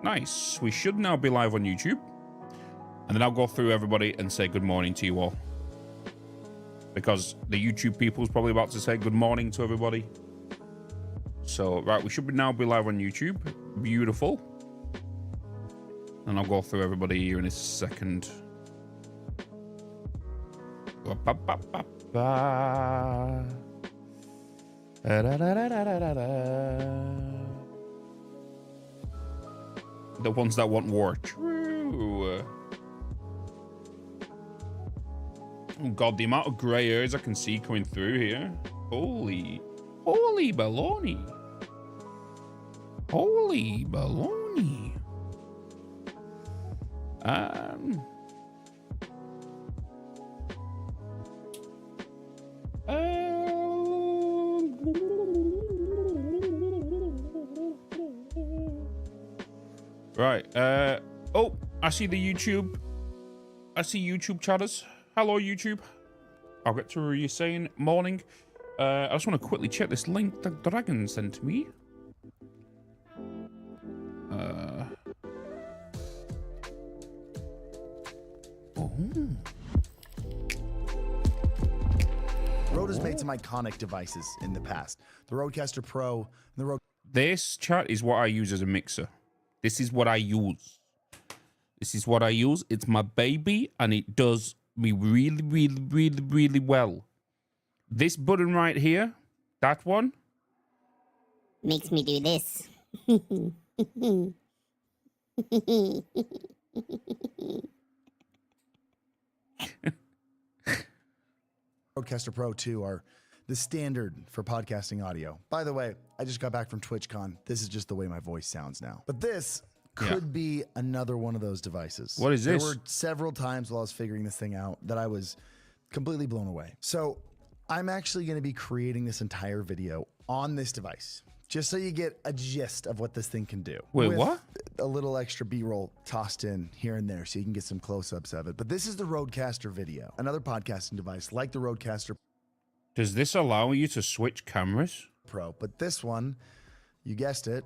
Nice. We should now be live on YouTube. And then I'll go through everybody and say good morning to you all. Because the YouTube people is probably about to say good morning to everybody. So, right, we should now be live on YouTube. Beautiful. And I'll go through everybody here in a second. The ones that want war. True. Oh god, the amount of grey hairs I can see coming through here. Holy baloney. Holy baloney. Right. Oh, I see the YouTube. I see YouTube chatters. Hello, YouTube. I'll get to you saying morning. I just want to quickly check this link that Dragon sent to me. Rode has made some iconic devices in the past. The RodeCaster Pro and the Rode. This chat is what I use as a mixer. This is what I use. This is what I use. It's my baby, and it does me really, really, really, really well. This button right here, that one, makes me do this. RodeCaster Pro 2 are the standard for podcasting audio. By the way, I just got back from TwitchCon. This is just the way my voice sounds now. But this could be another one of those devices. What is this? There were several times while I was figuring this thing out that I was completely blown away. So I'm actually going to be creating this entire video on this device, just so you get a gist of what this thing can do. Wait, with what? A little extra B-roll tossed in here and there so you can get some close-ups of it. But this is the RodeCaster video, another podcasting device like the RodeCaster Does this allow you to switch cameras? Pro. But this one, you guessed it,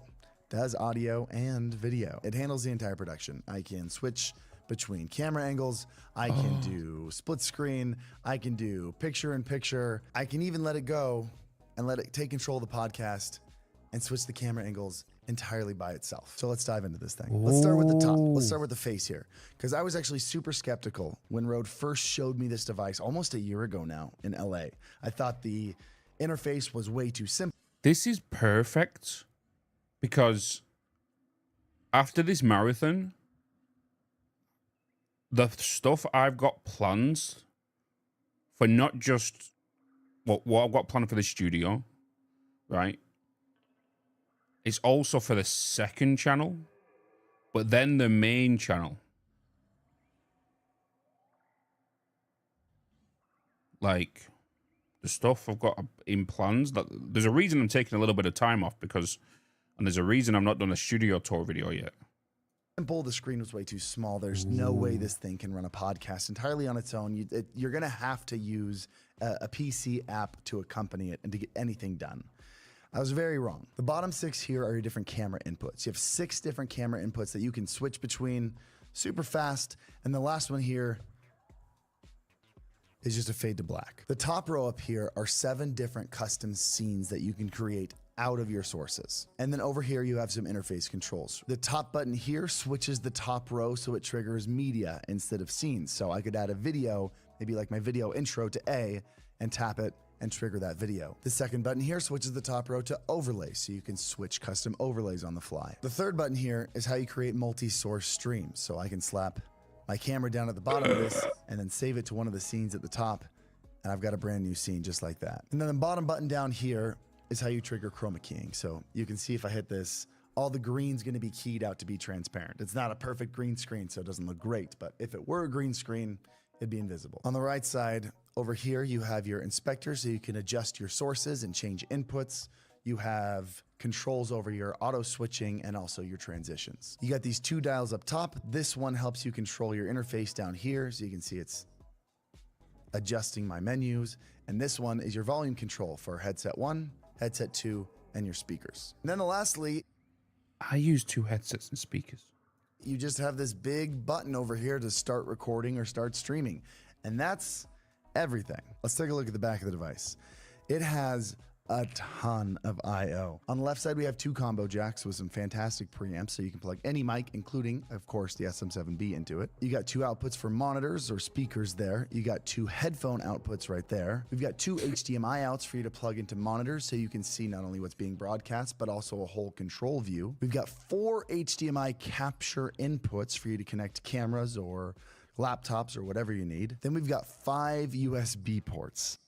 does audio and video. It handles the entire production. I can switch between camera angles. I can do split screen. I can do picture in picture. I can even let it go and let it take control of the podcast and switch the camera angles entirely by itself. So let's dive into this thing. Let's start with the top. Let's start with the face here. Because I was actually super skeptical when Rode first showed me this device almost a year ago now in LA. I thought the interface was way too simple. This is perfect because after this marathon, the stuff I've got plans for not just what I've got planned for the studio, right? It's also for the second channel, but then the main channel. Like the stuff I've got in plans, that there's a reason I'm taking a little bit of time off because, and there's a reason I've not done a studio tour video yet. Simple, the screen was way too small. There's no way this thing can run a podcast entirely on its own. You're going to have to use a PC app to accompany it and to get anything done. I was very wrong. The bottom 6 here are your different camera inputs. You have 6 different camera inputs that you can switch between super fast. And the last one here is just a fade to black. The top row up here are 7 different custom scenes that you can create out of your sources. And then over here, you have some interface controls. The top button here switches the top row so it triggers media instead of scenes. So I could add a video, maybe like my video intro to A, and tap it and trigger that video. The second button here switches the top row to overlays, so you can switch custom overlays on the fly. The third button here is how you create multi-source streams. So I can slap my camera down at the bottom of this and then save it to one of the scenes at the top, and I've got a brand new scene just like that. And then the bottom button down here is how you trigger chroma keying. So you can see if I hit this, all the green's gonna be keyed out to be transparent. It's not a perfect green screen, so it doesn't look great, but if it were a green screen, it'd be invisible. On the right side, over here, you have your inspector, so you can adjust your sources and change inputs. You have controls over your auto switching and also your transitions. You got these 2 dials up top. This one helps you control your interface down here, so you can see it's adjusting my menus. And this one is your volume control for headset 1, headset 2, and your speakers. And then lastly, I use 2 headsets and speakers. You just have this big button over here to start recording or start streaming. And that's everything. Let's take a look at the back of the device. It has a ton of I/O. On the left side, we have 2 combo jacks with some fantastic preamps, so you can plug any mic, including, of course, the SM7B into it. You got 2 outputs for monitors or speakers there. You got 2 headphone outputs right there. We've got 2 HDMI outs for you to plug into monitors, so you can see not only what's being broadcast, but also a whole control view. We've got 4 HDMI capture inputs for you to connect cameras or laptops or whatever you need. Then we've got 5 USB ports.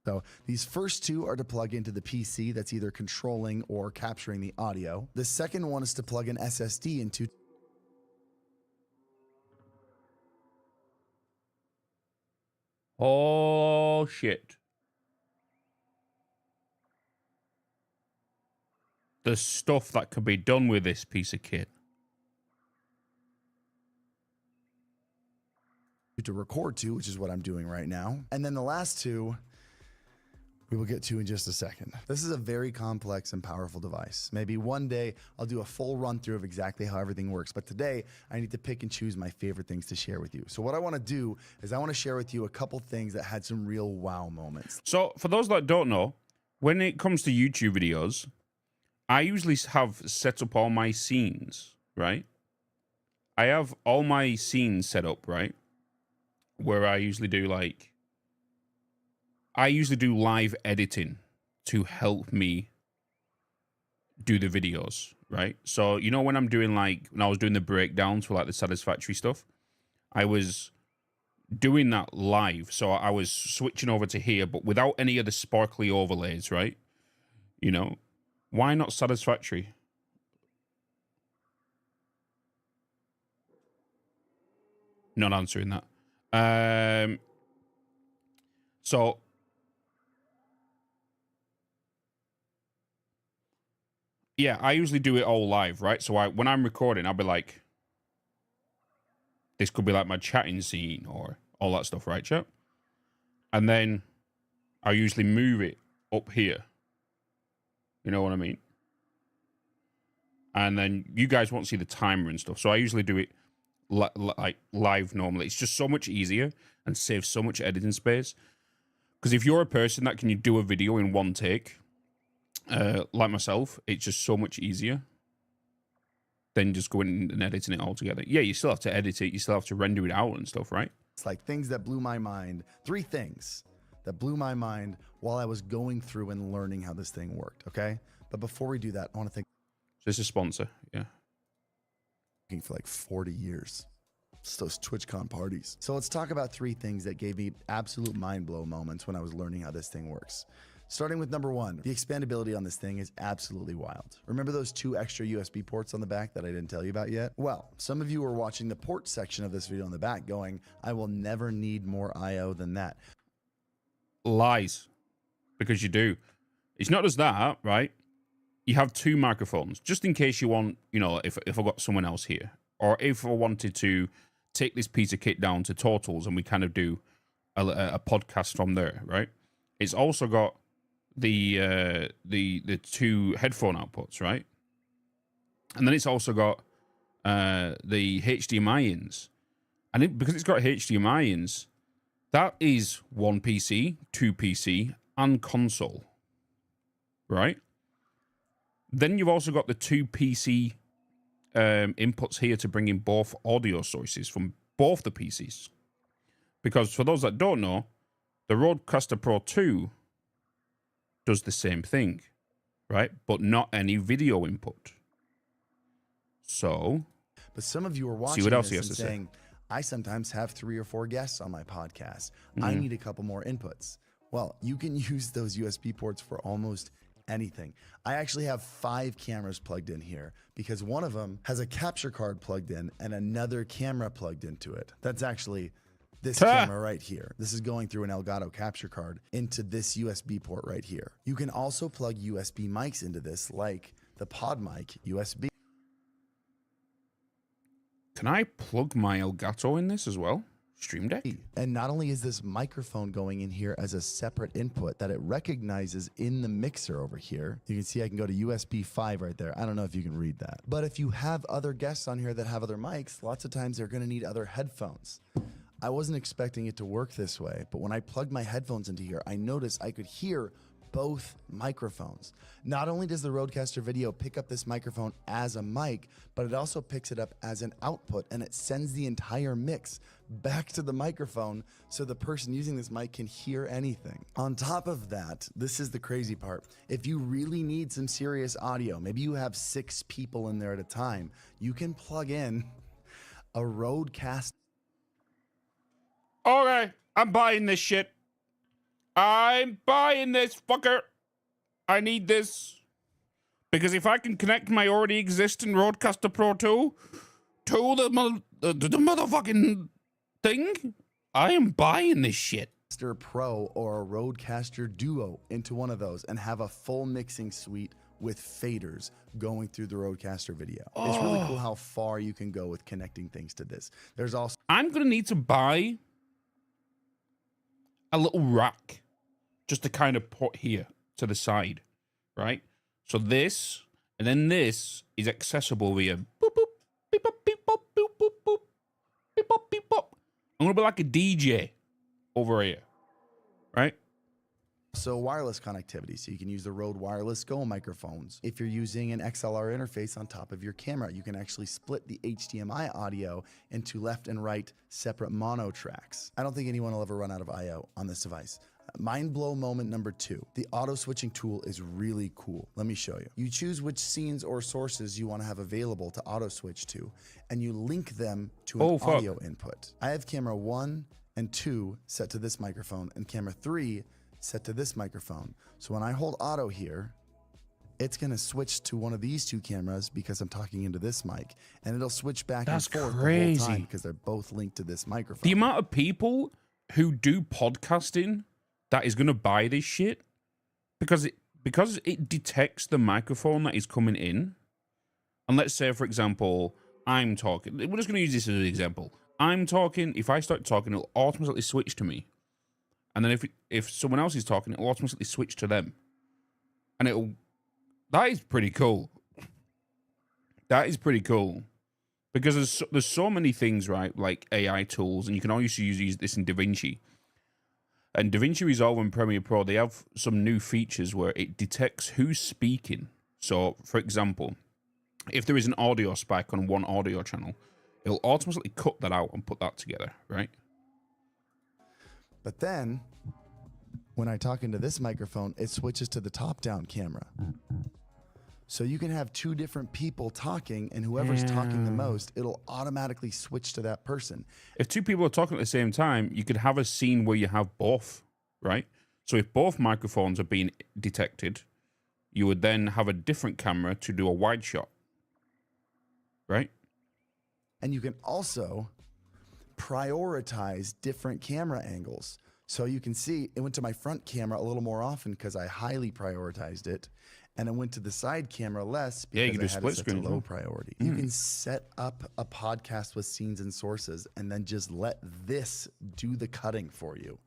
So these first 2 are to plug into the PC that's either controlling or capturing the audio. The second one is to plug an SSD into. Oh, shit. The stuff that could be done with this piece of kit. To record to, which is what I'm doing right now. And then the last 2 we will get to in just a second. This is a very complex and powerful device. Maybe one day I'll do a full run through of exactly how everything works, but today I need to pick and choose my favorite things to share with you. So what I want to do is I want to share with you a couple things that had some real wow moments. So for those that don't know, when it comes to YouTube videos, I usually have set up all my scenes, right? I have all my scenes set up, right? Where I usually do live editing to help me do the videos, right? So, you know, when I'm doing when I was doing the breakdowns for the Satisfactory stuff, I was doing that live. So I was switching over to here, but without any of the sparkly overlays, right? You know, why not Satisfactory? Not answering that. So yeah, I usually do it all live, right? So when I'm recording, I'll be like, this could be like my chatting scene or all that stuff, right, chat? And then I usually move it up here. You know what I mean? And then you guys won't see the timer and stuff. So I usually do it like live normally. It's just so much easier and saves so much editing space. Because if you're a person that can do a video in one take, like myself, it's just so much easier than just going and editing it all together. Yeah, you still have to edit it. You still have to render it out and stuff, right? It's like things that blew my mind. 3 things that blew my mind while I was going through and learning how this thing worked, okay? But before we do that, I want to thank... So this is a sponsor, yeah. For like 40 years. It's those TwitchCon parties. So let's talk about 3 things that gave me absolute mind blow moments when I was learning how this thing works. Starting with number 1, the expandability on this thing is absolutely wild. Remember those 2 extra USB ports on the back that I didn't tell you about yet? Well, some of you are watching the port section of this video on the back going, I will never need more I/O than that. Lies. Because you do. It's not just that, right? You have 2 microphones, just in case you want, you know, if I got someone else here. Or if I wanted to take this piece of kit down to Totals and we kind of do a podcast from there, right? It's also got the 2 headphone outputs, right? And then it's also got the HDMI ins. And because it's got HDMI ins, that is 1 PC, 2 PC, and console, right? Then you've also got the 2 PC inputs here to bring in both audio sources from both the PCs. Because for those that don't know, the RodeCaster Pro 2 does the same thing, right? But not any video input. So, but some of you are watching this and saying, I sometimes have 3 or 4 guests on my podcast. I need a couple more inputs. Well, you can use those USB ports for almost anything. I actually have 5 cameras plugged in here because one of them has a capture card plugged in and another camera plugged into it. That's actually this camera right here. This is going through an Elgato capture card into this USB port right here. You can also plug USB mics into this, like the pod mic USB. Can I plug my Elgato in this as well? Stream Deck. And not only is this microphone going in here as a separate input that it recognizes in the mixer over here, you can see I can go to USB 5 right there. I don't know if you can read that. But if you have other guests on here that have other mics, lots of times they're going to need other headphones. I wasn't expecting it to work this way, but when I plugged my headphones into here, I noticed I could hear both microphones. Not only does the RodeCaster Video pick up this microphone as a mic, but it also picks it up as an output, and it sends the entire mix back to the microphone so the person using this mic can hear anything. On top of that, this is the crazy part. If you really need some serious audio, maybe you have 6 people in there at a time, you can plug in a RodeCaster. Okay, I'm buying this shit. I'm buying this fucker. I need this. Because if I can connect my already existing RodeCaster Pro 2 to the motherfucking thing, I am buying this shit. Pro or a RodeCaster Duo into one of those and have a full mixing suite with faders going through the RodeCaster Video. It's really cool how far you can go with connecting things to this. There's also... I'm going to need to buy a little rack just to kind of put here to the side, right? So this, and then this is accessible via boop, boop, beep, boop, beep, boop, boop, boop, boop, beep, boop, beep, boop. I'm going to be like a DJ over here, right? So wireless connectivity, so you can use the Rode Wireless Go microphones. If you're using an XLR interface on top of your camera, you can actually split the HDMI audio into left and right separate mono tracks. I don't think anyone will ever run out of I/O on this device. Mind blow moment number 2. The auto switching tool is really cool. Let me show you. You choose which scenes or sources you want to have available to auto switch to, and you link them to an audio input. I have camera 1 and 2 set to this microphone, and camera 3 set to this microphone. So when I hold auto here, it's going to switch to one of these 2 cameras because I'm talking into this mic, and it'll switch back and forth the whole time because they're both linked to this microphone. The amount of people who do podcasting that is going to buy this shit because it detects the microphone that is coming in. And let's say, for example, I'm talking. We're just going to use this as an example. I'm talking. If I start talking, it'll automatically switch to me. And then if someone else is talking, it'll automatically switch to them. And it'll... That is pretty cool. That is pretty cool. Because there's so many things, right? Like AI tools. And you can always use this in DaVinci. And DaVinci Resolve and Premiere Pro, they have some new features where it detects who's speaking. So, for example, if there is an audio spike on one audio channel, it'll automatically cut that out and put that together, right? But then, when I talk into this microphone, it switches to the top-down camera. So you can have 2 different people talking, and whoever's talking the most, it'll automatically switch to that person. If 2 people are talking at the same time, you could have a scene where you have both, right? So if both microphones are being detected, you would then have a different camera to do a wide shot, right? And you can also prioritize different camera angles. So you can see it went to my front camera a little more often because I highly prioritized it. And it went to the side camera less because you can do I had split it set to screen low priority. You can set up a podcast with scenes and sources and then just let this do the cutting for you.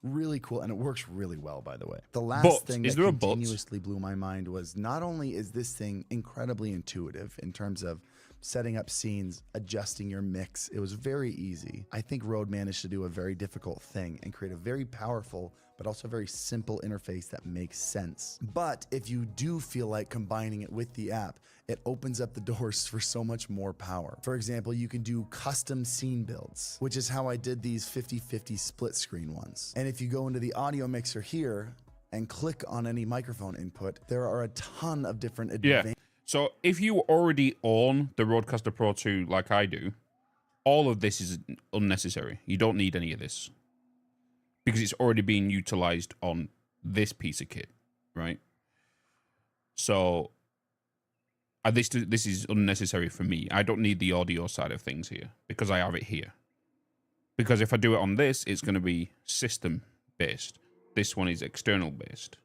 Really cool, and it works really well, by the way. The last thing that continuously blew my mind was not only is this thing incredibly intuitive in terms of setting up scenes, adjusting your mix. It was very easy. I think Rode managed to do a very difficult thing and create a very powerful but also very simple interface that makes sense. But if you do feel like combining it with the app, it opens up the doors for so much more power. For example, you can do custom scene builds, which is how I did these 50-50 split screen ones. And if you go into the audio mixer here and click on any microphone input, there are a ton of different advanced... So if you already own the RodeCaster Pro 2 like I do, all of this is unnecessary. You don't need any of this because it's already being utilized on this piece of kit, right? So this is unnecessary for me. I don't need the audio side of things here because I have it here. Because if I do it on this, it's going to be system based. This one is external based.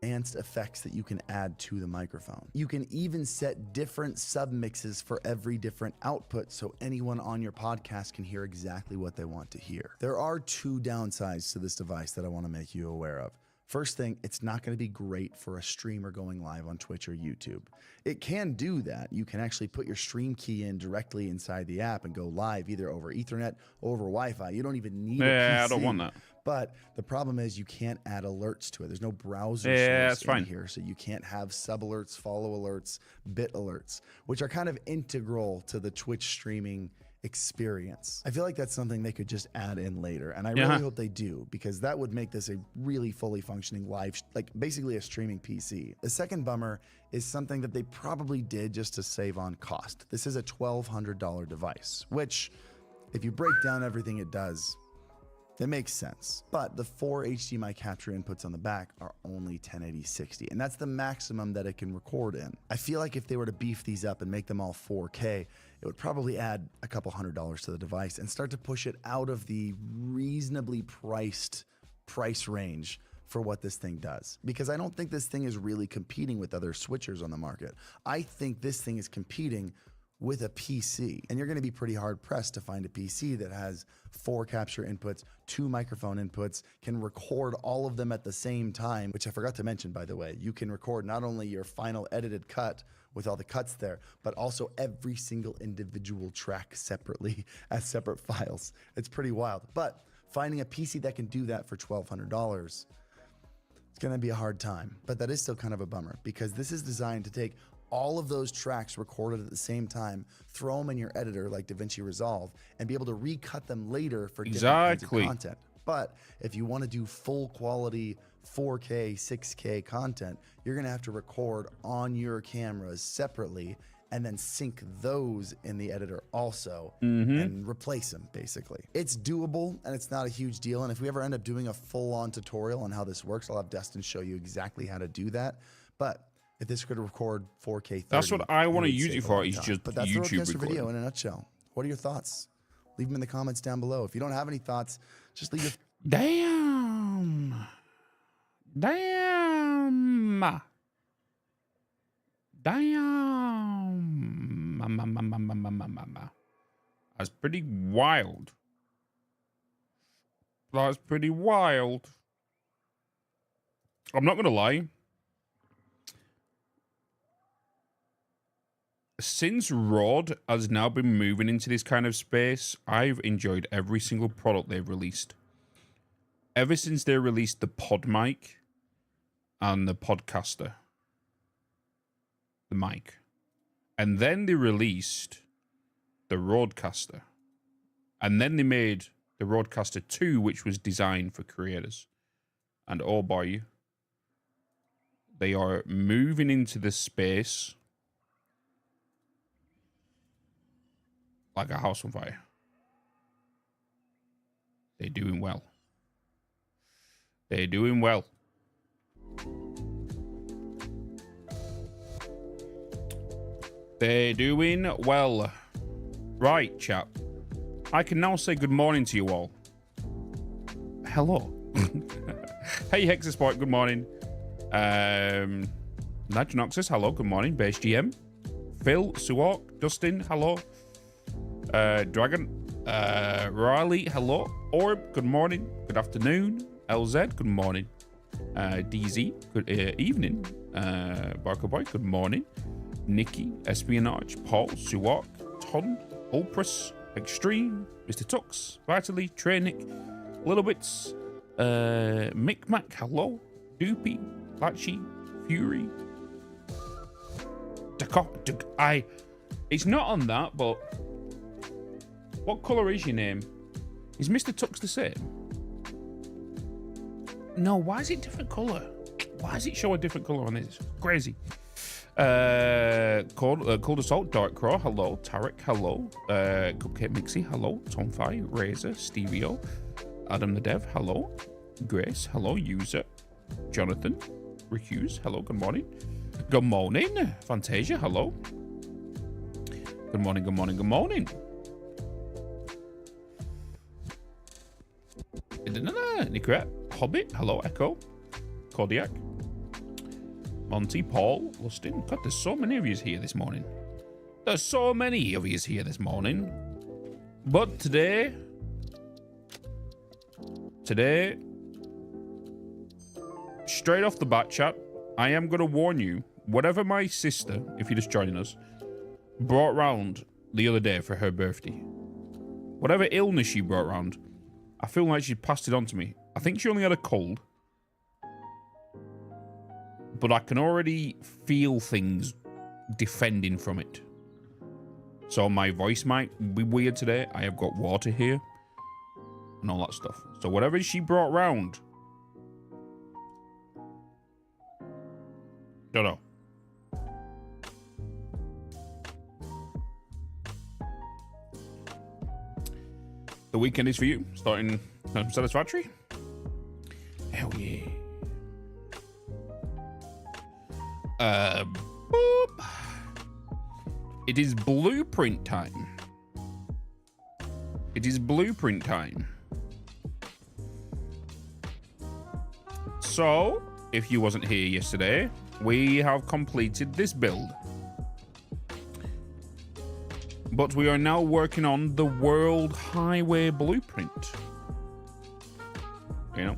advanced effects that you can add to the microphone. You can even set different submixes for every different output so anyone on your podcast can hear exactly what they want to hear. There are two downsides to this device that I want to make you aware of. First thing, it's not going to be great for a streamer going live on Twitch or YouTube. It can do that. You can actually put your stream key in directly inside the app and go live either over Ethernet or over Wi-Fi. You don't even need a PC. I don't want that. But the problem is you can't add alerts to it. There's no browser that's source in fine. here, so you can't have sub alerts, follow alerts, bit alerts, which are kind of integral to the Twitch streaming experience. I feel like that's something they could just add in later, and I really hope they do, because that would make this a really fully functioning live, like basically a streaming PC. The second bummer is something that they probably did just to save on cost. This is a $1,200 device, which if you break down everything it does, it makes sense. But the 4 HDMI capture inputs on the back are only 1080/60, and that's the maximum that it can record in. I feel like if they were to beef these up and make them all 4K, it would probably add a couple $100s to the device and start to push it out of the reasonably priced price range for what this thing does. Because I don't think this thing is really competing with other switchers on the market. I think this thing is competing with a PC, and you're going to be pretty hard pressed to find a PC that has 4 capture inputs, 2 microphone inputs, can record all of them at the same time, which I forgot to mention, by the way. You can record not only your final edited cut with all the cuts there, but also every single individual track separately as separate files. It's pretty wild. But finding a PC that can do that for $1,200, it's going to be a hard time. But that is still kind of a bummer, because this is designed to take all of those tracks recorded at the same time, throw them in your editor like DaVinci Resolve, and be able to recut them later for different kinds of content. But if you want to do full quality 4K, 6K content, you're going to have to record on your cameras separately and then sync those in the editor also and replace them, basically. It's doable, and it's not a huge deal. And if we ever end up doing a full-on tutorial on how this works, I'll have Destin show you exactly how to do that. But if this could record 4K 30, that's what I want to use it for. Is just but that's YouTube the RodeCaster recording. video in a nutshell. What are your thoughts? Leave them in the comments down below. If you don't have any thoughts, just leave your Damn. That's pretty wild. That's pretty wild. I'm not gonna lie. Since Rode has now been moving into this kind of space, I've enjoyed every single product they've released. Ever since they released the pod mic and the podcaster, the mic, and then they released the RodeCaster, and then they made the RodeCaster 2, which was designed for creators. And oh boy, they are moving into this space like a house on fire. They're doing well. They're doing well. They're doing well. Right, chap. I can now say good morning to you all. Hello. Hey, Hexasport, good morning. Nigenoxus, hello, good morning. Base GM. Phil, Suok, Dustin, hello. Dragon, Riley, hello. Orb, good morning. Good afternoon. LZ, good morning. DZ, good evening. Barker Boy, good morning. Nikki, Espionage, Paul, Suok, Ton, Ulpris, Extreme, Mr. Tux, Vitally, Trenic, Little Bits, Micmac, hello. Doopy, Latchy, Fury. It's not on that, but what colour is your name? Is Mr. Tux the same? No, why is it different colour? Why does it show a different colour on this? Crazy. Cold Assault, Dark Crow, hello. Tarek, hello. Cupcake Mixie, hello. Tomfi, Razor, Stevio, Adam the Dev, hello. Grace, hello. User, Jonathan, Recuse, hello. Good morning. Good morning. Fantasia, hello. Good morning, good morning, good morning. Nicorette, Hobbit, hello. Echo, Kodiak, Monty, Paul, Lustin. God, there's so many of you here this morning. There's so many of you here this morning. But today, straight off the bat, chat, I am going to warn you, whatever my sister, if you're just joining us, brought round the other day for her birthday, whatever illness she brought round, I feel like she passed it on to me. I think she only had a cold, but I can already feel things defending from it. So my voice might be weird today. I have got water here and all that stuff. So whatever she brought round, don't know. The weekend is for you, starting Satisfactory. Hell yeah. Boop. It is blueprint time. It is blueprint time. So, if you wasn't here yesterday, we have completed this build. But we are now working on the World Highway Blueprint. You know?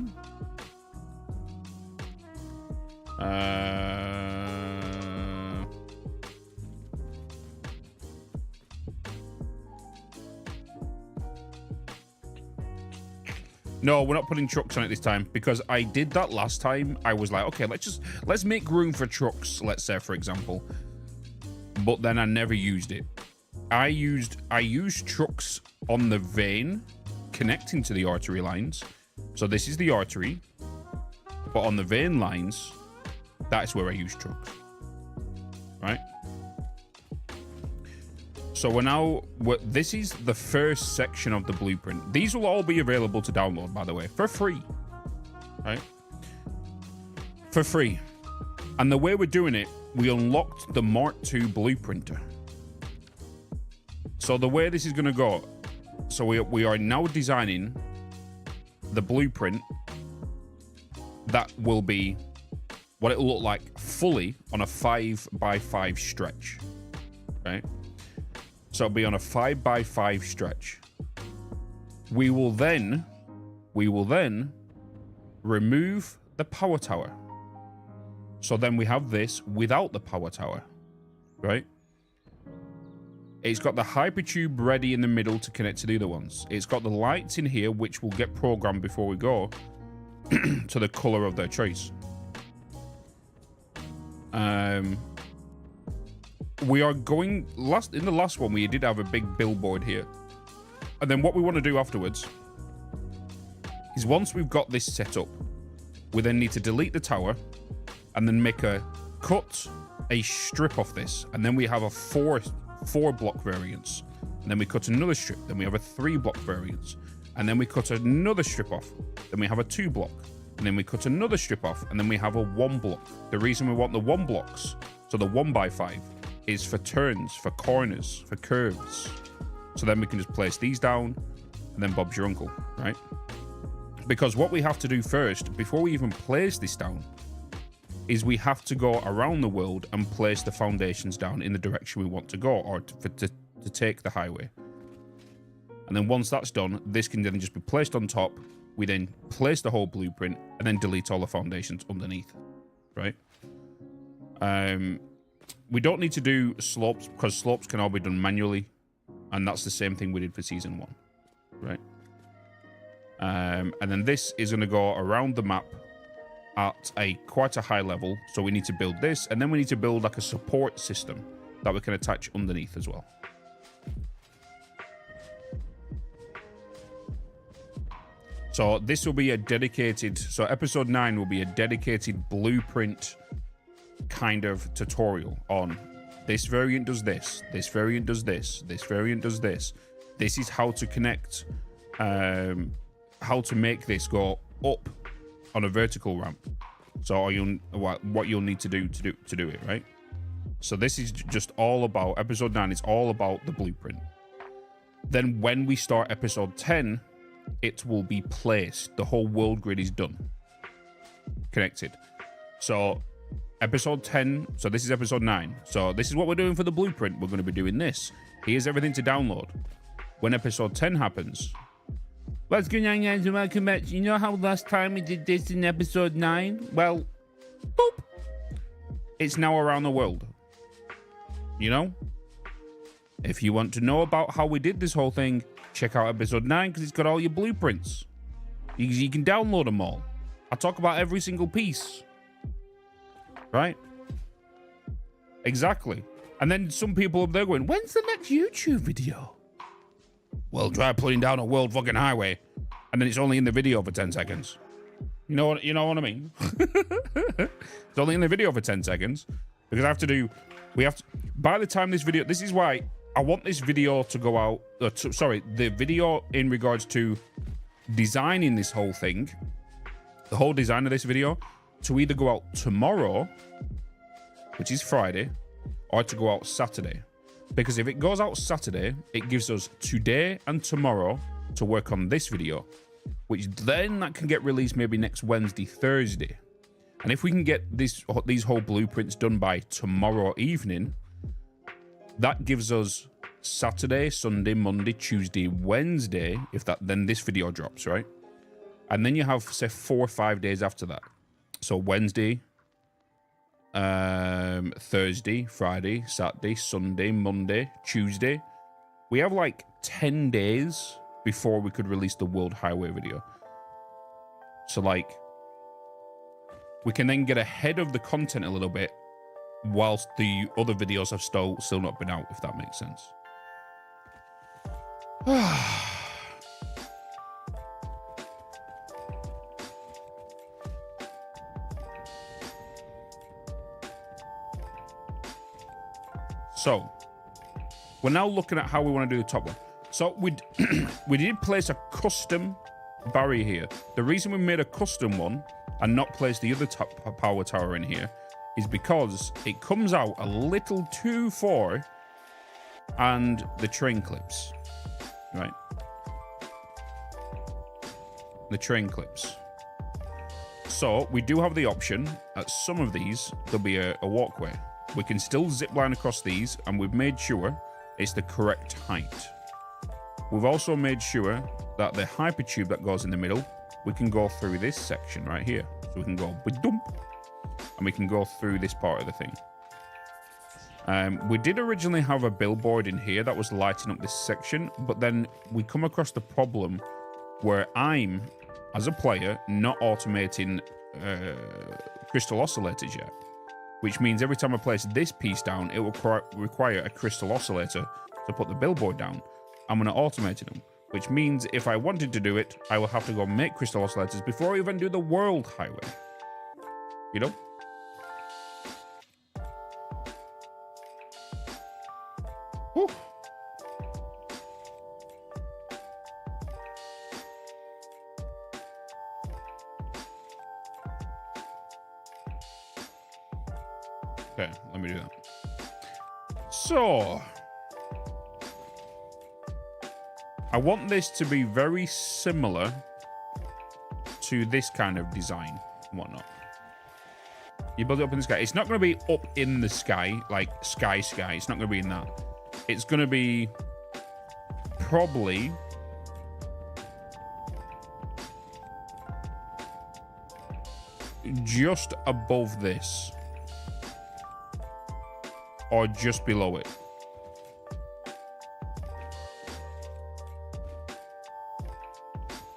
No, we're not putting trucks on it this time because I did that last time. I was like, okay, let's make room for trucks, let's say, for example. But then I never used it. I used trucks on the vein connecting to the artery lines. So this is the artery, but on the vein lines, that's where I use trucks, right? So this is the first section of the blueprint. These will all be available to download, by the way, for free, right? For free. And the way we're doing it, we unlocked the Mark II blueprinter. So the way this is going to go, so we are now designing the blueprint that will be what it'll look like fully on a 5x5 stretch, right? So it'll be on a 5x5 stretch. We will then remove the power tower. So then we have this without the power tower, right? It's got the hypertube ready in the middle to connect to the other ones. It's got the lights in here, which will get programmed before we go to the color of their choice. We are going in the last one, we did have a big billboard here. And then what we want to do afterwards is once we've got this set up, we then need to delete the tower and then cut a strip off this. And then we have a four block variance. And then we cut another strip. Then we have a 3 block variance. And then we cut another strip off. Then we have a 2 block. And then we cut another strip off. And then we have a 1 block. The reason we want the 1 blocks, so the 1x5, is for turns, for corners, for curves. So then we can just place these down and then Bob's your uncle, right? Because what we have to do first, before we even place this down, is we have to go around the world and place the foundations down in the direction we want to go, or to take the highway. And then once that's done, this can then just be placed on top. We then place the whole blueprint and then delete all the foundations underneath, right? We don't need to do slopes because slopes can all be done manually. And that's the same thing we did for season 1, right? And then this is going to go around the map at quite a high level. So we need to build this, and then we need to build like a support system that we can attach underneath as well. So this will be a dedicated, so episode 9 will be a dedicated blueprint kind of tutorial on this variant does this, this variant does this, this variant does this. This is how to connect, how to make this go up on a vertical ramp. So what you'll need to do it, right? So this is just all about, episode 9 is all about the blueprint. Then when we start episode 10, it will be placed. The whole world grid is done, connected. So episode 10. So this is episode 9. So this is what we're doing for the blueprint. We're going to be doing this. Here's everything to download. When episode 10 happens, what's going on, guys? Welcome back. You know how last time we did this in episode 9? Well, boop. It's now around the world. You know? If you want to know about how we did this whole thing, check out episode 9 because it's got all your blueprints. You can download them all. I talk about every single piece. Right? Exactly. And then some people up there going, when's the next YouTube video? Well, try putting down a world fucking highway, and then it's only in the video for 10 seconds. You know what I mean? It's only in the video for 10 seconds because by the time this video, this is why I want this video to go out. The video in regards to designing this whole thing, the whole design of this video, to either go out tomorrow, which is Friday, or to go out Saturday. Because if it goes out Saturday, it gives us today and tomorrow to work on this video, which then that can get released maybe next Wednesday, Thursday. And if we can get these whole blueprints done by tomorrow evening, that gives us Saturday, Sunday, Monday, Tuesday, Wednesday, then this video drops, right? And then you have, say, 4 or 5 days after that. So Wednesday, Thursday, Friday, Saturday, Sunday, Monday, Tuesday. We have like 10 days before we could release the World Highway video. So like, we can then get ahead of the content a little bit whilst the other videos have still not been out, if that makes sense. So, we're now looking at how we want to do the top one. So, we did place a custom barrier here. The reason we made a custom one and not place the other power tower in here is because it comes out a little too far and the train clips, right? The train clips. So, we do have the option at some of these, there'll be a walkway. We can still zip line across these, and we've made sure it's the correct height. We've also made sure that the hypertube that goes in the middle, we can go through this section right here. So we can go ba-dump, and we can go through this part of the thing. We did originally have a billboard in here that was lighting up this section, but then we come across the problem where I'm, as a player, not automating crystal oscillators yet. Which means every time I place this piece down, it will require a crystal oscillator to put the billboard down. I'm going to automate them, which means if I wanted to do it, I will have to go make crystal oscillators before I even do the world highway. You know? Whew. Okay, let me do that. So, I want this to be very similar to this kind of design and whatnot. You build it up in the sky. It's not going to be up in the sky, like sky. It's not going to be in that. It's going to be probably just above this. Or just below it.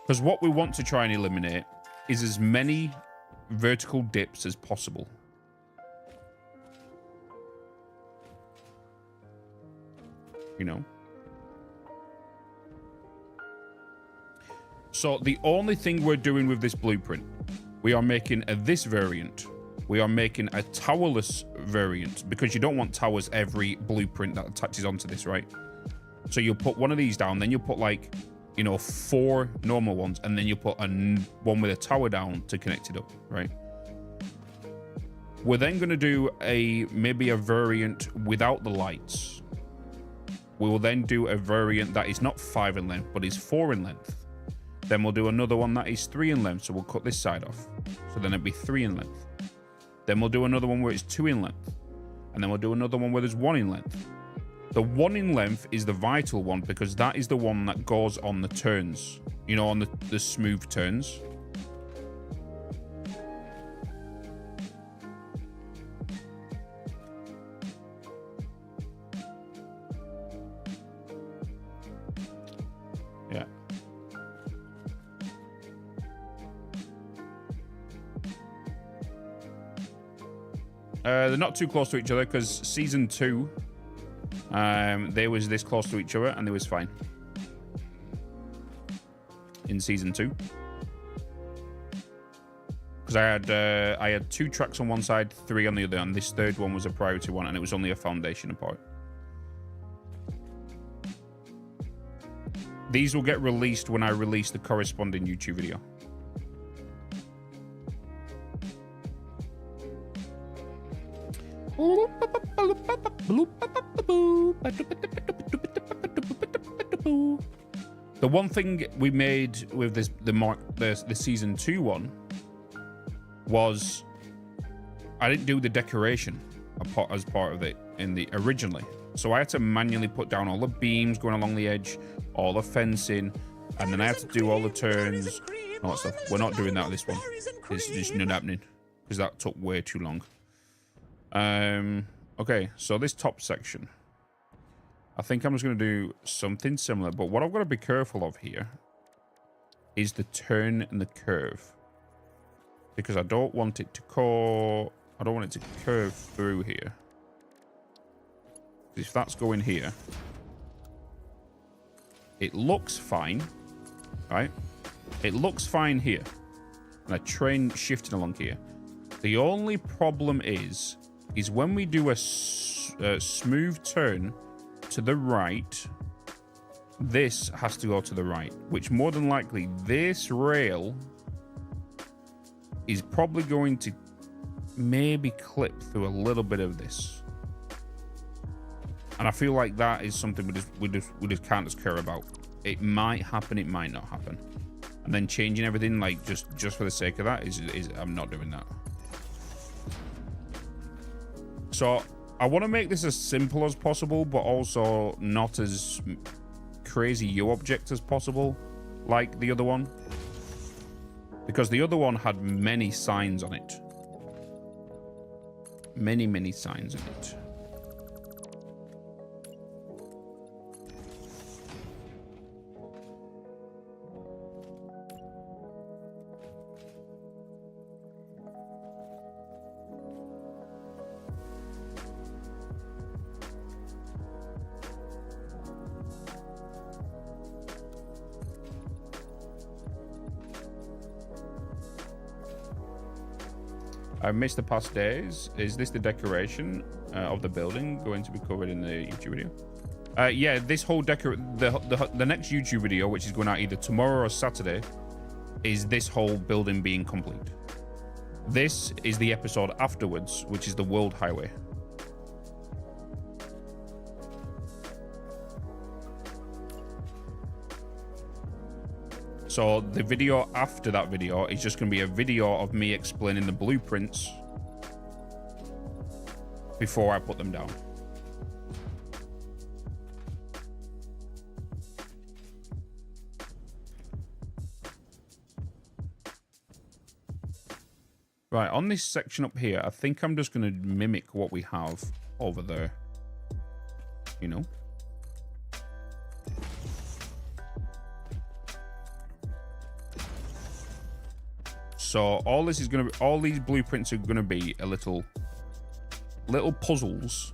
Because what we want to try and eliminate is as many vertical dips as possible. You know? So the only thing we're doing with this blueprint, we are making this variant. We are making a towerless variant because you don't want towers every blueprint that attaches onto this, right? So you'll put one of these down, then you'll put like, you know, 4 normal ones, and then you'll put one with a tower down to connect it up, right? We're then going to do maybe a variant without the lights. We will then do a variant that is not 5 in length, but is 4 in length. Then we'll do another one that is 3 in length, so we'll cut this side off. So then it'll be 3 in length. Then we'll do another one where it's 2 in length. And then we'll do another one where there's 1 in length. The 1 in length is the vital one because that is the one that goes on the turns. You know, on the smooth turns. Yeah. They're not too close to each other because season 2, they was this close to each other and they was fine. In season 2, because I had 2 tracks on one side, 3 on the other, and this third one was a priority one, and it was only a foundation apart. These will get released when I release the corresponding YouTube video. The one thing we made with this, the season 2 one, was I didn't do the decoration as part of it in the originally. So I had to manually put down all the beams going along the edge, all the fencing, and then I had to do all the turns, all that stuff. We're not doing that with this one. It's just not happening because that took way too long. Okay, so this top section, I think I'm just going to do something similar, but what I've got to be careful of here is the turn and the curve, because I don't want it to curve through here. If that's going here, it looks fine, right? It looks fine here, and I train shifting along here. The only problem is when we do a smooth turn to the right, this has to go to the right, which more than likely this rail is probably going to maybe clip through a little bit of this. And I feel like that is something we just can't just care about. It might happen, it might not happen. And then changing everything like just for the sake of that is I'm not doing that. So I want to make this as simple as possible, but also not as crazy U object as possible, like the other one. Because the other one had many signs on it. Many signs on it. I missed the past days. Is this the decoration of the building going to be covered in the YouTube video? Yeah, this whole the next YouTube video, which is going out either tomorrow or Saturday, is this whole building being complete. This is the episode afterwards, which is the World Highway. So the video after that video is just going to be a video of me explaining the blueprints before I put them down. Right, on this section up here, I think I'm just going to mimic what we have over there. You know? So all this is going to be, all these blueprints are going to be a little puzzles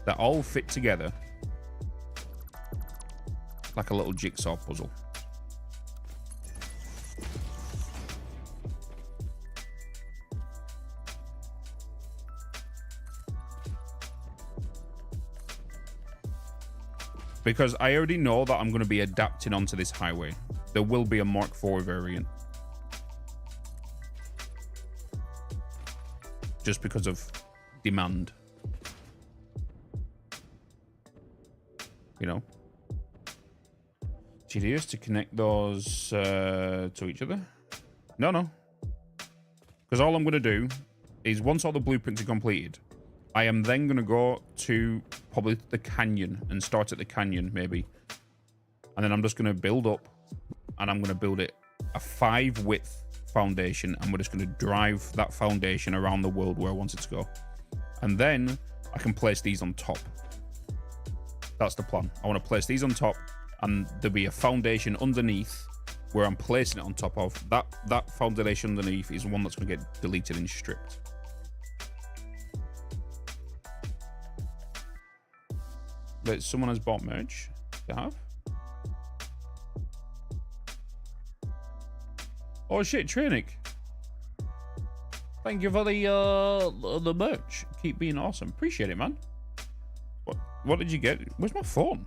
that all fit together like a little jigsaw puzzle. Because I already know that I'm going to be adapting onto this highway. There will be a Mark IV variant. Just because of demand. You know? GDS to connect those to each other. No. Because all I'm going to do is once all the blueprints are completed, I am then going to go to probably the canyon and start at the canyon maybe. And then I'm just going to build up and I'm going to build it a 5 width foundation. And we're just going to drive that foundation around the world where I want it to go. And then I can place these on top. That's the plan. I want to place these on top and there'll be a foundation underneath where I'm placing it on top of. That foundation underneath is one that's going to get deleted and stripped. But someone has bought merch. They have. Oh shit, Trinic. Thank you for the merch. Keep being awesome. Appreciate it, man. What did you get? Where's my phone?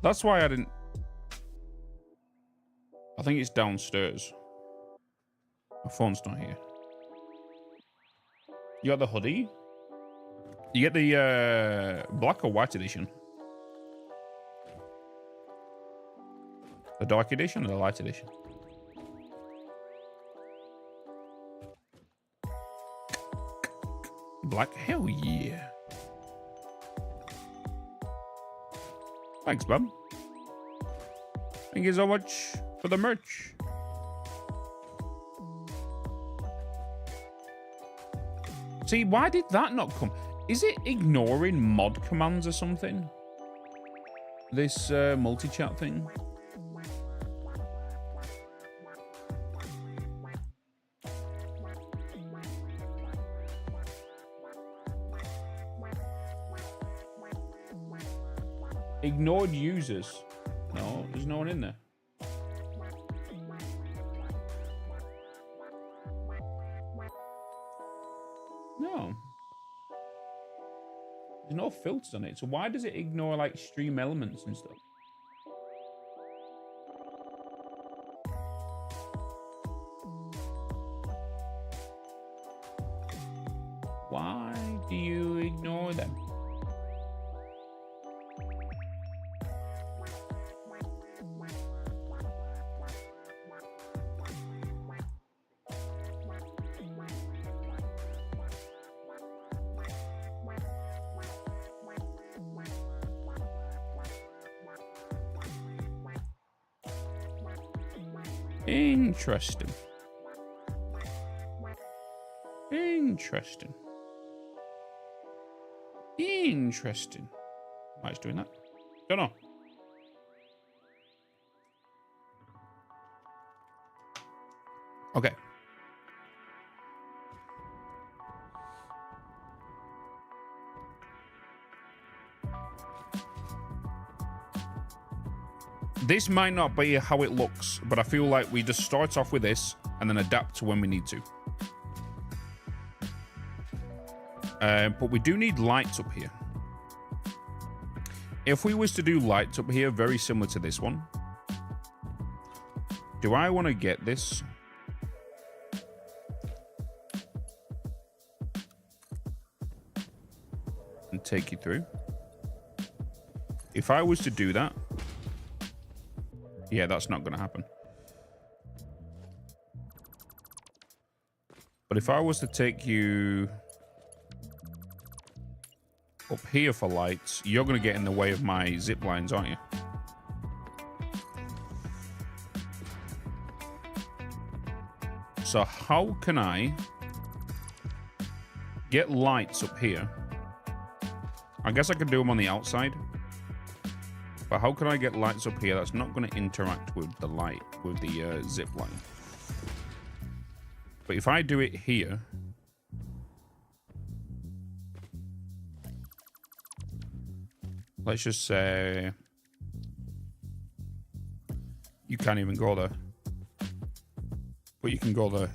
That's why I didn't. I think it's downstairs. My phone's not here. You got the hoodie? You get the black or white edition? The dark edition or the light edition? Black? Hell yeah. Thanks, bub. Thank you so much for the merch. See, why did that not come? Is it ignoring mod commands or something? This multi-chat thing? Ignored users. No, there's no one in there. No. There's no filters on it. So why does it ignore like stream elements and stuff? Why do you ignore them? Interesting. Interesting. Interesting. Why is doing that? Don't know. Okay. This might not be how it looks, but I feel like we just start off with this and then adapt to when we need to. But we do need lights up here. If we was to do lights up here, very similar to this one, do I want to get this? And take you through. If I was to do that, yeah, that's not going to happen. But if I was to take you up here for lights, you're going to get in the way of my zip lines, aren't you? So how can I get lights up here? I guess I could do them on the outside. But how can I get lights up here that's not going to interact with the light, with the zip line? But if I do it here, let's just say you can't even go there, but you can go there.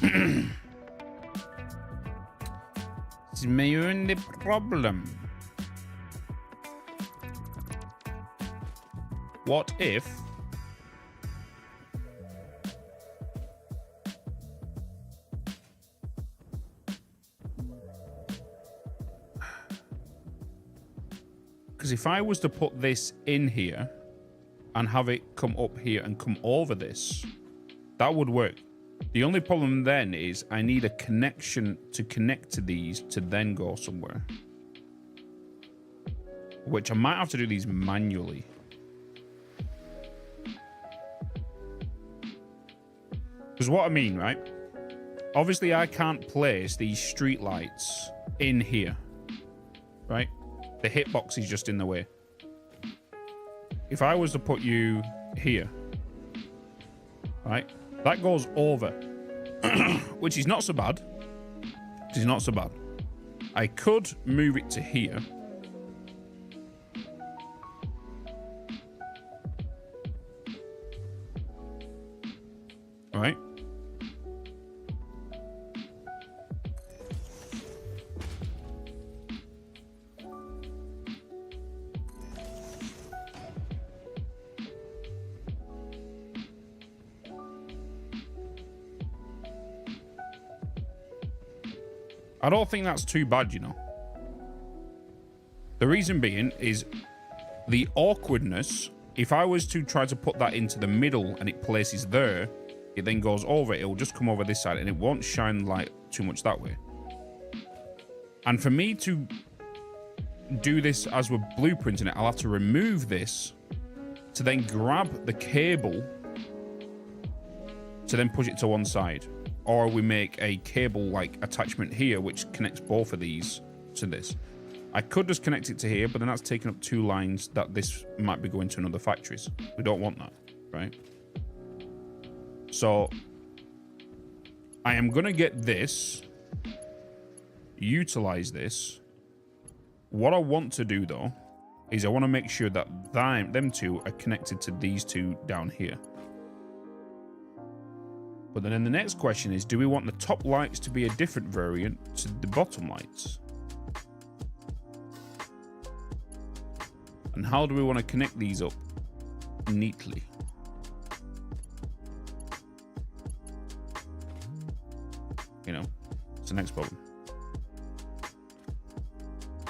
This is my only problem. What if... Because if I was to put this in here and have it come up here and come over this, that would work. The only problem then is I need a connection to connect to these to then go somewhere. Which I might have to do these manually. Because what I mean, right? Obviously I can't place these street lights in here, right? The hitbox is just in the way. If I was to put you here, right? That goes over, which is not so bad. Which is not so bad. I could move it to here. Right? I don't think that's too bad, you know. The reason being is the awkwardness. If I was to try to put that into the middle and it places there, it then goes over, it will just come over this side and it won't shine light too much that way. And for me to do this as we're blueprinting it, I'll have to remove this to then grab the cable to then push it to one side. Or we make a cable like attachment here which connects both of these to this. I could just connect it to here, but then that's taking up two lines that this might be going to another factories. We don't want that, right? So I am going to get this, utilize this. What I want to do though is I want to make sure that them two are connected to these two down here. But then the next question is, do we want the top lights to be a different variant to the bottom lights? And how do we want to connect these up neatly? You know, it's the next problem.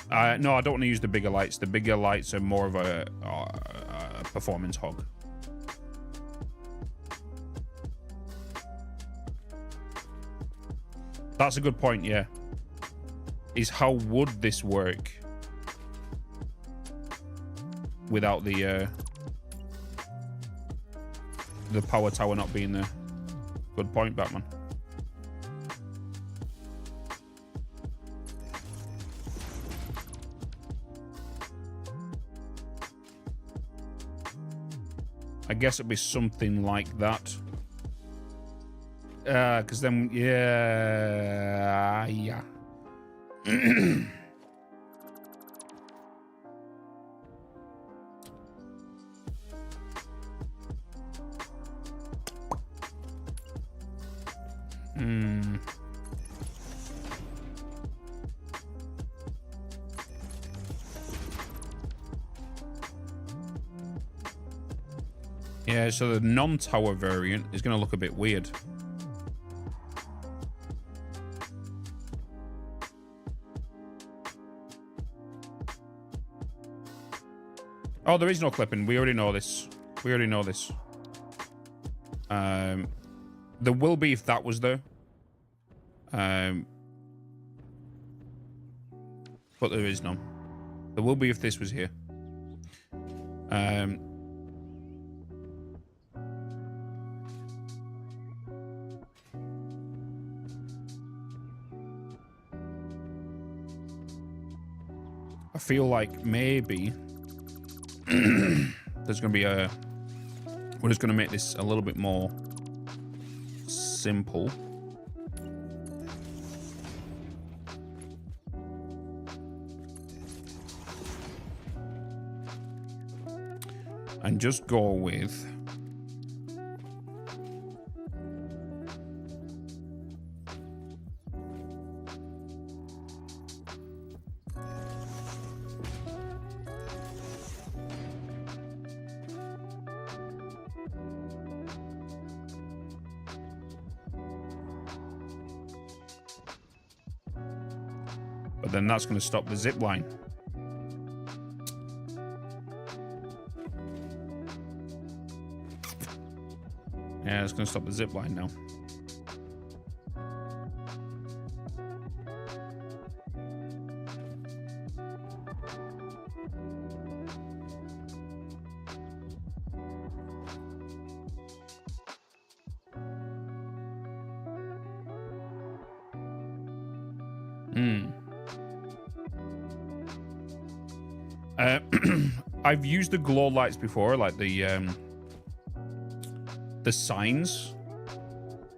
No, I don't want to use the bigger lights. The bigger lights are more of a performance hog. That's a good point, yeah. Is how would this work without the power tower not being there? Good point, Batman. I guess it'd be something like that. Because then, yeah. Yeah, so the non-tower variant is going to look a bit weird. Oh, there is no clipping. We already know this. We already know this. There will be if that was there. But there is none. There will be if this was here. I feel like maybe there's going to be a... We're just going to make this a little bit more simple. And just go with But then that's going to stop the zip line. Yeah, it's going to stop the zip line now. I've used the glow lights before, like the signs.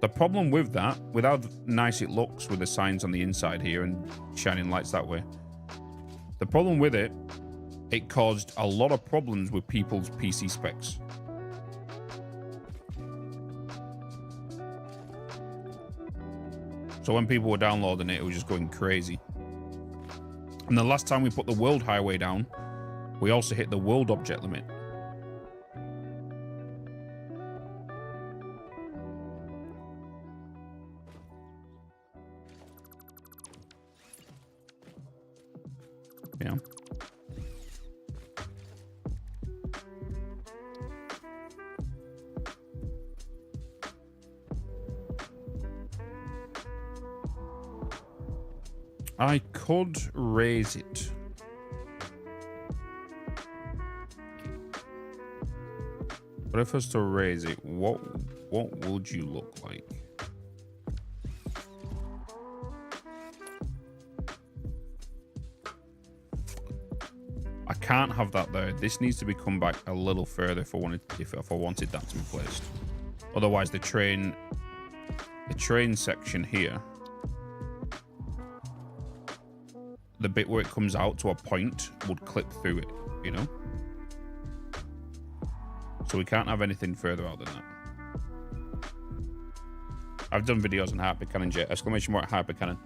The problem with that, with how nice it looks with the signs on the inside here and shining lights that way, the problem with it, it caused a lot of problems with people's PC specs. So when people were downloading it, it was just going crazy. And the last time we put the world highway down, we also hit the world object limit. Yeah. I could raise it. But if I was to raise it, what would you look like? I can't have that there. This needs to be come back a little further if I wanted that to be placed. Otherwise, the train section here, the bit where it comes out to a point would clip through it, you know? So we can't have anything further out than that. I've done videos on Hypercannon Jet. Exclamation mark Hypercannon.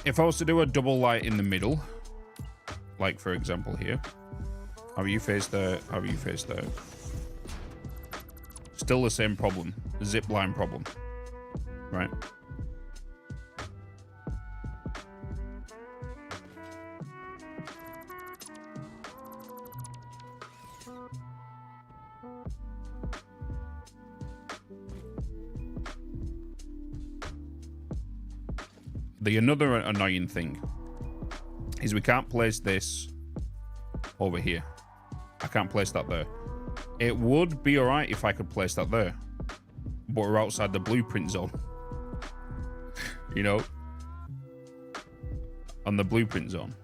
If I was to do a double light in the middle, like for example here, how you face there, how you face there. Still the same problem, zip line problem, right? The another annoying thing is we can't place this over here. I can't place that there. It would be all right if I could place that there, but we're outside the blueprint zone. You know, on the blueprint zone,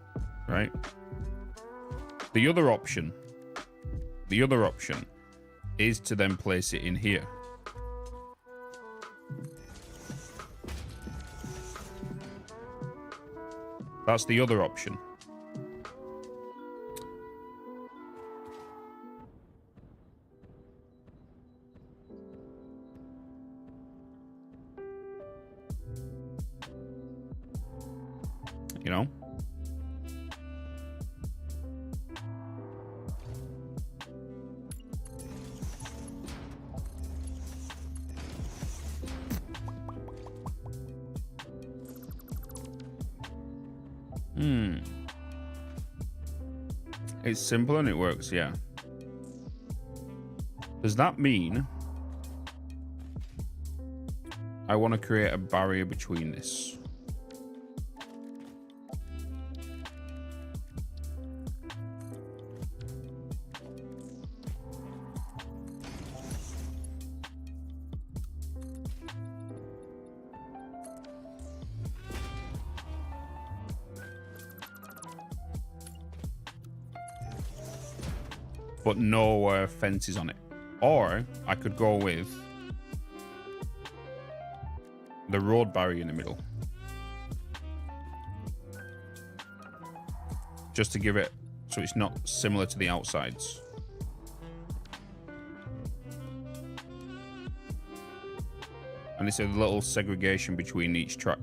right? The other option is to then place it in here. That's the other option. You know? It's simple and it works, yeah. Does that mean I want to create a barrier between this? But no fences on it. Or I could go with the road barrier in the middle. Just to give it so it's not similar to the outsides. And it's a little segregation between each track.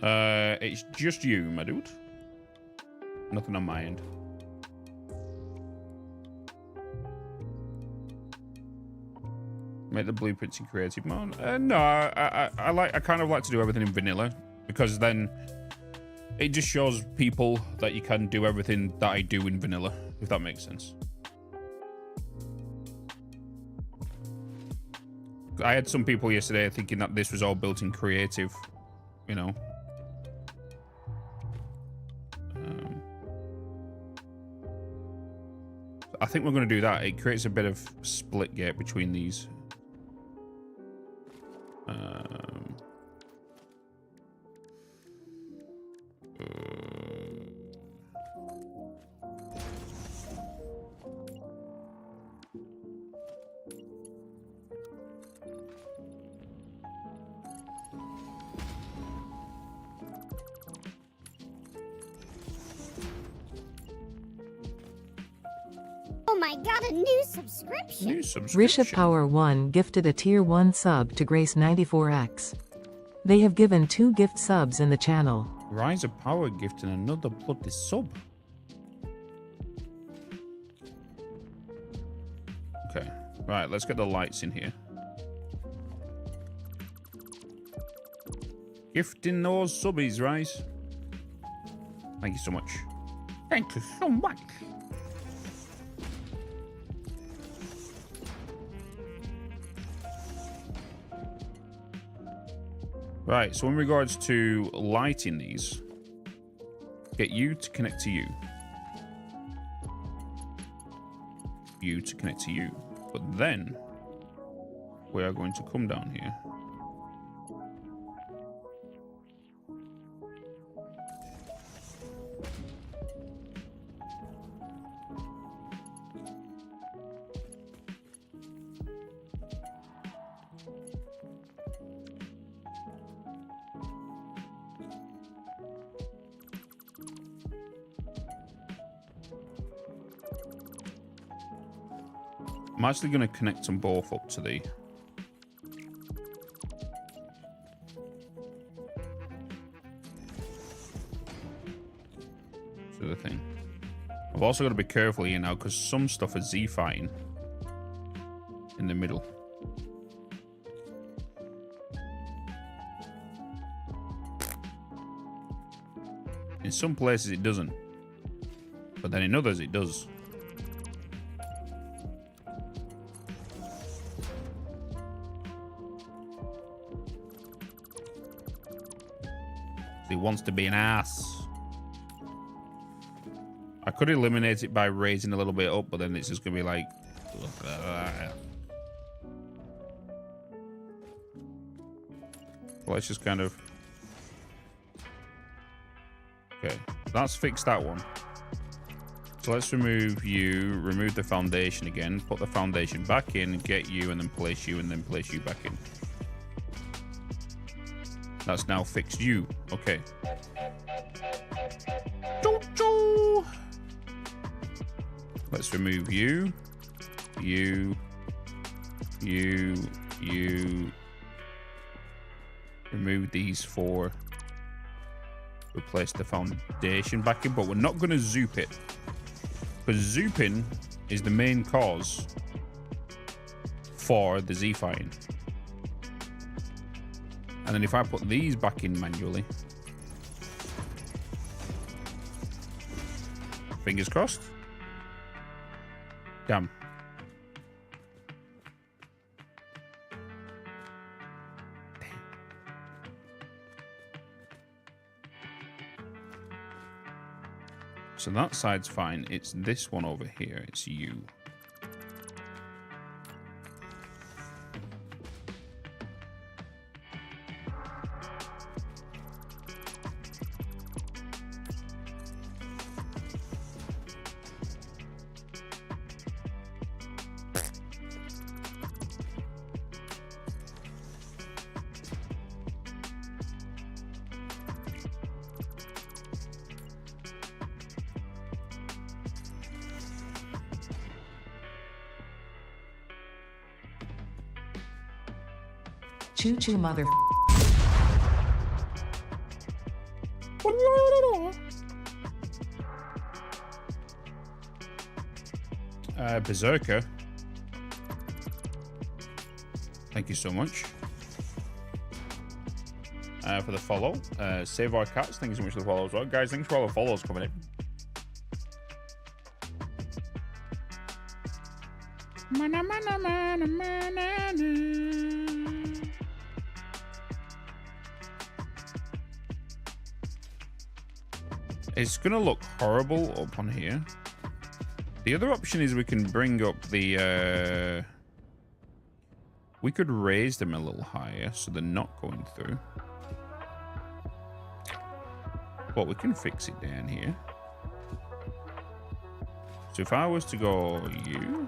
It's just you, my dude. Nothing on my end. Make the blueprints in creative mode. No, I kind of like to do everything in vanilla, because then it just shows people that you can do everything that I do in vanilla, if that makes sense. I had some people yesterday thinking that this was all built in creative, you know. I think we're going to do that. It creates a bit of split gate between these. Oh my god, a new subscription! New subscription. Risha Power 1 gifted a Tier 1 sub to Grace 94X. They have given 2 gift subs in the channel. Rise of Power gifting another bloody sub. Okay, right, let's get the lights in here. Gifting those subbies, Rise. Thank you so much. Thank you so much. Right, so in regards to lighting these, get you to connect to you. You to connect to you. But then, we are going to come down here. I'm actually going to connect them both up to the... to the thing. I've also got to be careful here now, because some stuff is Z-fighting in the middle. In some places it doesn't, but then in others it does. He wants to be an ass. I could eliminate it by raising a little bit up, but then it's just gonna be like... Let's just kind of... Okay, that's fixed that one. So let's remove you, remove the foundation again, put the foundation back in, get you, and then place you, and then place you back in. That's now fixed you. Okay. Let's remove you. You. Remove these 4. Replace the foundation back in, but we're not going to zoop it. Because zooping is the main cause for the Z-fighting. And then if I put these back in manually, fingers crossed. Damn. So that side's fine. It's this one over here. It's you. Choo choo mother. Berserker. Thank you so much for the follow. Save Our Cats, thank you so much for the follow as well. Guys, thanks for all the follows coming in. It's gonna look horrible up on here. The other option is we can bring up the we could raise them a little higher so they're not going through, but we can fix it down here. So if I was to go you,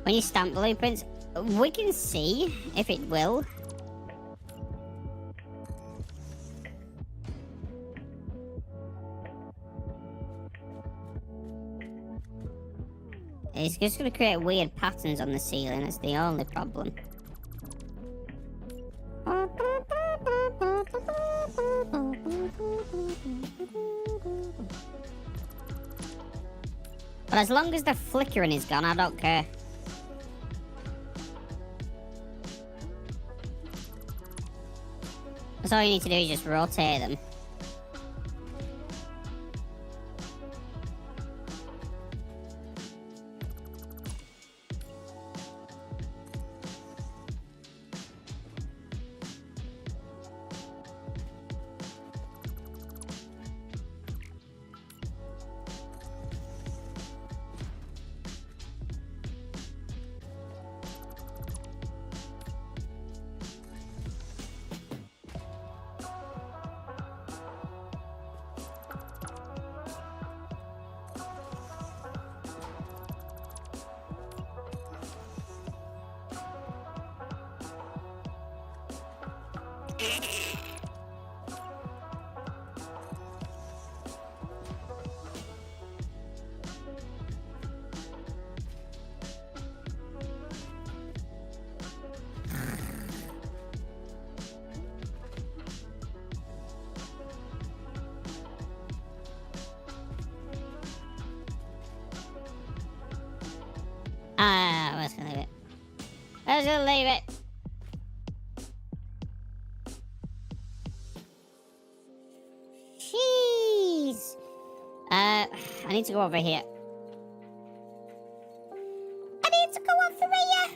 when you stamp blueprints, we can see if it will. It's just going to create weird patterns on the ceiling, that's the only problem. But as long as the flickering is gone, I don't care. That's all you need to do is just rotate them. Let's leave it. Let's just leave it. Jeez. I need to go over here. I need to go over here.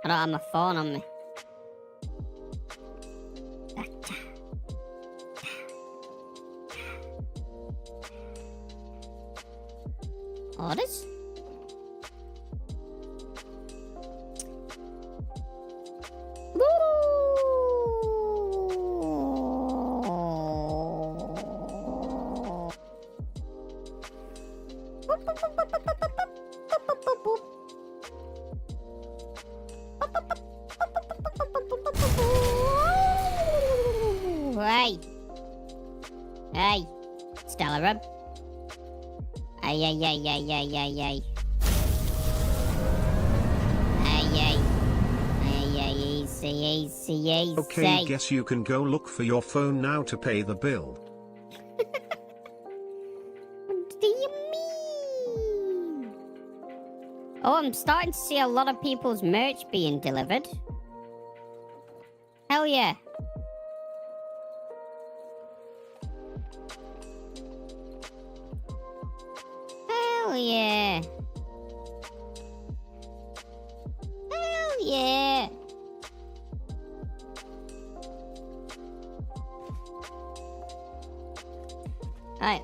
I don't have my phone on me. Orders? Hey. Hey. Stellar Rub. Ay, ay, ay, ay, ay, ay, ay. Ay, ay. Ay, ay, easy, easy, easy. Okay, guess you can go look for your phone now to pay the bill. What do you mean? Oh, I'm starting to see a lot of people's merch being delivered. Hell yeah. Hell yeah. Hell yeah. Alright.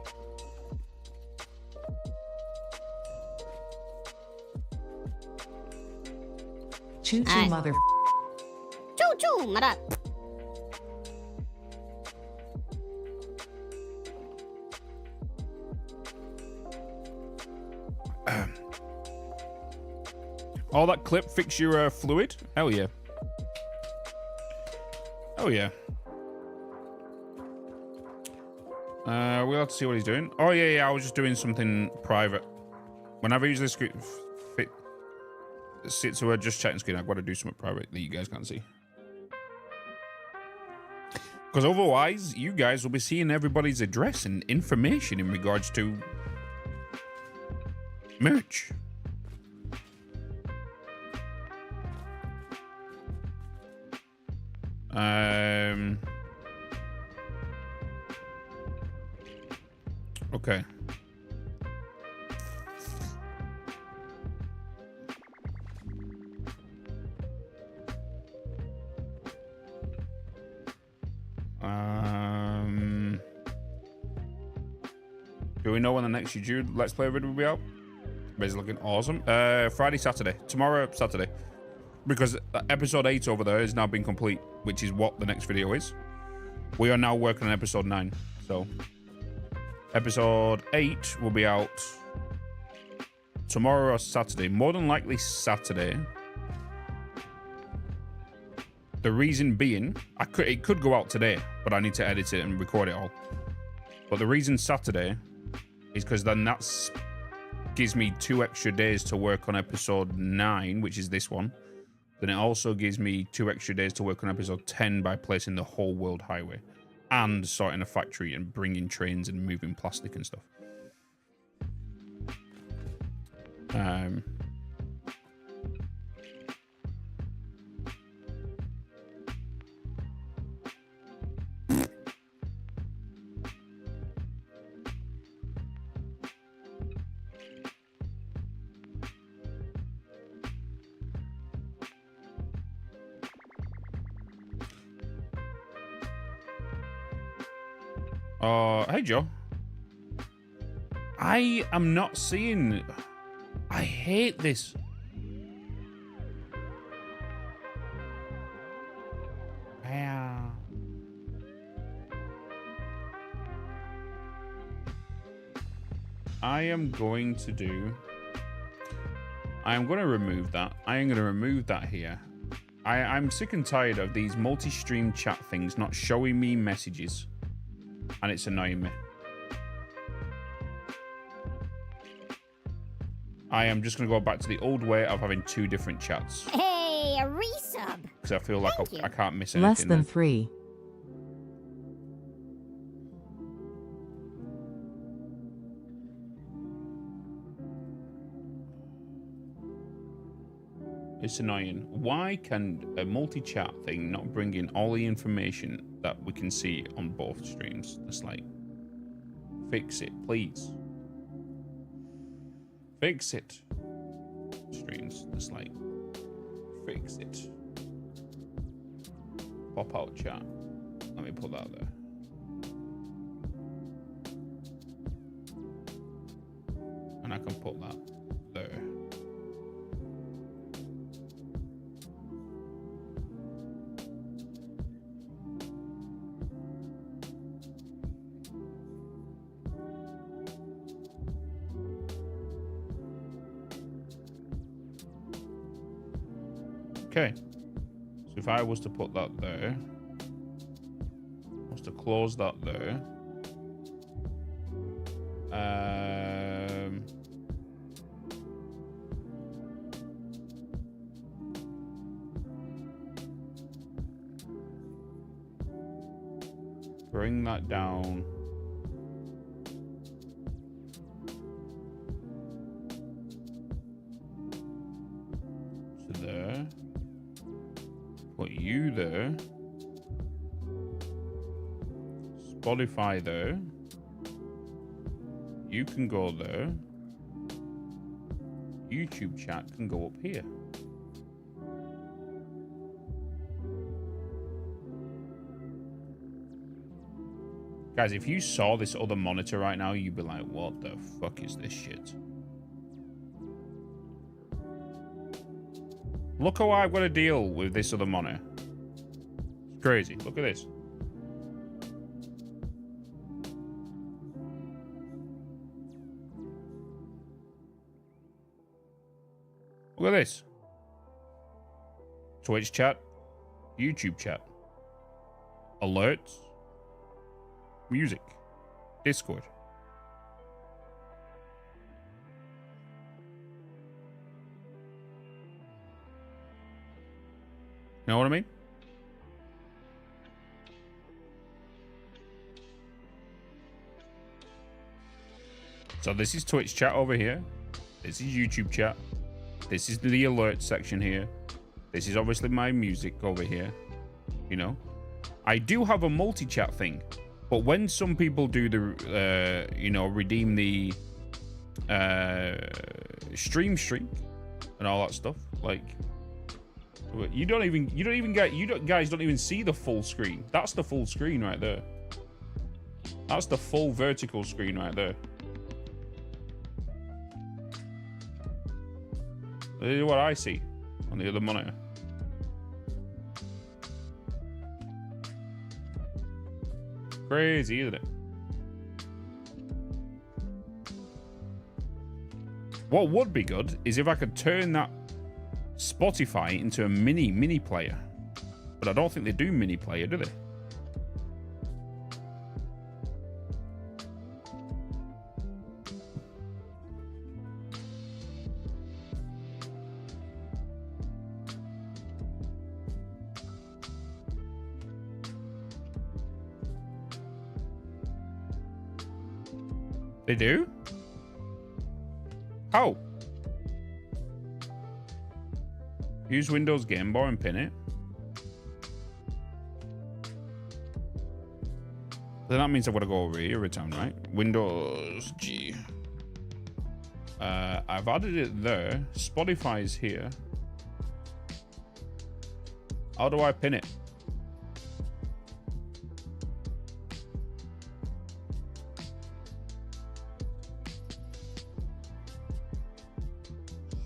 Choo choo Aye. mother. Choo choo, mother. All that clip fix your fluid? Hell yeah. Oh yeah. We'll have to see what he's doing. Oh yeah, I was just doing something private. Whenever I use this screen, sit to just chatting screen, I've got to do something private that you guys can't see. Because otherwise, you guys will be seeing everybody's address and information in regards to merch. Okay. Do we know when the next YouTube Let's Play video will be out? It's looking awesome. Friday, Saturday. Tomorrow, Saturday. Because episode 8 over there has now been complete, which is what the next video is. We are now working on episode 9. So, episode 8 will be out tomorrow or Saturday. More than likely Saturday. The reason being, it could go out today, but I need to edit it and record it all. But the reason Saturday is because then that gives me 2 extra days to work on episode 9, which is this one. Then it also gives me 2 extra days to work on episode 10 by placing the whole world highway and sorting a factory and bringing trains and moving plastic and stuff. Hey, Joe. I am not seeing... I hate this. I am going to do... I am going to remove that. I am going to remove that here. I'm sick and tired of these multi-stream chat things not showing me messages. And it's annoying me. I am just going to go back to the old way of having 2 different chats. Hey, a resub. Because I feel like I can't miss anything. Less than 3. It's annoying. Why can a multi-chat thing not bring in all the information that we can see on both streams? It's like, fix it, please. Fix it. Streams. It's like, fix it. Pop out chat. Let me put that there. And I can put that there. Okay, so if I was to put that there, I was to close that there, bring that down. To there. Put you there. Spotify there. You can go there. YouTube chat can go up here. Guys, if you saw this other monitor right now, you'd be like, what the fuck is this shit? Look how I've got to deal with this other monitor. It's crazy. Look at this. Look at this. Twitch chat, YouTube chat, alerts, music, Discord. You know what I mean? So this is Twitch chat over here. This is YouTube chat. This is the alert section here. This is obviously my music over here. You know, I do have a multi-chat thing, but when some people do the, you know, redeem the stream streak and all that stuff, like guys don't even see the full screen. That's the full screen right there. That's the full vertical screen right there. This is what I see on the other monitor. Crazy, isn't it? What would be good is if I could turn that Spotify into a mini player. But I don't think they do mini player, do they? They do? How? Use Windows Game Boy and pin it. Then that means I've got to go over here every time, right? Windows G. I've added it there. Spotify's here. How do I pin it?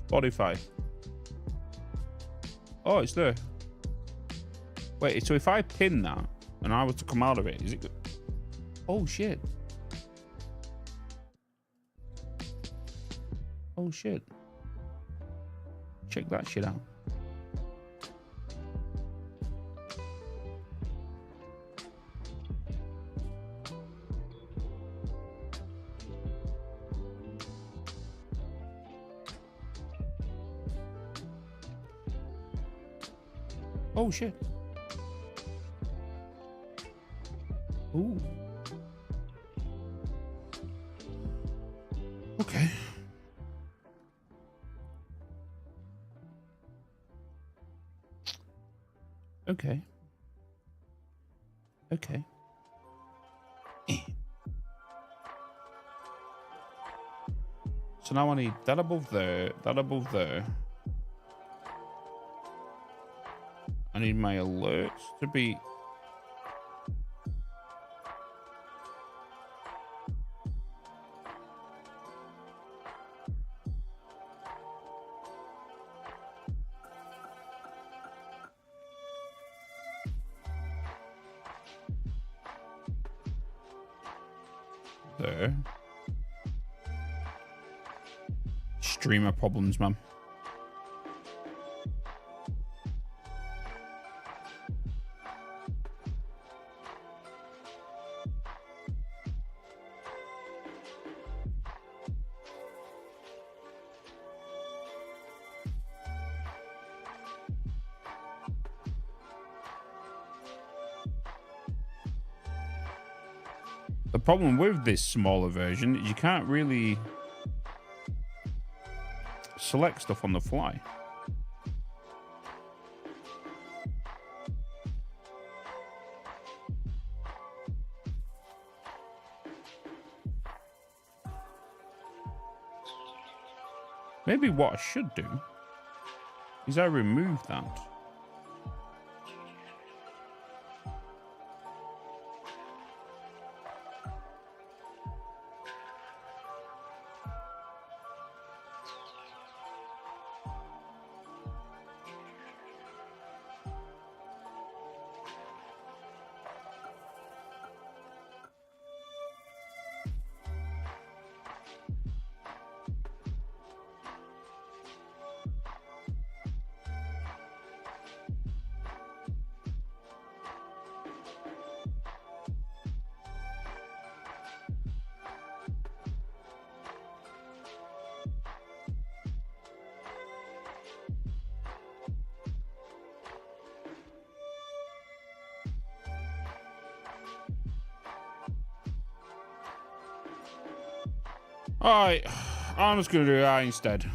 Spotify. Oh, it's there. Wait, so if I pin that and I was to come out of it, is it good? Oh, shit. Oh, shit. Check that shit out. Oh, shit. Ooh. Okay. Okay. Okay. So now I need that above there, that above there. I need my alerts to be... there. Streamer problems, man. The problem with this smaller version is you can't really select stuff on the fly. Maybe what I should do is I remove that. Alright, I'm just gonna do that instead.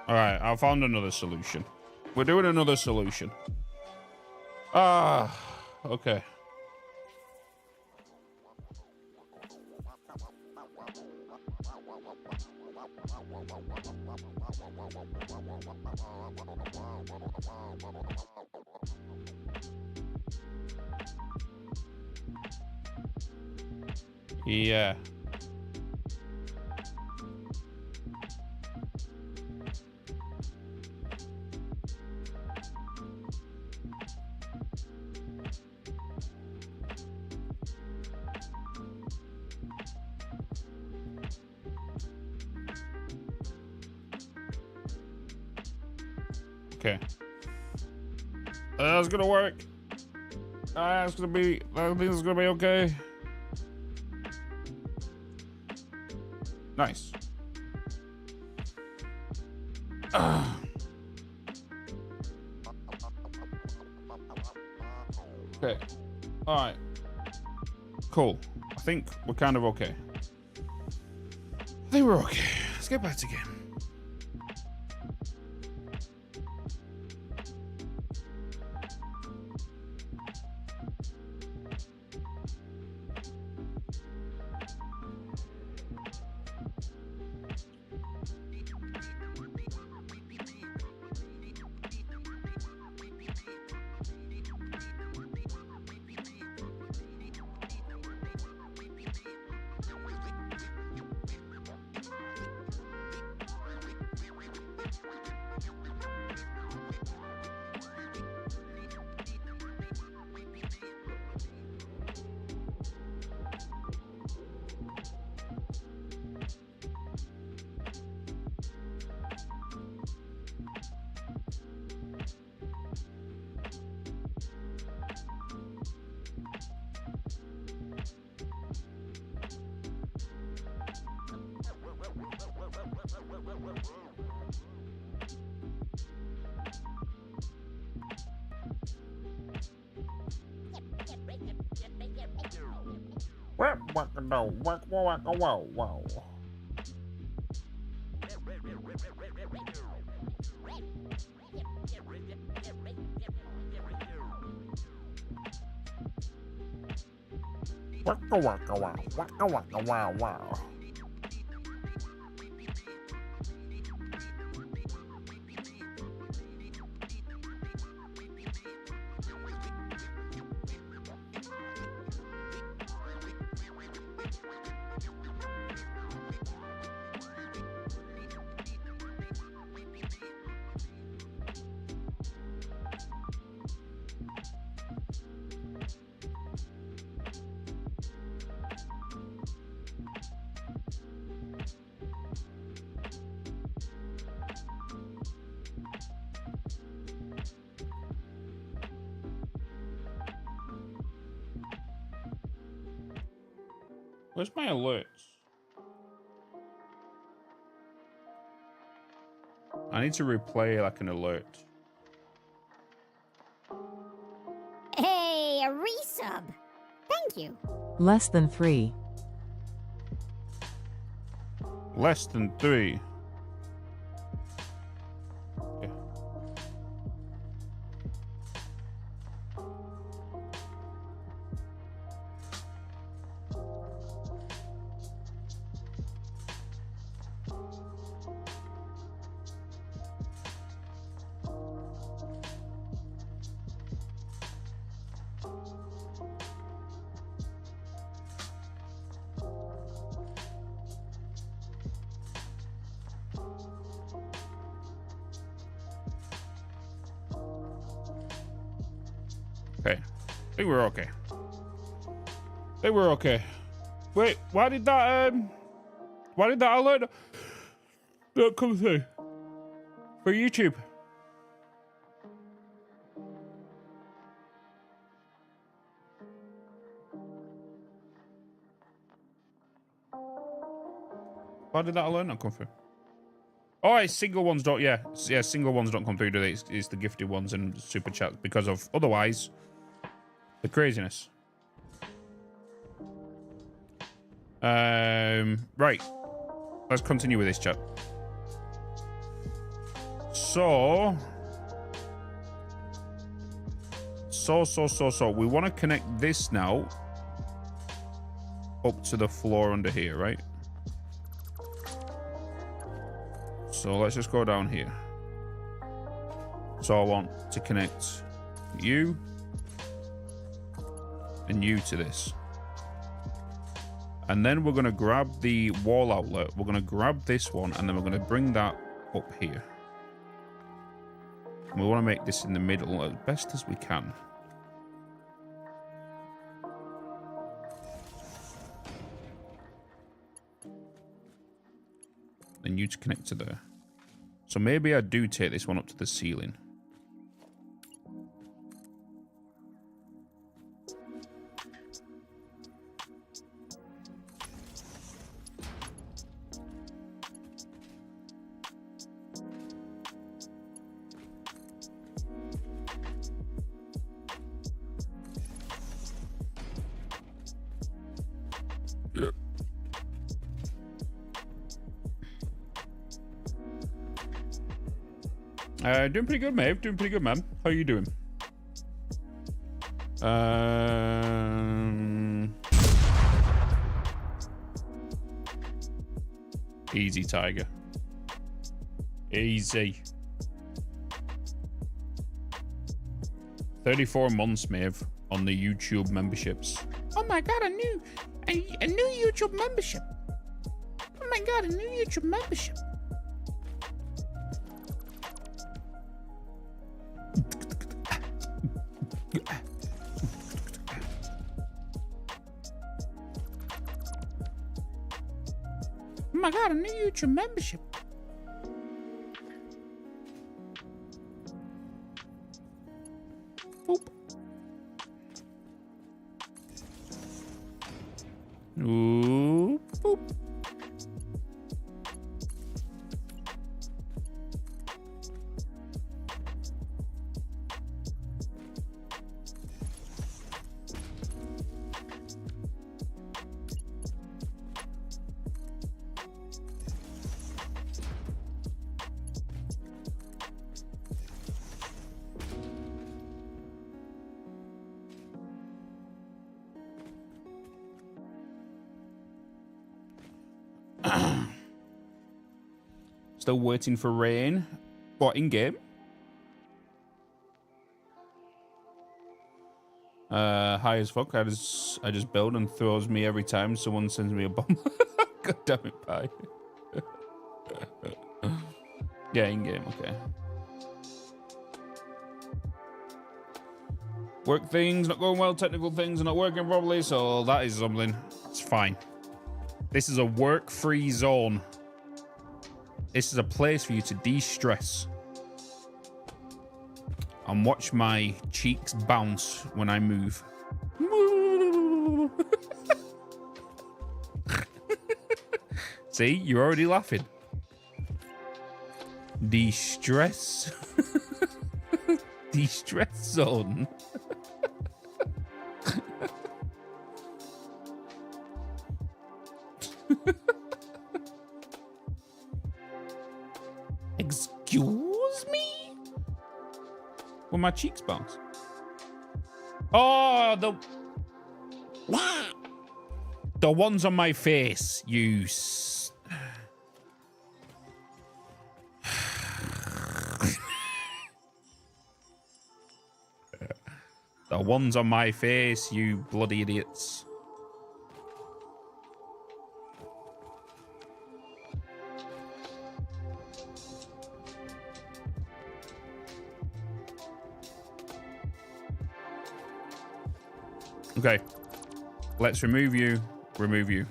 Alright, I found another solution. We're doing another solution. Okay. Yeah. Okay. That's gonna work. That's gonna be. I think it's gonna be okay. Nice. Okay. All right. Cool. I think we're kind of okay. I think we're okay. Let's get back to game. Wow. Where's my alerts? I need to replay like an alert. Hey, a resub. Thank you. Less than 3. Less than 3. Okay. Okay. I think we're okay. I think we're okay. Wait, why did that alert not come through? For YouTube. Why did that alert not come through? Oh, it's single ones don't, yeah, single ones don't come through, do they? It's the gifted ones and super chats because of, otherwise, The craziness. Right. Let's continue with this chat. So we want to connect this now up to the floor under here, right? So let's just go down here. So I want to connect you and you to this. And then we're going to grab the wall outlet. We're going to grab this one, and then we're going to bring that up here. And we want to make this in the middle as best as we can. And you to connect to there. So maybe I do take this one up to the ceiling. Doing pretty good, Maeve. Doing pretty good, man. How are you doing? Easy, Tiger. Easy. 34 months, Maeve, on the YouTube memberships. Oh my god, a new YouTube membership. Oh my god, a new YouTube membership. Oh my god, a new YouTube membership. Boop. Ooh, boop. Still waiting for rain. What, in game? High as fuck. I just build and throws me every time someone sends me a bomb. God damn it, pie. Yeah, in game, okay. Work things not going well, technical things are not working properly, so that is something. It's fine. This is a work-free zone. This is a place for you to de-stress and watch my cheeks bounce when I move. See, you're already laughing. De-stress. De-stress zone. Excuse me? Will my cheeks bounce? Oh, the ones on my face, you the ones on my face, you bloody idiots. Okay, let's remove you, remove you.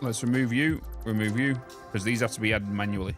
Let's remove you, because these have to be added manually.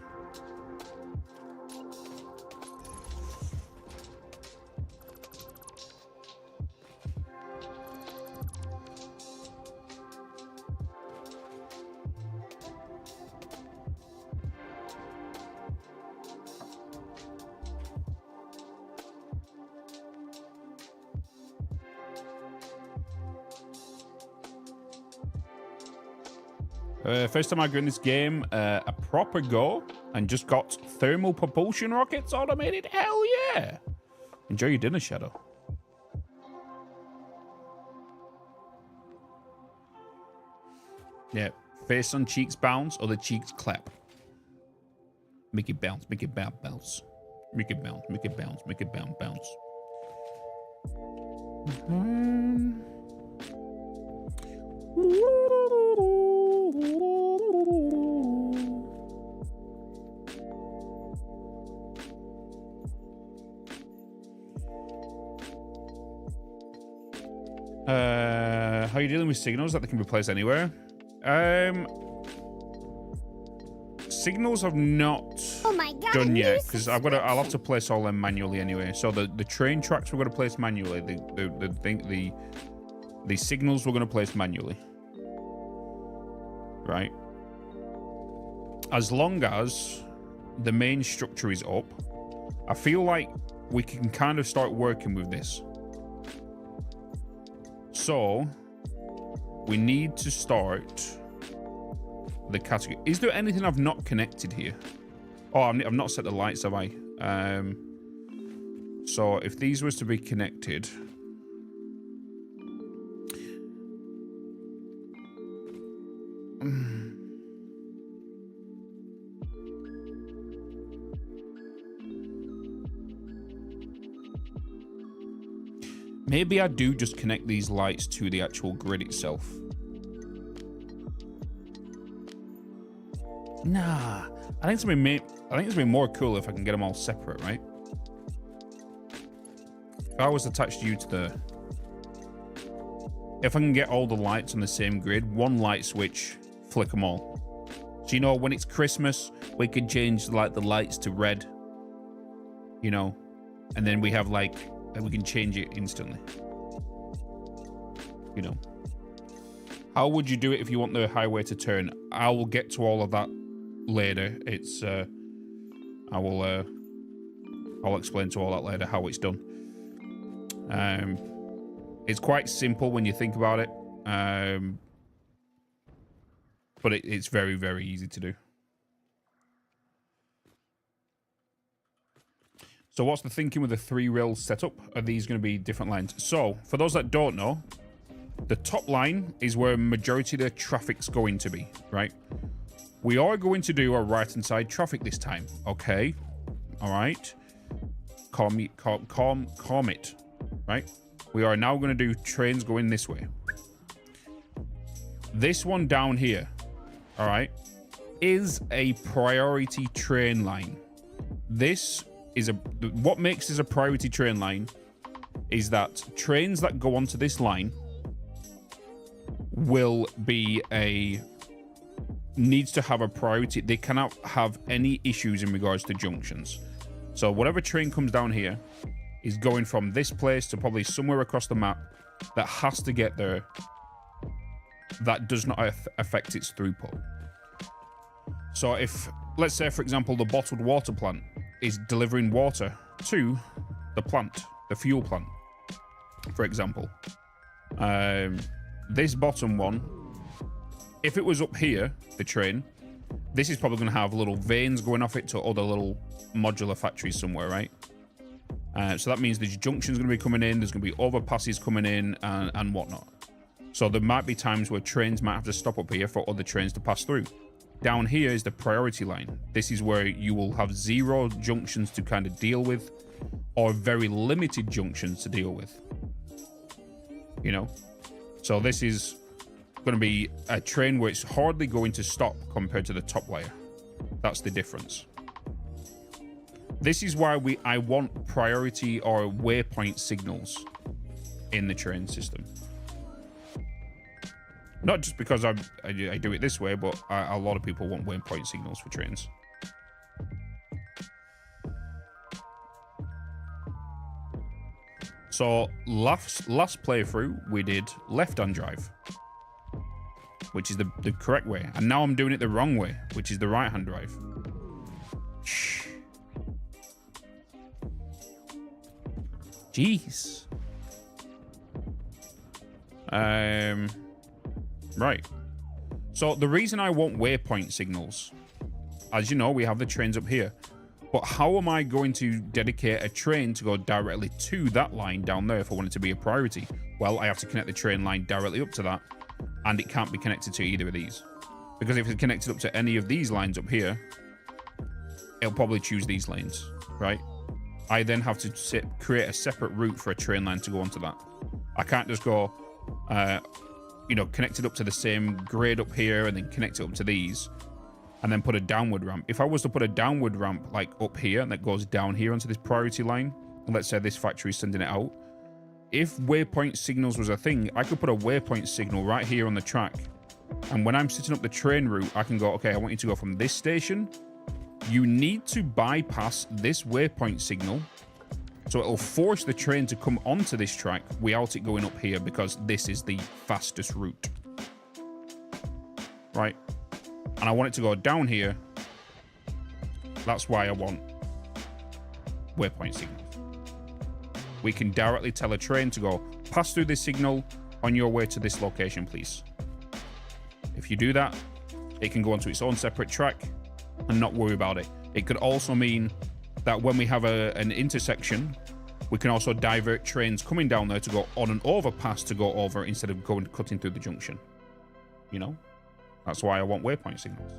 First time I got in this game, a proper go, and just got thermal propulsion rockets automated. Hell yeah! Enjoy your dinner, Shadow. Yeah, face on cheeks bounce, other cheeks clap. Make it bounce, make it bounce, bounce. Make it bounce, make it bounce, make it bounce, bounce. How are you dealing with signals that they can be placed anywhere? Signals have not done yet because I'll have to place all them manually anyway. So the train tracks we're going to place manually. The signals we're going to place manually. Right. As long as the main structure is up, I feel like we can kind of start working with this. So we need to start the category. Is there anything I've not connected here? Oh, I've not set the lights, have I? So if these was to be connected, maybe I do just connect these lights to the actual grid itself. Nah, I think it's gonna be more cool if I can get them all separate, right? If I was attached you to the, if I can get all the lights on the same grid, one light switch, flick them all. So you know, when it's Christmas, we can change like the lights to red, you know, and then we have like, we can change it instantly. You know, how would you do it if you want the highway to turn? I will get to all of that later. It's I'll explain to all that later how it's done. It's quite simple when you think about it, but it's very, very easy to do. So what's the thinking with the 3 rails setup? Are these going to be different lines? So for those that don't know, the top line is where majority of the traffic's going to be, right? We are going to do a right-hand side traffic this time, okay? All right. Calm it, right? We are now going to do trains going this way. This one down here, all right, is a priority train line. This is what makes this a priority train line is that trains that go onto this line will be needs to have a priority. They cannot have any issues in regards to junctions. So whatever train comes down here is going from this place to probably somewhere across the map that has to get there. That does not affect its throughput. So if, let's say, for example, the bottled water plant is delivering water to the plant, the fuel plant, for example. This bottom one, if it was up here, the train, this is probably going to have little veins going off it to other little modular factories somewhere, right? So that means there's junctions going to be coming in, there's going to be overpasses coming in and whatnot. So there might be times where trains might have to stop up here for other trains to pass through. Down here is the priority line. This is where you will have 0 junctions to kind of deal with, or very limited junctions to deal with. You know? So this is going to be a train where it's hardly going to stop compared to the top layer. That's the difference. This is why I want priority or waypoint signals in the train system. Not just because I do it this way, but a lot of people want waypoint signals for trains. So last playthrough, we did left-hand drive, which is the correct way. And now I'm doing it the wrong way, which is the right-hand drive. Shh. Jeez. Right. So the reason I want waypoint signals, as you know, we have the trains up here. But how am I going to dedicate a train to go directly to that line down there if I want it to be a priority? Well, I have to connect the train line directly up to that, and it can't be connected to either of these. Because if it's connected up to any of these lines up here, it'll probably choose these lanes, right? I then have to create a separate route for a train line to go onto that. I can't just go, you know, connect it up to the same grade up here and then connect it up to these and then put a downward ramp. If I was to put a downward ramp like up here and that goes down here onto this priority line, and let's say this factory is sending it out, if waypoint signals was a thing, I could put a waypoint signal right here on the track. And when I'm setting up the train route, I can go, okay, I want you to go from this station. You need to bypass this waypoint signal. So it'll force the train to come onto this track without it going up here because this is the fastest route. Right? And I want it to go down here. That's why I want waypoint signals. We can directly tell a train to go, pass through this signal on your way to this location, please. If you do that, it can go onto its own separate track and not worry about it. It could also mean that when we have an intersection, we can also divert trains coming down there to go on an overpass to go over instead of cutting through the junction. You know? That's why I want waypoint signals.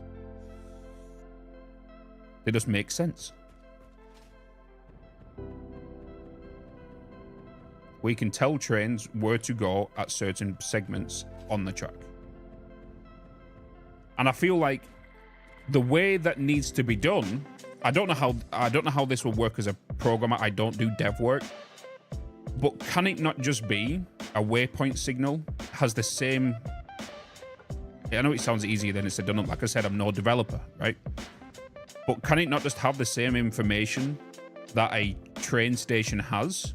They just make sense. We can tell trains where to go at certain segments on the track. And I feel like the way that needs to be done, I don't know how this will work as a programmer. I don't do dev work. But can it not just be a waypoint signal has the same... I know it sounds easier than it's said done. Like I said, I'm no developer, right? But can it not just have the same information that a train station has,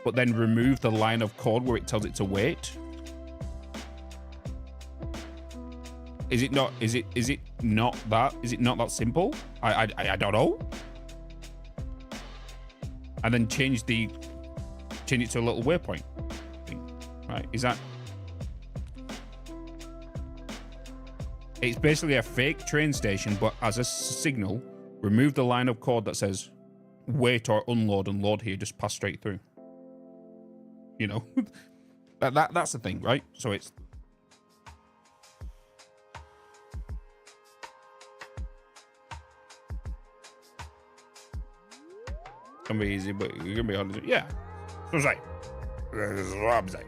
but then remove the line of code where it tells it to wait? Is it not that simple? I don't know. And then change it to a little waypoint thing, right? Is that... It's basically a fake train station, but as a signal, remove the line of code that says wait or unload and load here, just pass straight through. You know? that's the thing, right? So it's... Gonna be easy, but you're gonna be hard to do. Yeah. So that's what I'm saying.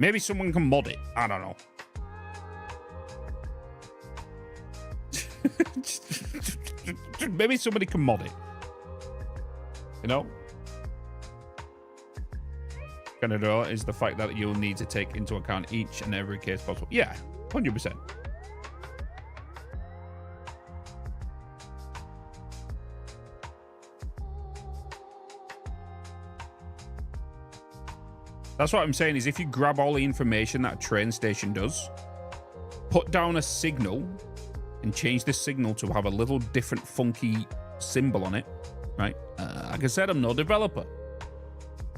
Maybe someone can mod it. I don't know. Maybe somebody can mod it. You know? Canada is the fact that you'll need to take into account each and every case possible. Yeah, 100%. That's what I'm saying is if you grab all the information that a train station does, put down a signal and change this signal to have a little different funky symbol on it, right? Like I said, I'm no developer,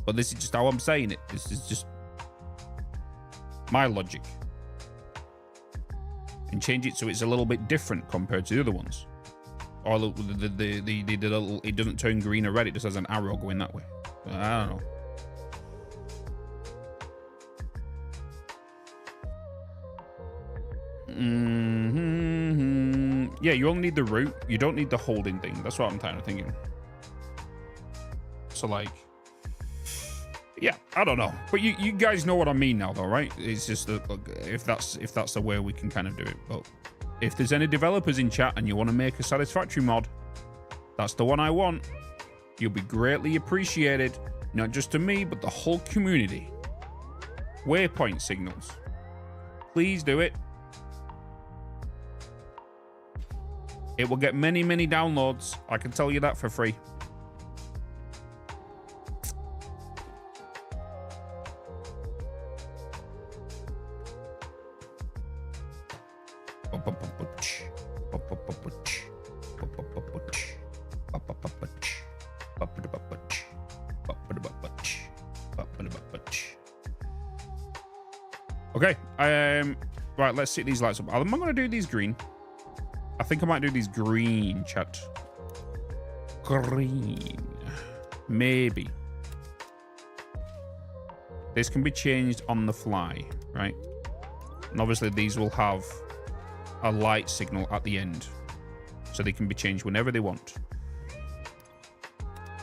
but this is just how I'm saying it. This is just my logic. And change it so it's a little bit different compared to the other ones. Or the little, it doesn't turn green or red, it just has an arrow going that way. I don't know. Yeah, you only need the route. You don't need the holding thing. That's what I'm kind of thinking. So like, yeah, I don't know. But you guys know what I mean now, though, right? It's just that, if that's the way we can kind of do it. But if there's any developers in chat and you want to make a Satisfactory mod, that's the one I want. You'll be greatly appreciated, not just to me, but the whole community. Waypoint signals. Please do it. It will get many, many downloads. I can tell you that for free. Okay. Right, let's sit these lights up. Am I going to do these green? I think I might do these green, chat. Green. Maybe. This can be changed on the fly, right? And obviously these will have a light signal at the end. So they can be changed whenever they want.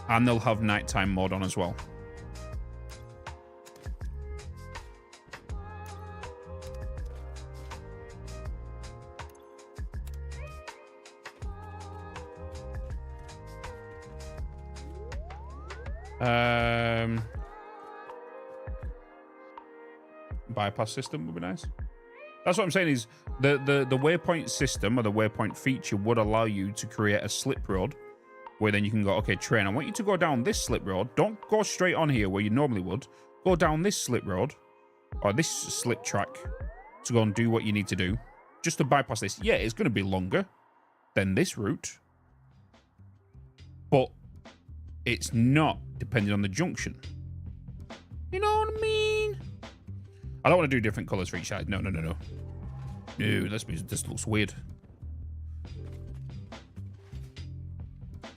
And they'll have nighttime mode on as well. Bypass system would be nice. That's what I'm saying is the waypoint system or the waypoint feature would allow you to create a slip road where then you can go, okay, train, I want you to go down this slip road. Don't go straight on here where you normally would. Go down this slip road or this slip track to go and do what you need to do. Just to bypass this. Yeah, it's going to be longer than this route. But it's not depending on the junction. You know what I mean? I don't want to do different colors for each side. No. No, this looks weird.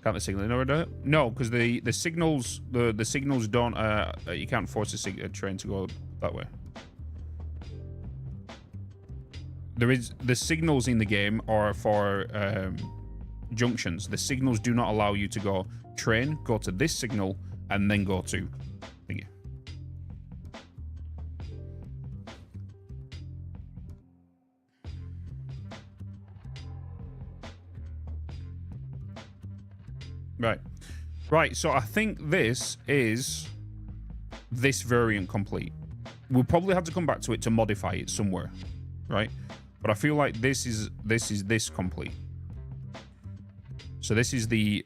Can't the signal in order? No, because the signals the signals don't you can't force a train to go that way. There is the signals in the game are for junctions. The signals do not allow you to go train, go to this signal, and then go to thingy. Right, so I think this is this variant complete. We'll probably have to come back to it to modify it somewhere, right? But I feel like this is this complete. So this is the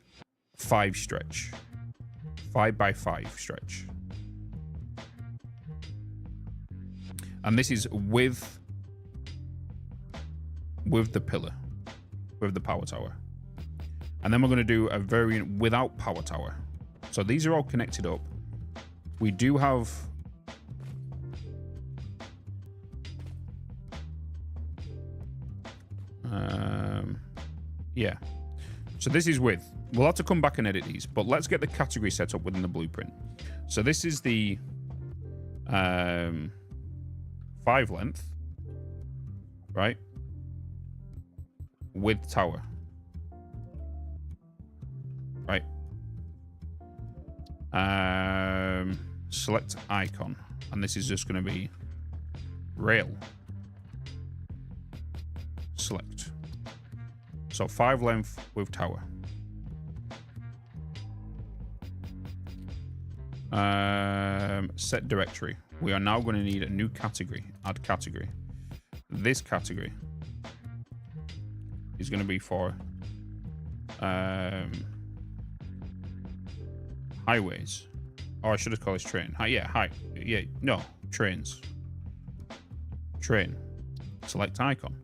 5 stretch. 5x5 stretch. And this is with the pillar, with the power tower. And then we're going to do a variant without power tower. So these are all connected up. We do have... yeah. So this is with. We'll have to come back and edit these, but let's get the category set up within the blueprint. So this is the 5 length, right? With tower. Right. Select icon. And this is just going to be rail. Select. So 5 length with tower. Set directory. We are now going to need a new category. Add category. This category is going to be for highways. Or I should have called this train. No, trains. Train. Select icon.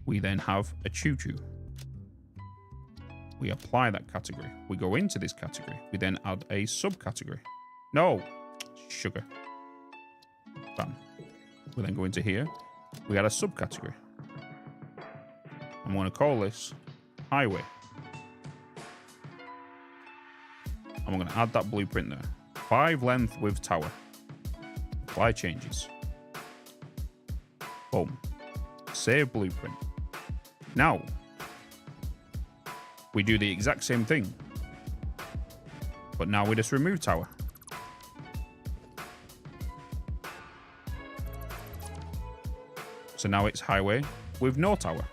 We then have a choo-choo. We apply that category. We go into this category. We then add a subcategory. No, sugar. Bam. We then go into here. We add a subcategory. I'm going to call this highway. I'm going to add that blueprint there. 5 length with tower. Apply changes. Boom. Save blueprint. Now, we do the exact same thing. But now we just remove tower. So now it's highway with no tower.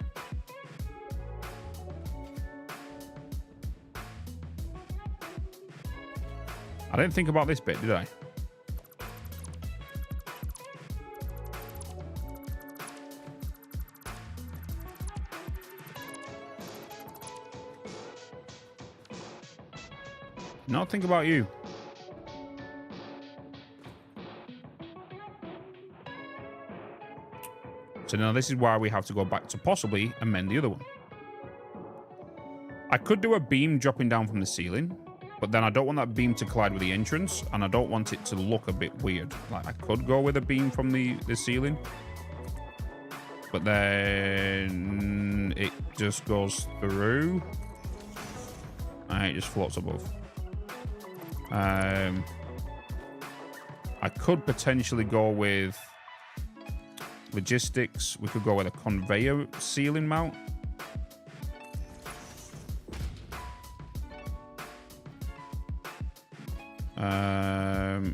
I didn't think about this bit, did I? Not think about you. So now this is why we have to go back to possibly amend the other one. I could do a beam dropping down from the ceiling, but then I don't want that beam to collide with the entrance, and I don't want it to look a bit weird. Like, I could go with a beam from the ceiling. but then it just goes through and it just floats above. I could potentially go with logistics. We could go with a conveyor ceiling mount.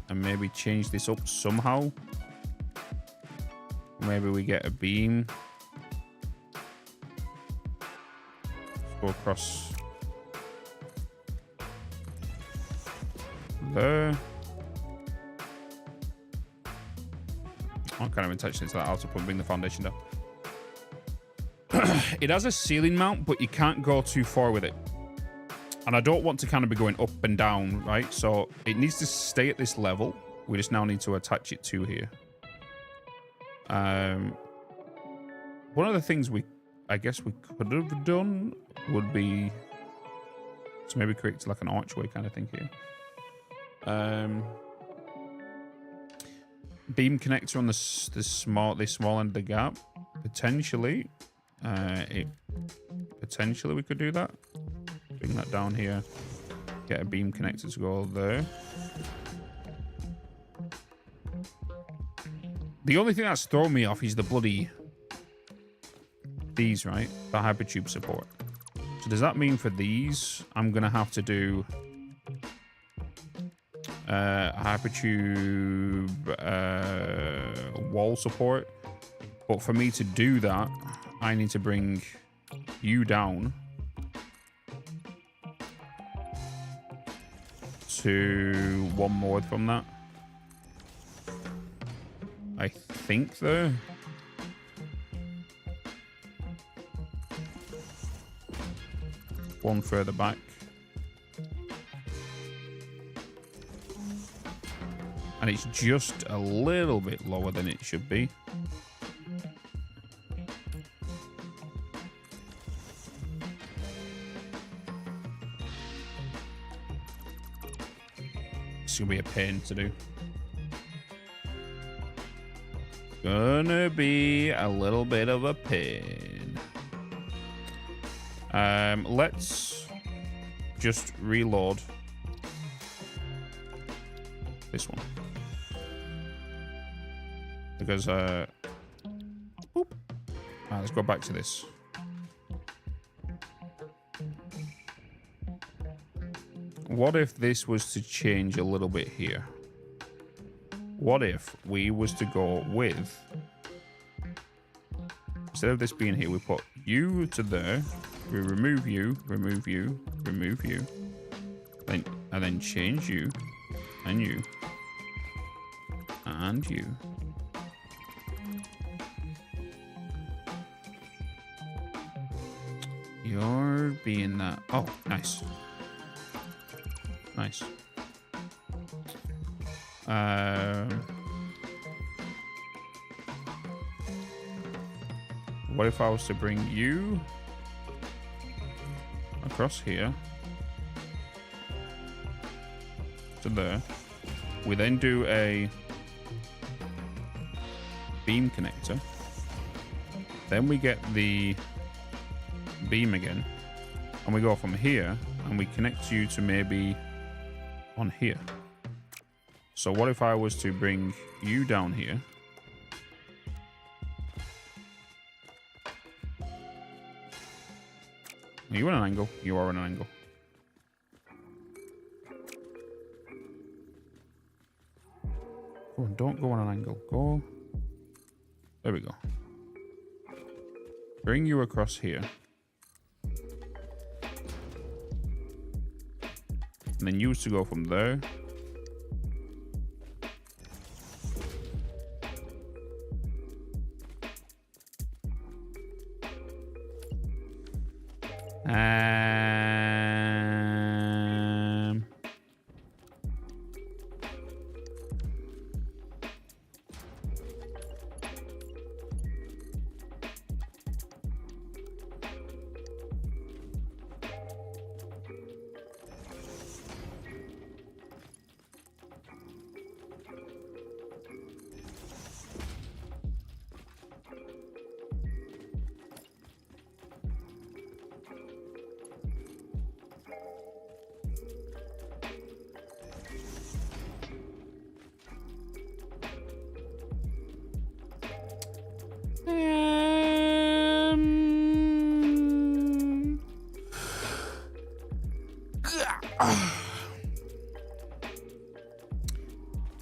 And maybe change this up somehow. Maybe we get a beam. Let's go across there. I'm kind of intentionally to that outer point, bring the foundation down. It has a ceiling mount, but you can't go too far with it. And I don't want to kind of be going up and down, right? So it needs to stay at this level. We just now need to attach it to here. One of the things I guess we could have done would be to maybe create like an archway kind of thing here. Beam connector on this small end of the gap. Potentially, potentially we could do that. Bring that down here. Get a beam connector to go there. The only thing that's thrown me off is the bloody these, right? The hypertube support. So does that mean for these, I'm gonna have to do hypertube wall support? But for me to do that, I need to bring you down to one more from that. I think though. One further back. And it's just a little bit lower than it should be. It's gonna be a pain to do. Gonna be a little bit of a pain. Let's just reload this one. Because, boop. Let's go back to this. What if this was to change a little bit here? What if we was to go with, instead of this being here, we put you to there, we remove you, remove you, remove you, and then change you, and you, and you. You're being that. Oh, nice. Nice. What if I was to bring you across here to there? We then do a beam connector. Then we get the beam again, and we go from here and we connect you to maybe on here. So what if I was to bring you down here? Are you on an angle? You are on an angle. Oh, don't go on an angle. Go. There we go. Bring you across here. And then use to go from there.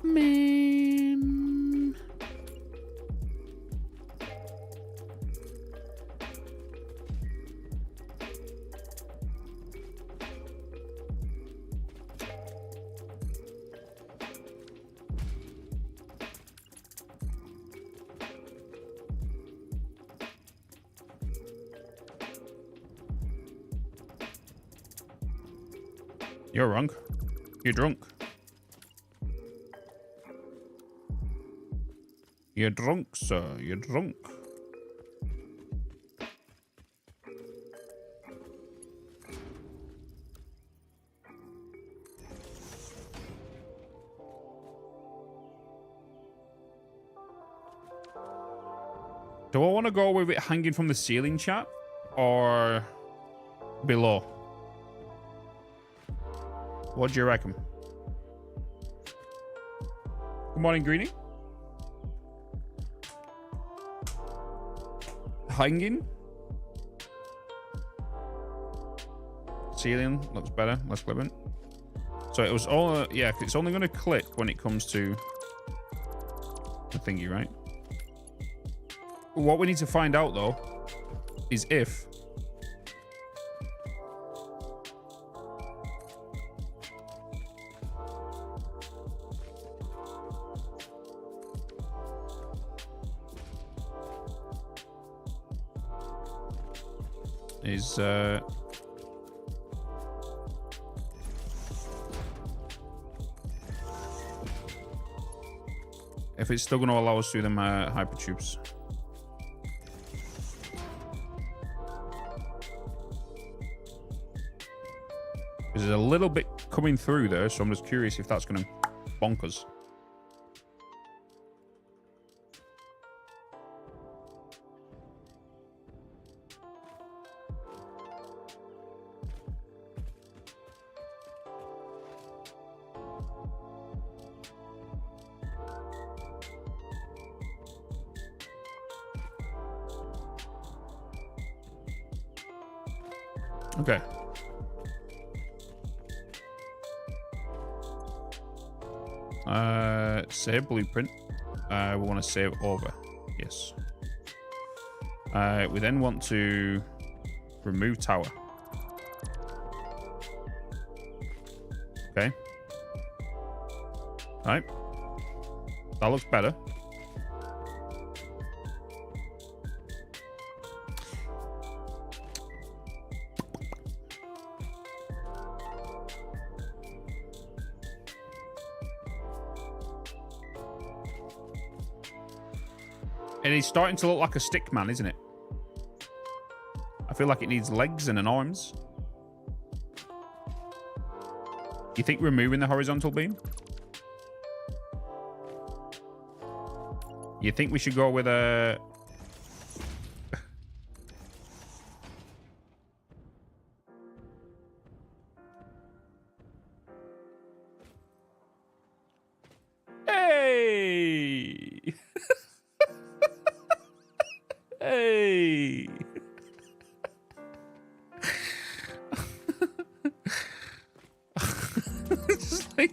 Man. You're wrong. You're drunk. You're drunk, sir. You're drunk. Do I want to go with it hanging from the ceiling, chat? Or below? What do you reckon? Good morning, Greenie. Hanging. Ceiling looks better. Less clipping. So it was all, yeah, it's only going to click when it comes to the thingy, right? What we need to find out, though, is if if it's still going to allow us to do them hypertubes. There's a little bit coming through there, so I'm just curious if that's going to bonk us. Okay. Save blueprint. We want to save over. Yes. We then want to remove tower. Okay. Right. That looks better. And he's starting to look like a stick man, isn't it? I feel like it needs legs and an arms. You think removing the horizontal beam? You think we should go with a... Hey! Hey! Just like...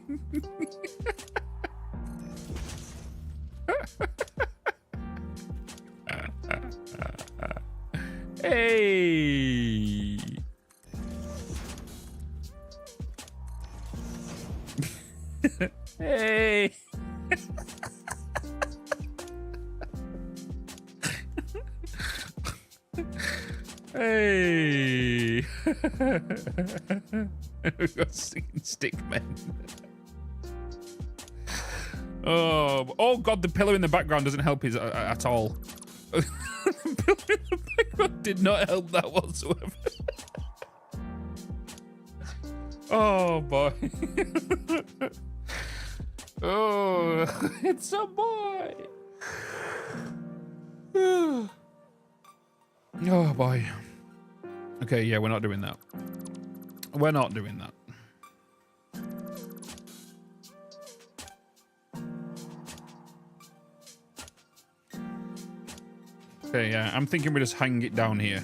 Hey! Hey! Hey! We've got stick men. Oh god, the pillar in the background doesn't help us at all. The pillar in the background did not help that whatsoever. Oh boy. Oh, it's a boy. Oh boy. Okay, yeah, we're not doing that. We're not doing that. Okay, yeah, I'm thinking we just hang it down here.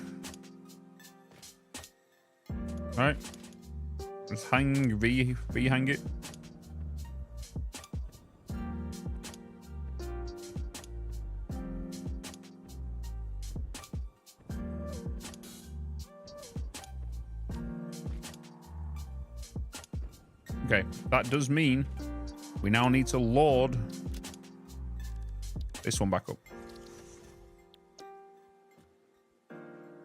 All right. Just hang hang it. Okay, that does mean we now need to load this one back up.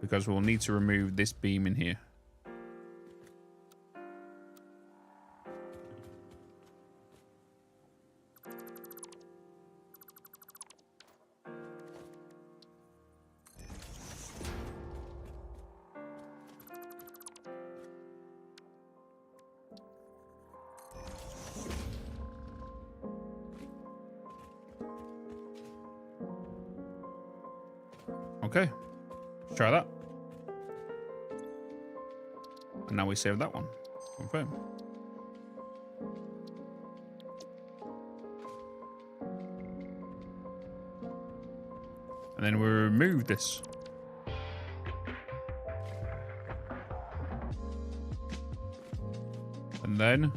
Because we'll need to remove this beam in here. Okay, let's try that. And now we save that one. Confirm. And then we remove this. And then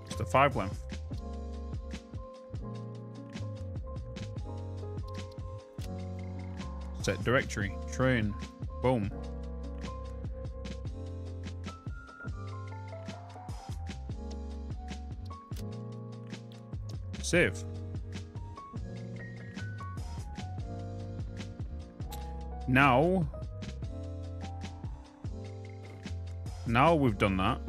it's the 5 length. Set directory, train, boom. Save. Now we've done that.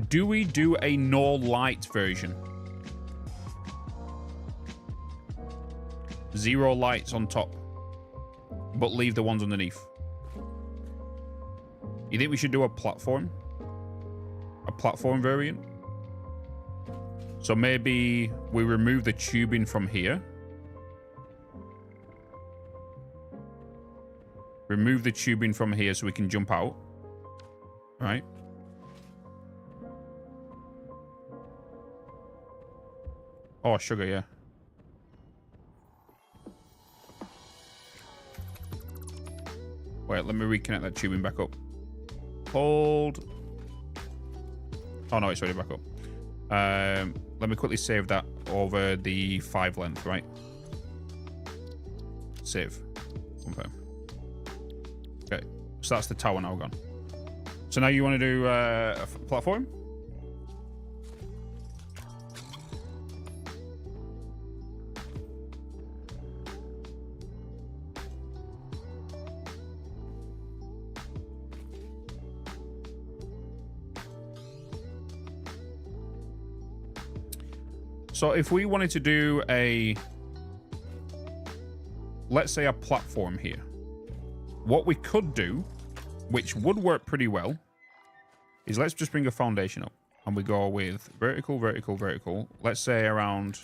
Do we do a no light version? 0 lights on top, but leave the ones underneath. You think we should do a platform? A platform variant? So maybe we remove the tubing from here. Remove the tubing from here so we can jump out. Right? Oh, sugar, yeah. Wait, let me reconnect that tubing back up. Hold. Oh, no, it's already back up. Let me quickly save that over the 5 length, right? Save. Confirm. Okay, so that's the tower now gone. So now you want to do a platform? So if we wanted to do a, let's say a platform here, what we could do, which would work pretty well, is let's just bring a foundation up and we go with vertical, vertical, vertical. Let's say around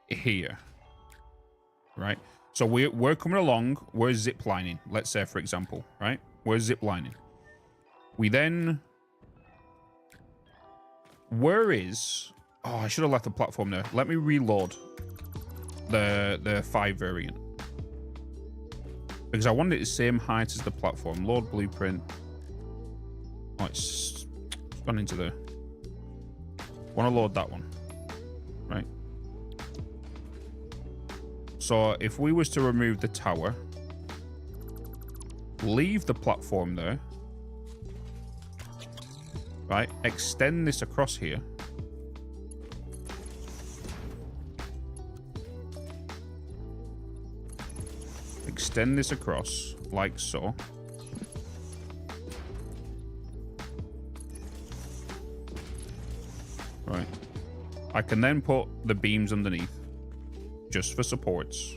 here, right? So we're coming along, we're zip lining, let's say, for example, right? We're zip lining. We then, where is, oh, I should have left the platform there. Let me reload the 5 variant. Because I wanted it the same height as the platform. Load blueprint. Oh, it's gone into the... want to load that one. Right. So if we was to remove the tower, leave the platform there, right, extend this across here, extend this across like so, right, I can then put the beams underneath just for supports.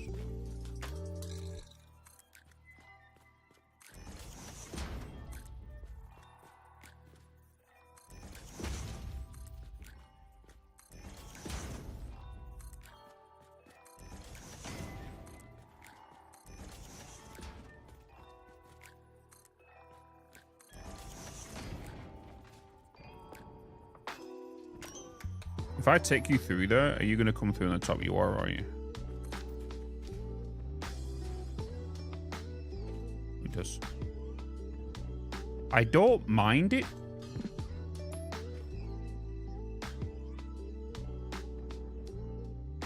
If I take you through there, are you going to come through on the top? You are you? It does. I don't mind it.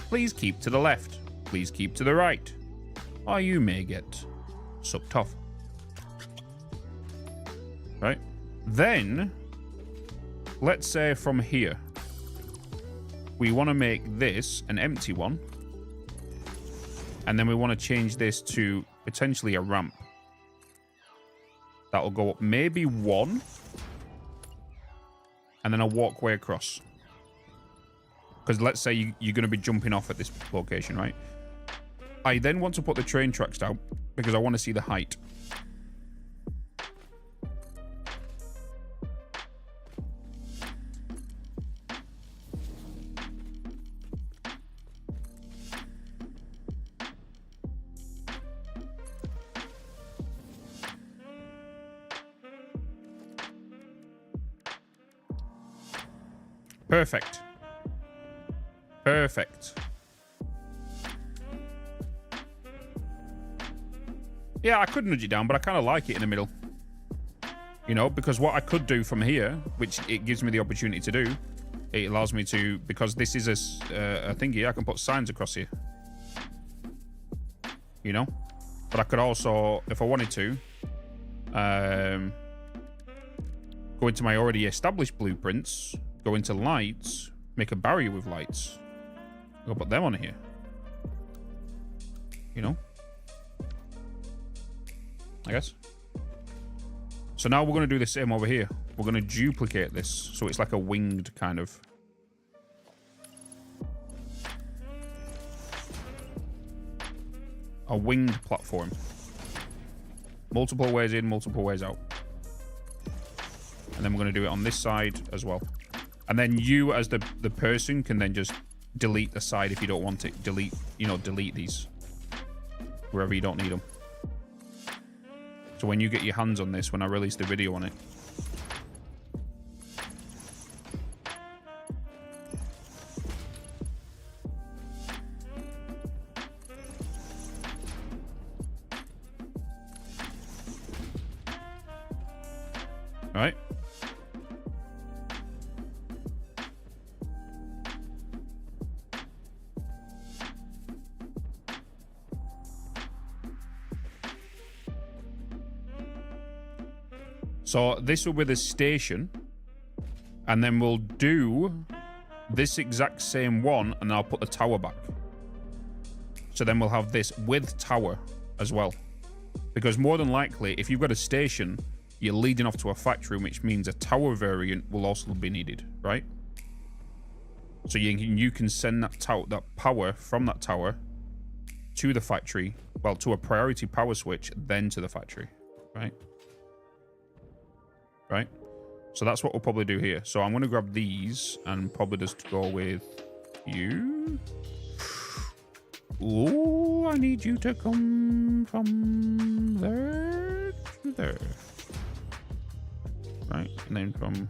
Please keep to the left. Please keep to the right. Or you may get sucked off. Right? Then, let's say from here, we want to make this an empty one. And then we want to change this to potentially a ramp. That'll go up maybe 1. And then a walkway across. Because let's say you're going to be jumping off at this location, right? I then want to put the train tracks down because I want to see the height. Perfect. Perfect. Yeah, I could nudge it down, but I kind of like it in the middle. You know, because what I could do from here, which it gives me the opportunity to do, it allows me to, because this is a thingy, I can put signs across here. You know? But I could also, if I wanted to, go into my already established blueprints, go into lights, make a barrier with lights. I'll put them on here. You know? I guess. So now we're going to do the same over here. We're going to duplicate this. So it's like a winged kind of. A winged platform. Multiple ways in, multiple ways out. And then we're going to do it on this side as well. And then you as the person can then just delete the side if you don't want it. Delete, you know, delete these. Wherever you don't need them. So when you get your hands on this, when I release the video on it. All right. So this will be the station, and then we'll do this exact same one, and I'll put the tower back. So then we'll have this with tower as well. Because more than likely, if you've got a station, you're leading off to a factory, which means a tower variant will also be needed, right? So you can send that power from that tower to the factory, well, to a priority power switch, then to the factory, right? Right? So that's what we'll probably do here. So I'm going to grab these and probably just go with you. Oh, I need you to come from there to there. Right? And then from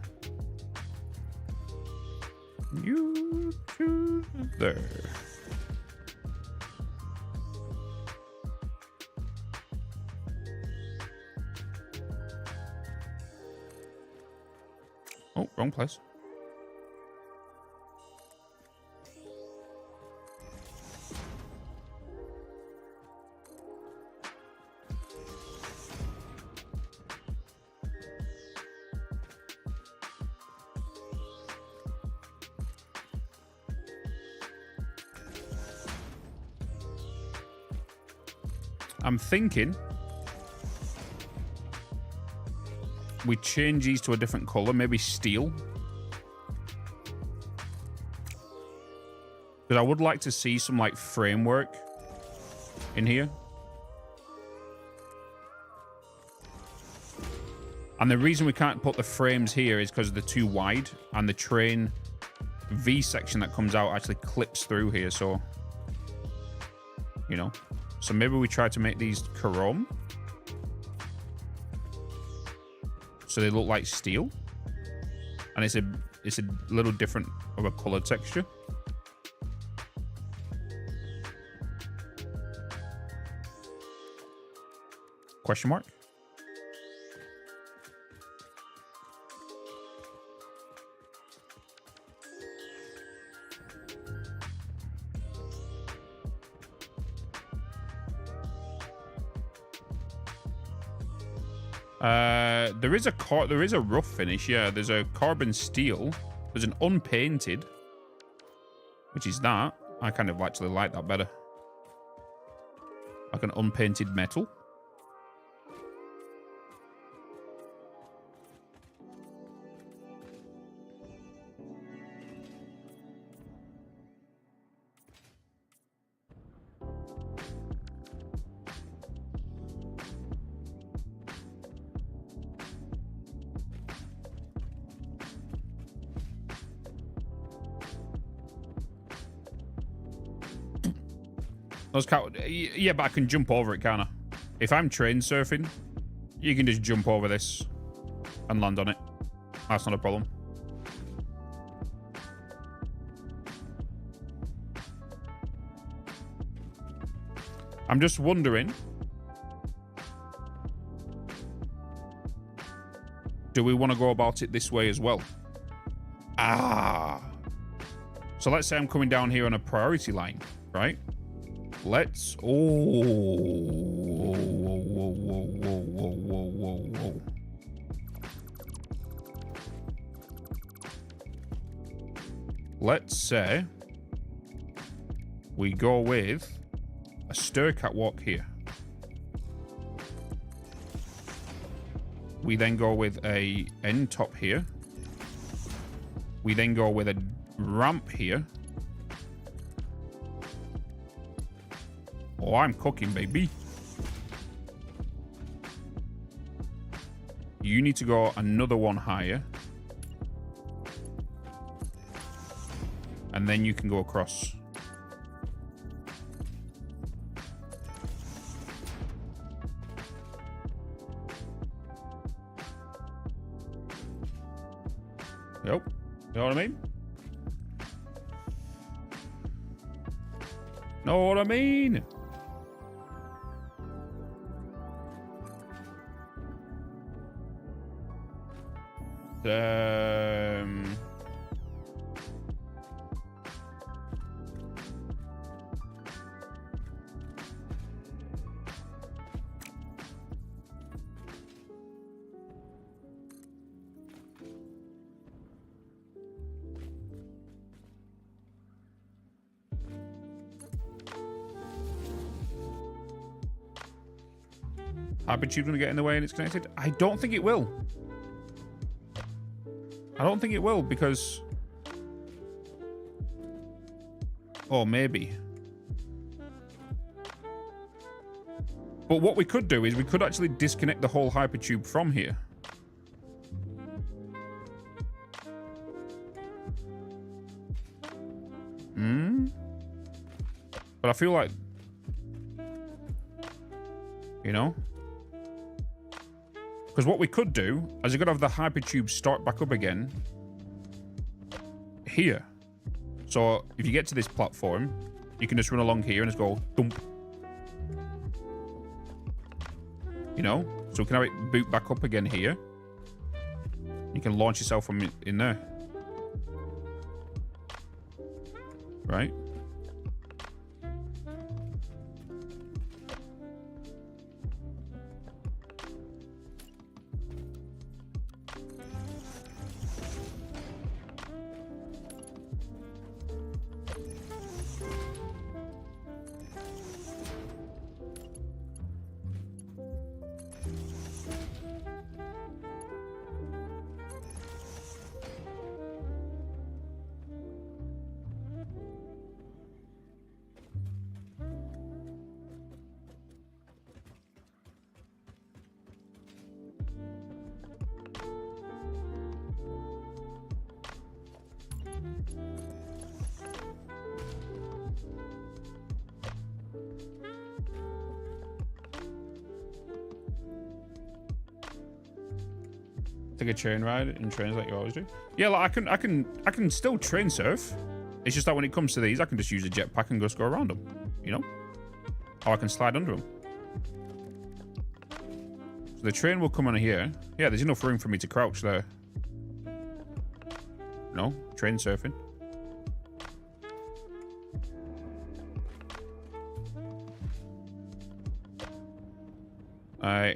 you to there. Oh, wrong place. I'm thinking we change these to a different color, maybe steel. Because I would like to see some like framework in here. And the reason we can't put the frames here is because they're too wide, and the train V section that comes out actually clips through here, so you know. So maybe we try to make these chrome, so they look like steel, and it's a little different of a color texture. Question mark? There is a rough finish, yeah. There's a carbon steel. There's an unpainted, which is that. I kind of actually like that better. Like an unpainted metal. Yeah, but I can jump over it, can't I? If I'm train surfing, you can just jump over this and land on it. That's not a problem. I'm just wondering, do we want to go about it this way as well? So let's say I'm coming down here on a priority line, right? Let's... Whoa. Let's say we go with a stair catwalk here. We then go with a end top here. We then go with a ramp here. Oh, I'm cooking, baby. You need to go another one higher. And then you can go across. Yep. You know what I mean? Know what I mean? Hypertube's gonna get in the way and it's connected? I don't think it will. I don't think it will because... Oh, maybe. But what we could do is we could actually disconnect the whole hypertube from here. But I feel like... You know? Because what we could do is we could have the hypertube start back up again here. So if you get to this platform, you can just run along here and just go thump. You know? So we can have it boot back up again here. You can launch yourself from in there. Right? Take a train ride in trains like you always do. Yeah, like I can still train surf. It's just that when it comes to these, I can just use a jetpack and just go around them, you know? Or I can slide under them. So the train will come on here. Yeah, there's enough room for me to crouch there. No, train surfing.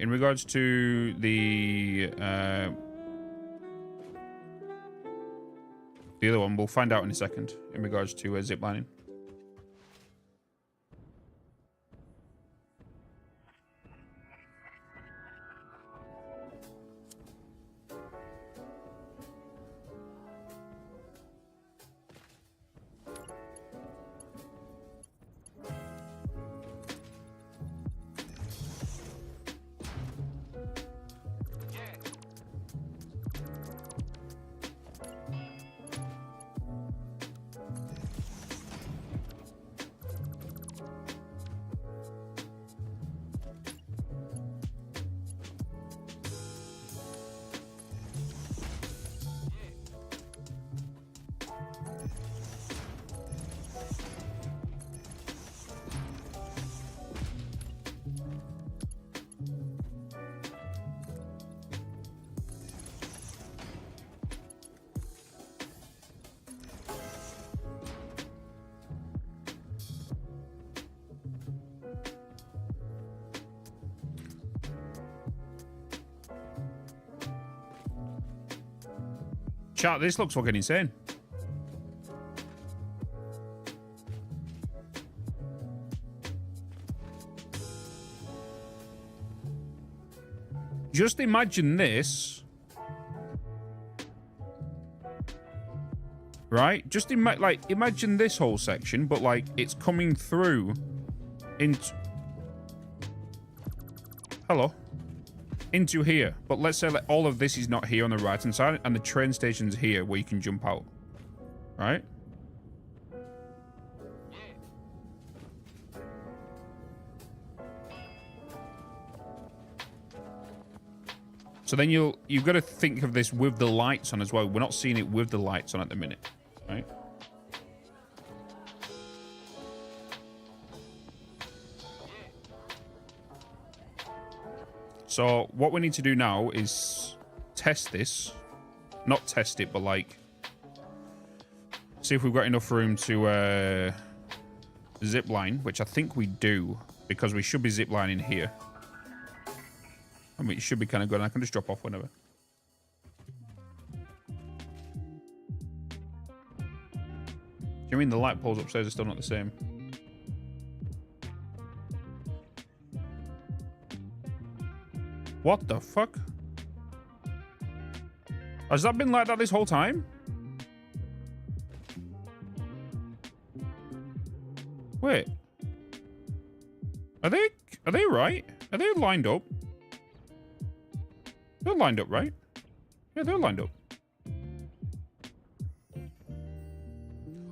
In regards to the other one, we'll find out in a second in regards to ziplining. Chat, this looks fucking insane. Just imagine this. Right? Just imagine this whole section, but like it's coming through into... Hello? Into here, but let's say that all of this is not here on the right hand side and the train station's here where you can jump out, right? So then you've got to think of this with the lights on as well. We're not seeing it with the lights on at the minute, right? So what we need to do now is test this. Not test it, but like see if we've got enough room to zip line, which I think we do, because we should be zip lining here. I mean, it should be kind of good. I can just drop off whenever. Do you mean the light poles upstairs are still not the same? What the fuck? Has that been like that this whole time? Wait. Are they right? Are they lined up? They're lined up, right? Yeah, they're lined up.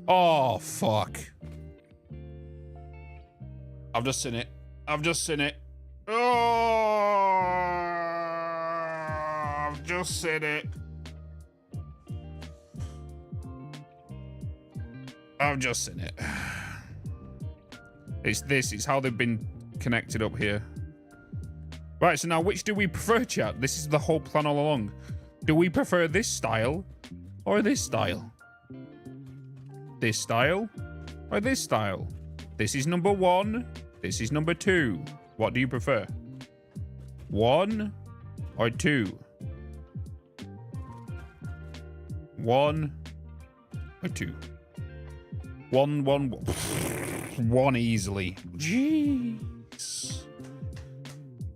Oh, fuck. I've just seen it. I've just seen it. Oh, I've just seen it. I've just seen it. This is how they've been connected up here. Right, so now which do we prefer, chat? This is the whole plan all along. Do we prefer this style or this style? This style or this style? This is number 1. This is number 2. What do you prefer? 1 or 2? 1 or 2? 1, 1, 1 easily. Jeez.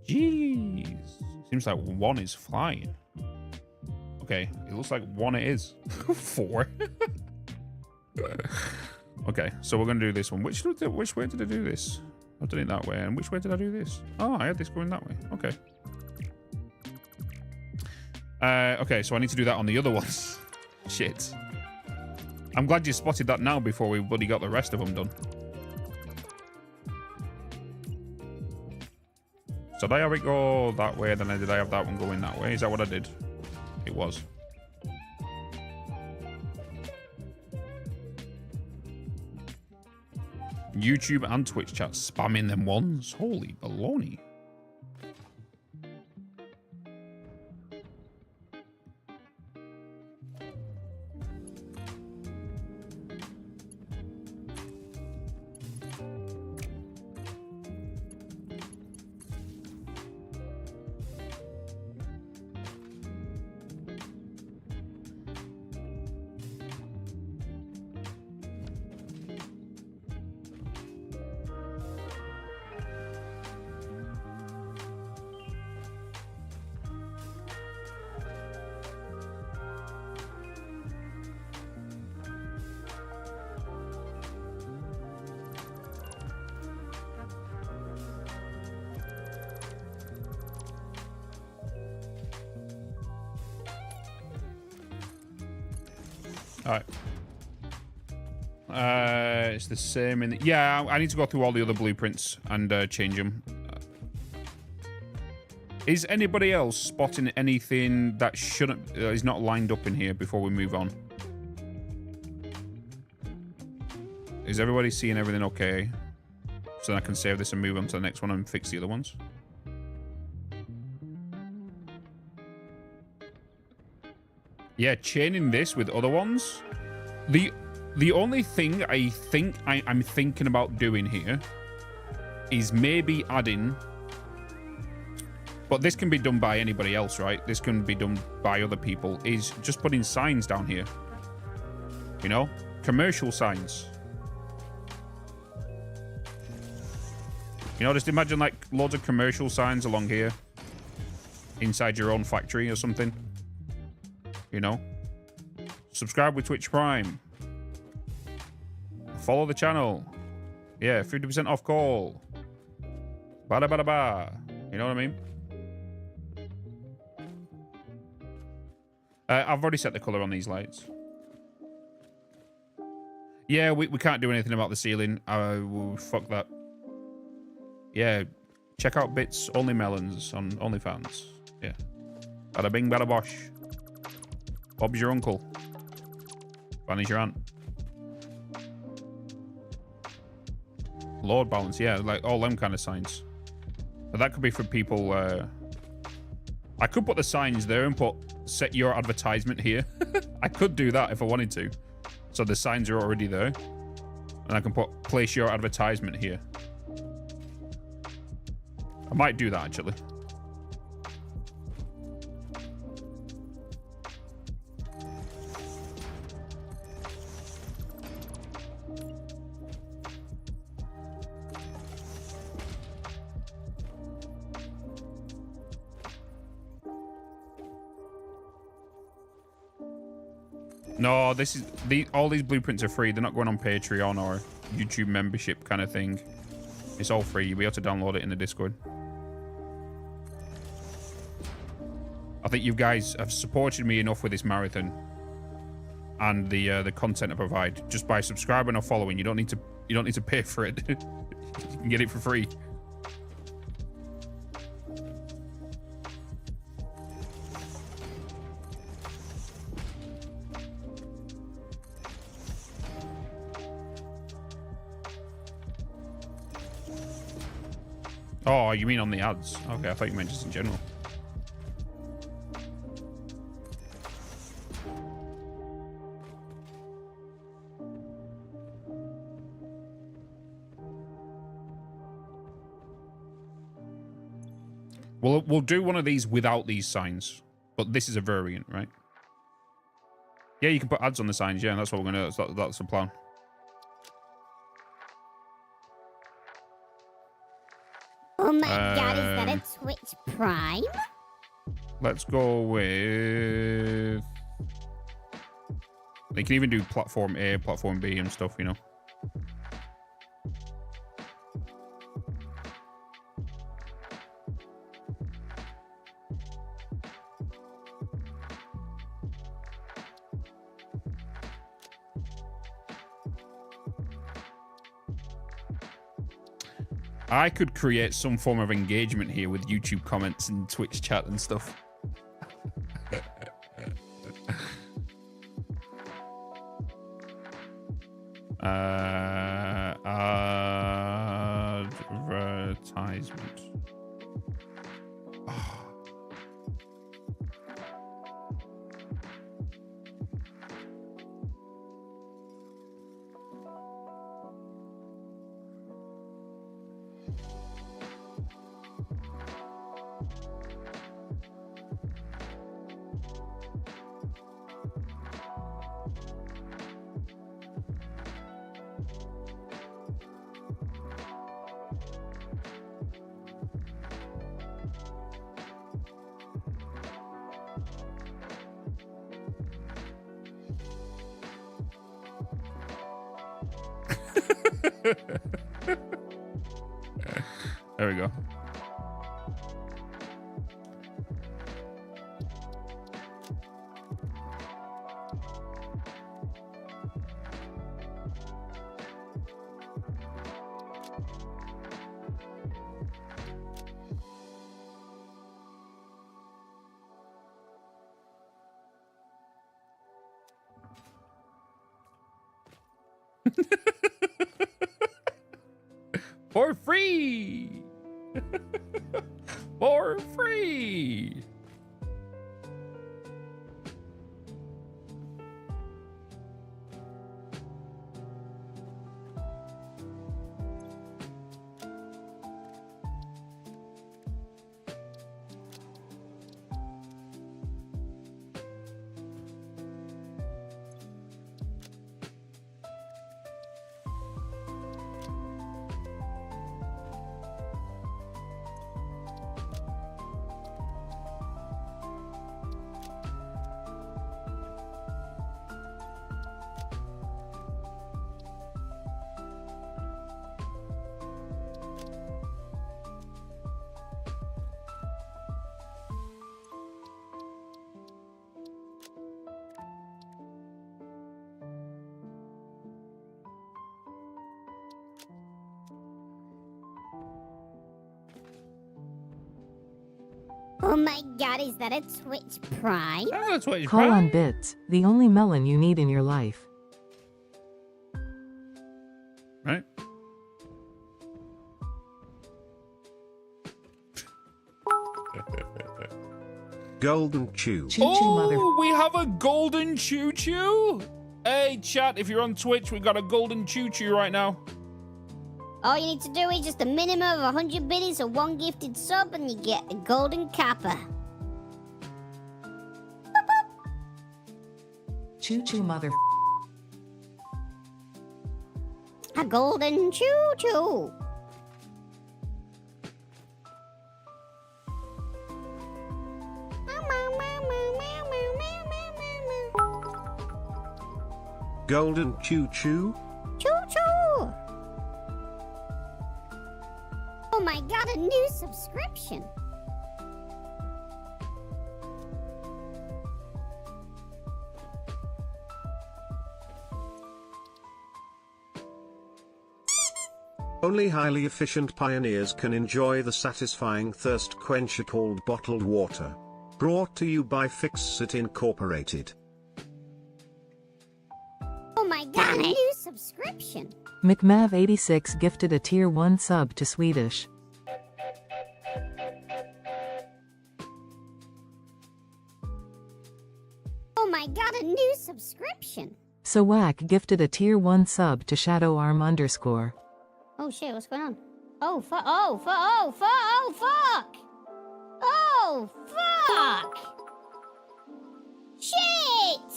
Jeez. Seems like 1 is flying. Okay, it looks like 1 it is. 4. Okay, so we're gonna do this one. Which way did I do this? I've done it that way. And which way did I do this? Oh, I had this going that way. Okay. Okay, so I need to do that on the other ones. Shit. I'm glad you spotted that now before we bloody got the rest of them done. So did I have it go that way, then did I have that one going that way? Is that what I did? It was. YouTube and Twitch chat spamming them ones. Holy baloney. All right. It's the same in the, yeah, I need to go through all the other blueprints and change them. Is anybody else spotting anything that shouldn't is not lined up in here before we move on? Is everybody seeing everything okay? So then I can save this and move on to the next one and fix the other ones. Yeah, chaining this with other ones. The only thing I think I'm thinking about doing here is maybe adding, but this can be done by anybody else, right? This can be done by other people, is just putting signs down here. You know? Commercial signs. You know, just imagine like loads of commercial signs along here. Inside your own factory or something. You know? Subscribe with Twitch Prime. Follow the channel. Yeah, 50% off call. Bada bada ba. You know what I mean? I've already set the color on these lights. Yeah, we can't do anything about the ceiling. Fuck that. Yeah, check out Bitz Only Melons on OnlyFans. Yeah. Bada bing, bada bosh. Bob's your uncle. Fanny's your aunt. Load balance, yeah, like all them kind of signs. But that could be for people. I could put the signs there and put set your advertisement here. I could do that if I wanted to. So the signs are already there. And I can put place your advertisement here. I might do that actually. No, this is all these blueprints are free. They're not going on Patreon or YouTube membership kind of thing. It's all free. You'll be able to download it in the Discord. I think you guys have supported me enough with this marathon and the content I provide just by subscribing or following. You don't need to pay for it. You can get it for free. Oh, you mean on the ads? Okay, I thought you meant just in general. We'll do one of these without these signs, but this is a variant, right? Yeah, you can put ads on the signs. Yeah, that's what we're gonna. That's the plan. Oh my god, is that a Twitch Prime? Let's go with... They can even do platform A, platform B and stuff, you know. I could create some form of engagement here with YouTube comments and Twitch chat and stuff. Advertisement. Oh. There we go. For free. For free. Oh my god, is that a Twitch Prime? That's what Call on Bitz, the only melon you need in your life. Right? Golden Chew. Choo-choo, mother. Oh, we have a golden choo-choo. Hey, chat, if you're on Twitch, we've got a golden choo-choo right now. All you need to do is just a minimum of 100 biddies or 1 gifted sub and you get a golden kappa. Choo-choo, mother. A golden choo-choo. Golden Chew Chew. Choo-choo. Oh my god, a new subscription. Only highly efficient pioneers can enjoy the satisfying thirst quencher called bottled water. Brought to you by Fixit Incorporated. Oh my god, a new subscription. McMav86 gifted a tier 1 sub to Swedish. Oh my god, a new subscription. Sawak gifted a tier 1 sub to ShadowArm_. Oh shit, what's going on? Oh fuck, oh fuck, oh fuck, oh fuck! Oh fuck! Shit!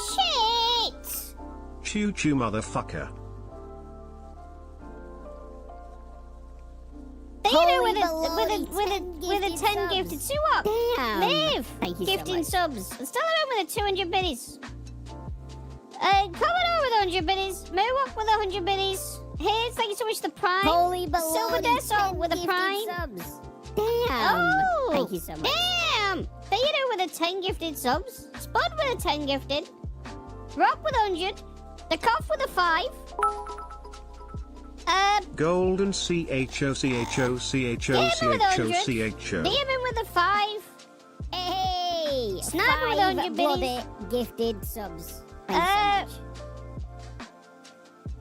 Shit! Chew chew motherfucker. Theater with a 10 gifted Suwak. Damn. Live. Thank you Gifting so much. Subs. Stellar with a 200 biddies. Commodore with 100 biddies. Mowok with 100 biddies. Here's thank you so much the Prime. Holy Silver Deso with a Prime. Subs. Damn. Oh. Thank you so much. Damn. Theater with a 10 gifted subs. Spud with a 10 gifted. Rock with 100. The Cough with a 5. Golden CHO CHO CHO Demon with 100. CHO CHO. Demon with a 5. Hey. Hey! Sniper with 100 bloody gifted subs. Thanks so much.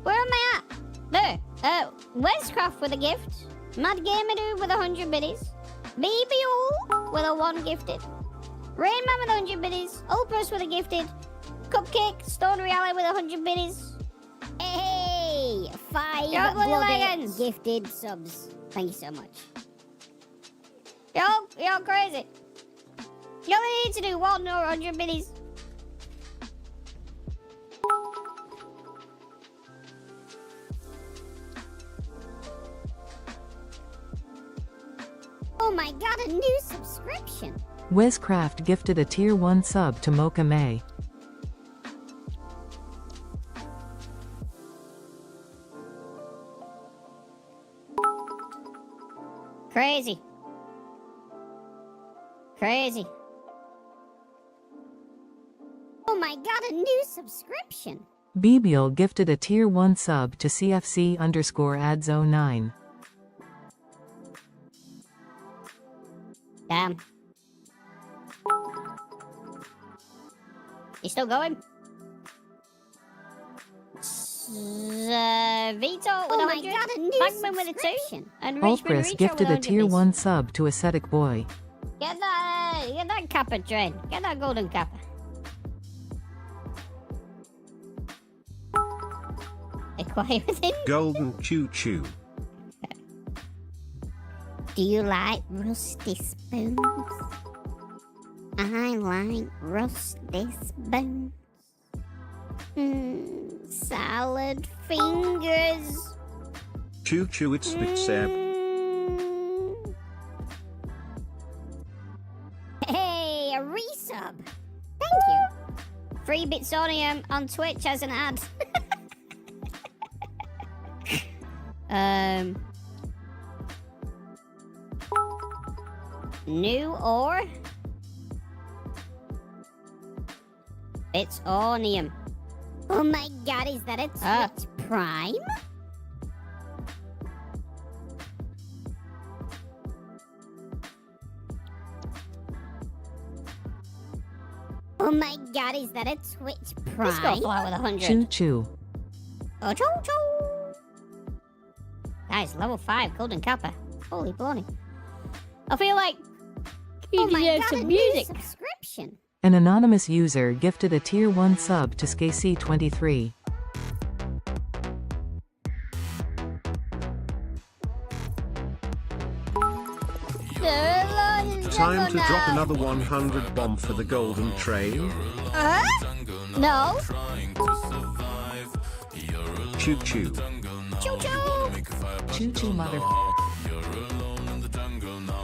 Where am I at? There. Westcraft with a gift. Mad Gamer Dude with 100 biddies. BBO with a 1 gifted. Rainman with 100 biddies. Ulpers with a gifted. Cupcake, Stone Reality with 100 biddies. Hey! 5 Yo, bloody bloody legends. gifted subs. Thank you so much. You're crazy. You only need to do 1 or 100 biddies. Oh my god, a new subscription. Wescraft gifted a tier 1 sub to Mocha May. Crazy. Crazy. Oh my god, a new subscription. Bebiel gifted a tier 1 sub to CFC_ads09. Damn. You still going? Vito with Oh 100. my god, a new Bagman with a 2. subscription. And Richmond Ulpris Richo gifted with a tier 100 1 sub to Ascetic Boy. Get that kappa train. Get that golden kappa. Acquire within. Golden Choo Choo. Do you like rusty spoons? I like rusty spoons. Salad fingers. Choo Choo it's Bitz. Hey, a resub. Thank you. Free Bitsonium on Twitch as an ad. New or Bitsonium. Oh my god, is that a Twitch Prime? Oh my god, is that a Twitch Let's go Prime? fly with 100. Choo Choo. Oh, choo choo. Guys, level 5 golden kappa. Holy baloney. I feel like Oh my hear god, some a music. new subscription. An anonymous user gifted a tier 1 sub to SKC23. Time to drop another 100 bomb for the golden train. No. Choo Choo. Choo choo. Choo Choo mother.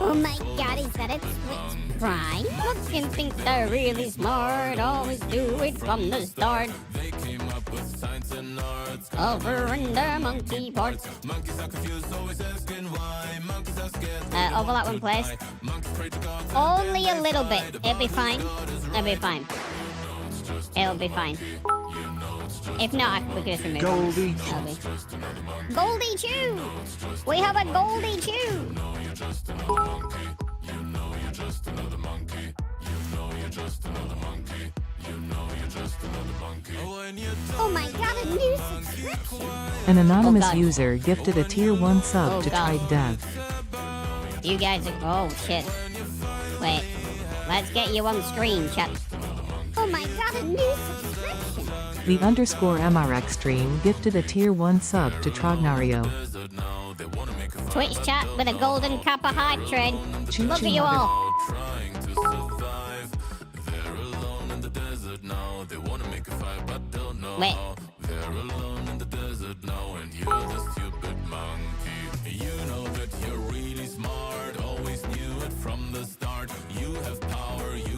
Oh my god, is that a Twitch Prime? Fucking think they're really smart. Always do it from the start. Over in their monkey parts. Overlap when placed. Only a little bit. It'll be fine. It'll be fine. It'll be fine. If not, we can just remove Goldie. it. Goldie Chew! We have a Goldie Chew! Oh my god, a new subscription. An anonymous God. user gifted a tier 1 sub Oh to God. Tide Dev. You guys are... Oh, shit. Wait. Let's get you on screen, chat. Oh my god, a new subscription. The _MRX stream gifted a tier 1 sub to Trognario. Twitch chat with a golden kappa hype train. Choo Look choo at you mother. all. Wait.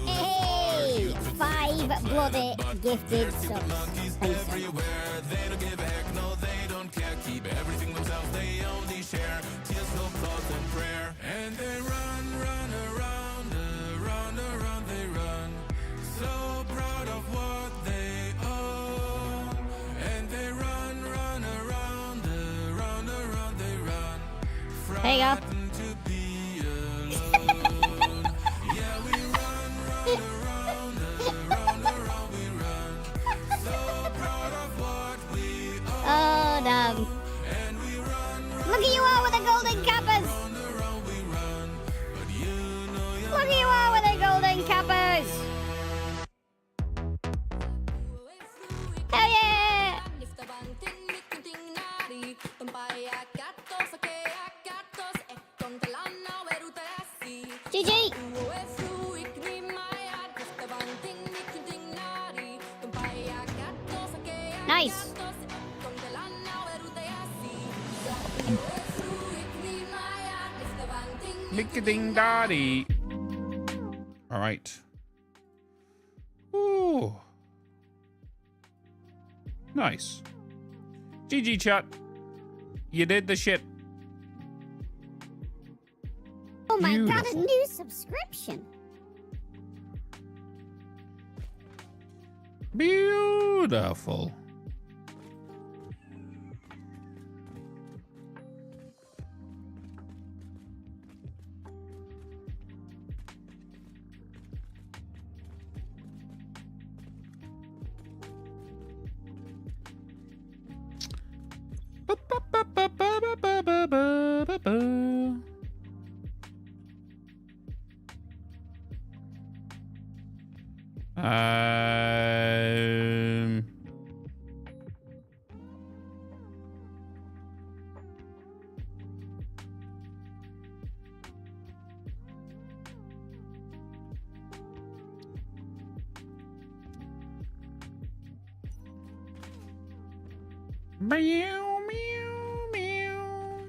Hey, 5 bloody gifted subs. Thanks so much. There you go. Look at you all with the golden cappers. Look at you all with the golden cappers. Hell yeah! GG! Nice! Ding daddy. All right. Ooh. Nice. GG chat. You did the shit. Oh my god, a Beautiful. new subscription. Beautiful. Um, meow, meow, meow.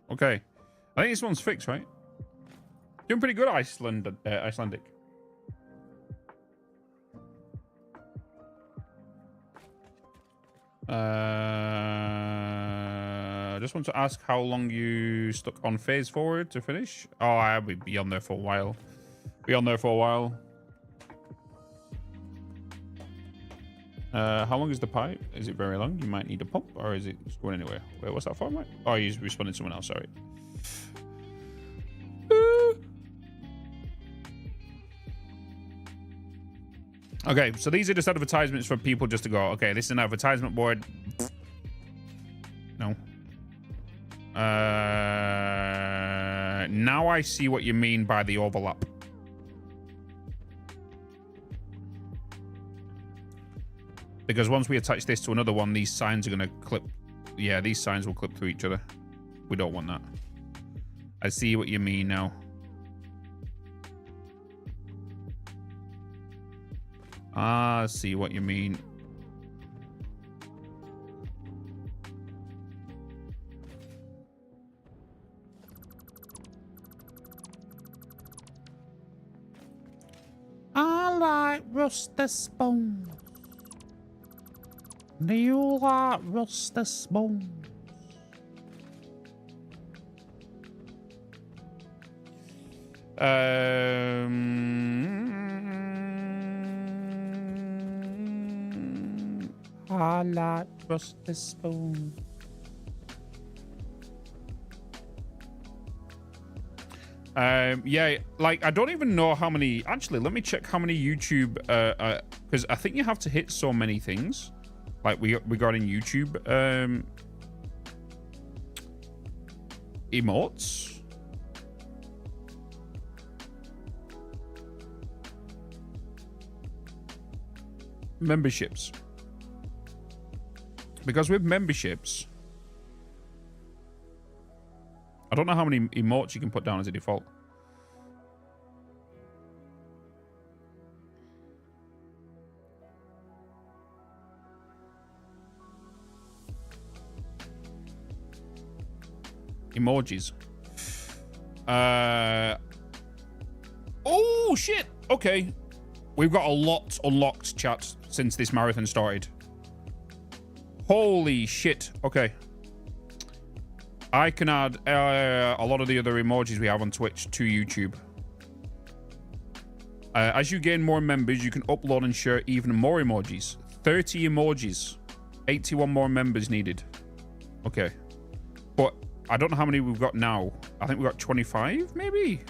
Okay. I think this one's fixed, right? Doing pretty good, Icelandic. I just want to ask how long you stuck on phase forward to finish. Oh, I'll be on there for a while. Be on there for a while. How long is the pipe? Is it very long? You might need a pump, or is it just going anywhere? Wait, what's that for, Mike? Oh, you responded to someone else. Sorry. Okay, so these are just advertisements for people just to go, okay, this is an advertisement board. No. Now I see what you mean by the overlap. Because once we attach this to another one, these signs are going to clip. Yeah, these signs will clip through each other. We don't want that. I see what you mean now. I see what you mean. I like rusty spoons. Do you like rusty spoons? I like rusty spoons. Yeah, like I don't even know how many. Actually, let me check how many YouTube. Because I think you have to hit so many things. Like regarding YouTube emotes. Memberships. Because with memberships, I don't know how many emotes you can put down as a default. Emojis. Oh, shit. Okay. We've got a lot unlocked, chat, since this marathon started. Holy shit. Okay. I can add a lot of the other emojis we have on Twitch to YouTube. As you gain more members, you can upload and share even more emojis. 30 emojis. 81 more members needed. Okay. But I don't know how many we've got now. I think we've got 25, maybe?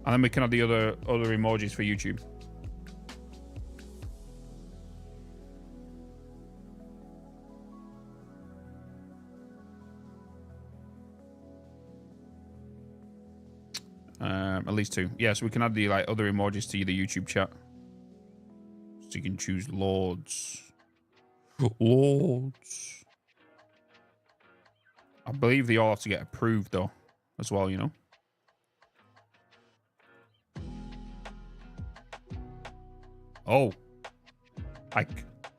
And then we can add the other emojis for YouTube. At least 2. Yeah, so we can add the like other emojis to the YouTube chat. So you can choose Lords. Lords. I believe they all have to get approved though, as well, you know. Oh. I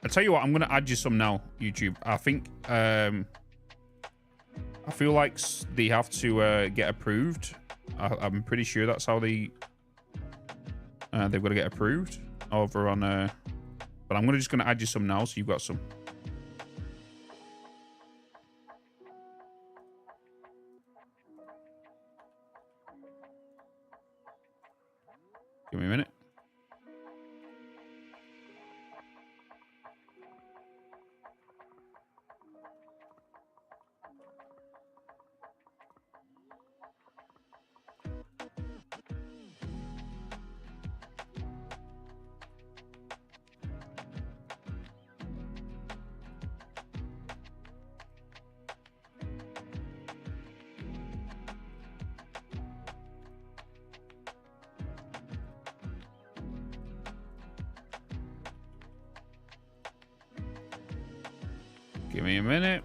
tell you what, I'm gonna add you some now, YouTube. I think I feel like they have to get approved. I'm pretty sure that's how they've got to get approved over on but I'm just gonna add you some now so you've got some. Give me a minute. Give me a minute.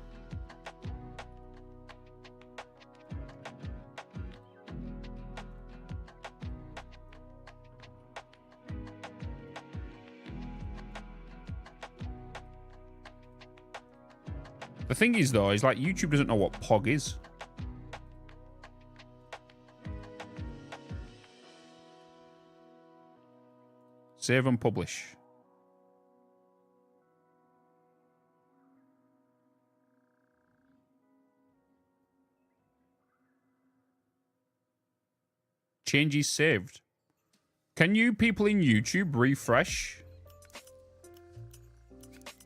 The thing is, though, is like YouTube doesn't know what POG is. Save and publish. Changes saved. Can you people in YouTube refresh?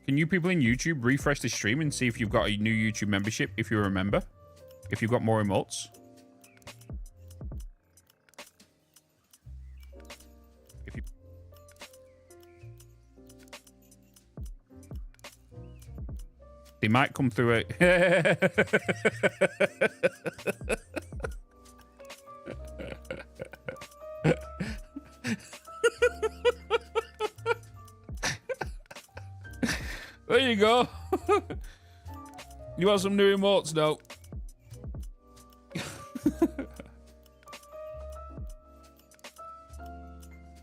Can you people in YouTube refresh the stream and see if you've got a new YouTube membership, if you're a member? If you've got more emotes? If you... They might come through it. There you go. You want some new emotes now?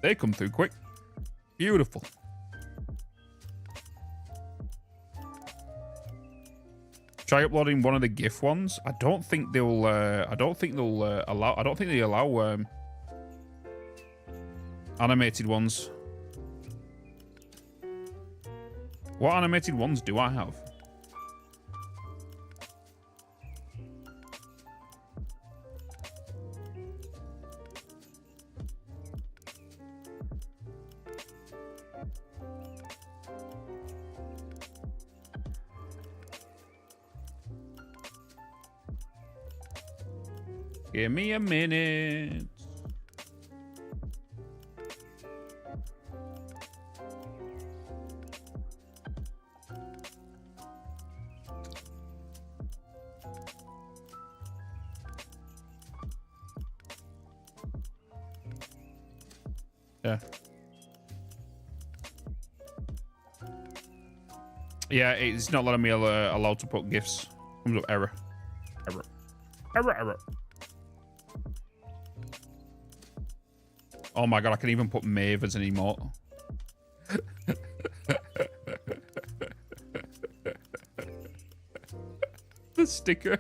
They come through quick. Beautiful. Try uploading one of the GIF ones. I don't think they'll. I don't think they'll allow. I don't think they allow animated ones. What animated ones do I have? Give me a minute. Yeah. Yeah, it's not letting me allowed to put GIFs. Comes up error. Error. Error, error. Oh my god, I can even put Maeve as an emote. The sticker.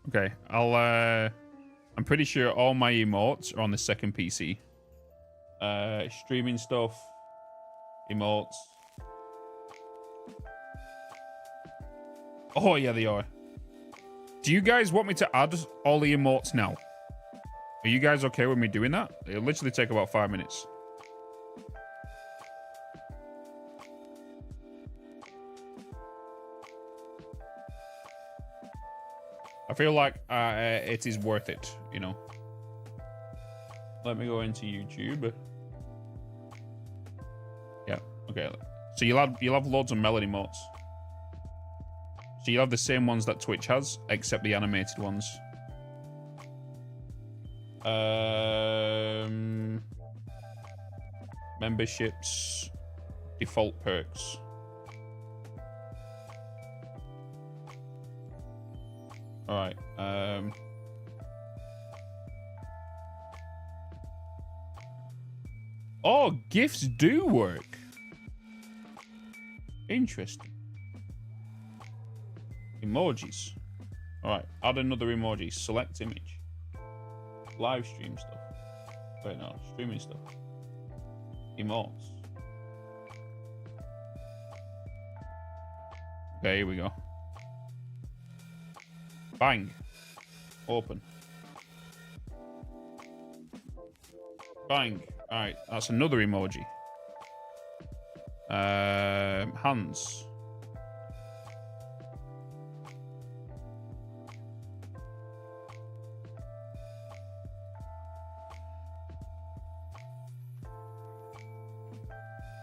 Okay, I'm pretty sure all my emotes are on the second PC. Streaming stuff, emotes. Oh yeah, they are. Do you guys want me to add all the emotes now? Are you guys okay with me doing that? It'll literally take about 5 minutes. I feel like it is worth it, you know. Let me go into YouTube. Yeah, okay. So you'll have loads of melody emotes. So you'll have the same ones that Twitch has, except the animated ones. Memberships, default perks. All right. Oh, gifts do work. Interesting. Emojis. All right. Add another emoji. Select image. Live stream stuff. Wait, no. Streaming stuff. Emotes. Okay, here we go. Bang. Open. Bang. Alright, that's another emoji. Hands.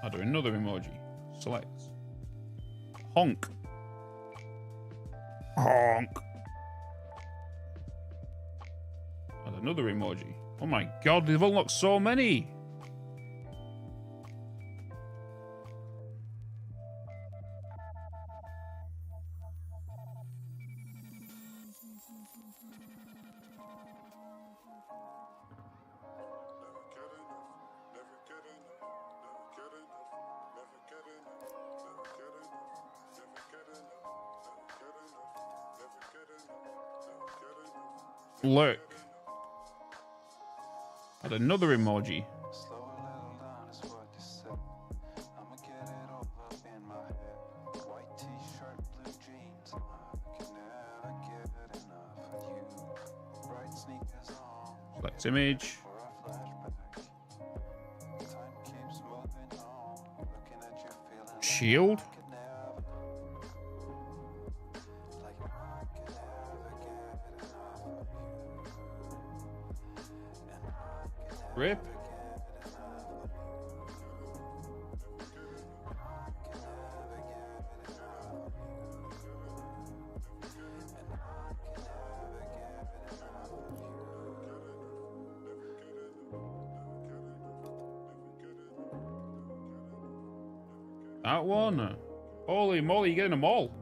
I'll do another emoji. Select. Honk. Honk. And another emoji. Oh my god, they've unlocked so many. Look. Add another emoji. Select image. Shield. Rip. That one. Holy moly, you're getting them all.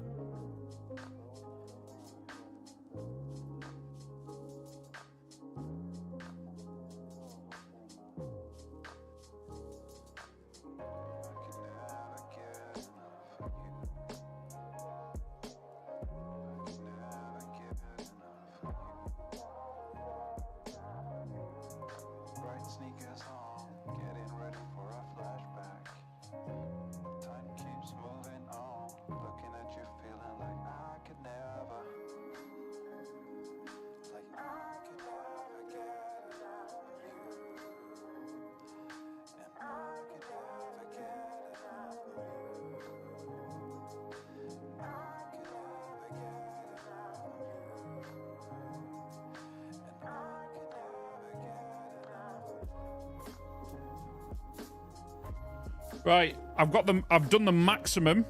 Right, I've got them. I've done the maximum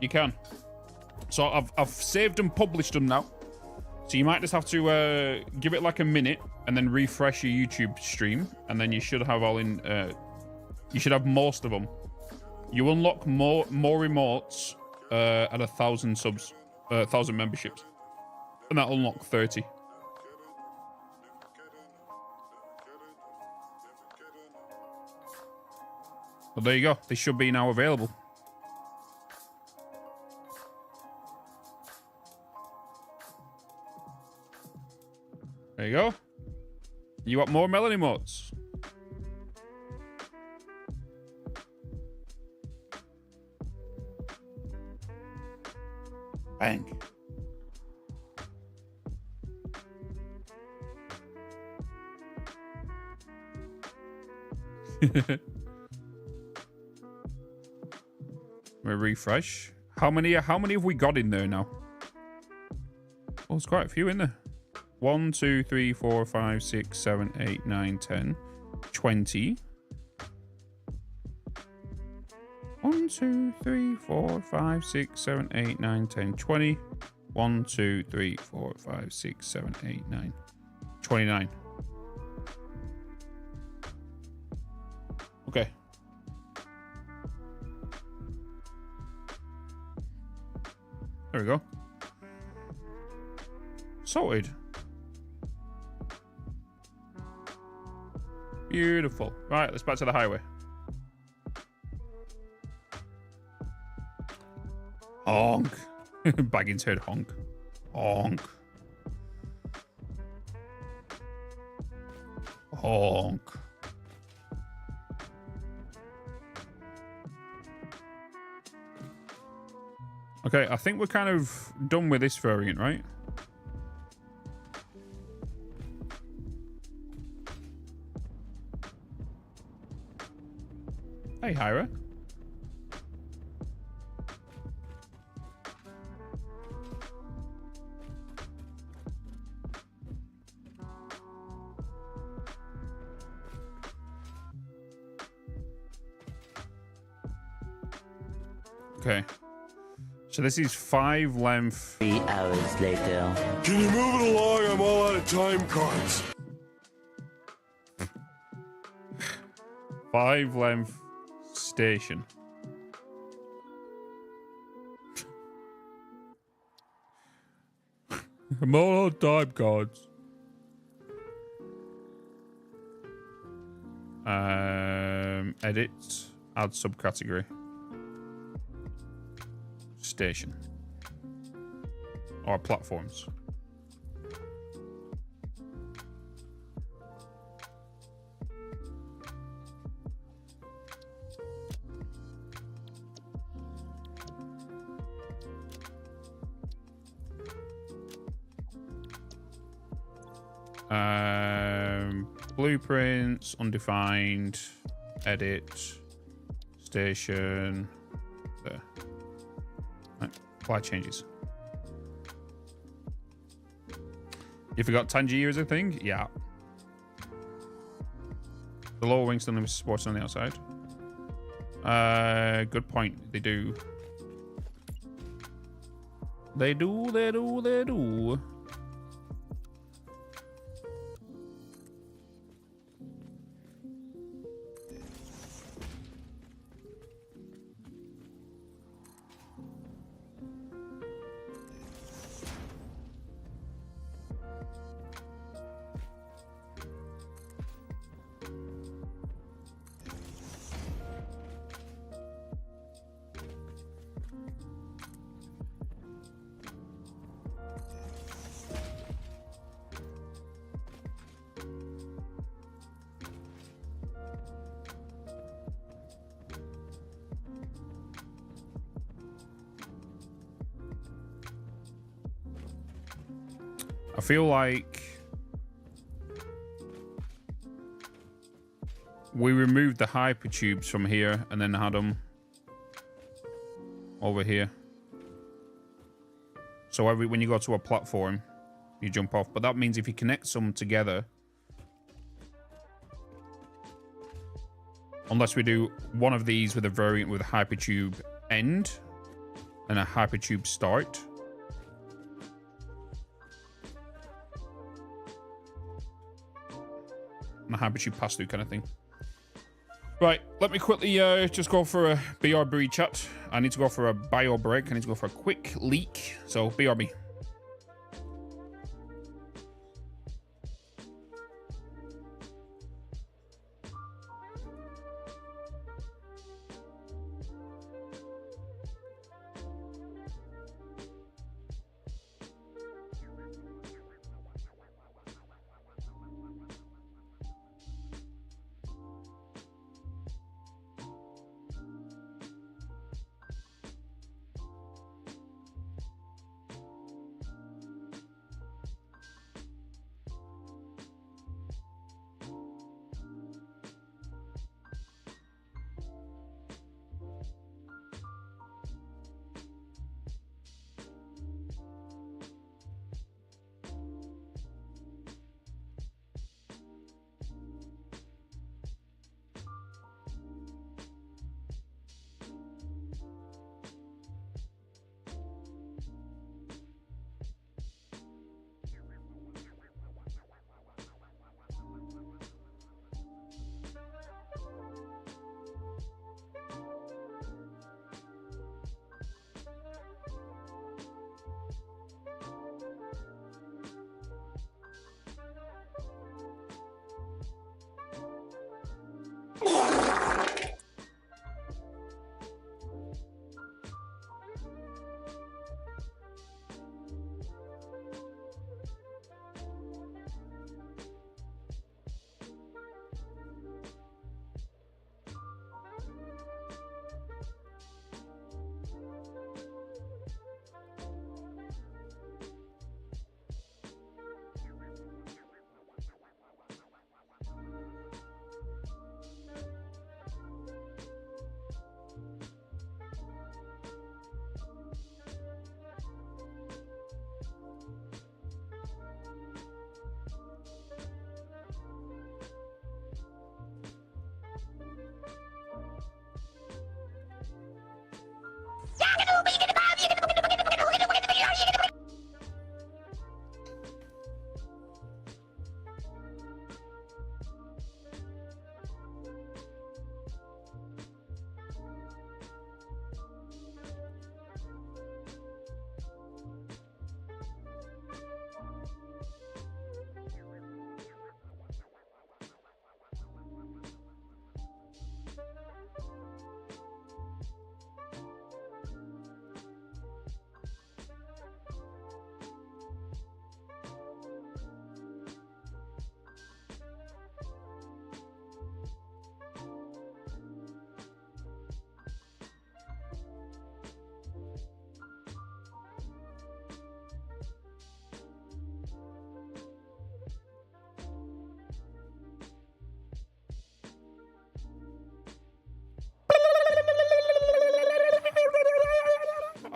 you can. So I've saved and published them now. So you might just have to give it like a minute and then refresh your YouTube stream, and then you should have all in. You should have most of them. You unlock more remotes at 1,000 subs, 1,000 memberships, and that'll unlock 30. Well, there you go. They should be now available. There you go. You want more melody modes? Bang. We refresh. How many have we got in there now? Oh, there's quite a few in there. 1, 2, 3, 4, 5, 6, 7, 8, 9, 10, 20. 1, 2, 3, 4, 5, 6, 7, 8, 9, 10, 20. 1, 2, 3, 4, 5, 6, 7, 8, 9, 29. Okay. There we go. Sorted. Beautiful. Right, let's back to the highway. Honk. Baggins heard honk. Honk. Honk. Okay, I think we're kind of done with this variant, right? Hey, Hyra. Okay. So this is 5 length. 3 hours later. Can you move it along? I'm all out of time cards. 5 length station. I'm all out of time cards. Edit. Add subcategory. Station. Or platforms. Blueprints, undefined, edit, station, there. Right, apply changes. You forgot Tangier is a thing? Yeah. The lower wing still supports on the outside. Good point. They do. They do. I feel like we removed the hypertubes from here and then had them over here. So when you go to a platform, you jump off. But that means if you connect some together, unless we do one of these with a variant with a hypertube end and a hypertube start. And a hypertube pass through kind of thing. Right, let me quickly just go for a BRB chat. I need to go for a bio break. I need to go for a quick leak. So BRB.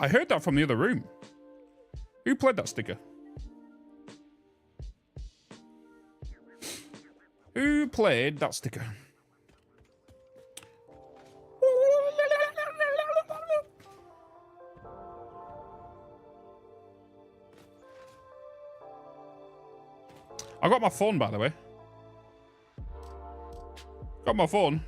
I heard that from the other room. Who played that sticker? Who played that sticker? I got my phone, by the way. Got my phone.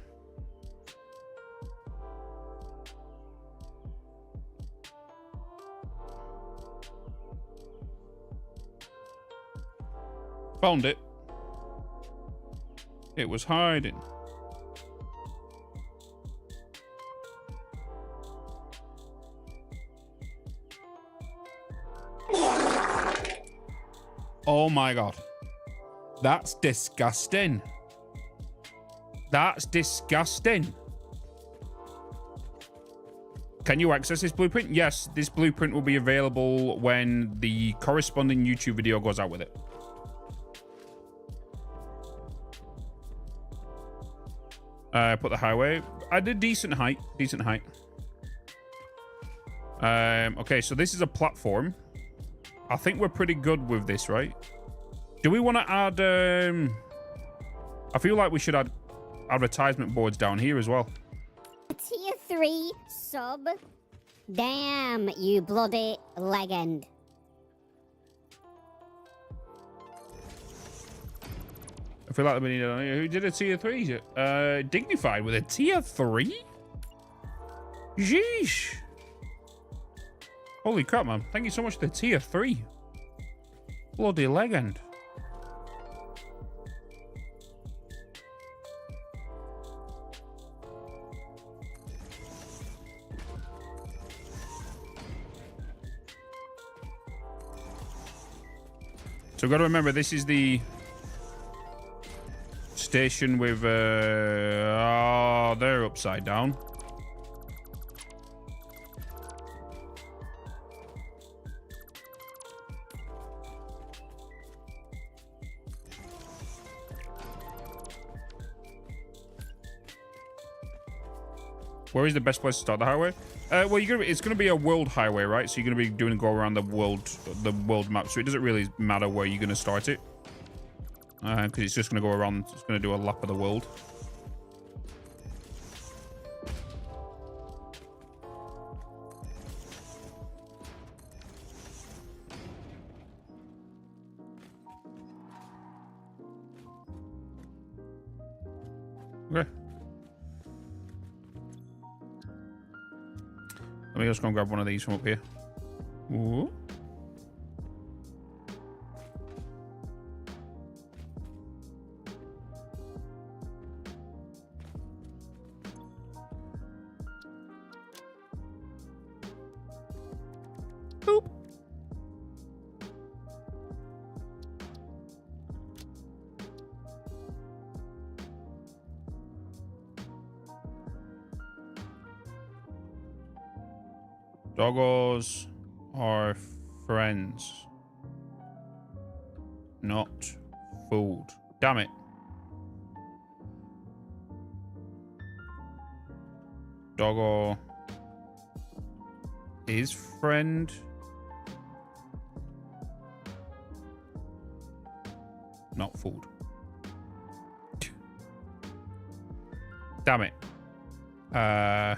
Found it. It was hiding. Oh my god. That's disgusting. That's disgusting. Can you access this blueprint? Yes, this blueprint will be available when the corresponding YouTube video goes out with it. Put the highway. I did decent height. Decent height. Okay, so this is a platform. I think we're pretty good with this, right? Do we want to add... I feel like we should add advertisement boards down here as well. Tier 3 sub. Damn, you bloody legend. I feel like we need a... Who did a tier 3? Dignified with a tier 3? Jeesh. Holy crap, man. Thank you so much for the tier 3. Bloody legend. So we've got to remember, this is the station with... oh, they're upside down. Where is the best place to start the highway? Well, it's gonna be a world highway, right? So you're gonna be doing go around the world map. So it doesn't really matter where you're gonna start it, because it's just gonna go around. It's gonna do a lap of the world. Okay. Let me just go and grab one of these from up here. Ooh. Boop. Doggos are friends, not food. Damn it. Doggo is friend. Not food. Damn it. There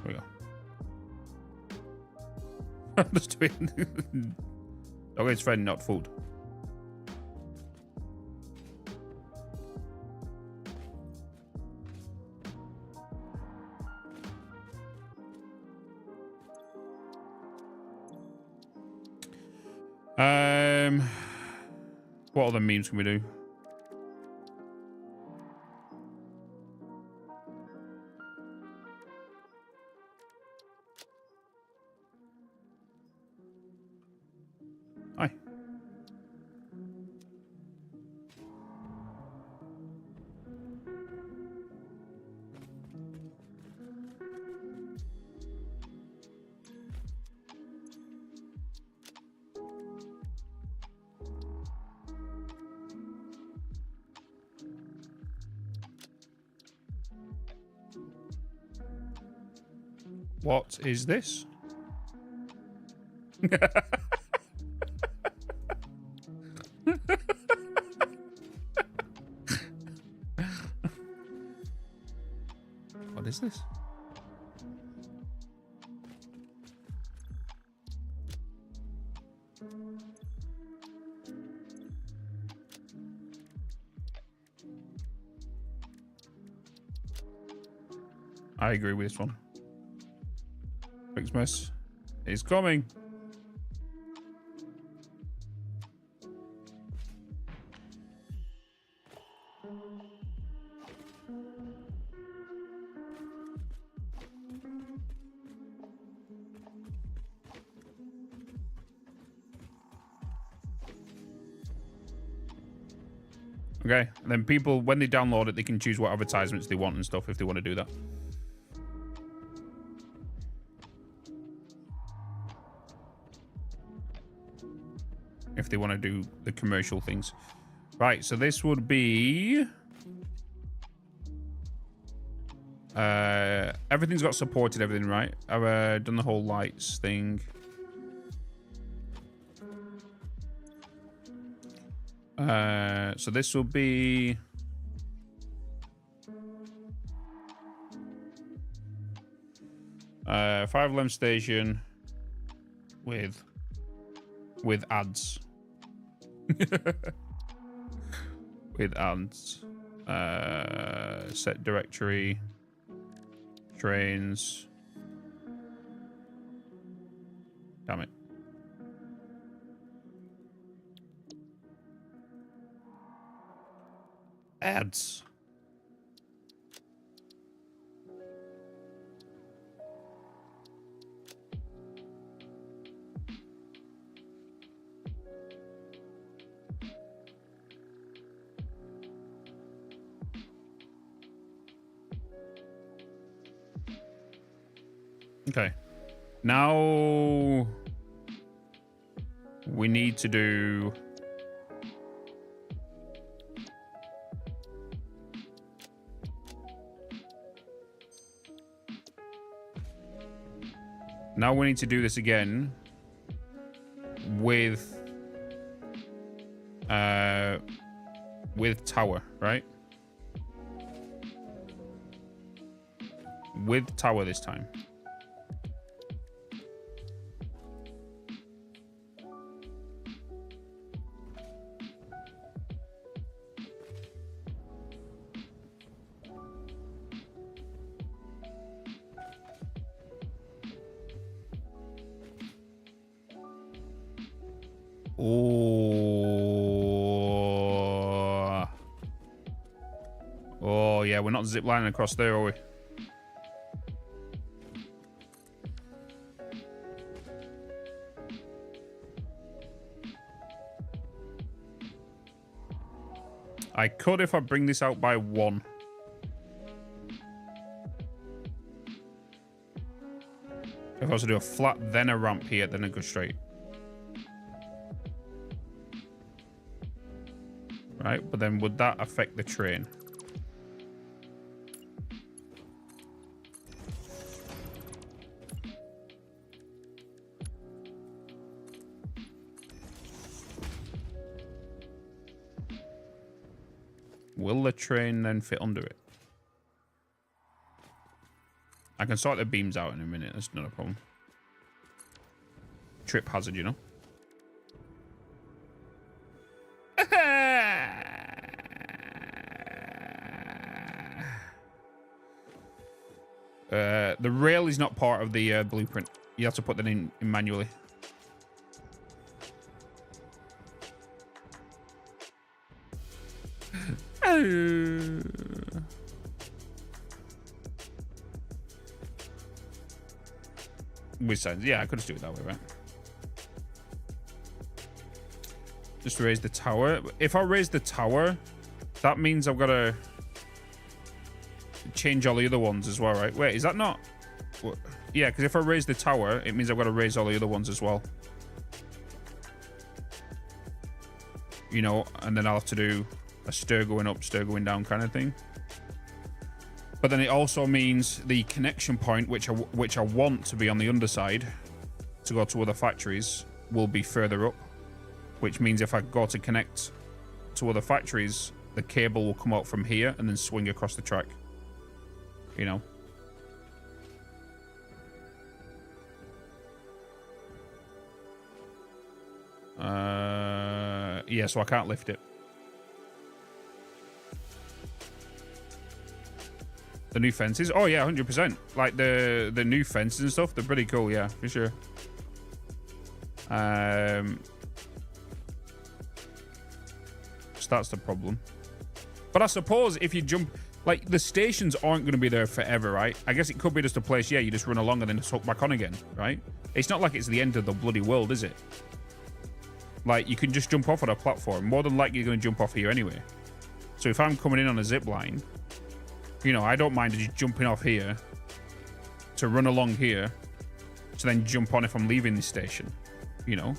we go. I'm just doing... Dog is friend, not food. What other memes can we do? Hi. What is this? What is this? I agree with this one. Xmas is coming. Okay, and then people, when they download it, they can choose what advertisements they want and stuff if they want to do that. If they want to do the commercial things. Right, so this would be... everything's got supported everything, right? I've done the whole lights thing. So this will be... 5-lamp station with ads. With ads. Set directory. Trains. Damn it. Ads. Okay. Now we need to do this again with tower, right? With tower this time. Oh yeah, we're not ziplining across there, are we? I could if I bring this out by 1. If I was to do a flat, then a ramp here, then I go straight. Right, but then would that affect the train? Will the train then fit under it? I can sort the beams out in a minute. That's not a problem. Trip hazard, you know? The rail is not part of the blueprint. You have to put that in manually. Which side? Yeah, I could just do it that way, right? Just raise the tower. If I raise the tower, that means I've got to change all the other ones as well, right? Wait, is that not? Yeah, because if I raise the tower, it means I've got to raise all the other ones as well. You know, and then I'll have to do a stir going up, stir going down kind of thing. But then it also means the connection point, which I want to be on the underside to go to other factories, will be further up. Which means if I go to connect to other factories, the cable will come out from here and then swing across the track. You know? Yeah, so I can't lift it. The new fences? Oh yeah, 100%. Like the new fences and stuff, they're pretty cool, yeah, for sure. So that's the problem. But I suppose if you jump, like the stations aren't going to be there forever, right? I guess it could be just a place, yeah, you just run along and then just hook back on again, right? It's not like it's the end of the bloody world, is it? Like you can just jump off at a platform. More than likely you're going to jump off here anyway. So if I'm coming in on a zip line, you know, I don't mind just jumping off here to run along here to then jump on if I'm leaving this station, you know?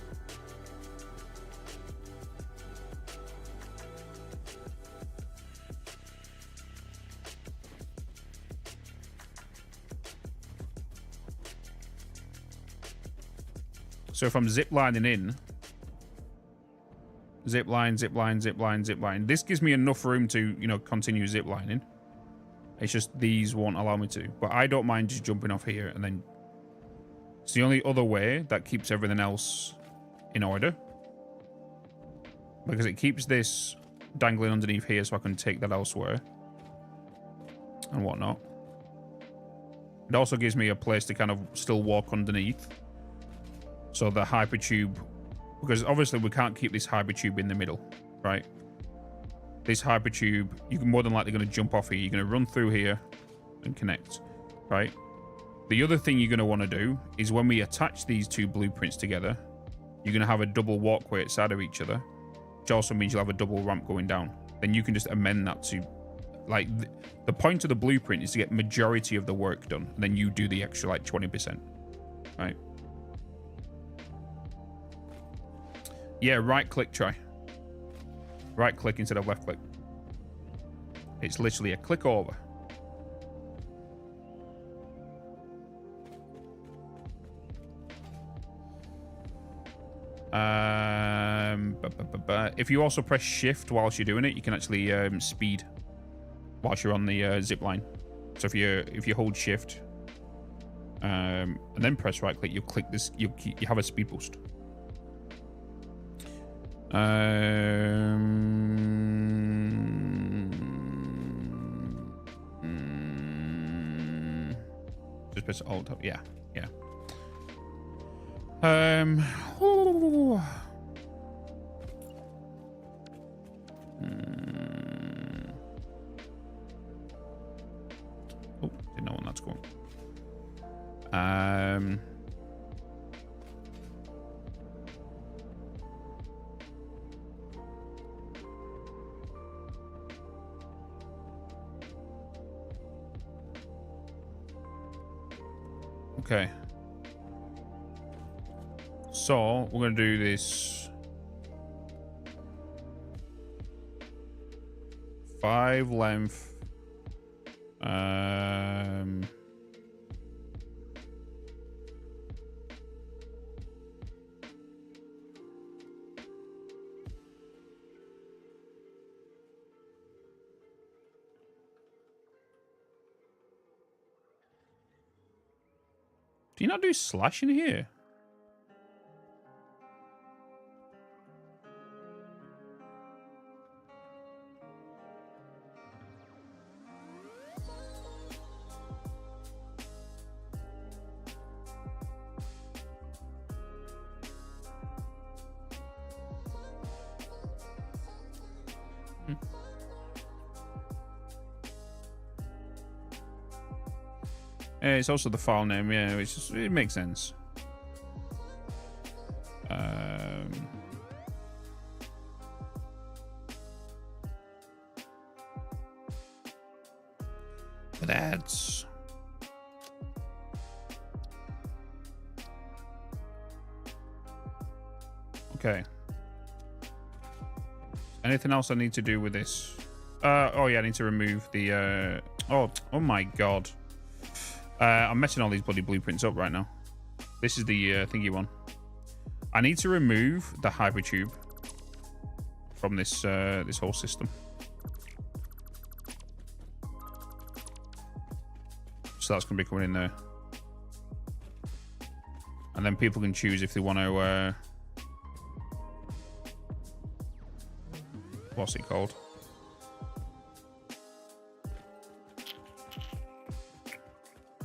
So if I'm ziplining in, zip line, zip line, zip line, zip line. This gives me enough room to, you know, continue ziplining. It's just these won't allow me to. But I don't mind just jumping off here and then... It's the only other way that keeps everything else in order. Because it keeps this dangling underneath here so I can take that elsewhere. And whatnot. It also gives me a place to kind of still walk underneath. So the hypertube... Because obviously we can't keep this hypertube in the middle, right? This hypertube, you're more than likely going to jump off here. You're going to run through here and connect, right? The other thing you're going to want to do is when we attach these two blueprints together, you're going to have a double walkway outside of each other, which also means you'll have a double ramp going down. Then you can just amend that to, like, the point of the blueprint is to get majority of the work done. And then you do the extra, like, 20%, right? Yeah, right click, try. Right click instead of left click. It's literally a click over. If you also press shift whilst you're doing it, you can actually speed whilst you're on the zip line. So if you hold shift and then press right click, you'll click this. You have a speed boost. Just press alt up. Yeah. Oh, didn't know when that's going. Okay. So we're going to do this 5 length. Do you not do slash in here? It's also the file name, yeah, which is, it makes sense. But that's okay. Anything else I need to do with this? Oh yeah, I need to remove the Oh my god. I'm messing all these bloody blueprints up right now. This is the thingy one. I need to remove the hypertube from this this whole system. So that's going to be coming in there. And then people can choose if they want to... what's it called?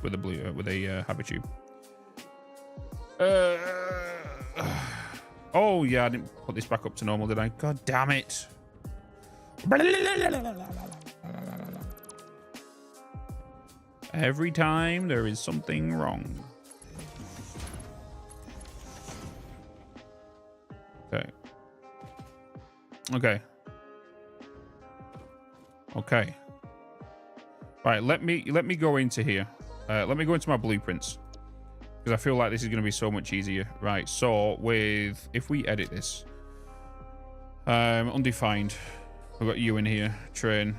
With a blue, with a hypertube. Oh yeah, I didn't put this back up to normal, did I? God damn it! Every time there is something wrong. Okay. Okay. Okay. Right, let me go into here. Let me go into my blueprints, because I feel like this is going to be so much easier. Right, so with, if we edit this, undefined, we've got you in here, train.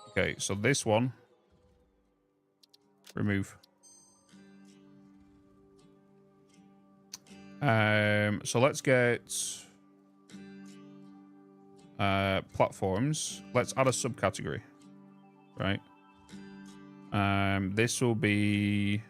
Okay, so this one, remove. So let's get platforms. Let's add a subcategory, right? This will be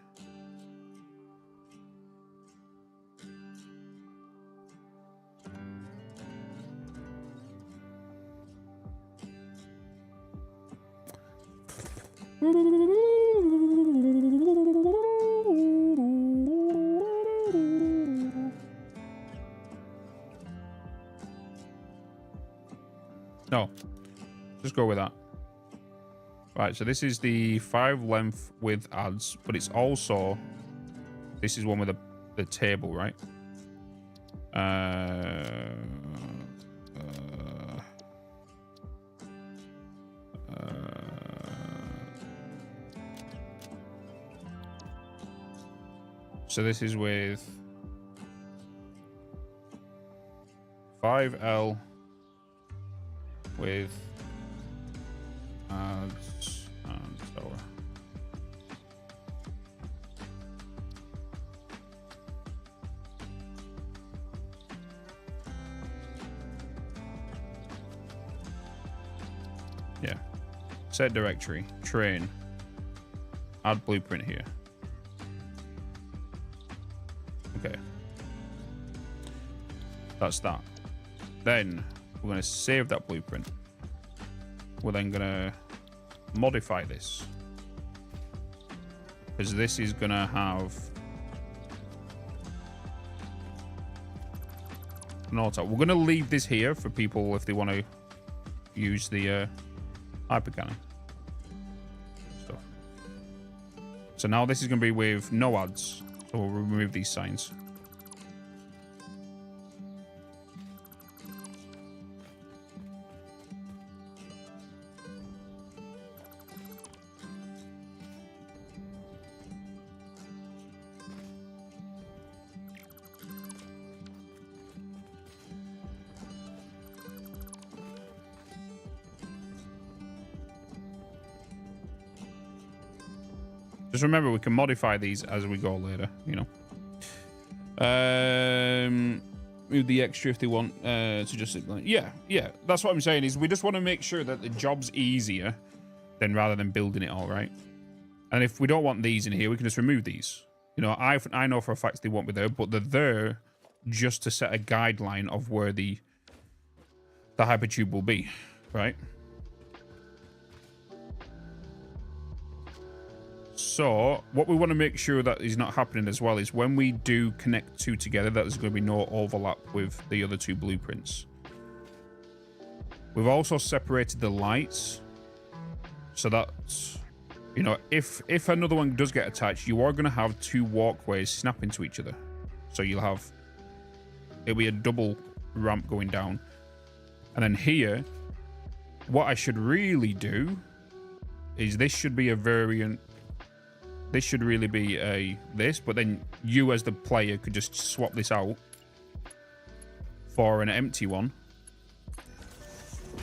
no, just go with that. Right, so this is the 5 length with ads, but it's also, this is one with the table, right? So this is with 5L with ads and so on. Yeah. Set directory, train, add blueprint here. Okay. That's that. Then we're going to save that blueprint. We're then going to modify this, because this is going to have an auto. We're going to leave this here for people if they want to use the hypercannon stuff. So now this is going to be with no ads. So we'll remove these signs. Just remember, we can modify these as we go later, you know. Move the extra if they want to just like, yeah, that's what I'm saying, is we just want to make sure that the job's easier than rather than building it all, right? And if we don't want these in here, we can just remove these. You know, I know for a fact they won't be there, but they're there just to set a guideline of where the hypertube will be, right? So what we want to make sure that is not happening as well is when we do connect two together, that there's going to be no overlap with the other two blueprints. We've also separated the lights so that, you know, if another one does get attached, you are going to have two walkways snap into each other. So it'll be a double ramp going down. And then here, what I should really do is this should be a variant. This should really be this, but then you as the player could just swap this out for an empty one.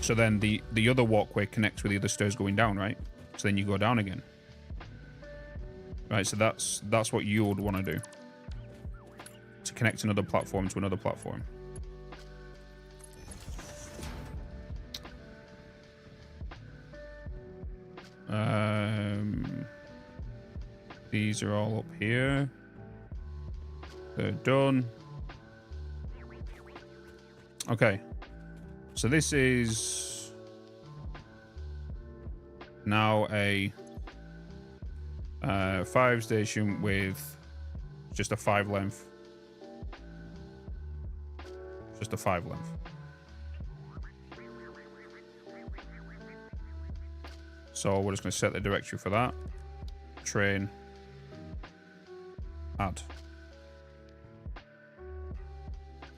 So then the other walkway connects with the other stairs going down, right? So then you go down again. Right, so that's what you would want to do. To connect another platform to another platform. These are all up here. They're done. Okay. So this is now a 5 station with just a 5 length. Just a 5 length. So we're just going to set the directory for that. Train. Add.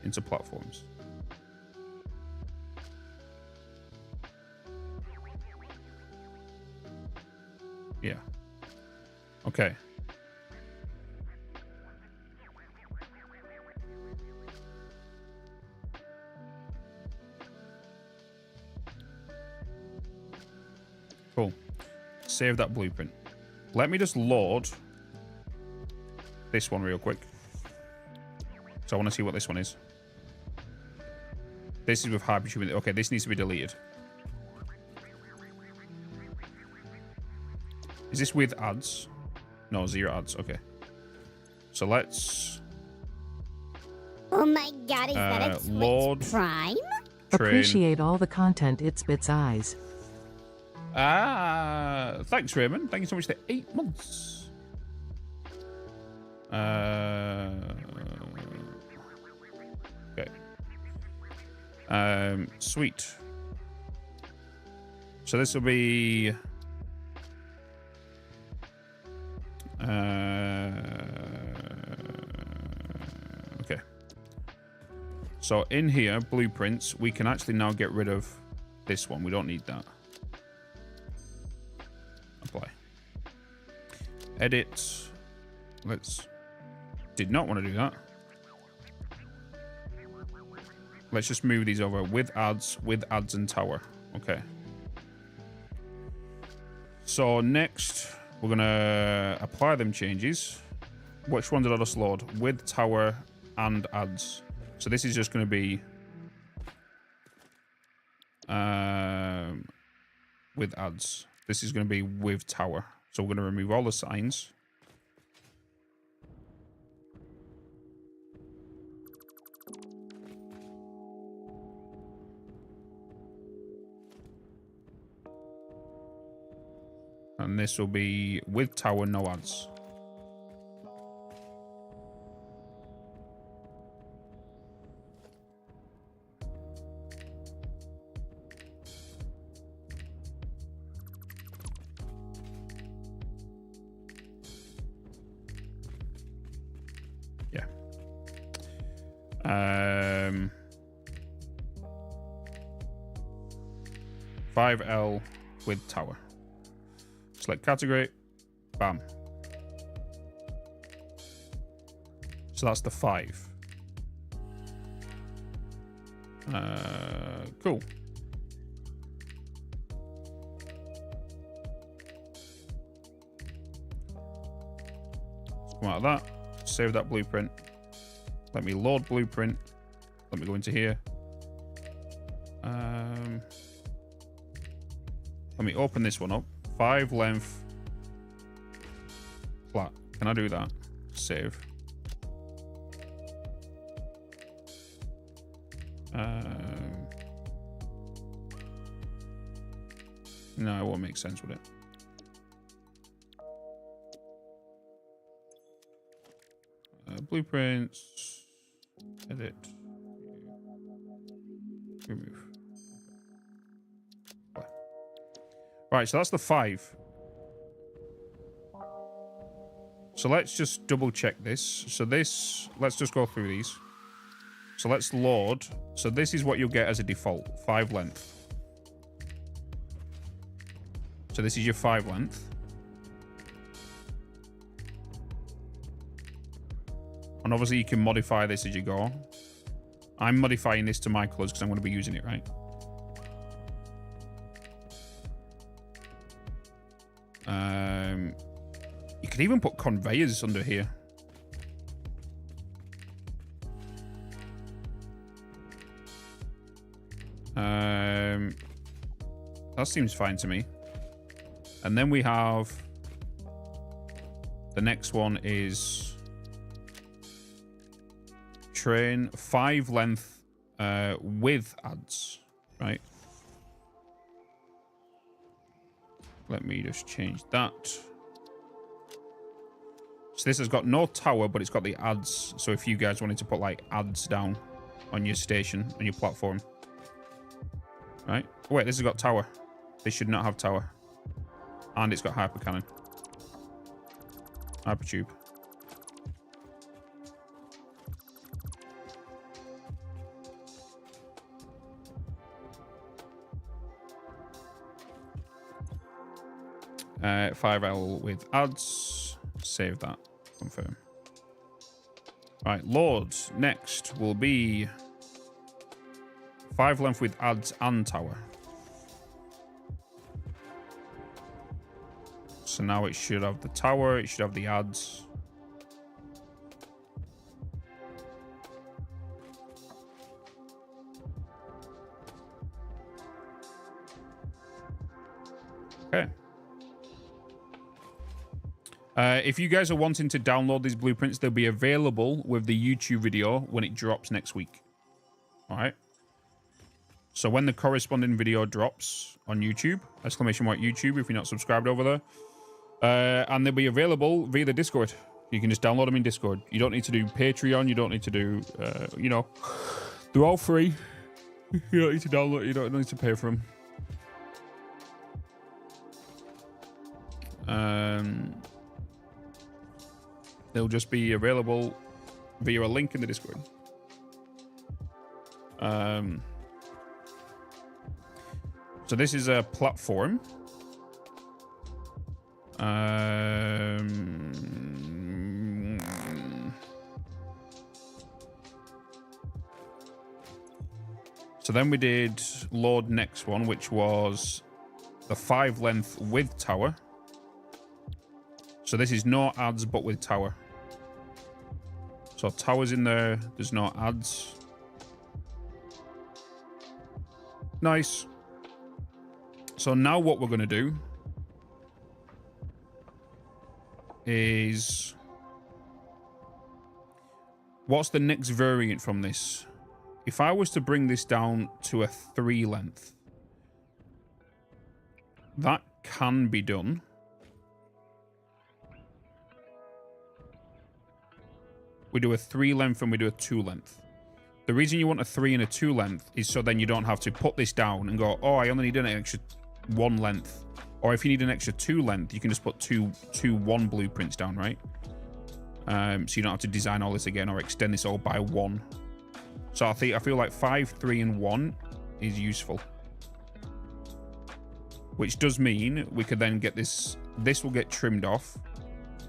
Into platforms. Yeah. Okay. Cool. Save that blueprint. Let me just load this one real quick. So I want to see what this one is. This is with hypertube. Okay, this needs to be deleted. Is this with ads? No, 0 ads. Okay. So let's... Oh my god, is that a Twitch Lord Prime? Train. Appreciate all the content, it's Bitz eyes. Thanks, Raymond. Thank you so much for 8 months. Okay. Sweet. So this will be... okay. So in here, blueprints, we can actually now get rid of this one. We don't need that. Apply. Edit. Let's... Did not want to do that. Let's just move these over with ads and tower. Okay. So next, we're going to apply them changes. Which one did I just load? With tower and ads. So this is just going to be with ads. This is going to be with tower. So we're going to remove all the signs. And this will be with tower, no ads. Yeah. 5L with tower. Select category. Bam. So that's the 5. Cool. Let's come out of that. Save that blueprint. Let me load blueprint. Let me go into here. Let me open this one up. 5 length flat. Can I do that? Save. No, it won't make sense with it. Blueprints. Edit. Remove. Right, so that's the 5. So let's just double check this. So this, let's just go through these. So let's load. So this is what you'll get as a default, 5 length. So this is your 5 length. And obviously you can modify this as you go. I'm modifying this to my colors because I'm going to be using it, right? You could even put conveyors under here. That seems fine to me. And then we have the next one is train 5 length with adds, right? Let me just change that. So this has got no tower, but it's got the adds. So if you guys wanted to put like adds down on your station, on your platform, right? Oh, wait, this has got tower. This should not have tower. And it's got hyper cannon. Hyper tube. Uh, 5L with adds. Save that. Confirm. Right, Lords. Next will be 5 length with adds and tower. So now it should have the tower, it should have the adds. Okay. If you guys are wanting to download these blueprints, they'll be available with the YouTube video when it drops next week. All right. So when the corresponding video drops on YouTube, !YouTube if you're not subscribed over there, and they'll be available via the Discord. You can just download them in Discord. You don't need to do Patreon. You don't need to do, you know, they're all free. You don't need to download. You don't need to pay for them. They'll just be available via a link in the Discord. So this is a platform. So then we did Lord next one, which was the 5 length with tower. So this is no adds, but with tower. So tower's in there. There's no adds. Nice. So now what we're going to do is... what's the next variant from this? If I was to bring this down to a 3 length, that can be done. We do a 3 length and we do a 2 length. The reason you want a 3 and a 2 length is so then you don't have to put this down and go, oh, I only need an extra 1 length. Or if you need an extra 2 length, you can just put two 1 blueprints down, right? So you don't have to design all this again or extend this all by 1. So I feel like 5, 3, and 1 is useful. Which does mean we could then get this will get trimmed off.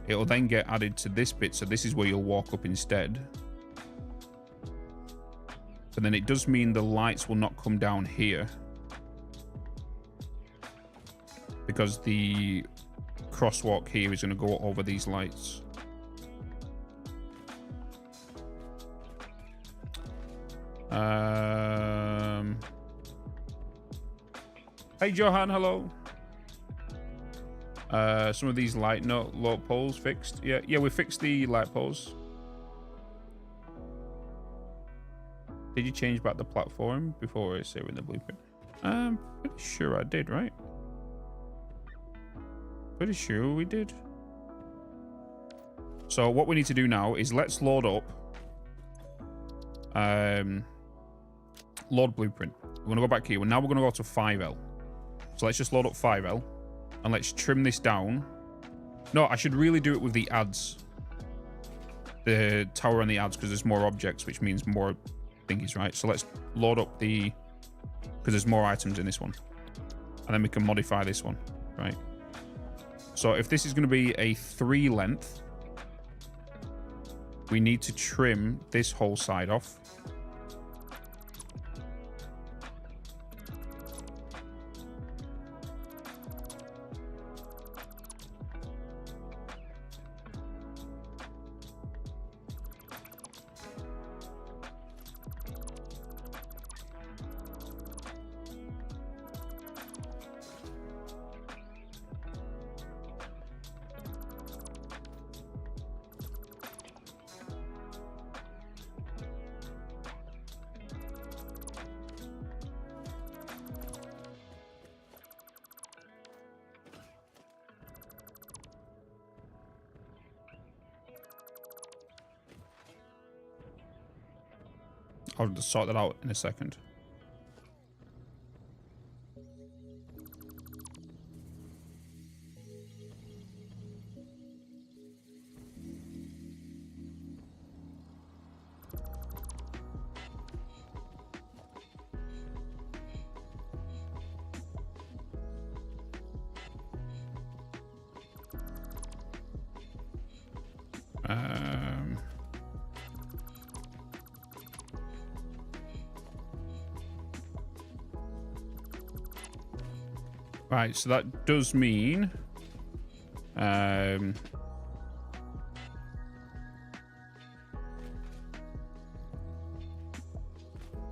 It'll then get added to this bit, so this is where you'll walk up instead. But then it does mean the lights will not come down here, because the crosswalk here is going to go over these lights. Hey Johan, hello. Some of these light poles fixed. Yeah, we fixed the light poles. Did you change back the platform before I say in the blueprint? Pretty sure I did, right? Pretty sure we did. So what we need to do now is let's load up load blueprint. We're gonna go back here. Now we're gonna go to 5L. So let's just load up 5L and let's trim this down. No, I should really do it with the adds. The tower and the adds, because there's more objects, which means more thingies, right? So let's load up the, because there's more items in this one. And then we can modify this one, right? So if this is going to be a 3 length, we need to trim this whole side off. I'll sort that out in a second. Right, so that does mean the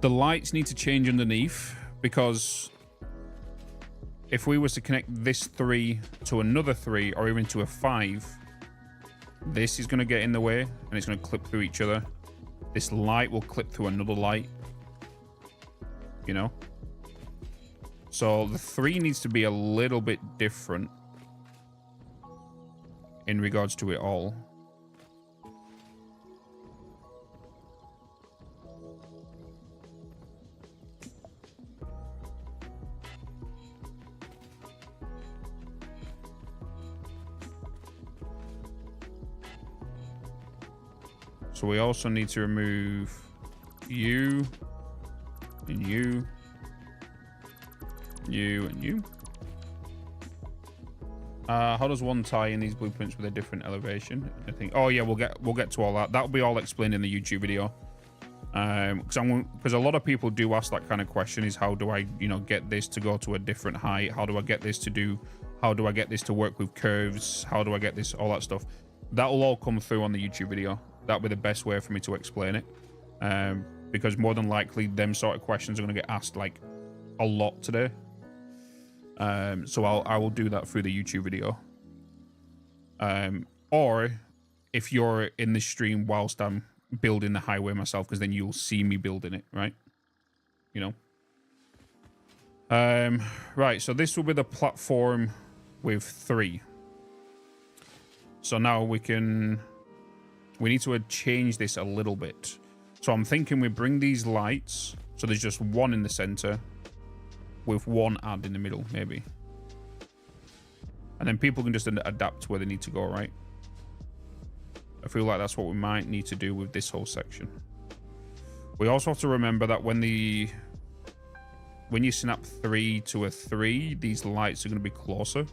lights need to change underneath, because if we was to connect this 3 to another 3 or even to a 5, this is going to get in the way and it's going to clip through each other. This light will clip through another light, you know. So the 3 needs to be a little bit different in regards to it all. So we also need to remove you and you. You and you. How does one tie in these blueprints with a different elevation? I think. Oh yeah, we'll get to all that. That'll be all explained in the YouTube video. Because a lot of people do ask that kind of question: is how do I, you know, get this to go to a different height? How do I get this to do? How do I get this to work with curves? How do I get this? All that stuff. That will all come through on the YouTube video. That'll be the best way for me to explain it. Because more than likely, them sort of questions are going to get asked like a lot today. So I will do that through the YouTube video. Or if you're in the stream whilst I'm building the highway myself, because then you'll see me building it, right? You know. Right, so this will be the platform with 3. So now we need to change this a little bit. So I'm thinking we bring these lights, so there's just one in the center with one add in the middle, maybe. And then people can just adapt where they need to go, right? I feel like that's what we might need to do with this whole section. We also have to remember that when you snap 3 to a 3, these lights are going to be closer.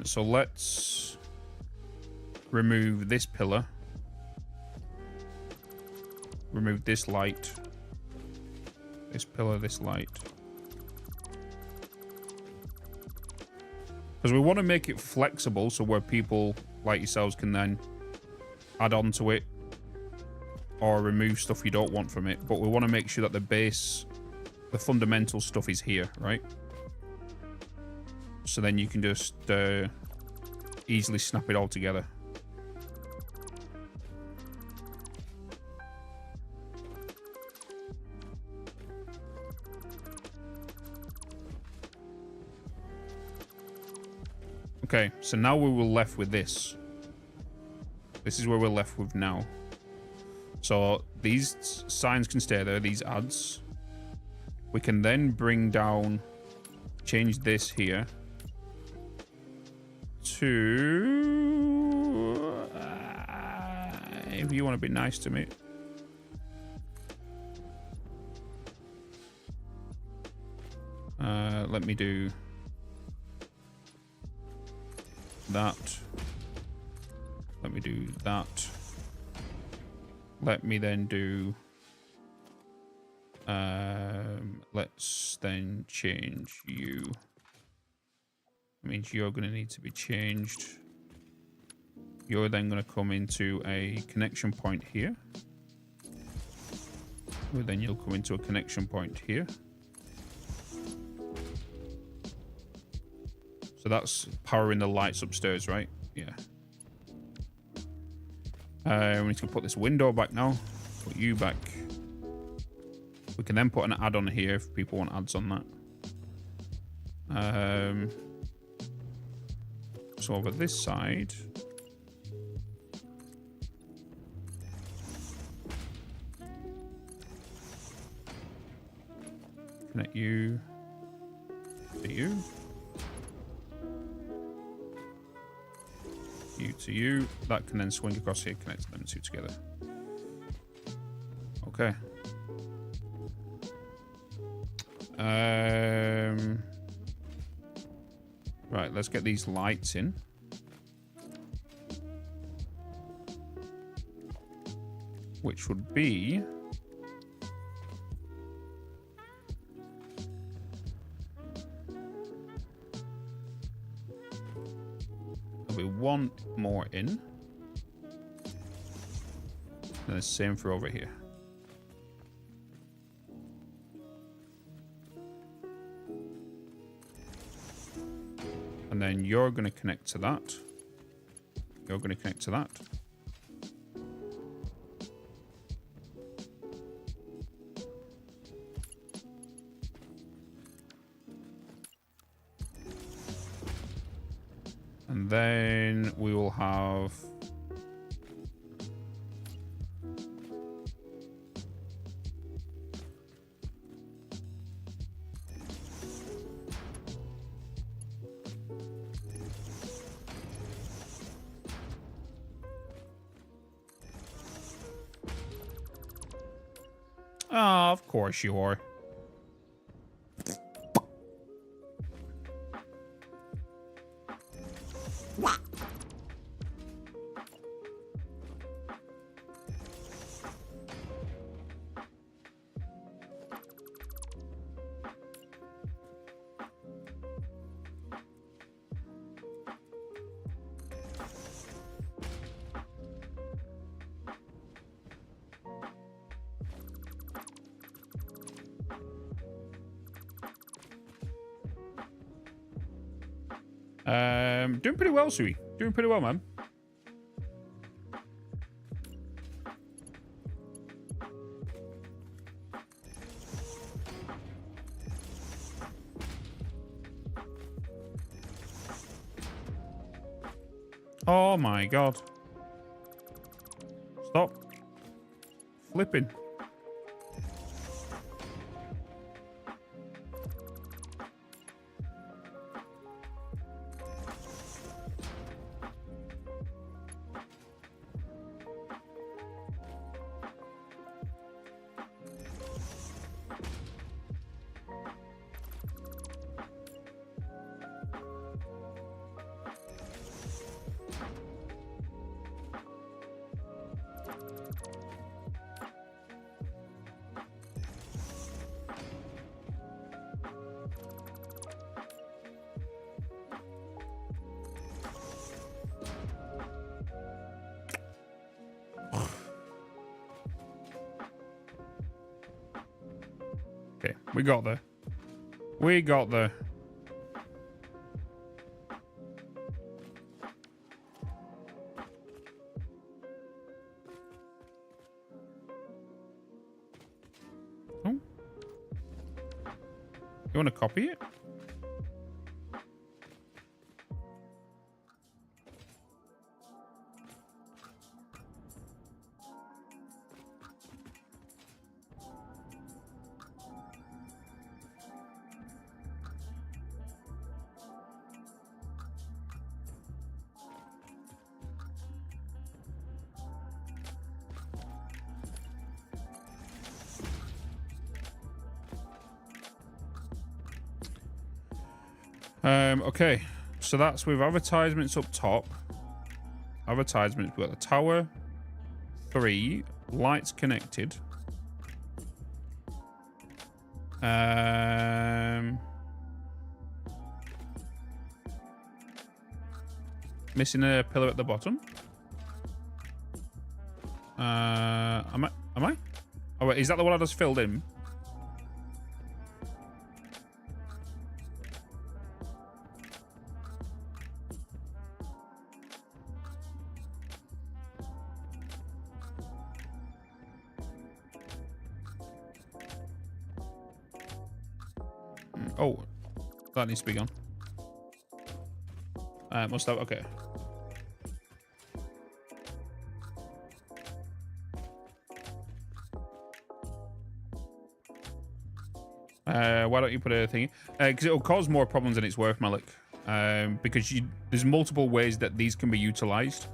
So let's remove this pillar, remove this light, this pillar, this light, because we want to make it flexible, so where people like yourselves can then add on to it or remove stuff you don't want from it. But we want to make sure that the base, the fundamental stuff is here, right? So then you can just easily snap it all together. Okay, so now we were left with this. This is where we're left with now. So these signs can stay there, these adds. We can then bring down, change this here to, if you want to be nice to me. Let me do that. Let me do that. Let me then do, let's then change you. That means you're going to need to be changed. You're then going to come into a connection point here. Well, then you'll come into a connection point here. So that's powering the lights upstairs, right? Yeah. We need to put this window back now. Put you back. We can then put an add-on here if people want adds on that. So over this side, connect you to you, you to you. That can then swing across here, connect them two together. Okay. Right, let's get these lights in. Which would be... there'll be one more in. And the same for over here. And then you're going to connect to that. You're going to connect to that. And then we will have... Oh, of course you are. Doing pretty well, Sui. Doing pretty well, man. Oh my god. Stop flipping. Okay, we got there. We got there. Oh. You want to copy it? Okay, so that's with advertisements up top. Advertisements, we've got the tower, 3, lights connected. Missing a pillar at the bottom. Am I? Oh wait, is that the one I just filled in? Oh, That needs to be gone. Must have, okay. Why don't you put a thing? Because it'll cause more problems than it's worth, Malik. Because there's multiple ways that these can be utilized.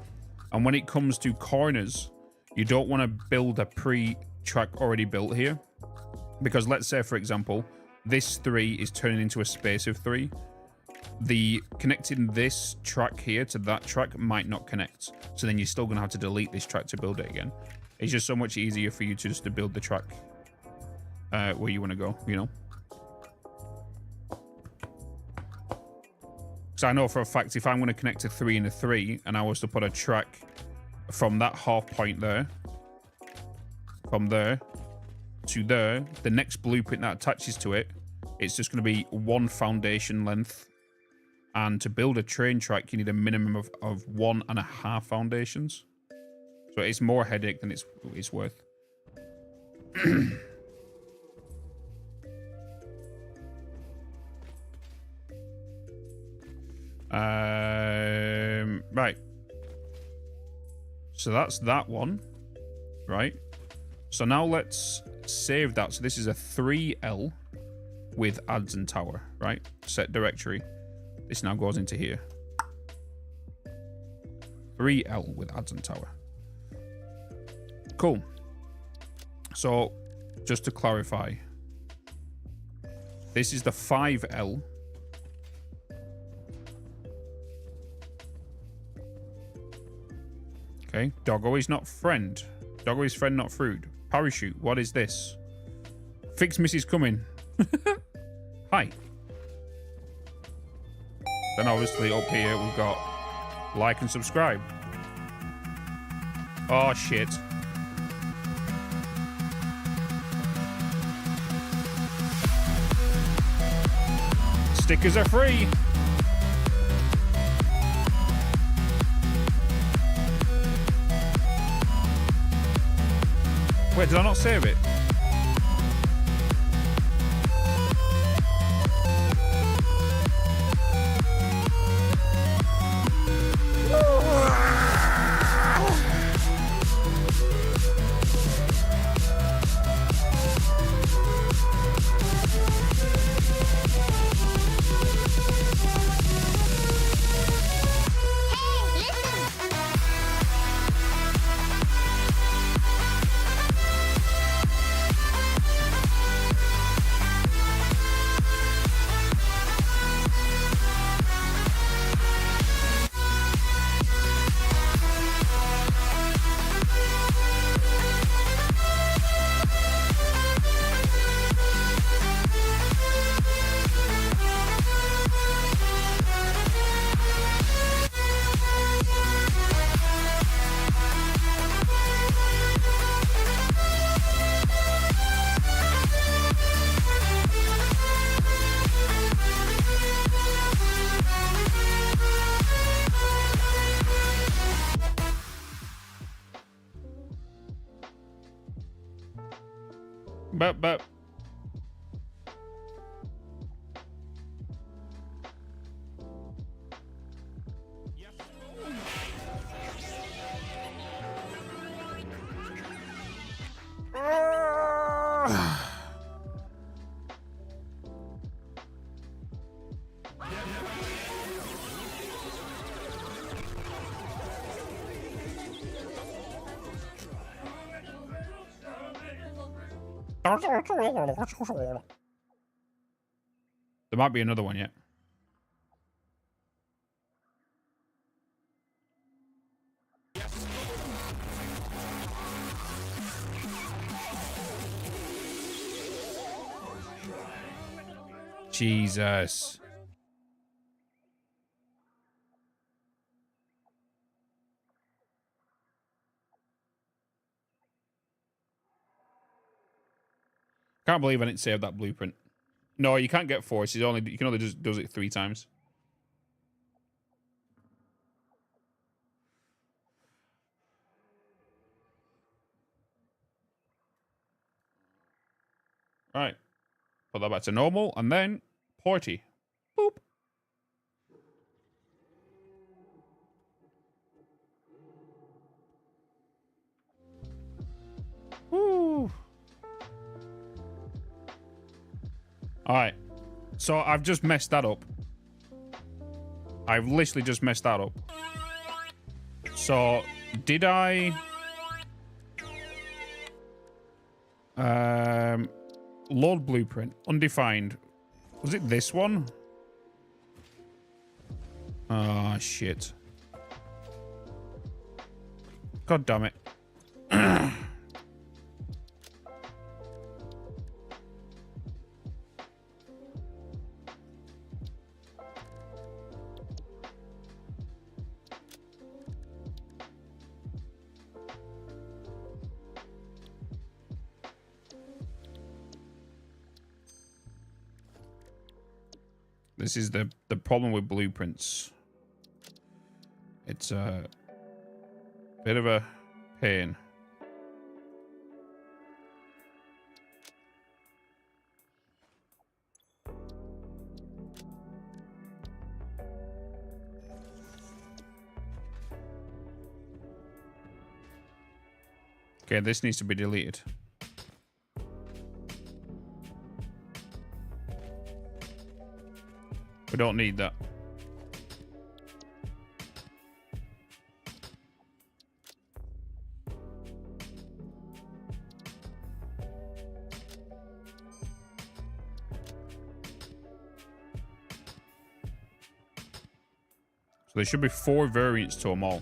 And when it comes to corners, you don't want to build a pre-track already built here. Because let's say, for example, this 3 is turning into a space of 3. The connecting this track here to that track might not connect. So then you're still going to have to delete this track to build it again. It's just so much easier for you to just to build the track where you want to go, you know? So I know for a fact if I'm going to connect a 3 and a 3 and I was to put a track from that half point there, from there to there, the next blueprint that attaches to it, it's just going to be 1 foundation length. And to build a train track, you need a minimum of 1.5 foundations. So it's more headache than it's worth. Right. So that's that one. Right. So now let's save that. So this is a 3L with adds and tower, right? Set directory. This now goes into here. 3L with adds and tower. Cool. So just to clarify, this is the 5L. Okay. Doggo is not friend. Doggo is friend, not food. Parachute. What is this? Fix Mrs. Coming. Hi. Then obviously up here we've got like and subscribe. Oh shit. Stickers are free. Wait, did I not save it? But there might be another one yet. Jesus. Can't believe I didn't save that blueprint. No, you can't get force. You can only just does it 3 times. Right. Put that back to normal and then porty. Boop. Ooh. All right. So I've just messed that up. I've literally just messed that up. So did I... load blueprint. Undefined. Was it this one? Oh, shit. God damn it. This is the problem with blueprints. It's a bit of a pain. Okay, this needs to be deleted. We don't need that. So there should be 4 variants to them all.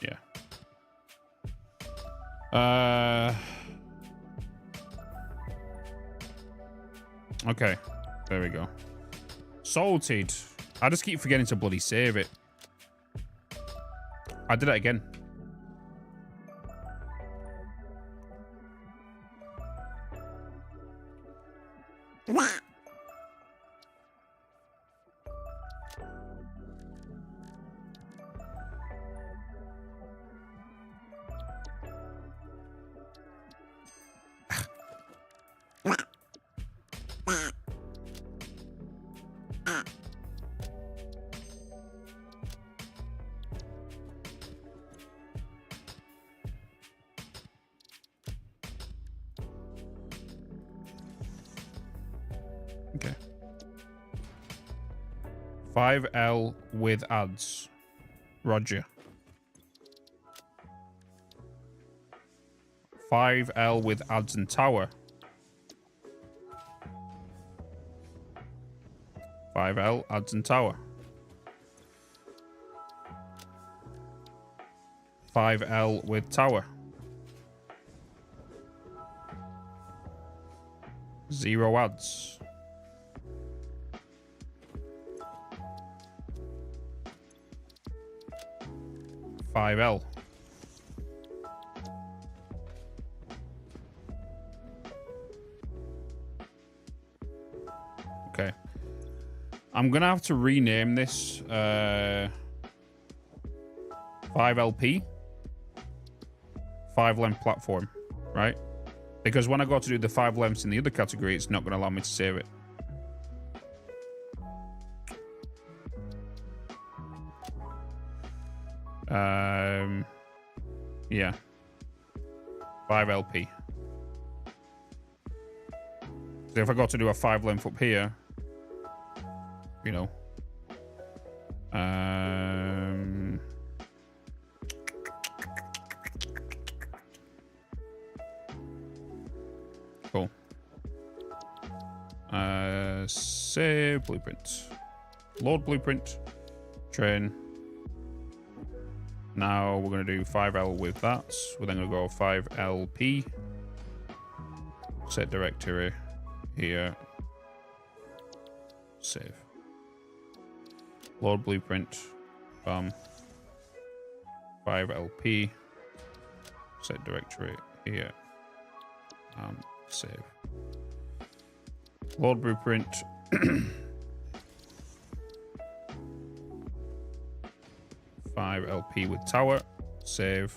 Yeah. Okay, there we go. Salted. I just keep forgetting to bloody save it. I did it again. Okay. 5L with ads. Roger. 5L with ads and tower. 5L ads and tower. 5L with tower. 0 ads. $5L. Okay. I'm gonna have to rename this 5LP. 5 length platform, right? Because when I go to do the 5 lengths in the other category, it's not gonna allow me to save it. Yeah. 5LP. So if I got to do a 5 length up here, you know. Cool. Save blueprint. Load blueprint. Train. Now we're going to do 5L with that. We're then going to go 5LP. Set directory here. Save. Load blueprint. 5LP. Set directory here. Save. Load blueprint. $5LP with tower. Save.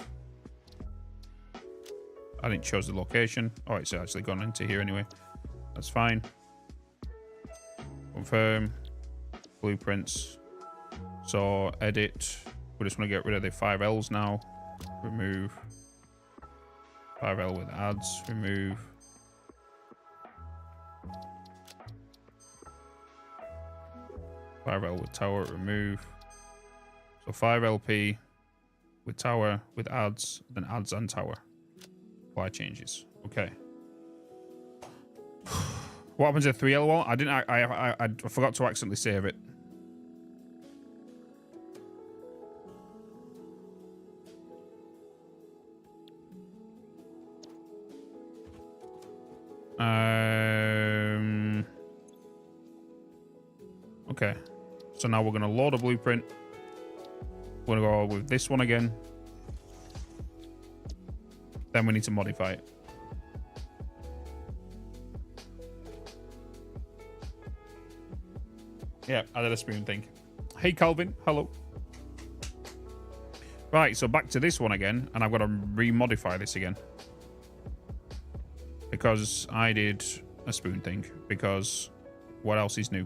I didn't choose the location. Oh, it's actually gone into here anyway. That's fine. Confirm. Blueprints. So edit. We just want to get rid of the 5Ls now. Remove. 5L with ads. Remove. .5L with tower. Remove. So 5LP with tower with ads, then ads and tower. Apply changes. Okay. What happens to 3L wall? I forgot to accidentally save it. Okay. So now we're going to load a blueprint. We're going to go with this one again. Then we need to modify it. Yeah, I did a spoon thing. Hey, Calvin. Hello. Right, so back to this one again. And I've got to remodify this again. Because I did a spoon thing. Because what else is new?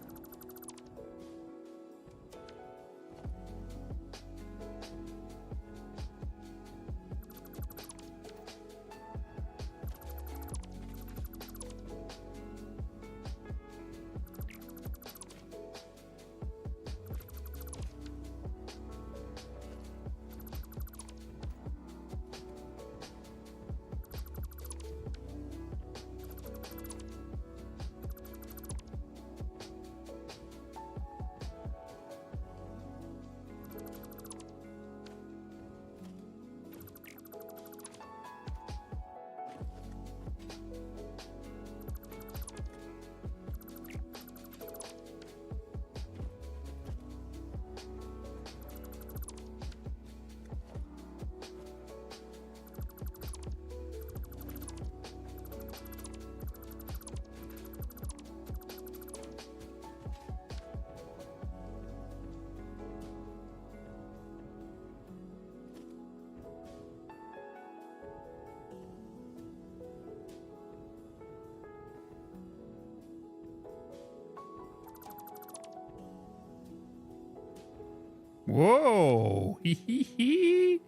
Whoa! It's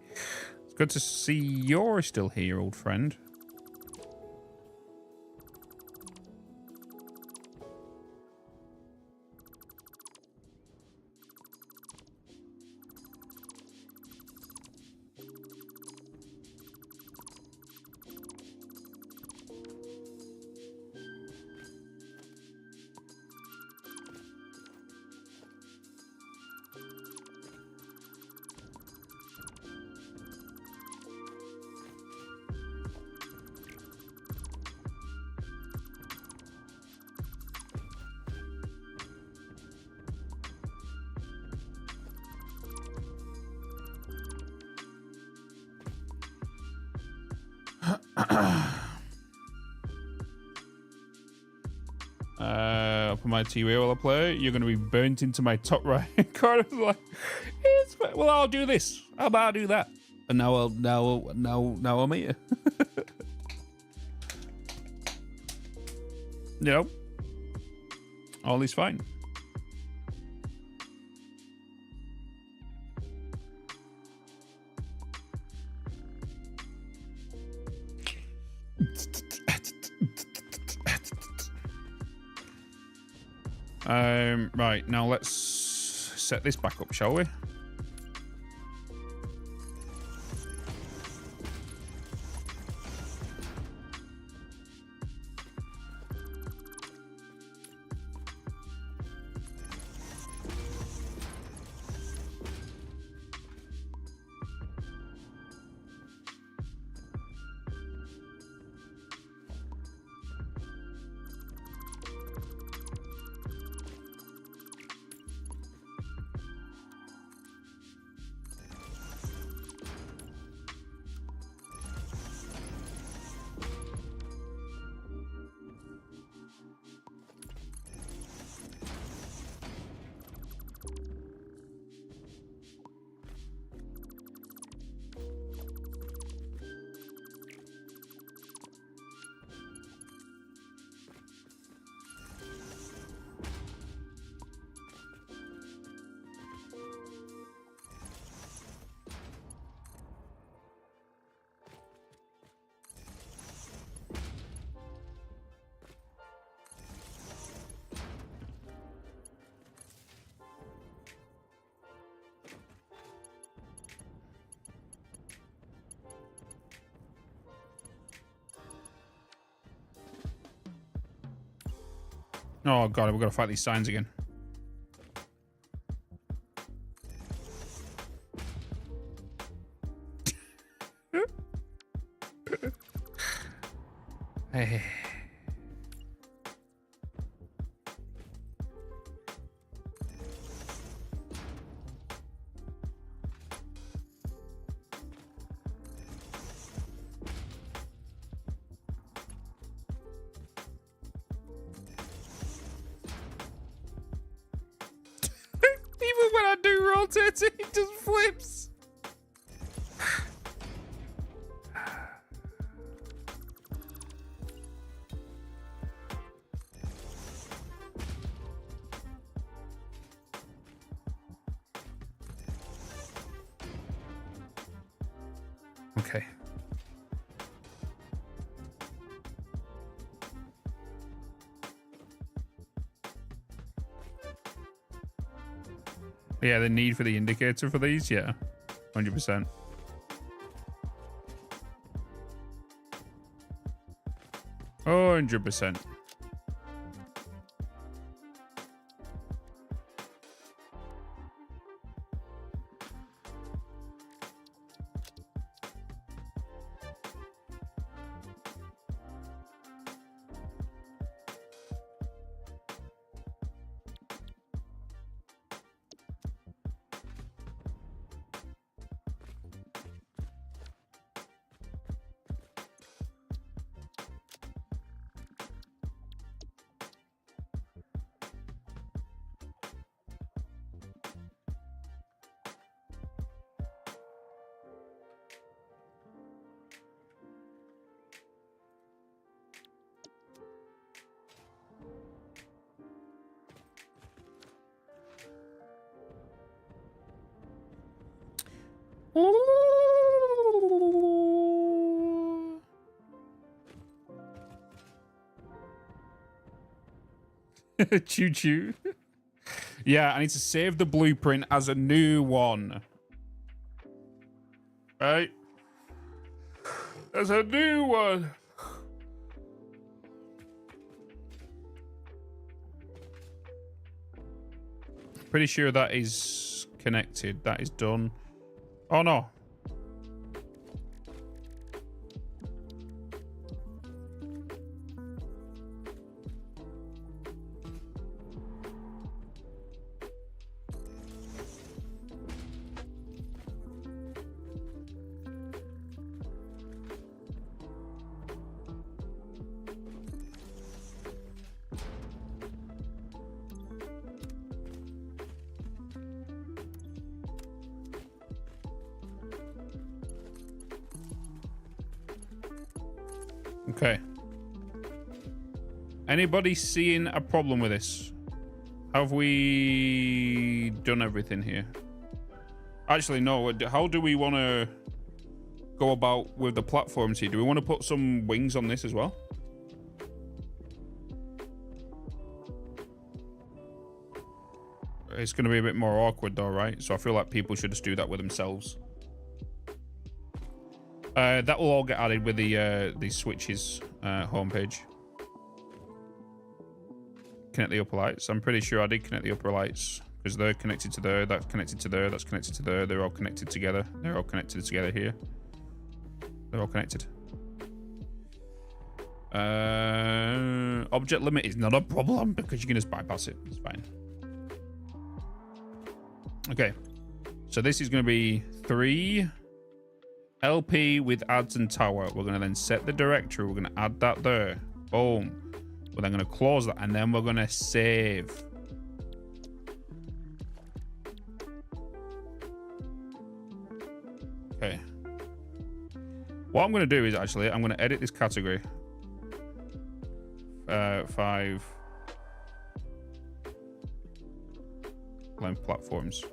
good to see you're still here, old friend. For my TV while I play, you're going to be burnt into my top right corner. Like, well, I'll do this. How about I do that? And now I'm here. You know, all is fine. Right, now let's set this back up, shall we? Oh god, we've got to fight these signs again. Hey. Even when I do rotate, it just flips. Okay. Yeah, the need for the indicator for these, yeah. 100%. Oh, 100%. Choo choo. Yeah, I need to save the blueprint as a new one. Right? As a new one. Pretty sure that is connected. That is done. Oh no. Okay. Anybody seeing a problem with this? Have we done everything here? Actually, no. How do we want to go about with the platforms here? Do we want to put some wings on this as well? It's going to be a bit more awkward though, right? So I feel like people should just do that with themselves. That will all get added with the switches homepage. Connect the upper lights. I'm pretty sure I did connect the upper lights because they're connected to there, that's connected to there, that's connected to there. They're all connected together. They're all connected together here. They're all connected. Object limit is not a problem because you can just bypass it. It's fine. Okay. So this is going to be 3 LP with adds and tower. We're going to then set the directory. We're going to add that there. Boom. We're then going to close that and then we're going to save. Okay. What I'm going to do is actually, I'm going to edit this category. 5 line platforms.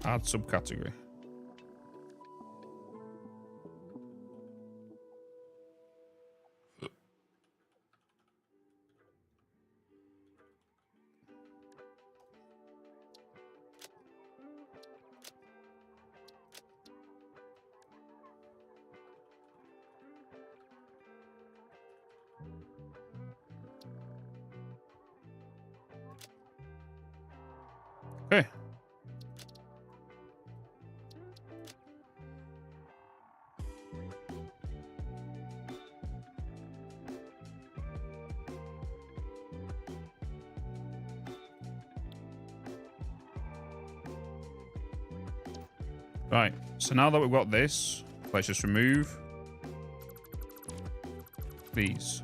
Add subcategory. Right, so now that we've got this, let's just remove these.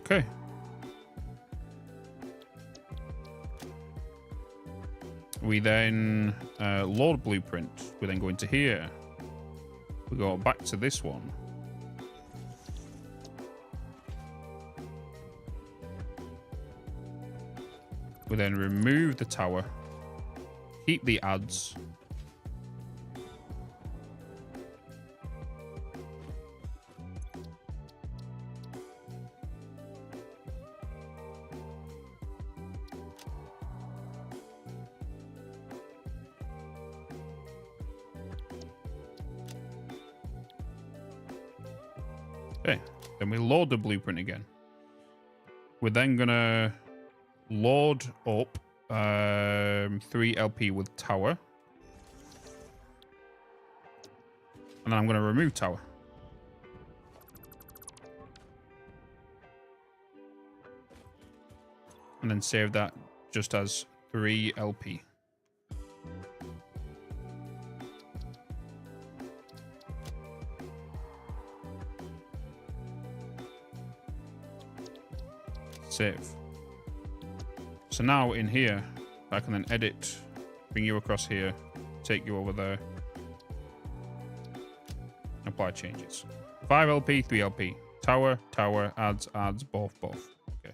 Okay. We then load blueprint. We then go into here. We go back to this one. We then remove the tower. Keep the adds. Okay, then we load the blueprint again. We're then gonna load up 3 LP with tower. And then I'm gonna remove tower. And then save that just as 3 LP. Save. So now in here, I can then edit, bring you across here, take you over there, apply changes. 5 LP, 3 LP. Tower, tower, adds, both. Okay.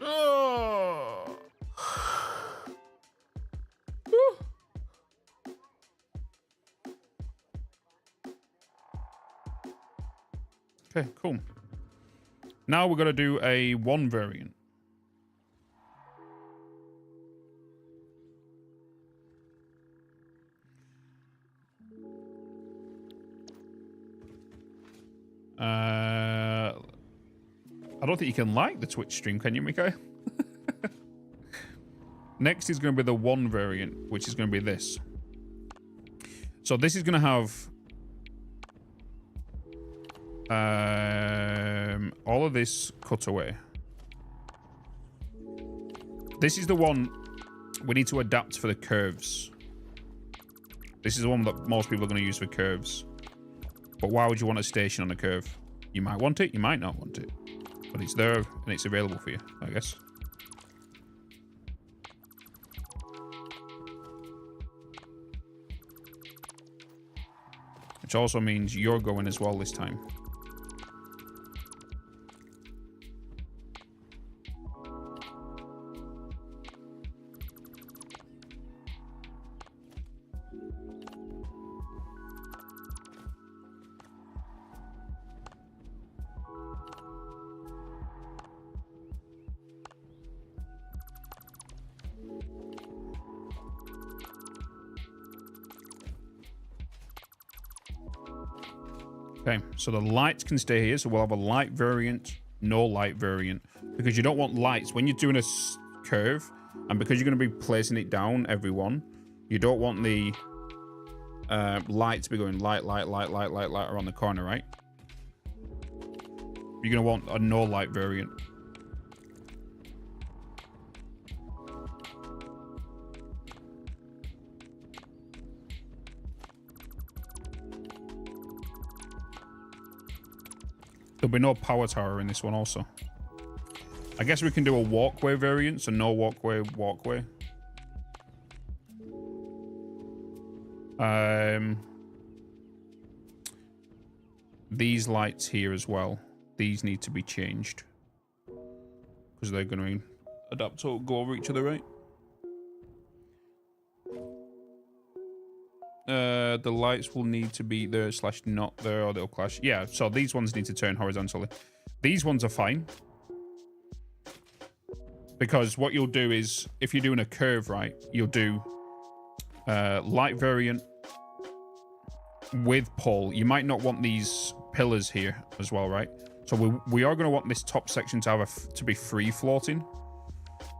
Oh. Okay, cool. Now we're going to do a 1 variant. I don't think you can like the Twitch stream, can you, Mikael? Next is going to be the 1 variant, which is going to be this. So this is going to have all of this cut away. This is the one we need to adapt for the curves. This is the one that most people are going to use for curves. But why would you want a station on a curve? You might want it, you might not want it. But it's there and it's available for you, I guess. Which also means you're going as well this time. Okay, so the lights can stay here. So we'll have a light variant, no light variant. Because you don't want lights. When you're doing a curve, and because you're going to be placing it down, every one, you don't want the light to be going light around the corner, right? You're going to want a no light variant. There'll be no power tower in this one also. I guess we can do a walkway variant, so no walkway. These lights here as well. These need to be changed. Because they're going to adapt to go over each other, right? The lights will need to be there / not there, or they'll clash. Yeah, so these ones need to turn horizontally. These ones are fine. Because what you'll do is, if you're doing a curve, right, you'll do light variant, with pull, you might not want these pillars here as well, right? So we are going to want this top section to have to be free floating,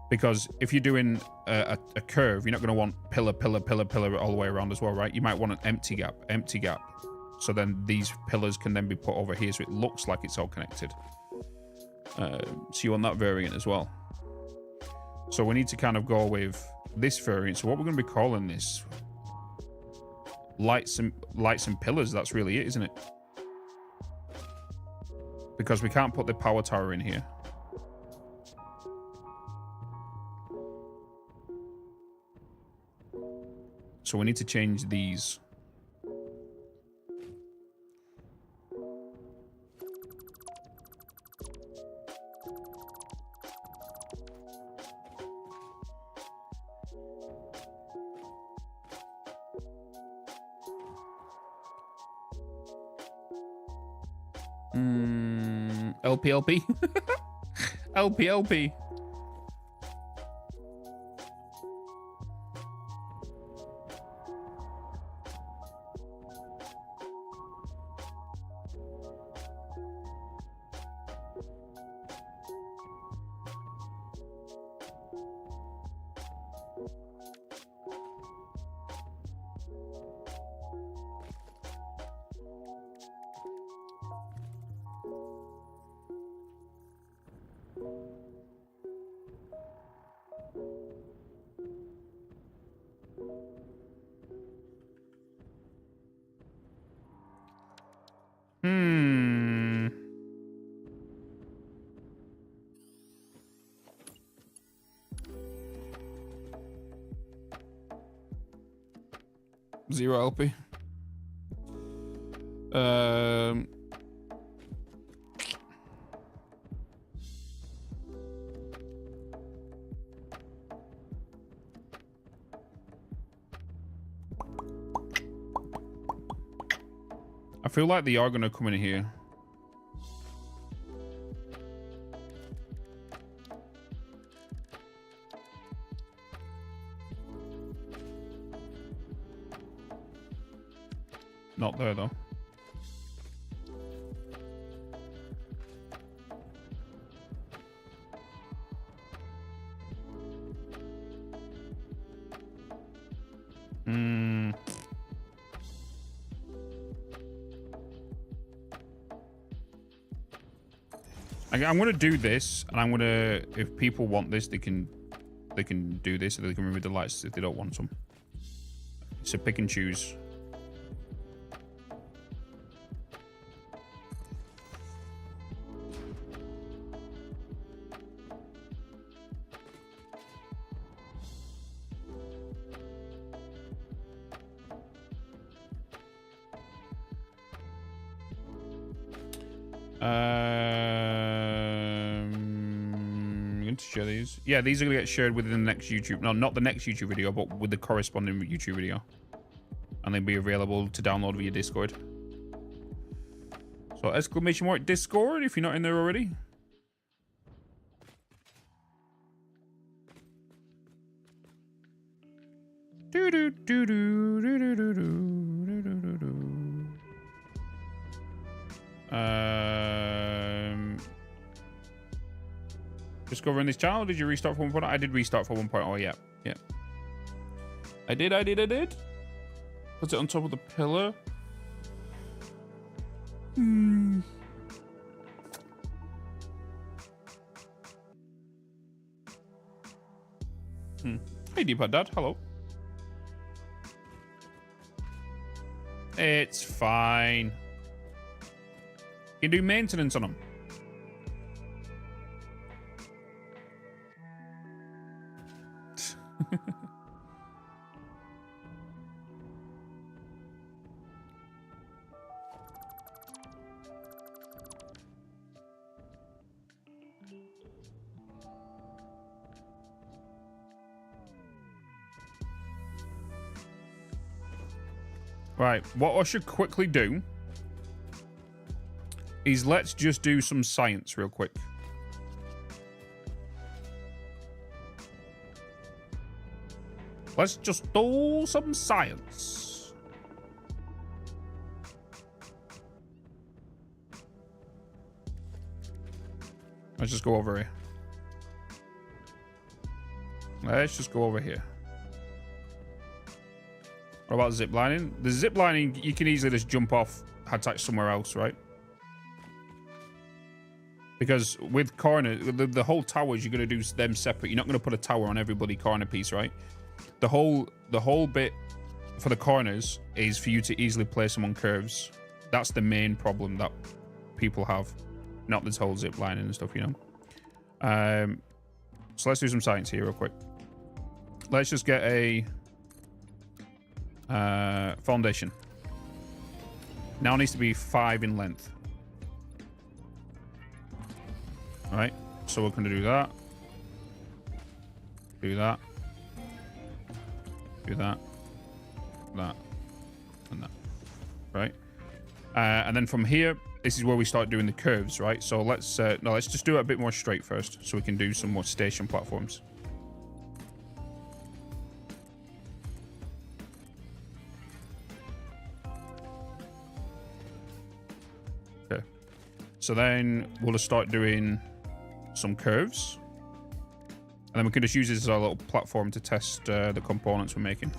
because if you're doing a curve, you're not going to want pillar, pillar, pillar, pillar all the way around as well, right? You might want an empty gap. So then these pillars can then be put over here, so it looks like it's all connected. So you want that variant as well. So we need to kind of go with this variant. So what we're going to be calling this? Lights and pillars. That's really it, isn't it? Because we can't put the power tower in here. So we need to change these. LPLP. LPLP. Zero LP. I feel like they are going to come in here. Not there, though. I'm going to do this, and I'm going to, if people want this, they can do this, or they can remove the lights if they don't want them. So pick and choose. I'm going to share these. Yeah, these are going to get shared within the next YouTube. No, not the next YouTube video, but with the corresponding YouTube video. And they'll be available to download via Discord. So exclamation mark Discord if you're not in there already. Do do do do do do do do do do do. Discovering this channel. Did you restart for 1.0? I did restart for 1.0. Yeah, yeah. I did. Put it on top of the pillar. Hey, D-pad Dad. Hello. It's fine. You can do maintenance on them. Right, what I should quickly do is let's just do some science real quick. Let's just do some science. Let's just go over here. Let's just go over here. What about zip lining? The zip lining, you can easily just jump off, attach somewhere else, right? Because with corner, the whole towers, you're going to do them separate. You're not going to put a tower on every corner piece, right? The whole bit for the corners is for you to easily place them on curves. That's the main problem that people have. Not this whole zip lining and stuff, you know. So let's do some science here real quick. Let's just get a foundation. Now it needs to be 5 in length. All right, so we're going to do that. Do that. Do that. That. And that. Right? And then from here, this is where we start doing the curves, right? So let's just do it a bit more straight first, so we can do some more station platforms. Okay. So then we'll just start doing some curves, and then we can just use this as our little platform to test the components we're making.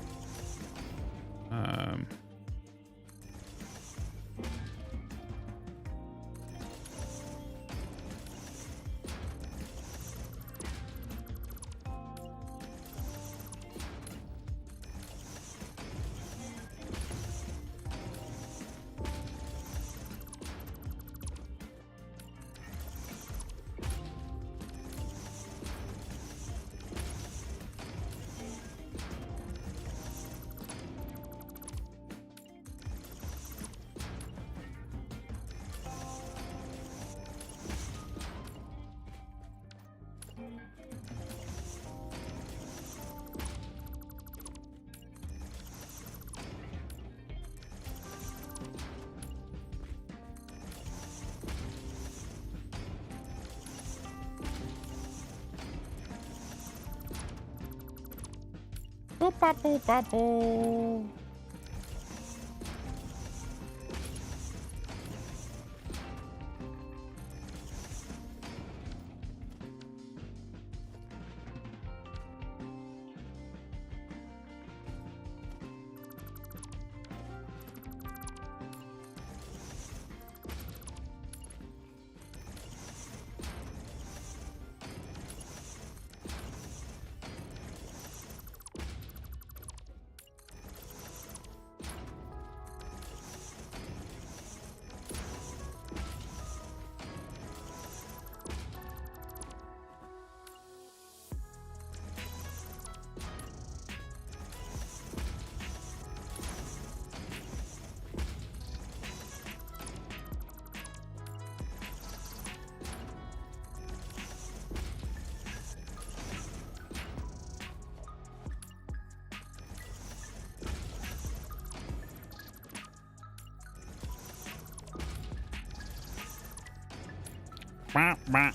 Bah, bah.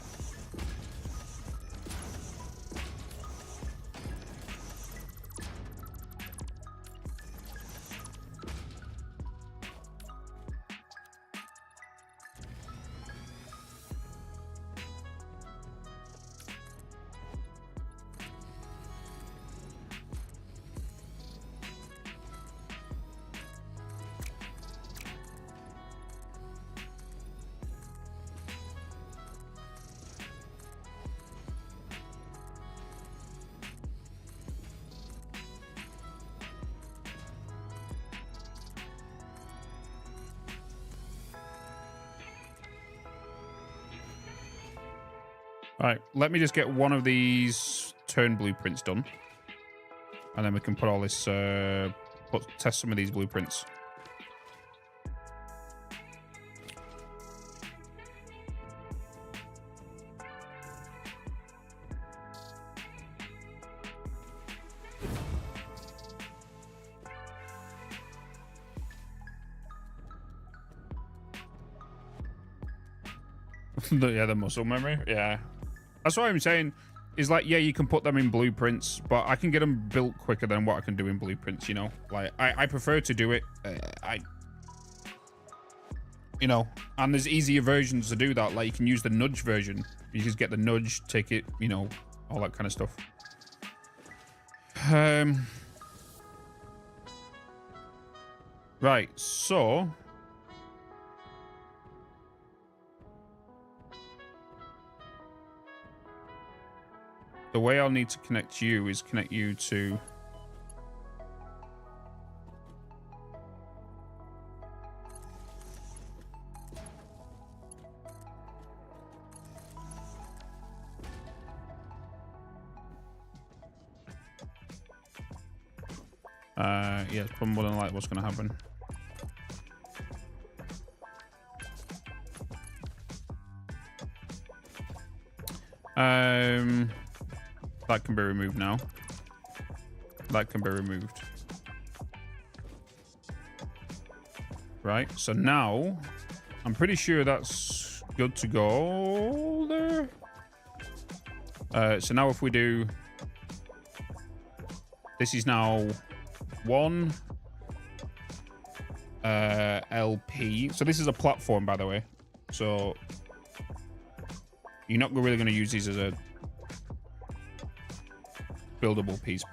All right, let me just get one of these turn blueprints done, and then we can put all this, test some of these blueprints. Yeah, the muscle memory. Yeah. That's what I'm saying. Is like, yeah, you can put them in blueprints, but I can get them built quicker than what I can do in blueprints, you know? Like, I prefer to do it. you know, and there's easier versions to do that. Like you can use the nudge version. You just get the nudge, take it, you know, all that kind of stuff. Right, so the way I'll need to connect you is connect you to yeah, it's probably more than likely what's going to happen. That can be removed now. That can be removed. Right, so now I'm pretty sure that's good to go there. So now if we do, this is now 1 LP. So this is a platform, by the way. So you're not really going to use these as a buildable piece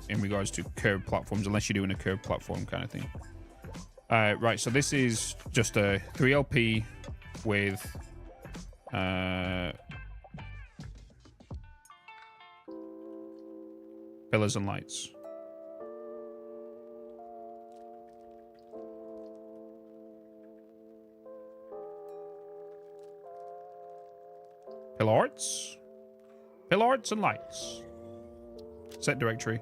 in regards to curved platforms, unless you're doing a curved platform kind of thing. Right, so this is just a 3LP with pillars and lights. Pillars and lights. Set directory.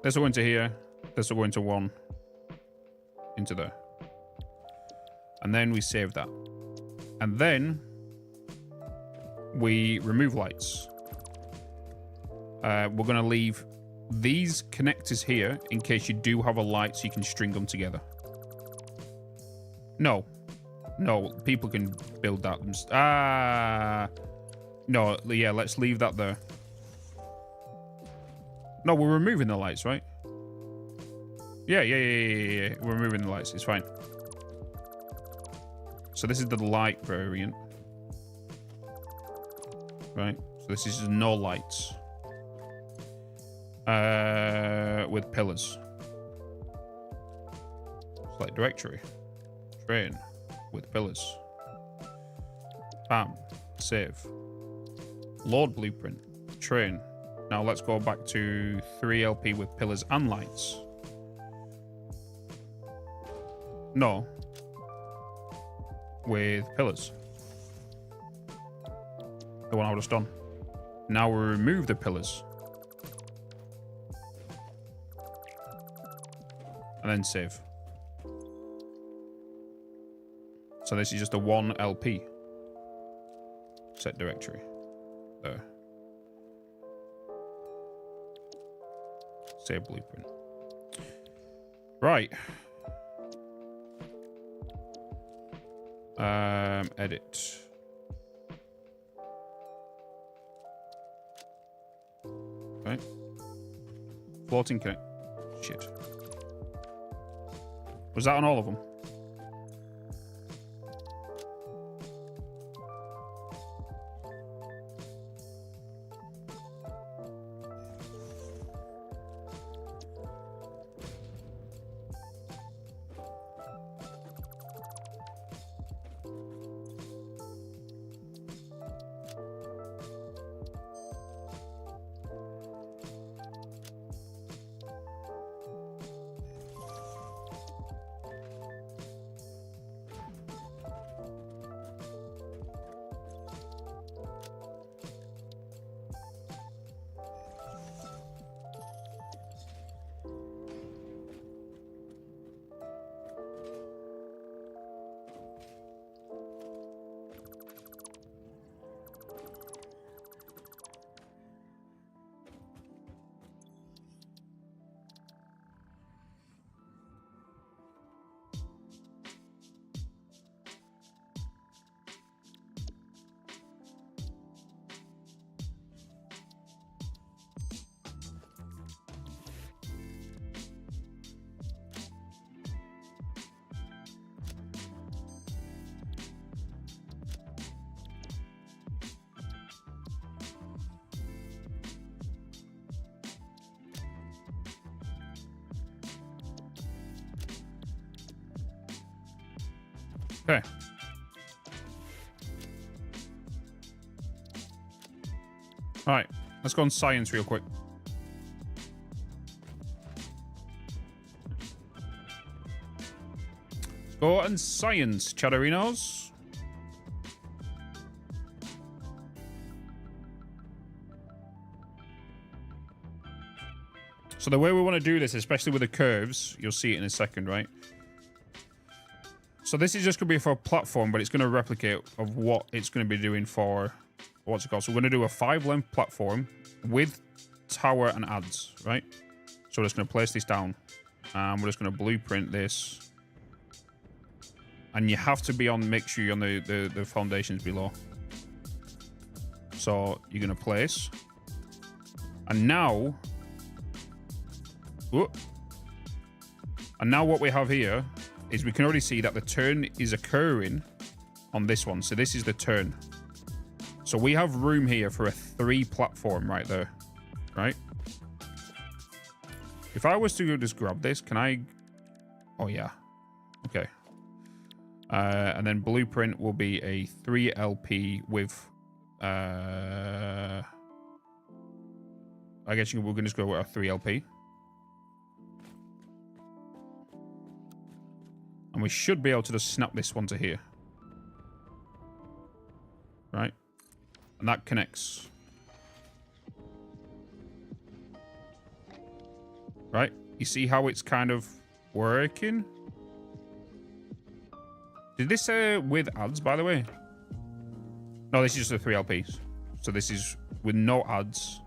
This will go into here. This will go into 1. Into there. And then we save that. And then we remove lights. We're going to leave these connectors here in case you do have a light so you can string them together. No, people can build that. No, yeah, let's leave that there. No, we're removing the lights, right? Yeah. We're removing the lights. It's fine. So this is the light variant. Right? So this is no lights. With pillars. Select directory. Train. With pillars. Bam. Save. Load blueprint. Train. Now let's go back to 3LP with pillars and lights. No. With pillars. The one I would have done. Now we remove the pillars. And then save. So this is just a 1LP. Set directory. There. Save blueprint. Right. Edit. Okay. Floating connect. Shit. Was that on all of them? Okay. All right, let's go on science real quick. Let's go on science, chatterinos. So the way we want to do this, especially with the curves, you'll see it in a second, right? So this is just going to be for a platform, but it's going to replicate of what it's going to be doing for, what's it called? So we're going to do a 5-length platform with tower and adds, right? So we're just going to place this down. And we're just going to blueprint this. And you have to be on, make sure you're on the foundations below. So you're going to place. And now... Whoop. And now what we have here is we can already see that the turn is occurring on this one. So this is the turn. So we have room here for a 3 platform right there, right? If I was to just grab this, can I? Oh yeah, okay. And then blueprint will be a 3 LP with, I guess we're gonna just go with a 3 LP. And we should be able to just snap this one to here. Right? And that connects. Right? You see how it's kind of working? Did this say with ads, by the way? No, this is just the 3 LPs. So this is with no ads.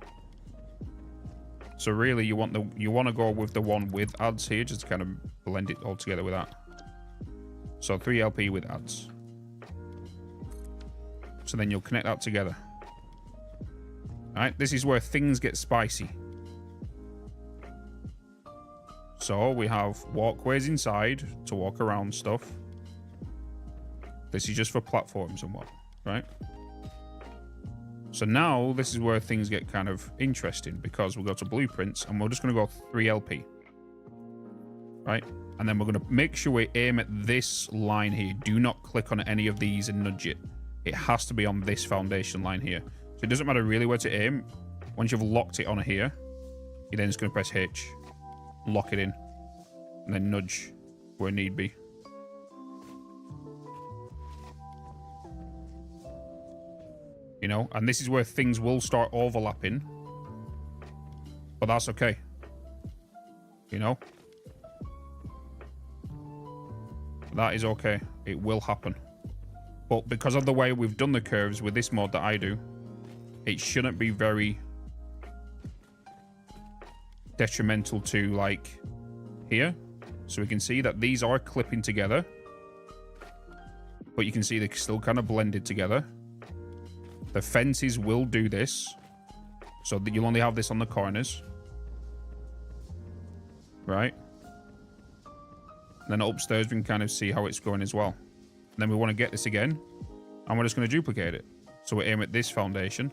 So really you want to go with the one with ads here, just to kind of blend it all together with that. So 3 LP with ads. So then you'll connect that together. Alright, this is where things get spicy. So we have walkways inside to walk around stuff. This is just for platforms and what, right? So now this is where things get kind of interesting, because we'll go to blueprints and we're just going to go 3 LP. Right? And then we're going to make sure we aim at this line here. Do not click on any of these and nudge it. It has to be on this foundation line here. So it doesn't matter really where to aim. Once you've locked it on here, you're then just going to press H, lock it in, and then nudge where need be. You know, and this is where things will start overlapping. But that's okay. You know? That is okay. It will happen. But because of the way we've done the curves with this mod that I do, it shouldn't be very detrimental to, like, here. So we can see that these are clipping together. But you can see they're still kind of blended together. The fences will do this. So that you'll only have this on the corners. Right? Then upstairs we can kind of see how it's going as well. And then we want to get this again, and we're just going to duplicate it. So we aim at this foundation,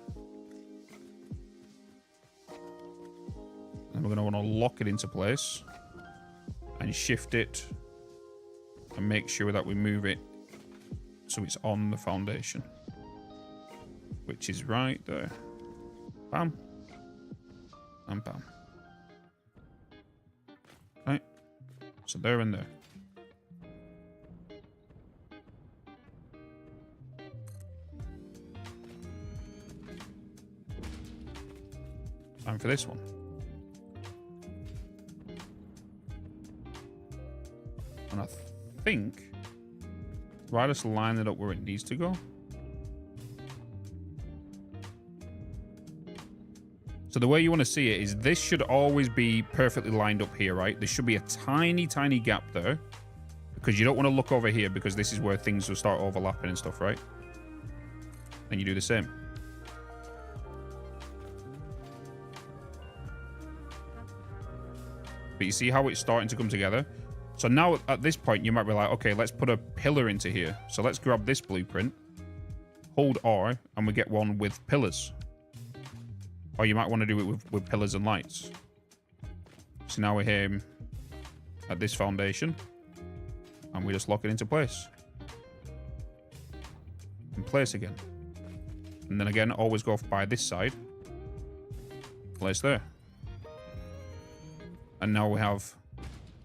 and we're going to want to lock it into place and shift it and make sure that we move it so it's on the foundation, which is right there. Bam and bam. Right, so there and there. Time for this one. And I think if I just line it up where it needs to go. So the way you want to see it is this should always be perfectly lined up here, right? There should be a tiny, tiny gap there, because you don't want to look over here, because this is where things will start overlapping and stuff, right? And you do the same. But you see how it's starting to come together? So now at this point, you might be like, okay, let's put a pillar into here. So let's grab this blueprint, hold R, and we get one with pillars. Or you might want to do it with pillars and lights. So now we're here at this foundation, and we just lock it into place. place again. And then again, always go by this side. Place there. And now we have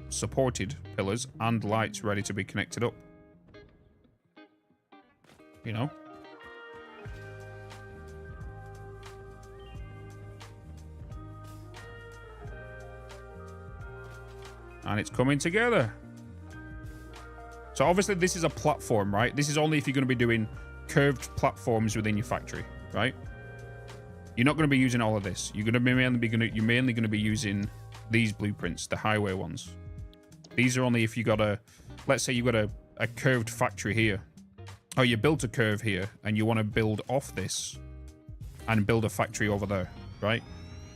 supported pillars and lights ready to be connected up. You know? And it's coming together. So obviously this is a platform, right? This is only if you're going to be doing curved platforms within your factory, right? You're not going to be using all of this. You're mainly going to be using these blueprints, the highway ones. These are only if you got a, let's say you got a curved factory here, or you built a curve here and you want to build off this and build a factory over there, right?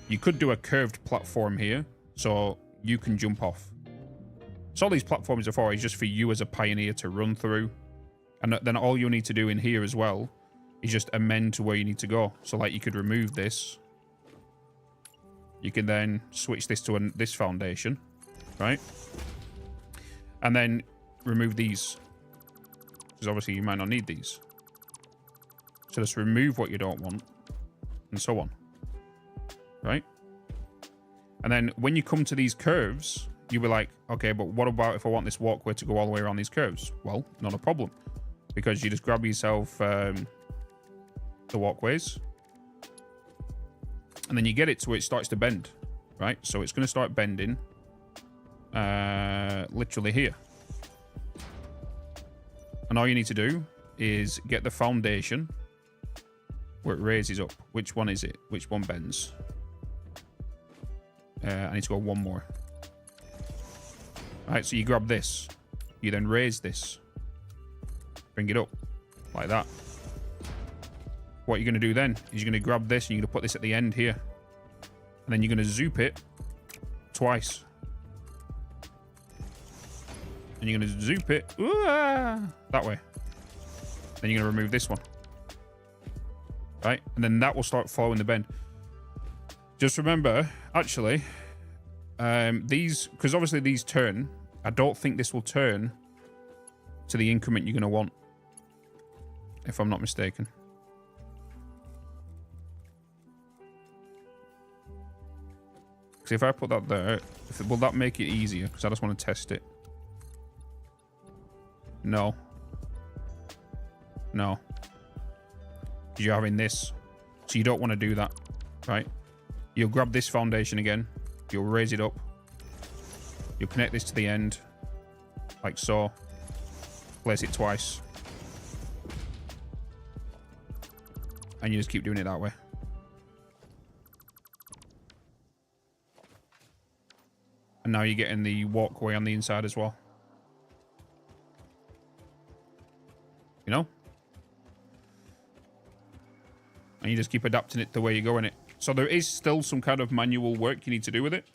You could do a curved platform here so you can jump off. So all these platforms are for is just for you as a pioneer to run through. And then all you need to do in here as well is just amend to where you need to go. So like you could remove this. You can then switch this to this foundation, right? And then remove these. Because obviously you might not need these. So just remove what you don't want. And so on. Right? And then when you come to these curves, you'll be like, okay, but what about if I want this walkway to go all the way around these curves? Well, not a problem. Because you just grab yourself the walkways. And then you get it to where it starts to bend. Right? So it's going to start bending literally here. And all you need to do is get the foundation where it raises up. Which one is it? Which one bends? I need to go one more. Alright, so you grab this. You then raise this. Bring it up. Like that. What you're going to do then is you're going to grab this and you're going to put this at the end here. And then you're going to zoop it twice. And you're going to zoop it that way. Then you're going to remove this one. Right? And then that will start following the bend. Just remember, actually, these, because obviously these turn, I don't think this will turn to the increment you're going to want. If I'm not mistaken. Because if I put that there, will that make it easier? Because I just want to test it. No. No. Because you're having this. So you don't want to do that. Right? You'll grab this foundation again. You'll raise it up. You'll connect this to the end. Like so. Place it twice. And you just keep doing it that way. And now you're getting the walkway on the inside as well. You know? And you just keep adapting it the way you're going it. So there is still some kind of manual work you need to do with it.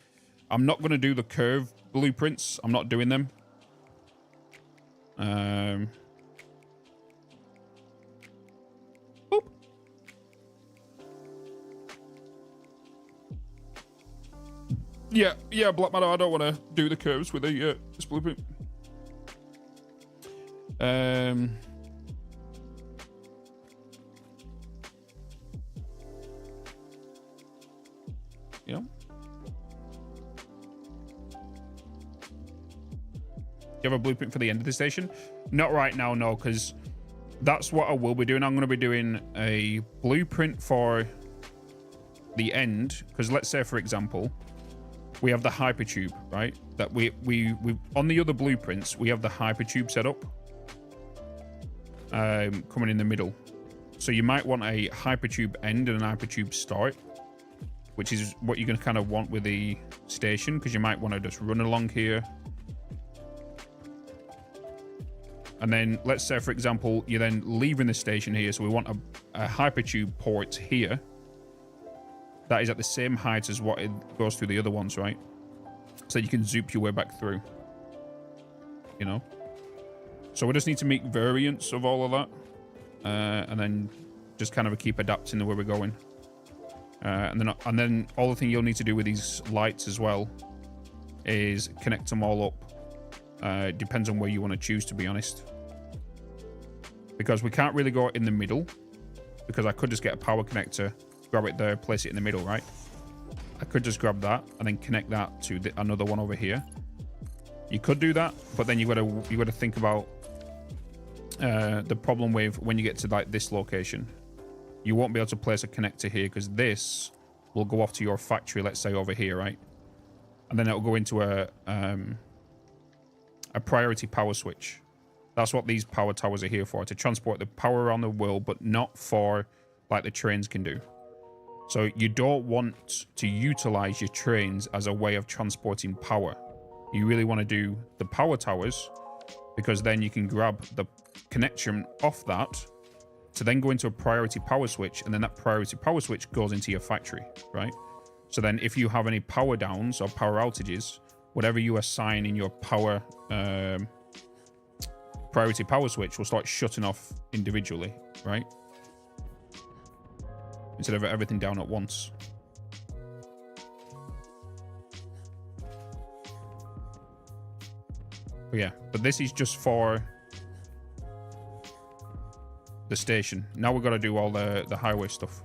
I'm not going to do the curve blueprints. I'm not doing them. Boop. Yeah, Black Matter, I don't want to do the curves with this blueprint. Yeah. Do you have a blueprint for the end of the station? Not right now, no, because that's what I will be doing. I'm going to be doing a blueprint for the end, because let's say, for example, we have the hypertube, right? That we on the other blueprints, we have the hypertube set up coming in the middle. So you might want a hypertube end and an hypertube start, which is what you're going to kind of want with the station, because you might want to just run along here. And then let's say, for example, you're then leaving the station here. So we want a hypertube port here. That is at the same height as what it goes through the other ones, right? So you can zoop your way back through. You know? So we just need to make variants of all of that. And then just kind of keep adapting the way we're going. And then all the thing you'll need to do with these lights as well is connect them all up. Depends on where you want to choose, to be honest. because we can't really go in the middle, because I could just get a power connector, grab it there, place it in the middle, right? I could just grab that and then connect that to another one over here. You could do that, but then you got to think about the problem with when you get to like this location. You won't be able to place a connector here because this will go off to your factory, let's say over here, right? And then it'll go into a priority power switch. That's what these power towers are here for, to transport the power around the world, but not for like the trains can do. So you don't want to utilize your trains as a way of transporting power. You really want to do the power towers, because then you can grab the connection off that to then go into a priority power switch, and then that priority power switch goes into your factory, right? So then if you have any power downs or power outages, whatever you assign in your power priority power switch will start shutting off individually, right? Instead of everything down at once. But yeah, but this is just for the station. Now we've got to do all the highway stuff.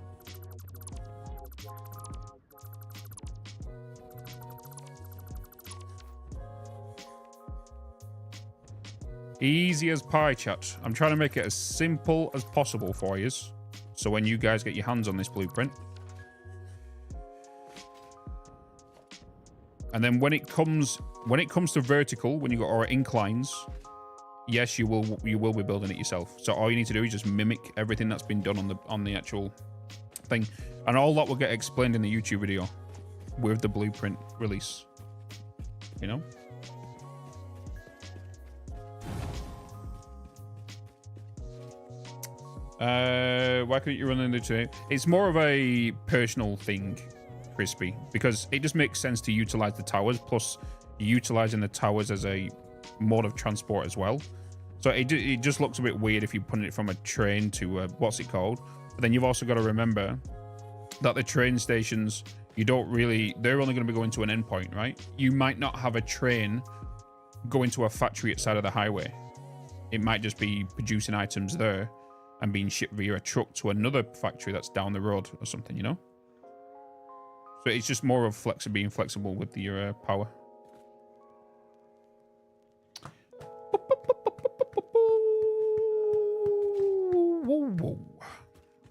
Easy as pie, chat. I'm trying to make it as simple as possible for you, so when you guys get your hands on this blueprint, and then when it comes to vertical, when you got or inclines, yes, you will be building it yourself. So all you need to do is just mimic everything that's been done on the actual thing, and all that will get explained in the YouTube video with the blueprint release. You know. Why couldn't you run into today? It's more of a personal thing, Crispy, because it just makes sense to utilize the towers, plus utilizing the towers as a mode of transport as well. So it just looks a bit weird if you put it from a train to what's it called. But then you've also got to remember that the train stations, they're only going to be going to an endpoint, right? You might not have a train going to a factory outside of the highway. It might just be producing items there and being shipped via a truck to another factory that's down the road or something, you know? So it's just more of being flexible with your power.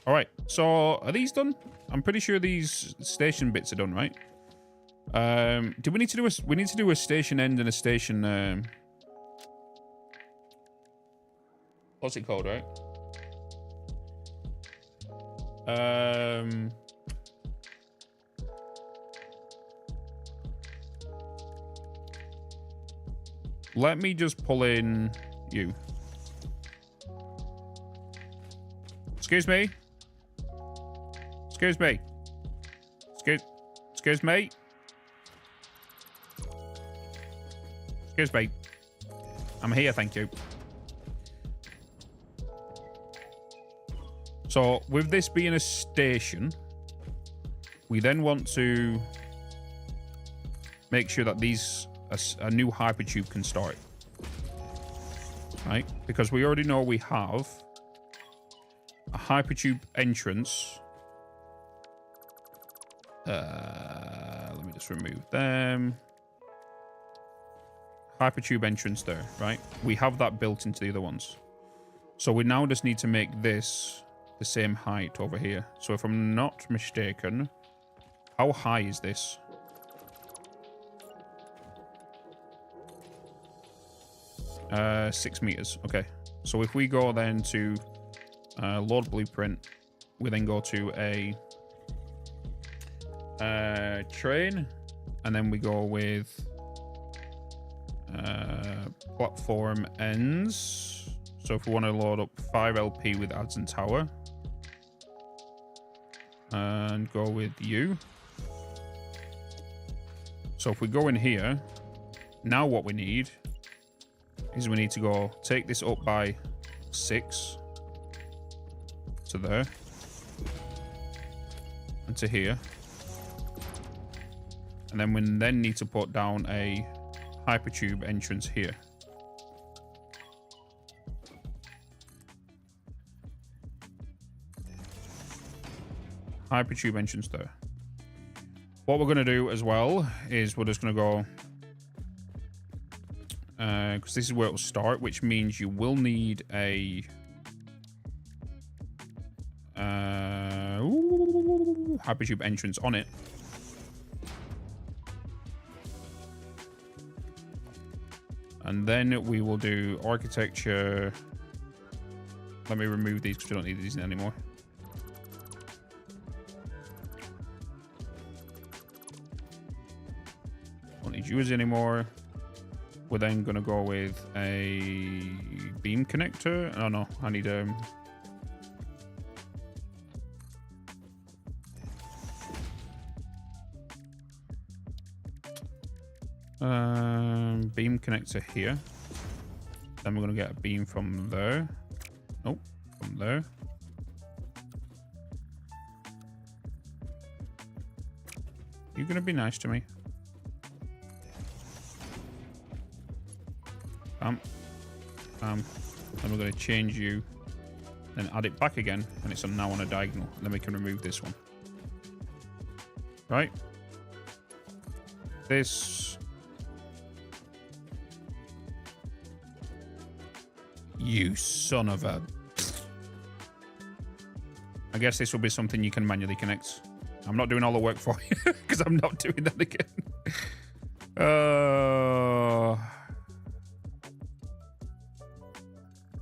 All right, so are these done? I'm pretty sure these station bits are done, right? Do we need to do a station end and a station what's it called, right? Let me just pull in you. Excuse me. Excuse me. Excuse me. Excuse me. I'm here, thank you. So with this being a station, we then want to make sure that a new hypertube can start, right? Because we already know we have a hypertube entrance. Let me just remove them. Hypertube entrance there, right? We have that built into the other ones. So we now just need to make this the same height over here. So if I'm not mistaken, how high is this? Uh, 6 meters. Okay. So if we go then to load blueprint, we then go to a train, and then we go with platform ends. So if we want to load up 5 LP with adds and tower, and go with you. So if we go in here, now what we need is we need to go take this up by 6 to there and to here, and then we then need to put down a hypertube entrance here. hypertube entrance there. What we're going to do as well is we're just going to go... because this is where it will start, which means you will need a... hypertube entrance on it. And then we will do architecture. Let me remove these because we don't need these anymore. Don't need yours anymore. We're then going to go with a beam connector. Oh no, I need beam connector here. Then we're going to get a beam from there. Nope, from there. You're going to be nice to me. Then we're going to change you, then add it back again, and it's now on a diagonal. And then we can remove this one. Right? This. You son of a... I guess this will be something you can manually connect. I'm not doing all the work for you, because I'm not doing that again.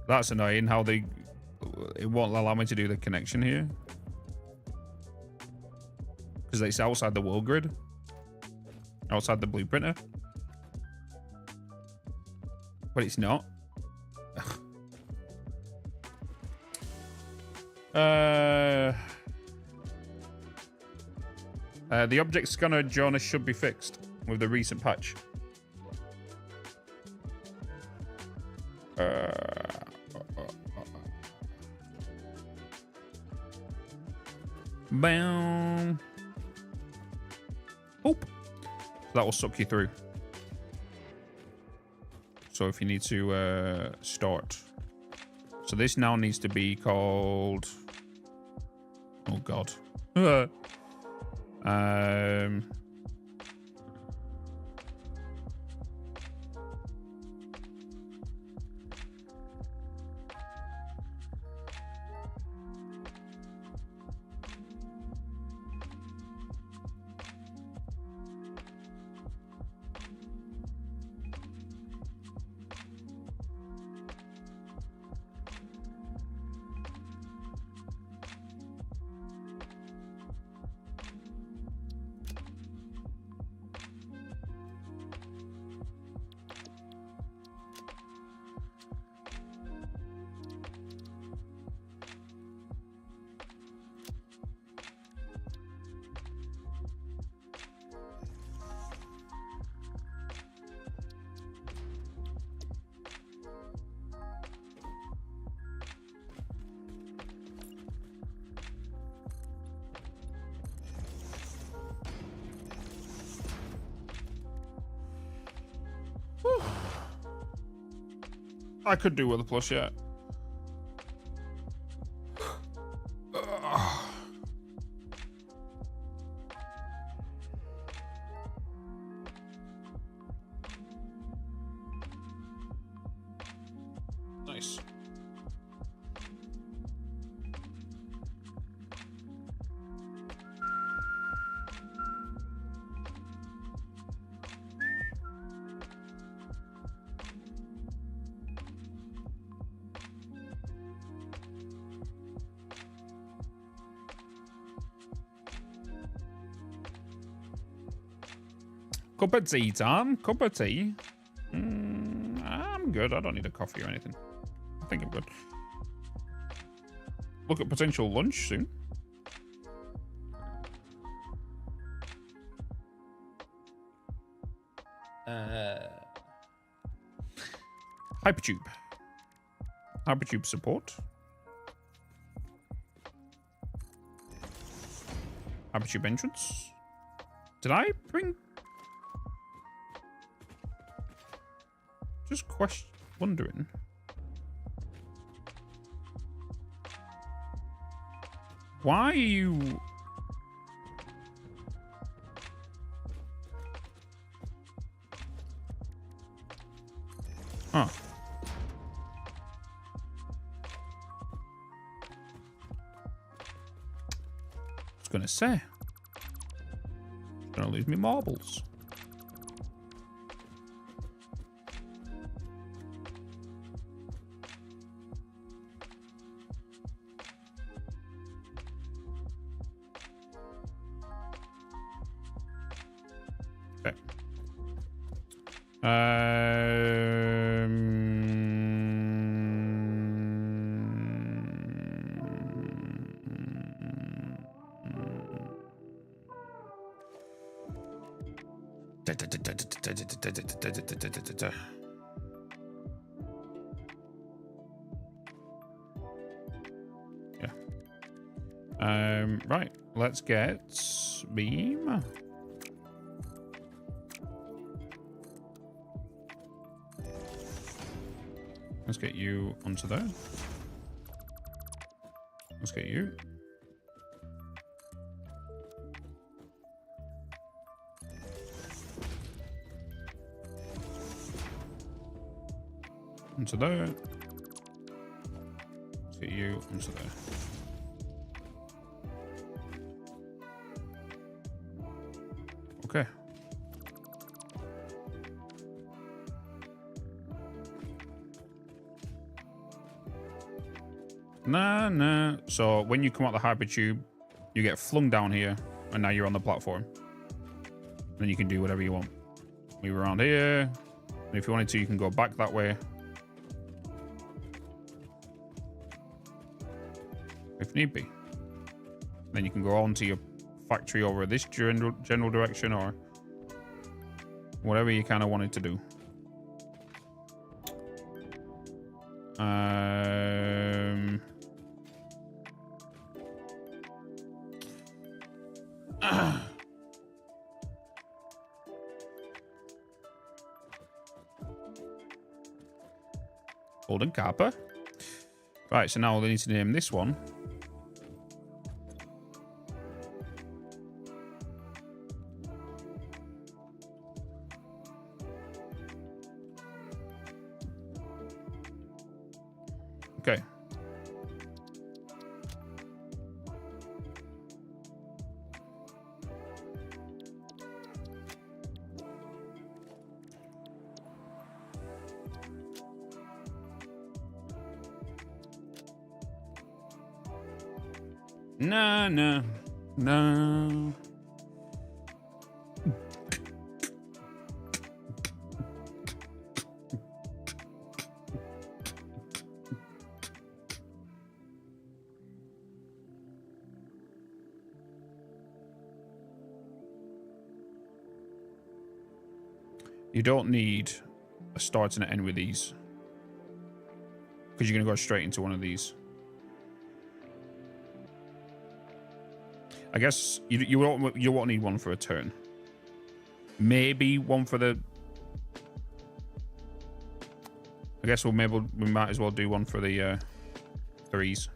That's annoying how it won't allow me to do the connection here. Because it's outside the world grid. Outside the blueprinter. But it's not. The object scanner Jonas should be fixed with the recent patch. Bam. Oop. That will suck you through. So if you need to start. So this now needs to be called... Oh god. I could do with a plus yet. Nice. Cup of tea, Tom. Cup of tea. I'm good. I don't need a coffee or anything. I think I'm good. Look at potential lunch soon. Hypertube. Hypertube support. Hypertube entrance. Did I bring... Just wondering. Why are you Huh. I was gonna say. Gonna lose me marbles. Okay. Yeah. Right. Let's get beam. Let's get you onto there. Let's get you. Onto there. Let's get you onto there. Okay. Nah. So when you come out the hypertube, you get flung down here, and now you're on the platform. Then you can do whatever you want. Move around here. And if you wanted to, you can go back that way. If need be. Then you can go on to your factory over this general direction, or whatever you kind of wanted to do. Golden copper. Right, so now they need to name this one. Okay. No. You don't need a start and an end with these, because you're going to go straight into one of these. I guess you won't need one for a turn. Maybe one for the... I guess we might as well do one for the threes.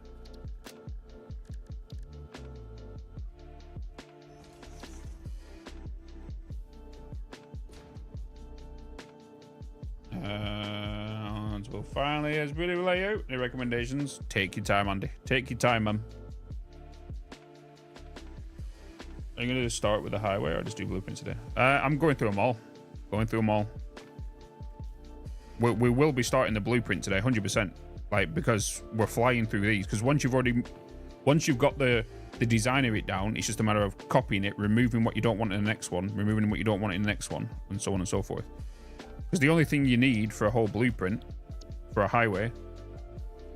Well, finally, it's really layout. Any recommendations? Take your time, Andy. Take your time, man. Are you going to just start with the highway or just do blueprints today? I'm going through them all. We will be starting the blueprint today, 100%. Like, because we're flying through these. Because once you've got the design of it down, it's just a matter of copying it, removing what you don't want in the next one, removing what you don't want in the next one, and so on and so forth. Because the only thing you need for a whole blueprint for a highway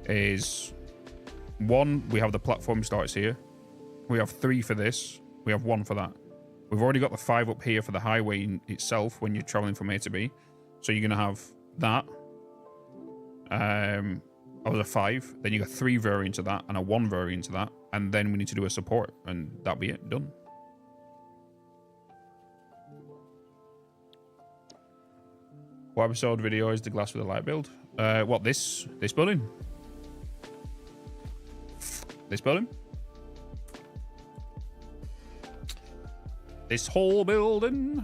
is one, we have the platform starts here. We have 3 for this. We have 1 for that. We've already got the 5 up here for the highway itself when you're traveling from A to B. So you're going to have that. That was a 5. Then you got 3 variants of that and a 1 variant of that. And then we need to do a support. And that'll be it. Done. What episode video is the glass with the light build? What, this building? This building? This whole building?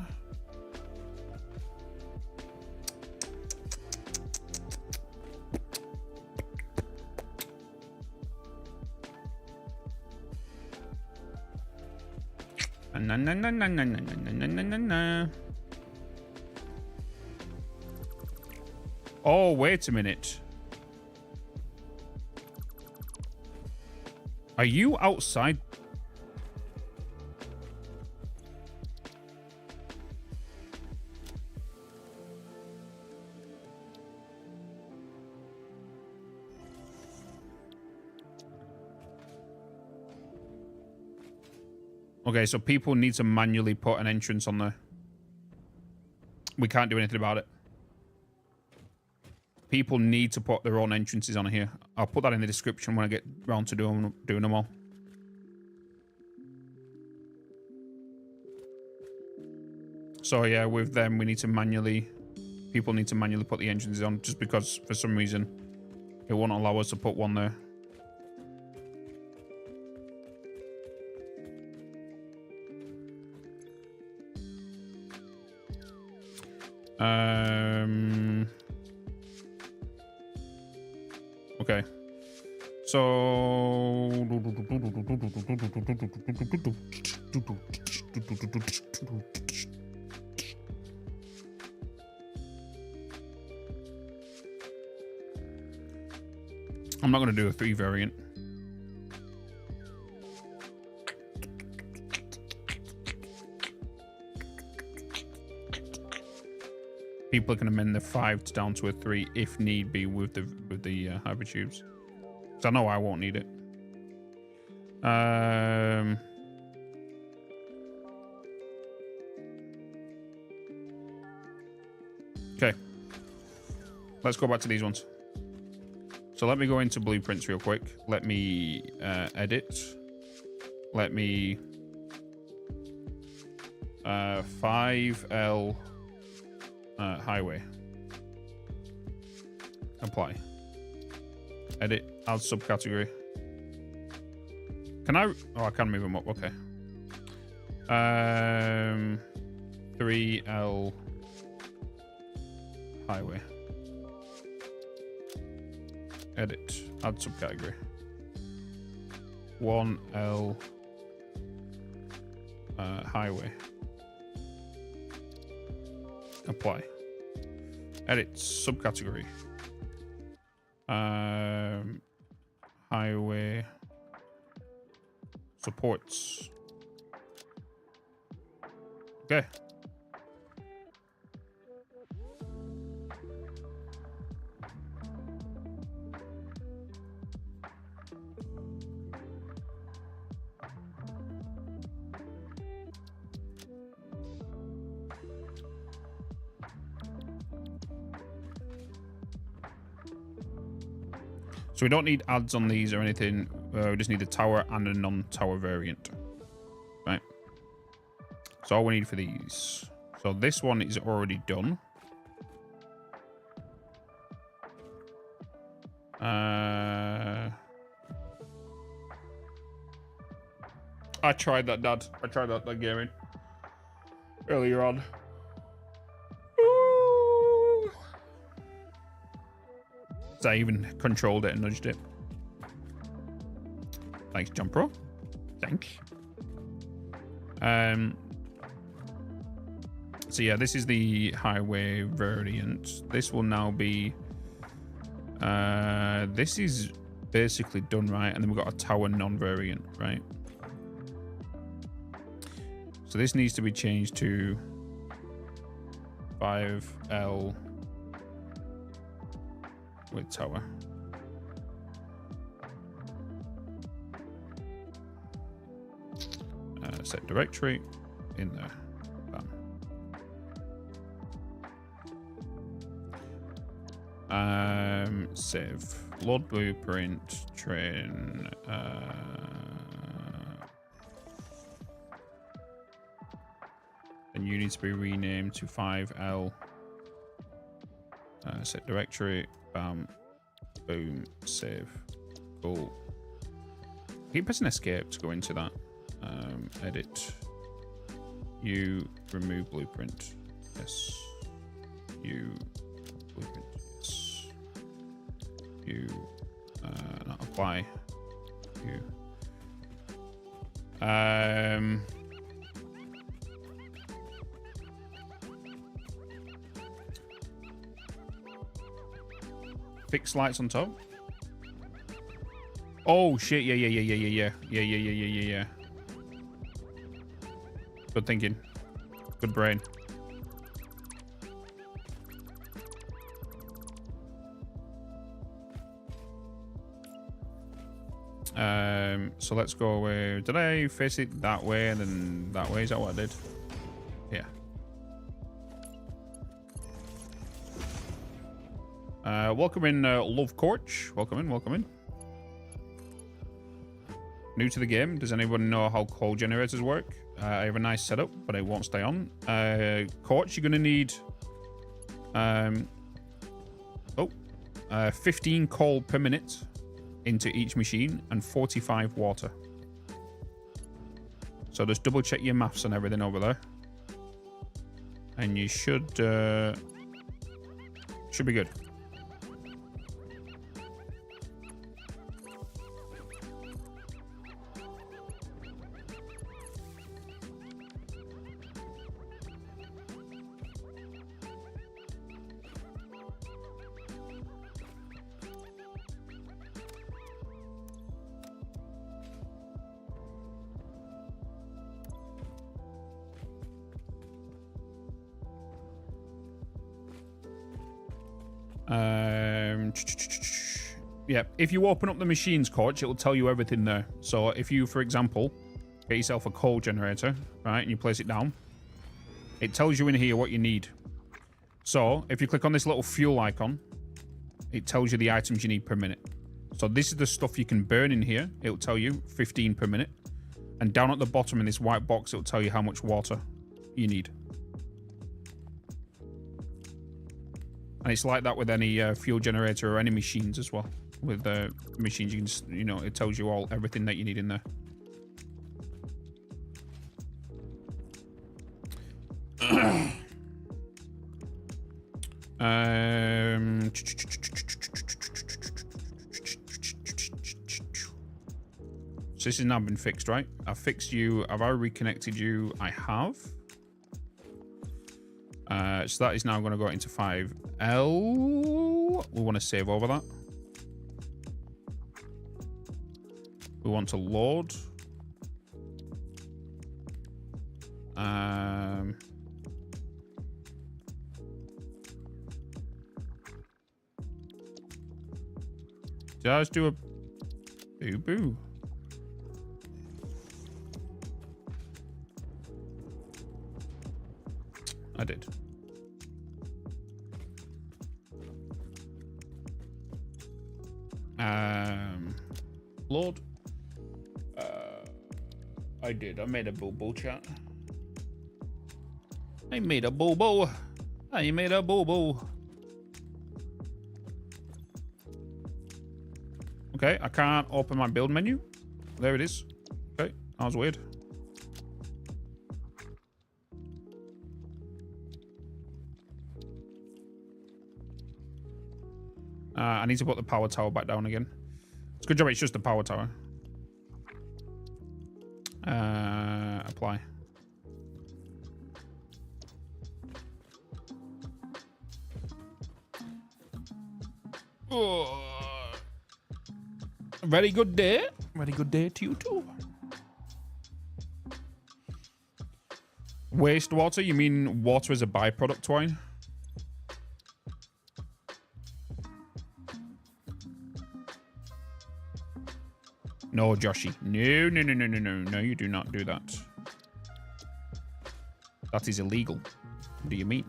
Na, na, na, na, na, na, na, na, na, na. Oh, wait a minute. Are you outside? Okay, so people need to manually put an entrance on there. We can't do anything about it. People need to put their own entrances on here. I'll put that in the description when I get round to doing them all. So yeah, with them, we need to manually... People need to manually put the entrances on, just because for some reason it won't allow us to put one there. Okay. So I'm not going to do a 3 variant. People can amend the 5 down to a 3 if need be with the hypertubes. Because I know I won't need it. Okay. Let's go back to these ones. So let me go into blueprints real quick. Let me edit. Let me 5L highway. Apply. Edit. Add subcategory. Can I? Oh, I can move them up. Okay. 3L highway. Edit. Add subcategory. 1L highway. Apply. Edit subcategory. Highway supports. Okay. So we don't need ads on these or anything. We just need a tower and a non-tower variant. Right. So all we need for these. So this one is already done. I tried that, Dad. I tried that gaming earlier on. So I even controlled it and nudged it. Thanks, Jump Pro. Thanks. So yeah, this is the highway variant. This will now be... this is basically done, right? And then we've got a tower non-variant, right? So this needs to be changed to 5L with tower. Set directory in there. Bam. Save. Load blueprint. Train. And you need to be renamed to 5L. Set directory. Bam. Boom. Save. Cool. Keep pressing escape to go into that. Edit. You remove blueprint. Yes. You blueprint. Yes. You not apply. You. Fixed lights on top. Oh shit! Yeah. Good thinking. Good brain. So let's go with, did I face it that way and then that way? Is that what I did? Yeah. Welcome in, Love Coach. Welcome in. New to the game. Does anyone know how cold generators work? I have a nice setup, but it won't stay on. Coach, you're gonna need 15 coal per minute into each machine and 45 water. So just double check your maths and everything over there, and you should be good. Yeah, if you open up the machines, Coach, it will tell you everything there. So if you, for example, get yourself a coal generator, right, and you place it down, it tells you in here what you need. So if you click on this little fuel icon, it tells you the items you need per minute. So this is the stuff you can burn in here. It'll tell you 15 per minute. And down at the bottom in this white box, it'll tell you how much water you need. And it's like that with any fuel generator or any machines as well. With machines, you can just, you know, it tells you everything that you need in there. So this has now been fixed, right? I've fixed you. Have I reconnected you? I have. So that is now going to go into 5L. We want to save over that. We want to load. Did I just do a boo-boo? I did. Load. I did. I made a boo-boo, chat. I made a boo-boo. I made a boo-boo. Okay, I can't open my build menu. There it is. Okay, that was weird. I need to put the power tower back down again. It's a good job it's just the power tower. Apply. Oh. Very good day. Very good day to you too. Wastewater? You mean water as a byproduct, Twine? No, Joshy. No, no, no, no, no, no. No, you do not do that. That is illegal. What do you mean?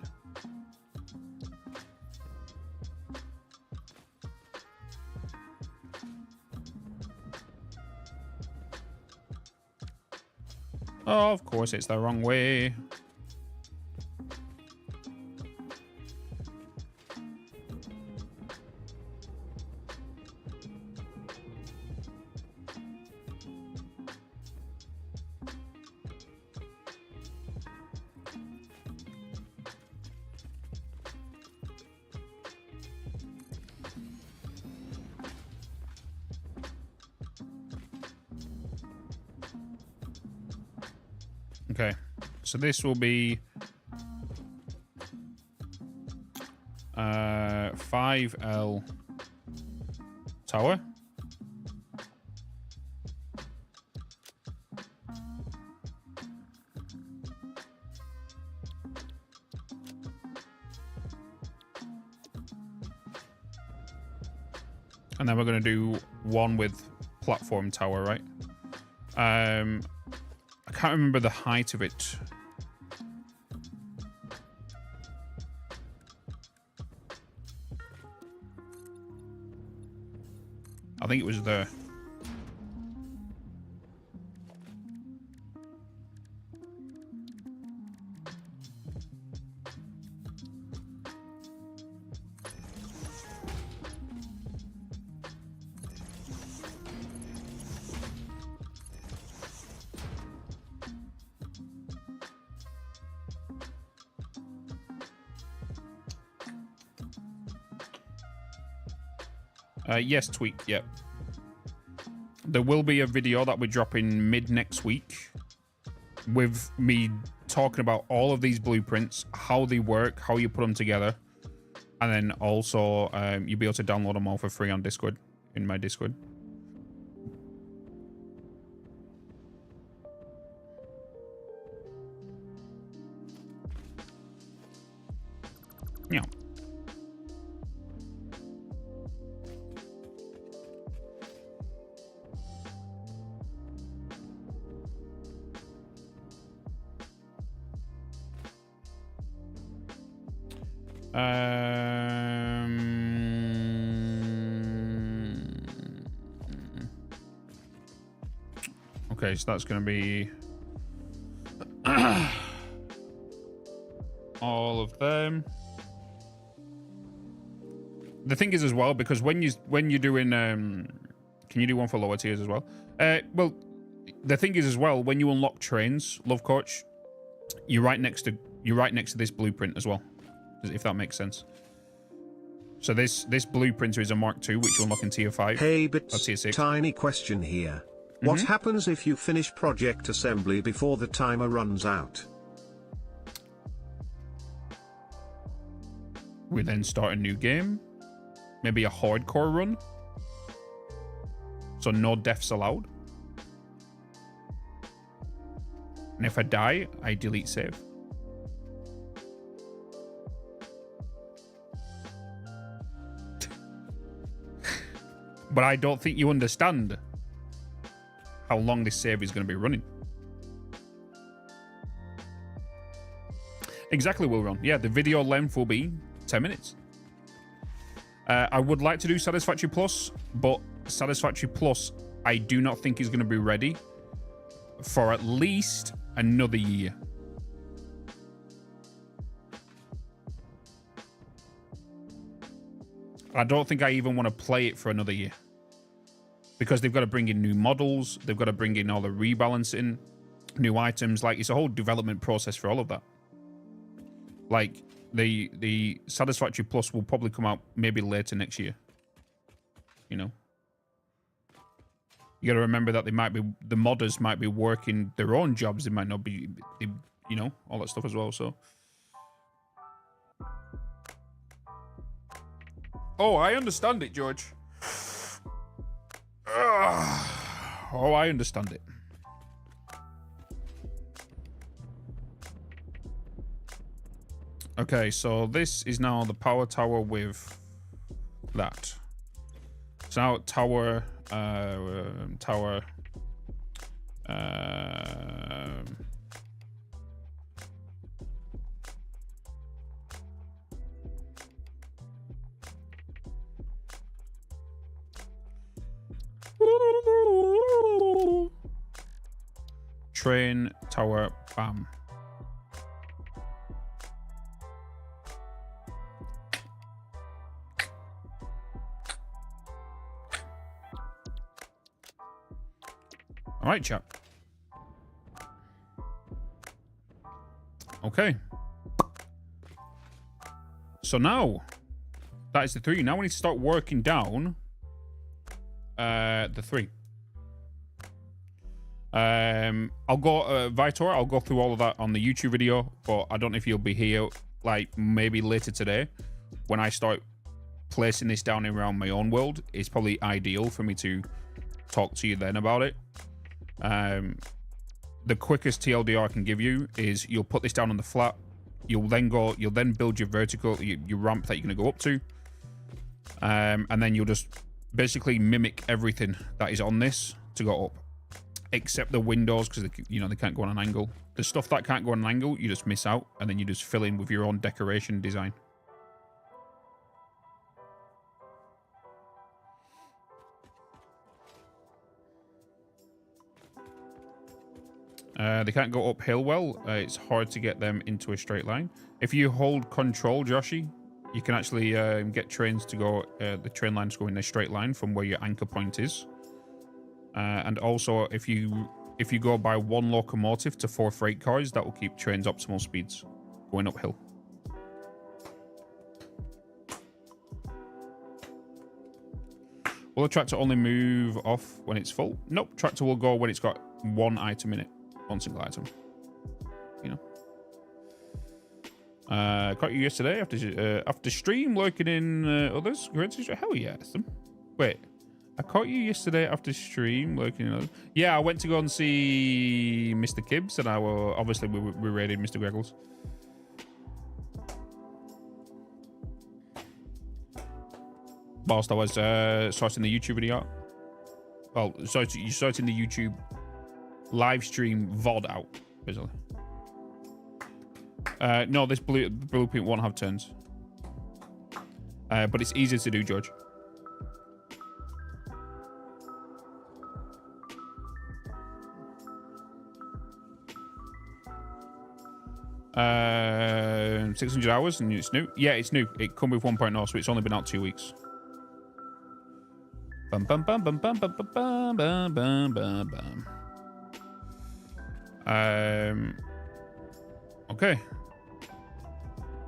Oh, of course, it's the wrong way. Okay, so this will be 5L tower. And then we're going to do one with platform tower, right? I can't remember the height of it. I think it was there. Yes, Tweak, yep. There will be a video that we're dropping mid next week with me talking about all of these blueprints, how they work, how you put them together, and then also you'll be able to download them all for free on Discord, in my Discord. Yeah. Okay, so that's going to be all of them. The thing is as well, because when you're doing can you do one for lower tiers as well? Well, the thing is as well, when you unlock trains, Love Coach, you're right next to this blueprint as well, if that makes sense. So this blueprinter is a Mark II, which you unlock in tier 5. Hey, Bitz, tier 6. Tiny question here. What happens if you finish project assembly before the timer runs out? We then start a new game. Maybe a hardcore run. So no deaths allowed. And if I die, I delete save. But I don't think you understand how long this save is going to be running. Exactly, will run. Yeah, the video length will be 10 minutes. I would like to do Satisfactory Plus, but Satisfactory Plus, I do not think is going to be ready for at least another year. I don't think I even want to play it for another year. Because they've got to bring in new models, they've got to bring in all the rebalancing, new items. Like, it's a whole development process for all of that. Like, the Satisfactory Plus will probably come out maybe later next year. You know? You got to remember that the modders might be working their own jobs. They might not be, you know, all that stuff as well, so. Oh, I understand it, George. Oh, I understand it. Okay, so this is now the power tower with that. So now tower, train, tower, bam. All right, chap. Okay. So now, that is the 3. Now we need to start working down the 3. I'll go Vitor, I'll go through all of that on the YouTube video, but I don't know if you'll be here like maybe later today when I start placing this down around my own world is probably ideal for me to talk to you then about it. The quickest TLDR I can give you is you'll put this down on the flat. You'll then build your vertical, your ramp that you're going to go up to. And then you'll just basically mimic everything that is on this to go up. Except the windows, because they can't go on an angle. The stuff that can't go on an angle, you just miss out. And then you just fill in with your own decoration design. They can't go uphill well. It's hard to get them into a straight line. If you hold control, Joshy, you can actually get trains to go, the train lines go in a straight line from where your anchor point is. And also, if you go by 1 locomotive to 4 freight cars, that will keep trains optimal speeds going uphill. Will the tractor only move off when it's full? Nope, tractor will go when it's got 1 item in it. 1 single item. You know. Caught you yesterday after stream lurking in others. Hell yeah, Sam. Wait, I caught you yesterday after stream lurking in others. Yeah, I went to go and see Mr. Kibbs, and obviously we raided Mr. Greggles. Whilst I was sorting the YouTube video out. Well, sorting the YouTube live stream VOD out, basically. No, this blueprint won't have turns. But it's easier to do, George. Uh, 600 hours and it's new. Yeah, it's new. It come with 1.0, so it's only been out 2 weeks. Bum bum bum bum bum bum bum bum bum bum bum. Okay.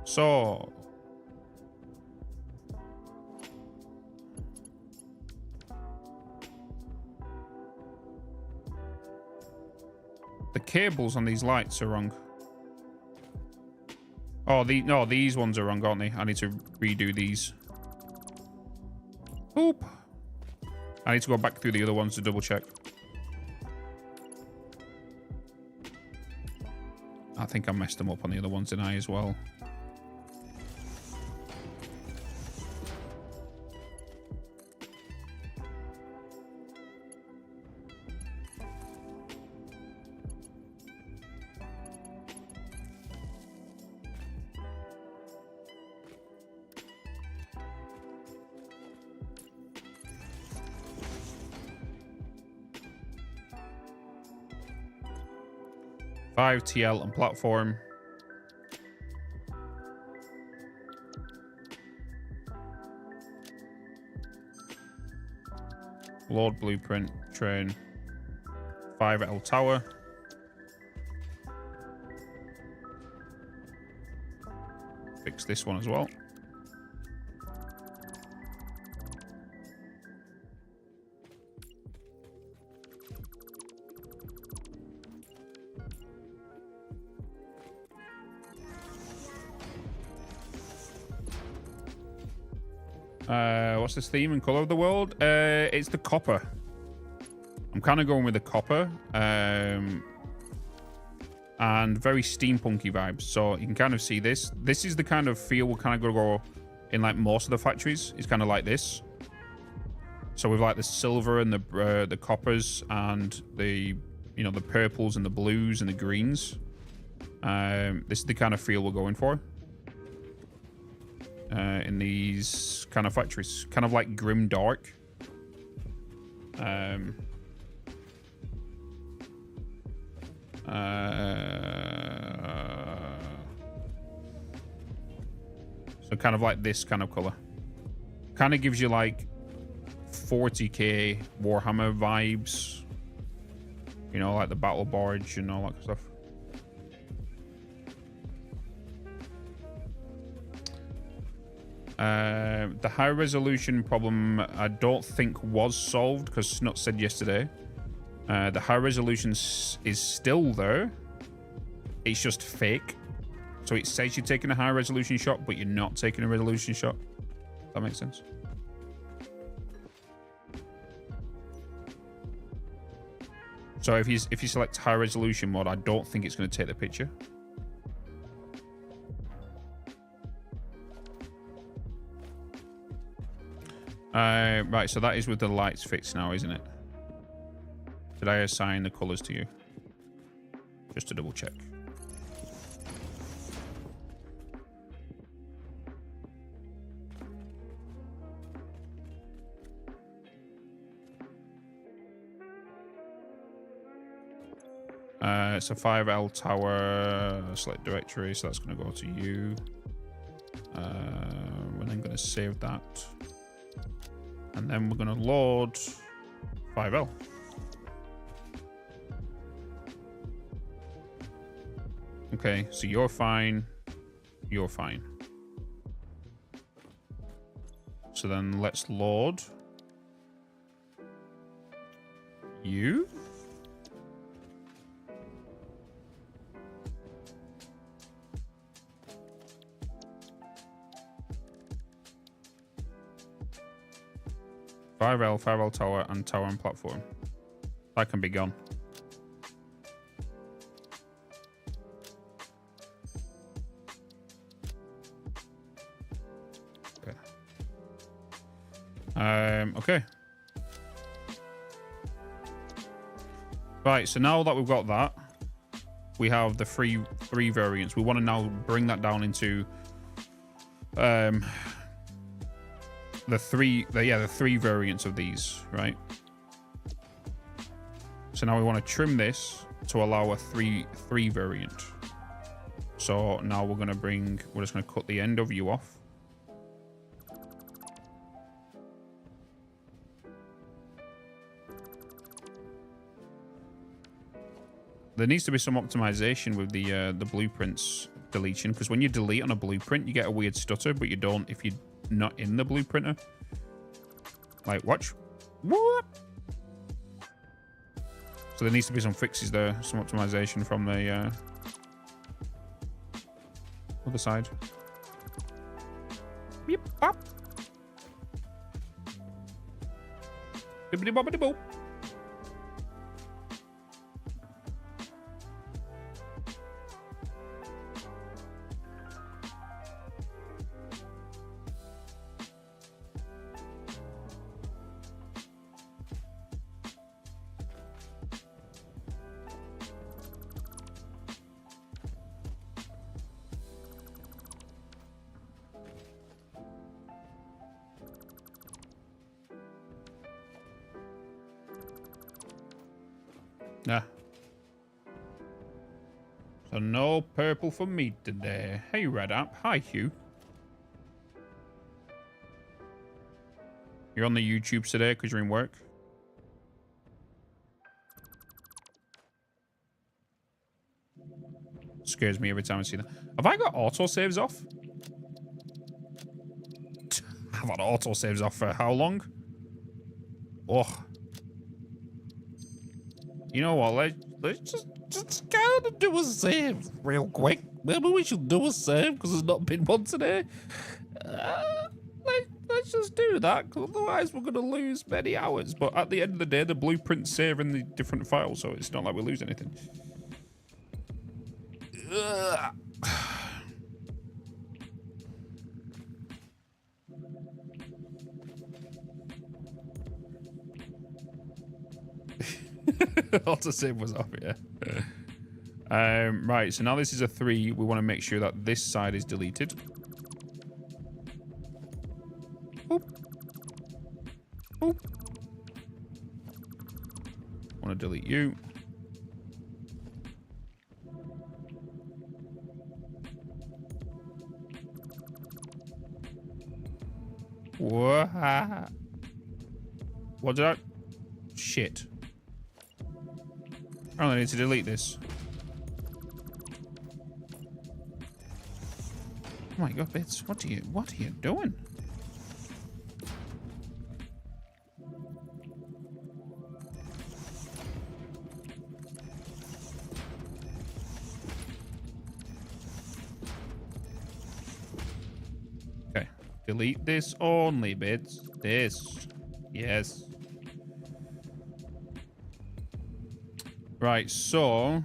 So the cables on these lights are wrong. Oh, no, these ones are wrong, aren't they? I need to redo these. Oop. I need to go back through the other ones to double check. I think I messed them up on the other ones, didn't I, as well? TL and platform. Lord blueprint train. 5L tower. Fix this one as well. What's this theme and color of the world? It's the copper. I'm kind of going with the copper. And very steampunky vibes. So you can kind of see this. This is the kind of feel we're kind of going to go in like most of the factories. It's kind of like this. So with like the silver and the coppers and the, you know, the purples and the blues and the greens. This is the kind of feel we're going for. In these kind of factories, kind of like grim dark. So kind of like this kind of color. Kind of gives you like 40k Warhammer vibes. You know, like the battle barge and all that kind of stuff. The high resolution problem I don't think was solved because Snut said yesterday. The high resolution is still there. It's just fake. So it says you're taking a high resolution shot, but you're not taking a resolution shot. That makes sense. So if you select high resolution mode, I don't think it's going to take the picture. Right, so that is with the lights fixed now, isn't it? Did I assign the colors to you? Just to double check. It's a 5L tower, select directory, so that's going to go to you. And I'm going to save that. And then we're going to load 5L. Okay, so you're fine. You're fine. So then let's load you. L, 5L tower, and tower and platform. That can be gone. Okay. Okay. Right, so now that we've got that, we have the three variants. We want to now bring that down into the three variants of these, right? So now we want to trim this to allow a three variant. So now we're just going to cut the end of you off. There needs to be some optimization with the blueprints deletion, because when you delete on a blueprint, you get a weird stutter, but you don't if you're not in the blueprinter. Like, watch. What? So there needs to be some fixes there, some optimization from the other side. Beep, bop. Bibbidi bobbidi boop. Nah. So no purple for me today. Hey, Red App. Hi, Hugh. You're on the YouTube today because you're in work? Scares me every time I see that. Have I got autosaves off? I've had autosaves off for how long? Oh. You know what? Let's just kind of do a save real quick. Maybe we should do a save because there's not been one today. Let's just do that, because otherwise we're going to lose many hours. But at the end of the day, the blueprints save in the different files, so it's not like we lose anything. Autosave was off, yeah. Right, so now this is a 3. We want to make sure that this side is deleted. Boop. Boop. Want to delete you. What did I... Shit. I need to delete this. Oh my god, Bitz, what are you doing? Okay. Delete this only, Bitz. This. Yes. Right, so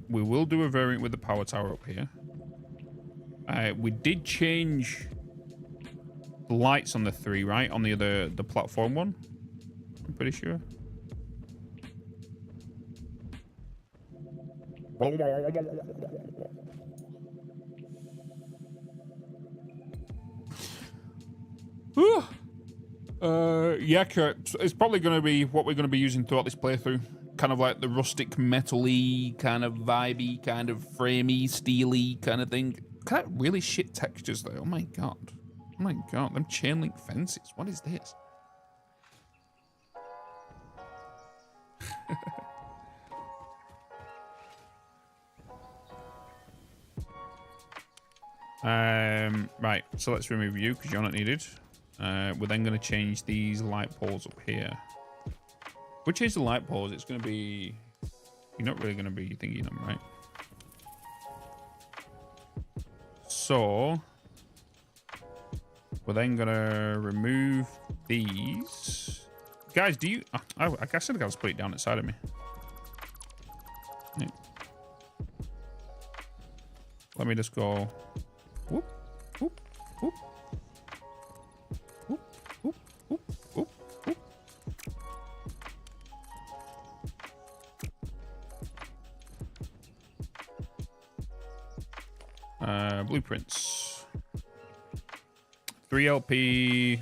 we will do a variant with the power tower up here. We did change the lights on the 3, right? On the platform one. I'm pretty sure. Yeah, Kurt. It's probably going to be what we're going to be using throughout this playthrough. Kind of like the rustic, metal-y, kind of vibey, kind of framey, steely kind of thing. Kind of really shit textures, though. Oh my god. Oh my god. Them chain link fences. What is this? Right. So let's remove you because you're not needed. We're then going to change these light poles up here. Which is the light poles? It's going to be... You're not really going to be thinking them, right? So... We're then going to remove these. Guys, do you... I guess I got to split it down inside of me. Yeah. Let me just go... Whoop, whoop, whoop. Whoop, whoop, whoop, whoop, whoop. Blueprints. 3LP.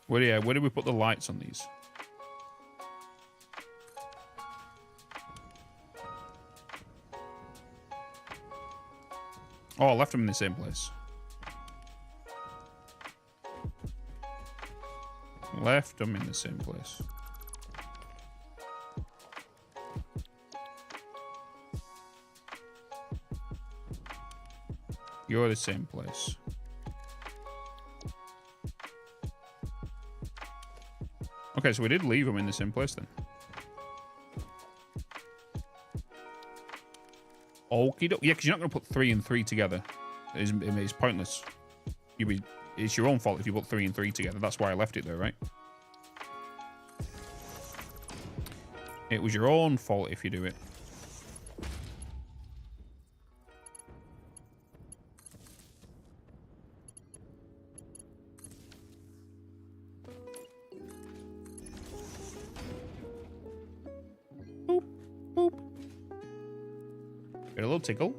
Where did we put the lights on these? Oh, I left them in the same place. Left them in the same place. You're the same place. Okay, so we did leave them in the same place then. Okie doke. Yeah, because you're not going to put 3 and 3 together. It's pointless. It's your own fault if you put 3 and 3 together. That's why I left it there, right? It was your own fault if you do it. Boop, boop. Get a little tickle.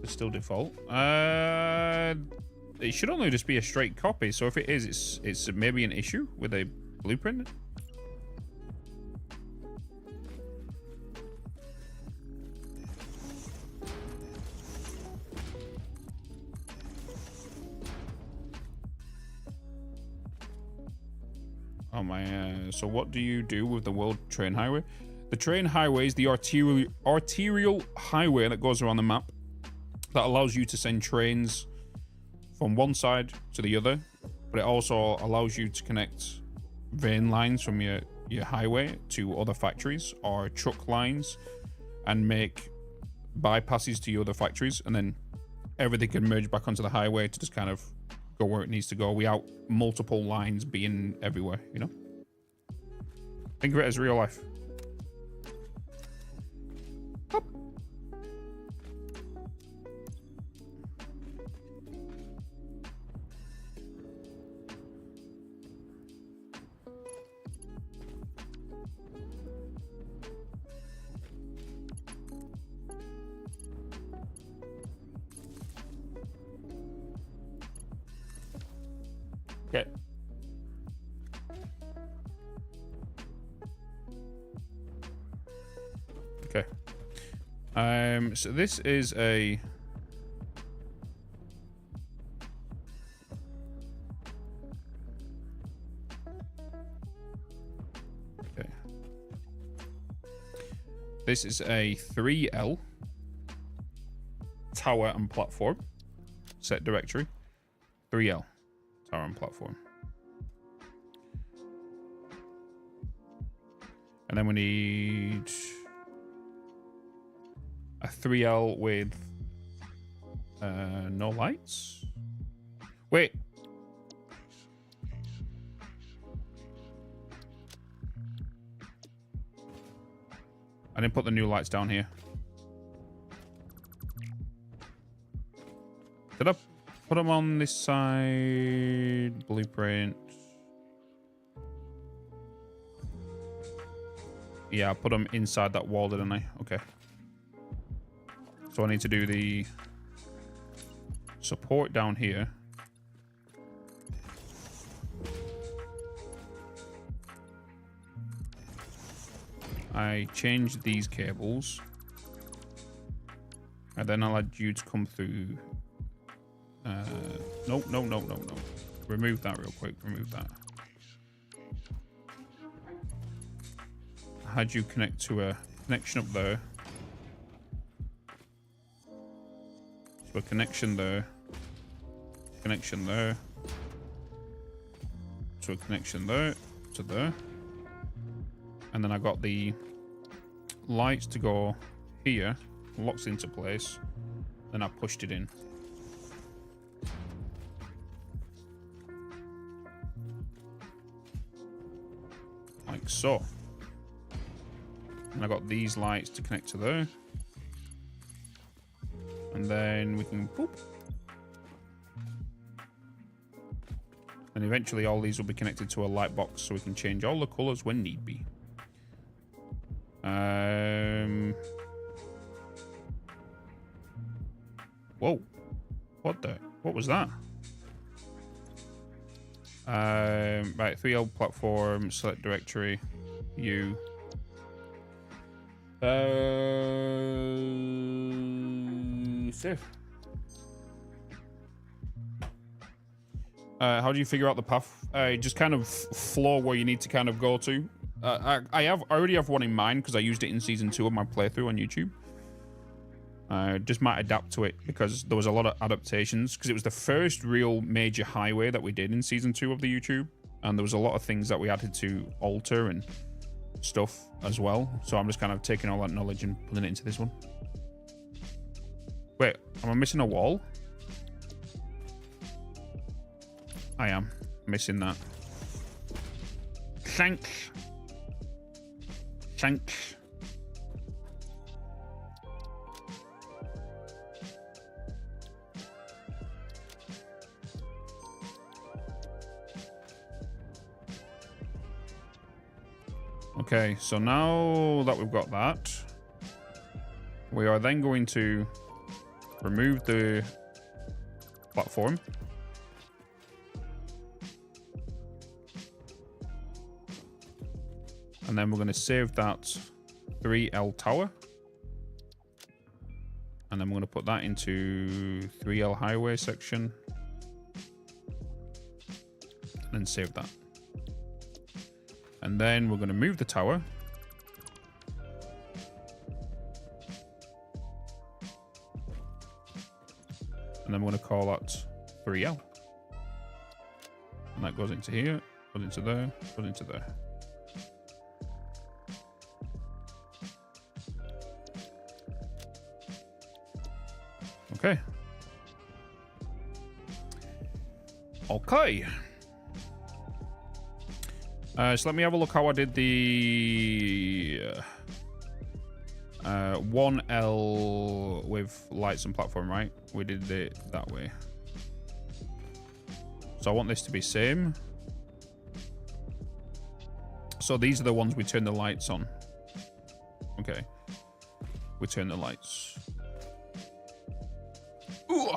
Still default. It should only just be a straight copy. So if it is, it's maybe an issue with a blueprint. Oh my. So what do you do with the World Train Highway? The train highway is the arterial highway that goes around the map. That allows you to send trains from one side to the other, but it also allows you to connect vein lines from your highway to other factories or truck lines and make bypasses to your other factories, and then everything can merge back onto the highway to just kind of go where it needs to go without multiple lines being everywhere, you know? Think of it as real life. Okay. Okay. So this is a... Okay. This is a 3L tower and platform set directory. 3L tower and platform. And then we need a 3L with no lights. Wait. I didn't put the new lights down here. Did I put them on this side? Blueprint. Yeah, I put them inside that wall, didn't I? Okay. So I need to do the support down here. I changed these cables. And then I'll add you to come through. No. Remove that real quick. Remove that. I had you connect to a connection up there. So a connection there. Connection there. So a connection there to there. And then I got the lights to go here. Locks into place. Then I pushed it in. Like so. And I got these lights to connect to there. And then we can boop. And eventually all these will be connected to a light box so we can change all the colors when need be. Whoa. What was that? Right, 3L platform, select directory, U. Save. How do you figure out the path? Just kind of floor where you need to kind of go to. I already have one in mind because I used it in season 2 of my playthrough on YouTube. Just might adapt to it because there was a lot of adaptations because it was the first real major highway that we did in season 2 of the YouTube, and there was a lot of things that we had to alter and stuff as well. So I'm just kind of taking all that knowledge and putting it into this one. Wait, am I missing a wall? I am missing that. Thanks. Thanks. Okay, so now that we've got that, we are then going to remove the platform. And then we're going to save that 3L tower. And then we're going to put that into 3L highway section. And then save that. And then we're going to move the tower. And then we're going to call that 3L. And that goes into here, goes into there, goes into there. Okay. Okay. So let me have a look how I did the 1L with lights and platform, right? We did it that way. So I want this to be same. So these are the ones we turn the lights on. Okay. We turn the lights. Ooh.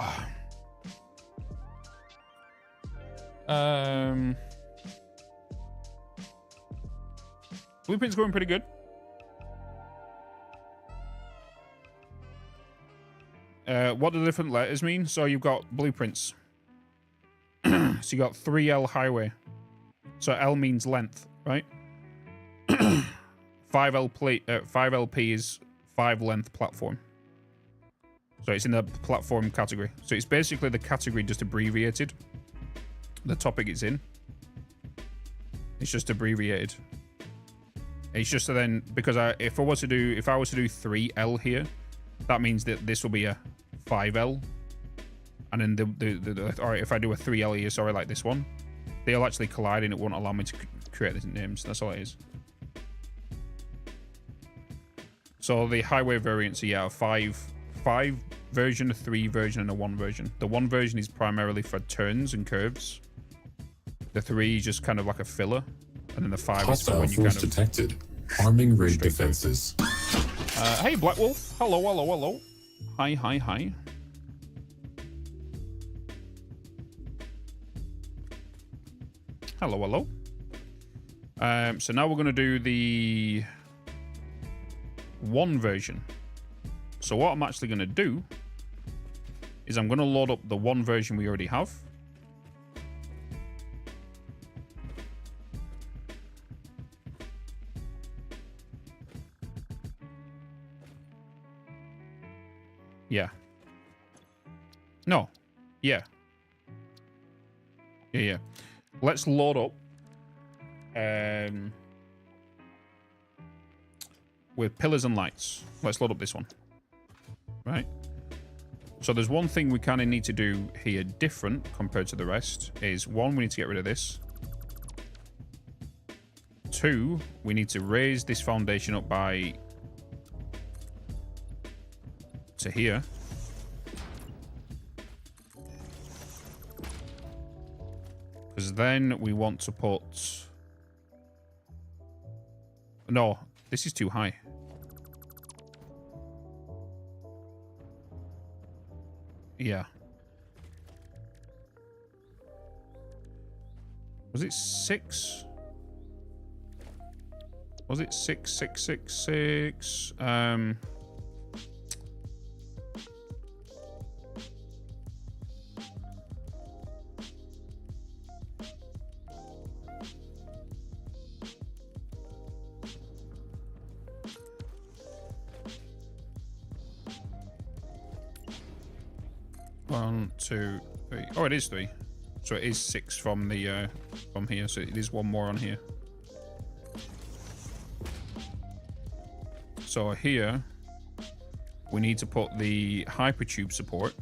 Blueprint's going pretty good. What do the different letters mean? So you've got blueprints. So you got 3L highway. So L means length, right? 5LP is 5 length platform. So it's in the platform category. So it's basically the category just abbreviated. the topic it's in. It's just abbreviated. It's just so then, because if I was to do 3L here, that means that this will be a 5L, and then or if I do a 3L here, sorry, like this one, they'll actually collide and it won't allow me to create these names. That's all it is. So the highway variants are, yeah, a 5 version, a 3 version, and a 1 version. The 1 version is primarily for turns and curves. The 3 is just kind of like a filler, and then the 5 is for when you kind of detected. Arming raid defenses. Hey, Black Wolf. Hello, hello, hello. Hi, hi, hi. Hello, hello. So now we're going to do the 1 version. So what I'm actually going to do is I'm going to load up the 1 version we already have. Yeah. No. Yeah. Yeah. Let's load up with pillars and lights. Let's load up this one. Right. So there's one thing we kind of need to do here different compared to the rest is 1, we need to get rid of this. 2, we need to raise this foundation up by to here. Because then we want to put... No, this is too high. Yeah. Was it 6? Was it 6, 6, 6, 6? One, 2, 3. Oh, it is 3. So it is 6 from the from here. So it is 1 more on here. So here we need to put the hypertube support.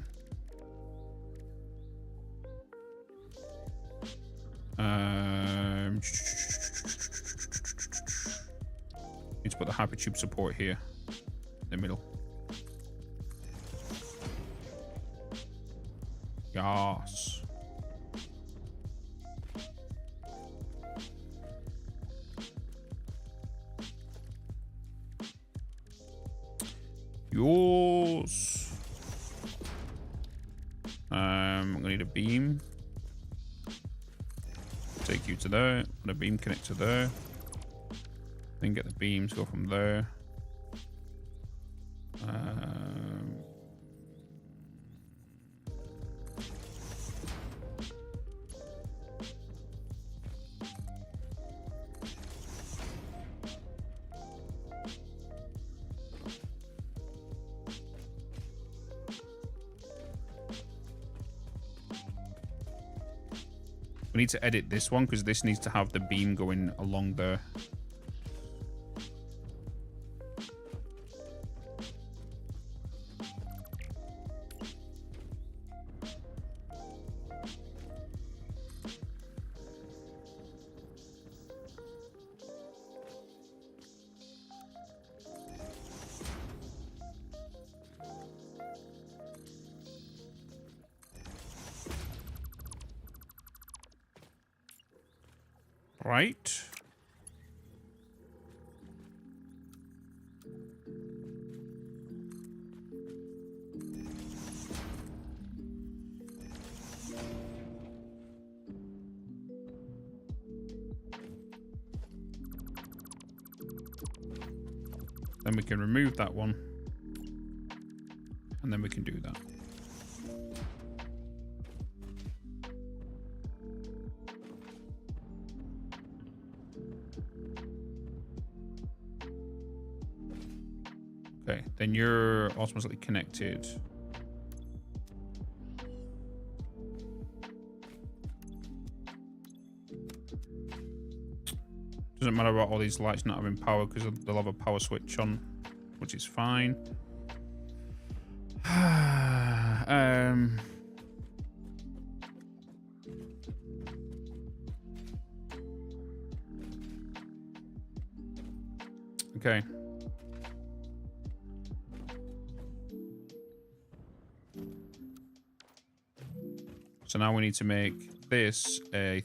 Need to put the hypertube support here in the middle. Yes. Yours. I'm gonna need a beam. Take you to there. Put a beam connect to there. Then get the beam to go from there. We need to edit this one because this needs to have the beam going along there. Right. Then we can remove that one. And then we can do that. Okay, then you're automatically connected. . Doesn't matter about all these lights not having power because they'll have a power switch on, which is fine. Okay. So now we need to make this a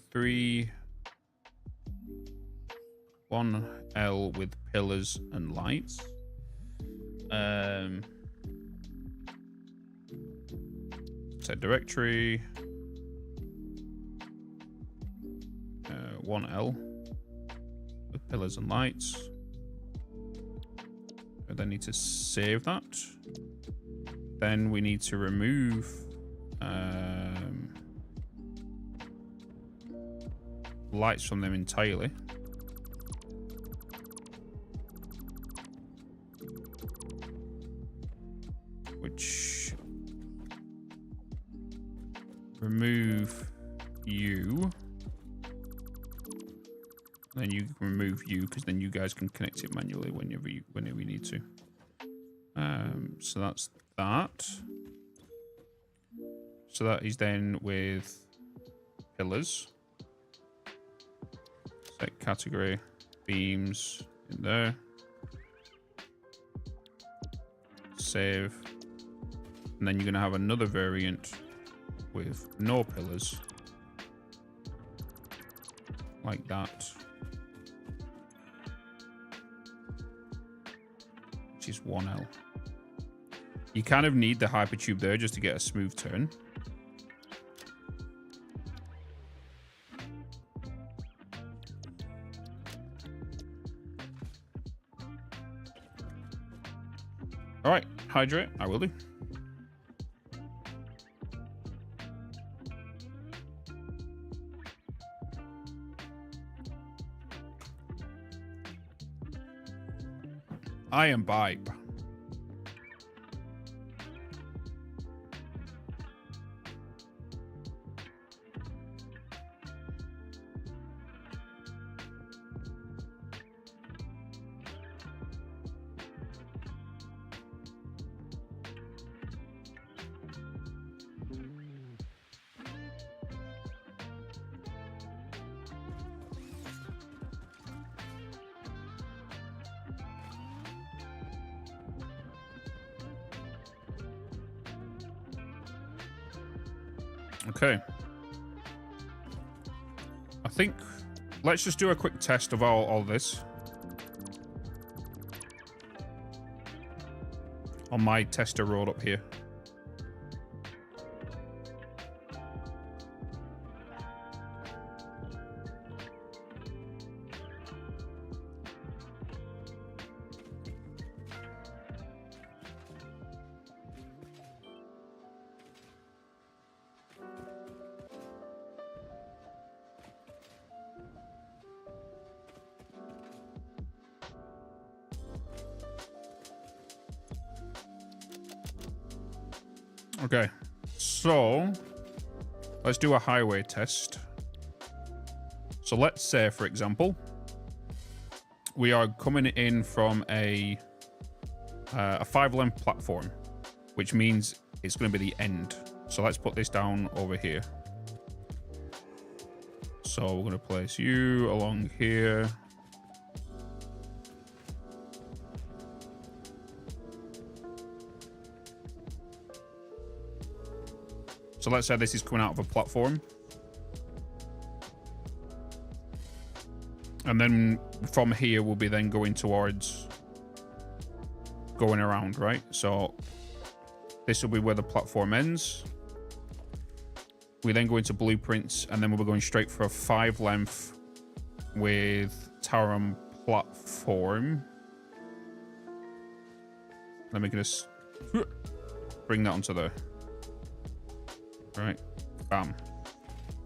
1L with pillars and lights. Set directory. 1L with pillars and lights. I then need to save that. Then we need to remove lights from them entirely. Which remove you. Then you can remove you because then you guys can connect it manually whenever you need to. So that's that. So that is then with pillars. Set category beams in there. Save. And then you're going to have another variant with no pillars. Like that. Which is 1L. You kind of need the hypertube there just to get a smooth turn. All right, hydrate, I will do. I imbibe. Okay. I think let's just do a quick test of all this. On my tester road up here. Okay, so let's do a highway test. So let's say, for example, we are coming in from a 5-lane platform, which means it's going to be the end. So let's put this down over here. So we're going to place you along here. So let's say this is coming out of a platform. And then from here, we'll be then going towards going around, right? So this will be where the platform ends. We then go into blueprints, and then we'll be going straight for a 5-length with tower and platform. Let me just bring that onto there. Right, bam.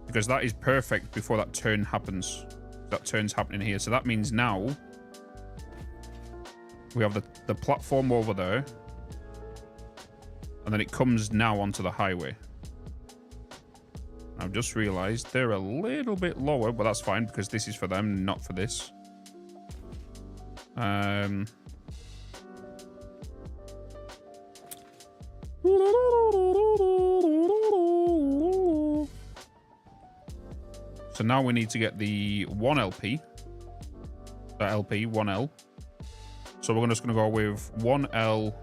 Because that is perfect before that turn happens. That turn's happening here. So that means now we have the platform over there. And then it comes now onto the highway. I've just realized they're a little bit lower, but that's fine because this is for them, not for this. So now we need to get the 1LP. The LP, 1L. So we're just going to go with 1L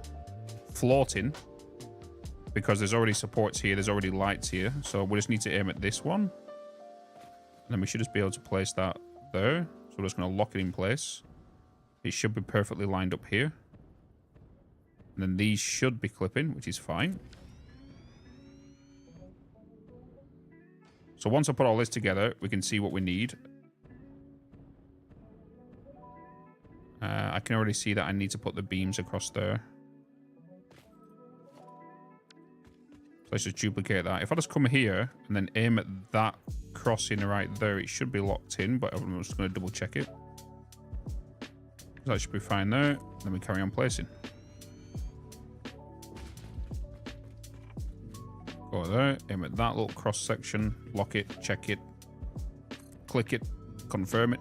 floating. Because there's already supports here, there's already lights here. So we just need to aim at this one. And then we should just be able to place that there. So we're just going to lock it in place. It should be perfectly lined up here. And then these should be clipping, which is fine. So once I put all this together, we can see what we need. I can already see that I need to put the beams across there. So let's just duplicate that. If I just come here and then aim at that crossing right there, it should be locked in, but I'm just going to double check it. That should be fine there. Then we carry on placing. Go there, aim at that little cross section, lock it, check it, click it, confirm it.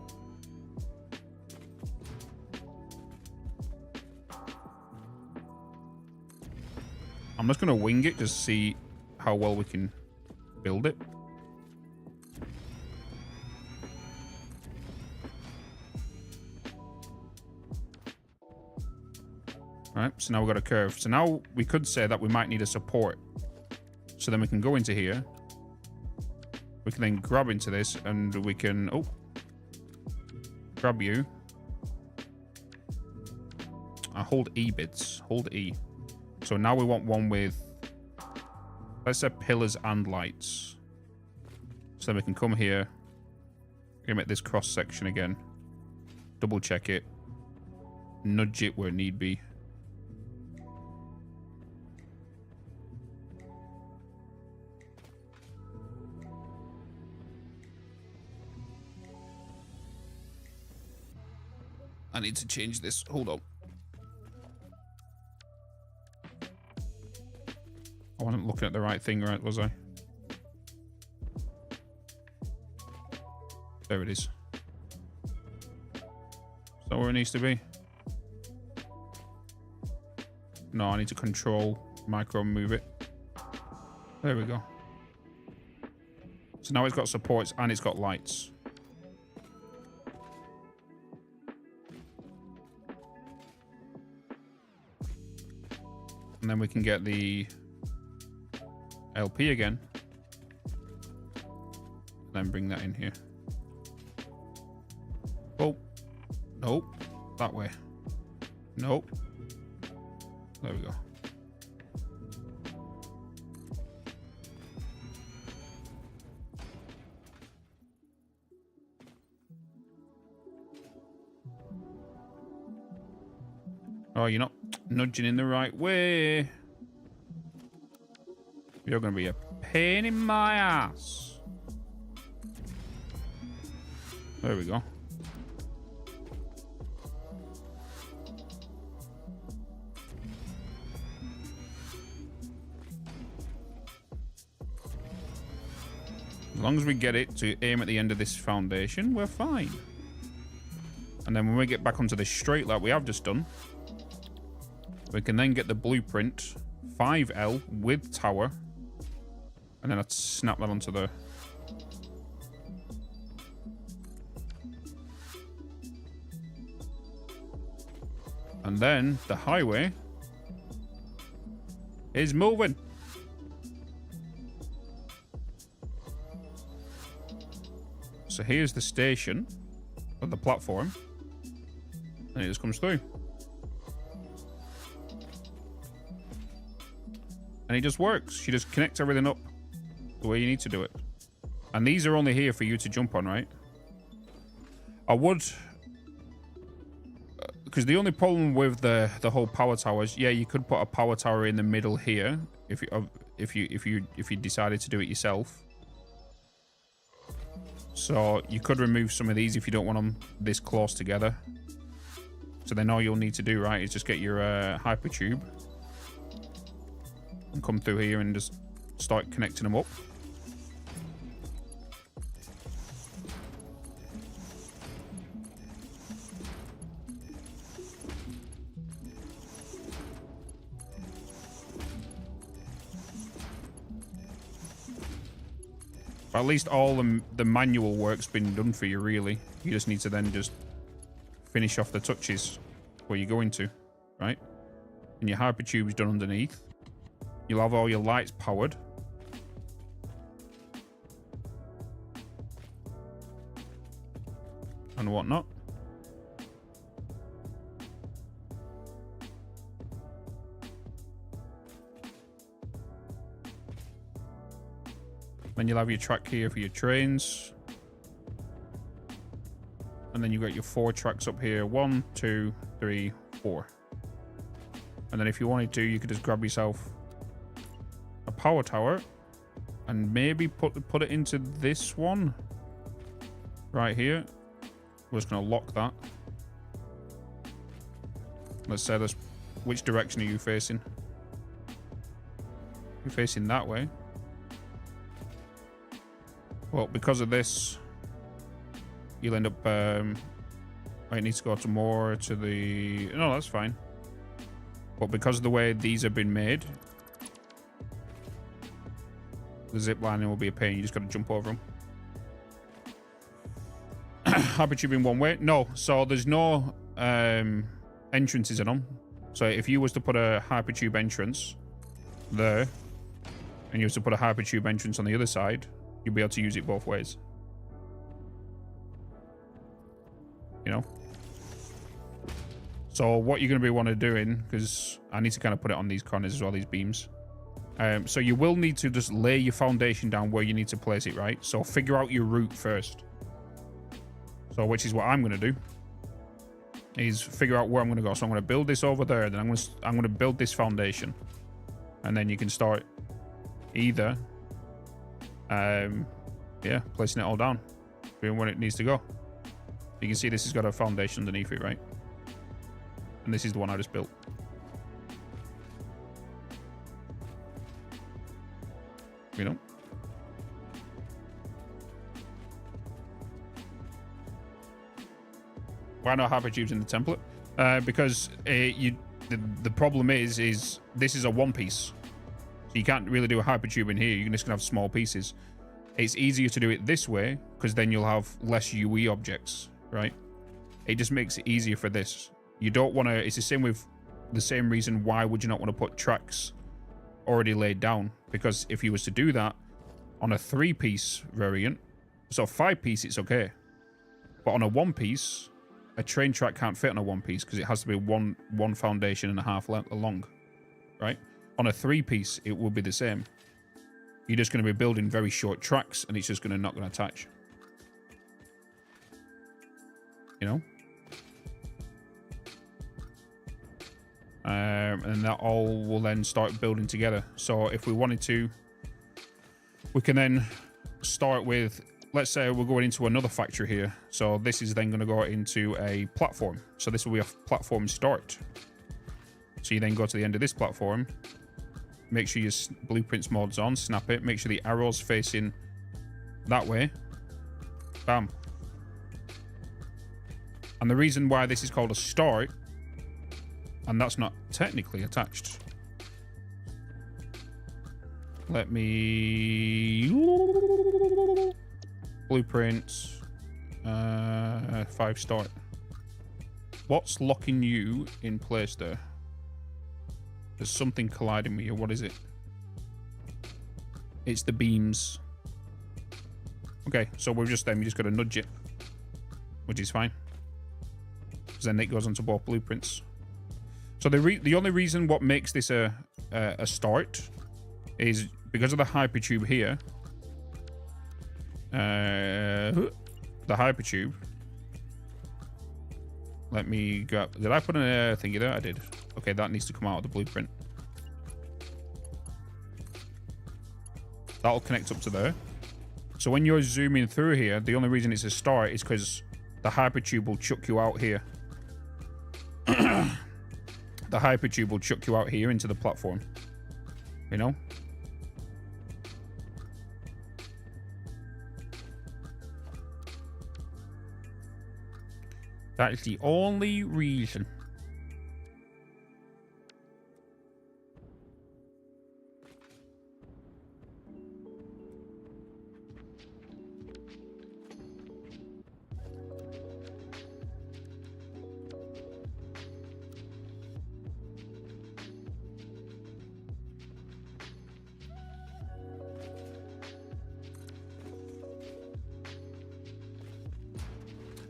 I'm just going to wing it just to see how well we can build it. Right, so now we've got a curve. So now we could say that we might need a support. So then we can go into here. We can then grab into this and we can, oh, grab you. Hold E, Bitz, hold E. So now we want one with, let's say pillars and lights. So then we can come here, aim at this cross section again, double check it, nudge it where need be. I need to change this. Hold on. I wasn't looking at the right thing, right, was I? There it is. Is that where it needs to be? No, I need to control micro move it. There we go. So now it's got supports and it's got lights. And then we can get the LP again. And then bring that in here. Oh. Nope. That way. Nope. There we go. Oh, you're not nudging in the right way. You're going to be a pain in my ass. There we go. As long as we get it to aim at the end of this foundation, we're fine. And then when we get back onto this straight like we have just done, we can then get the blueprint 5L with tower, and then I'd snap that onto there. And then the highway is moving. So here's the station of the platform, and it just comes through. And it just works. You just connect everything up the way you need to do it. And these are only here for you to jump on, right? I would... Because the only problem with the whole power towers, yeah, you could put a power tower in the middle here if you decided to do it yourself. So you could remove some of these if you don't want them this close together. So then all you'll need to do, right, is just get your hypertube and come through here and just start connecting them up. But at least all the manual work's been done for you, really. You just need to then just finish off the touches where you're going to, right? And your hypertube's done underneath. You'll have all your lights powered. And whatnot. Then you'll have your track here for your trains. And then you've got your 4 tracks up here. 1, 2, 3, 4. And then if you wanted to, you could just grab yourself a power tower and maybe put it into this one right here. We're just going to lock that. Let's say this. Which direction are you facing? You're facing that way. Well, because of this, you'll end up... it needs to go to more to the... No, that's fine. But because of the way these have been made, the zip lining will be a pain. You just got to jump over them. Hypertube in one way? No. So there's no entrances in them. So if you was to put a hypertube entrance there, and you was to put a hypertube entrance on the other side, you'll be able to use it both ways. You know? So what you're going to be wanting to doing, because I need to kind of put it on these corners as well, these beams. So you will need to just lay your foundation down where you need to place it, right? So figure out your route first. So which is what I'm going to do, is figure out where I'm going to go. So I'm going to build this over there, then I'm going to build this foundation, and then you can start either, yeah, placing it all down, doing where it needs to go. You can see this has got a foundation underneath it, right? And this is the one I just built. You know? Why not hypertubes in the template? Because the problem is this is a one piece. So you can't really do a hypertube in here. You're just gonna have small pieces. It's easier to do it this way because then you'll have less UE objects, right? It just makes it easier for this. You don't want to... It's the same with the same reason why would you not want to put tracks already laid down, because if you was to do that on a 3-piece variant, so 5-piece it's okay, but on a 1-piece, a train track can't fit on a 1-piece because it has to be one foundation and a half long, right? On a 3-piece it will be the same. You're just going to be building very short tracks and it's just not going to attach, you know. And that all will then start building together. So if we wanted to, we can then start with, let's say we're going into another factory here. So this is then going to go into a platform. So this will be a platform start. So you then go to the end of this platform, make sure your blueprints mode's on, snap it, make sure the arrow's facing that way. Bam. And the reason why this is called a start, and that's not technically attached. Let me... Blueprints. 5 start. What's locking you in place there? There's something colliding with you. What is it? It's the beams. Okay, so we've just got to nudge it, which is fine. Because then it goes onto both blueprints. So the only reason what makes this a start is because of the hypertube here. The hypertube. Let me go. Did I put a thingy there? I did. Okay, that needs to come out of the blueprint. That'll connect up to there. So when you're zooming through here, the only reason it's a start is because the hypertube will chuck you out here. The hypertube will chuck you out here into the platform. You know? That is the only reason.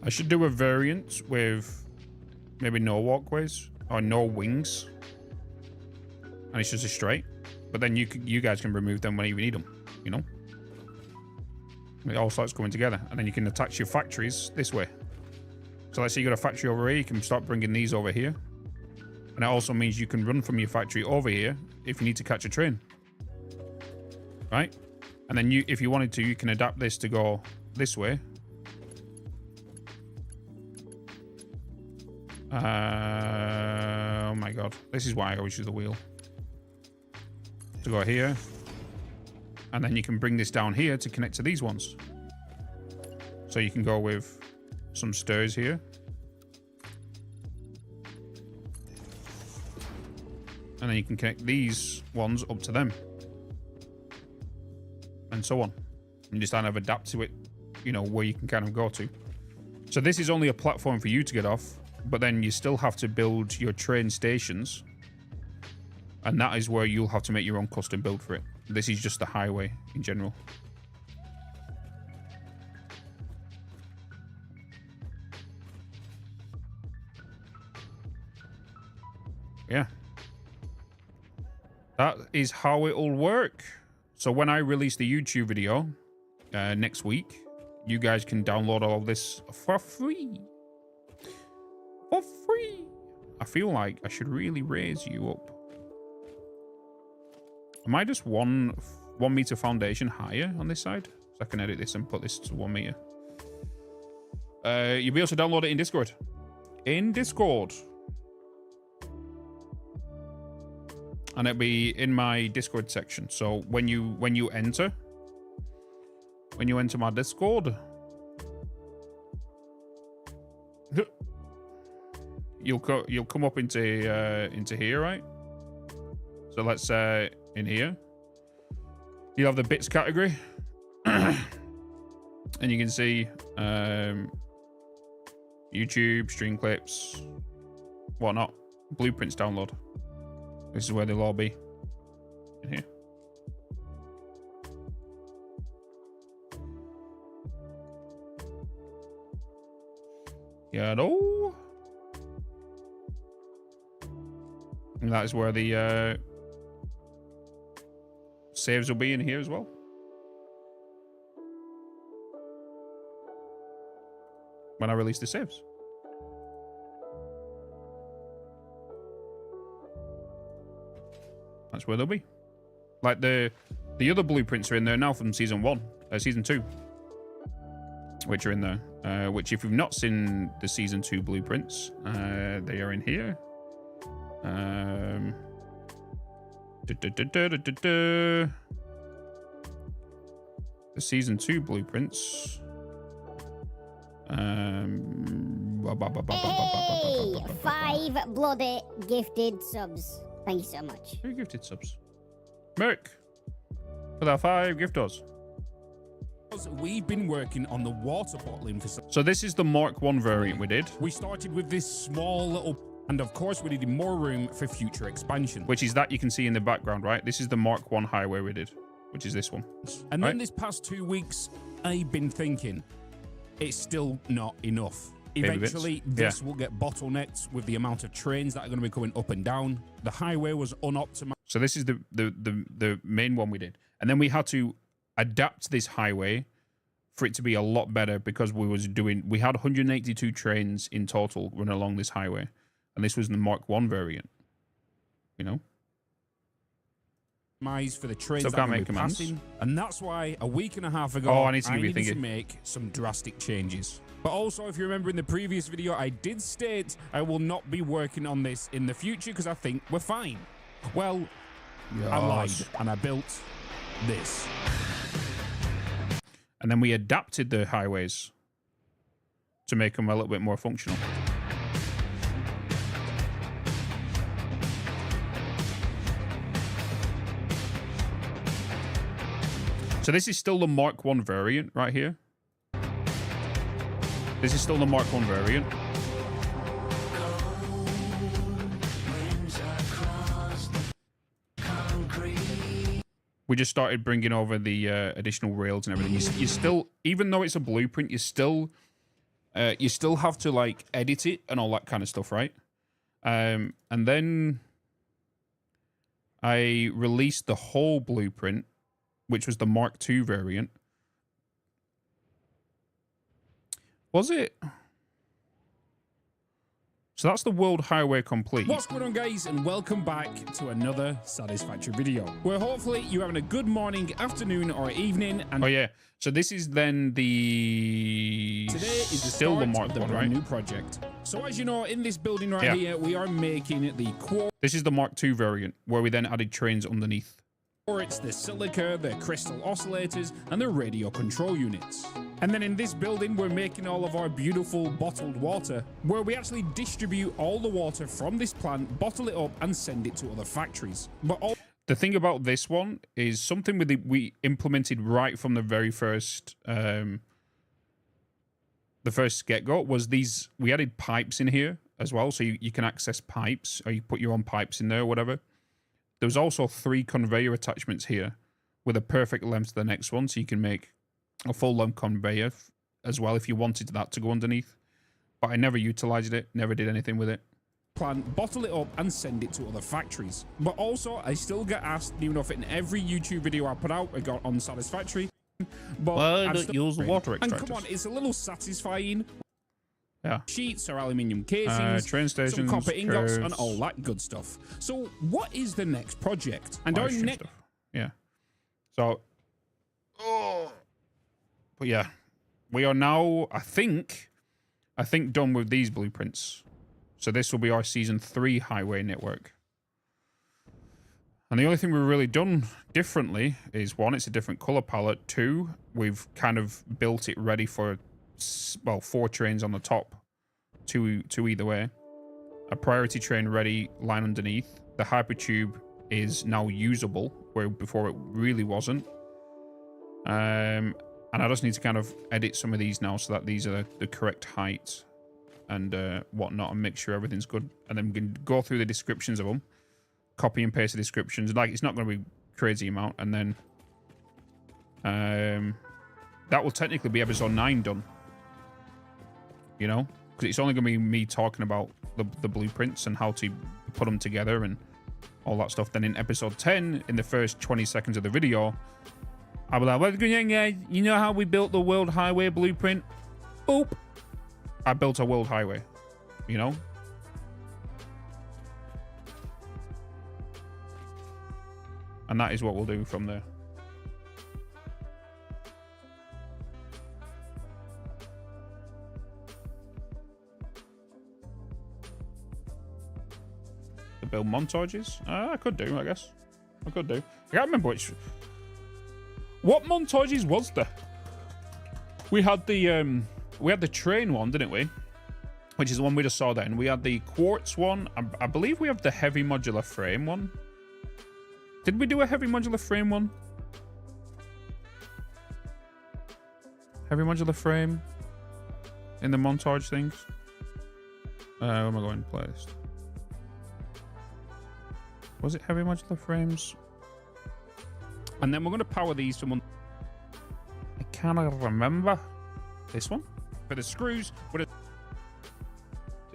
I should do a variant with maybe no walkways or no wings, and it's just a straight. But then you guys can remove them whenever you need them. You know, it all starts coming together, and then you can attach your factories this way. So let's say you got a factory over here, you can start bringing these over here, and it also means you can run from your factory over here if you need to catch a train, right? And then if you wanted to, you can adapt this to go this way. Oh my god, this is why I always use the wheel. To go here, and then you can bring this down here to connect to these ones. So you can go with some stairs here. And then you can connect these ones up to them. And so on. And you just kind of adapt to it, you know, where you can kind of go to. So this is only a platform for you to get off, but then you still have to build your train stations. And that is where you'll have to make your own custom build for it. This is just the highway in general. Yeah. That is how it will work. So when I release the YouTube video next week, you guys can download all of this for free. For free. I feel like I should really raise you up. Am I just one meter foundation higher on this side? So I can edit this and put this to 1 meter. You'll be able to download it in Discord. In Discord. And it'll be in my Discord section. So when you enter my Discord, you'll come up into here, right? So let's in here, you have the Bitz category, and you can see YouTube, stream clips, whatnot, blueprints download. This is where they'll all be, in here. Yeah, no. And that is where the saves will be in here as well. When I release the saves. That's where they'll be. Like the other blueprints are in there now from season 2, which are in there. Which if you've not seen the season 2 blueprints, they are in here. The season 2 blueprints. Hey, 5 bloody gifted subs. Thank you so much. 2 gifted subs. Merc, for the 5 gifters. We've been working on the water bottling facility. So this is the Mark 1 variant we did. We started with this small little, and of course we needed more room for future expansion. Which is that you can see in the background, right? This is the Mark 1 highway we did, which is this one. And then this past 2 weeks, I've been thinking, it's still not enough. Eventually, this will get bottlenecked with the amount of trains that are going to be coming up and down. The highway was unoptimized. So this is the main one we did. And then we had to adapt this highway for it to be a lot better because we had 182 trains in total running along this highway. And this was the Mark 1 variant. You know? For the trains Still that can't are make commands. passing. And that's why a week and a half ago, I needed to make some drastic changes. But also, if you remember in the previous video, I did state I will not be working on this in the future because I think we're fine. Well, I lied and I built this. And then we adapted the highways to make them a little bit more functional. So this is still the Mark 1 variant right here. This is still the Mark 1 variant. We just started bringing over the additional rails and everything. You still, even though it's a blueprint, you still You still have to like edit it and all that kind of stuff, right? And then I released the whole blueprint, which was the Mark II variant. Was it? So that's the World Highway Complete. What's going on, guys, and welcome back to another Satisfactory video, where hopefully you're having a good morning, afternoon, or evening. And oh yeah, so this is then the today is the still the start Mark of the one, brand right? new project. So as you know, in this building right Yeah. here, we are making the core. This is the Mark II variant, where we then added trains underneath. It's the silica, the crystal oscillators, and the radio control units. And then in this building, we're making all of our beautiful bottled water, where we actually distribute all the water from this plant, bottle it up, and send it to other factories. But The thing about this one is something we implemented right from the very first, the first get-go was these. We added pipes in here as well, so you can access pipes, or you put your own pipes in there, or whatever. There's also 3 conveyor attachments here with a perfect length to the next one, so you can make a full-length conveyor as well if you wanted that to go underneath. But I never utilized it, never did anything with it. plant, bottle it up, and send it to other factories. But also, I still get asked, even though in every YouTube video I put out, I got on Satisfactory. But Why don't use the water extractors? And come on, it's a little satisfying. Yeah. Sheets or aluminium casings, train stations, some copper ingots, curves. and all that good stuff. So, what is the next project? And our Live stream next stuff. Yeah. So, but yeah, we are now, I think done with these blueprints. So this will be our season 3 highway network. And the only thing we've really done differently is 1, it's a different color palette. 2, we've kind of built it ready for, well, 4 trains on the top, 2 either way. A priority train ready line underneath. The hypertube is now usable, where before it really wasn't. And I just need to kind of edit some of these now so that these are the correct height and whatnot, and make sure everything's good. And then we can go through the descriptions of them, copy and paste the descriptions. Like, it's not going to be crazy amount. And then that will technically be episode 9 done. You know? Because it's only going to be me talking about the blueprints and how to put them together and all that stuff. Then in episode 10, in the first 20 seconds of the video, I'll be like, what's going on, guys? You know how we built the World Highway blueprint? Boop. I built a World Highway. You know? And that is what we'll do from there. The build montages? I could do, I guess. I could do. I can't remember which... What montages was there? We had the train one, didn't we? Which is the one we just saw then. We had the quartz one. I believe we have the heavy modular frame one. Did we do a heavy modular frame one? Heavy modular frame in the montage things. Where am I going? Playlist. Was it heavy modular frames? And then we're going to power these from one. I cannot remember. This one? For the screws. Did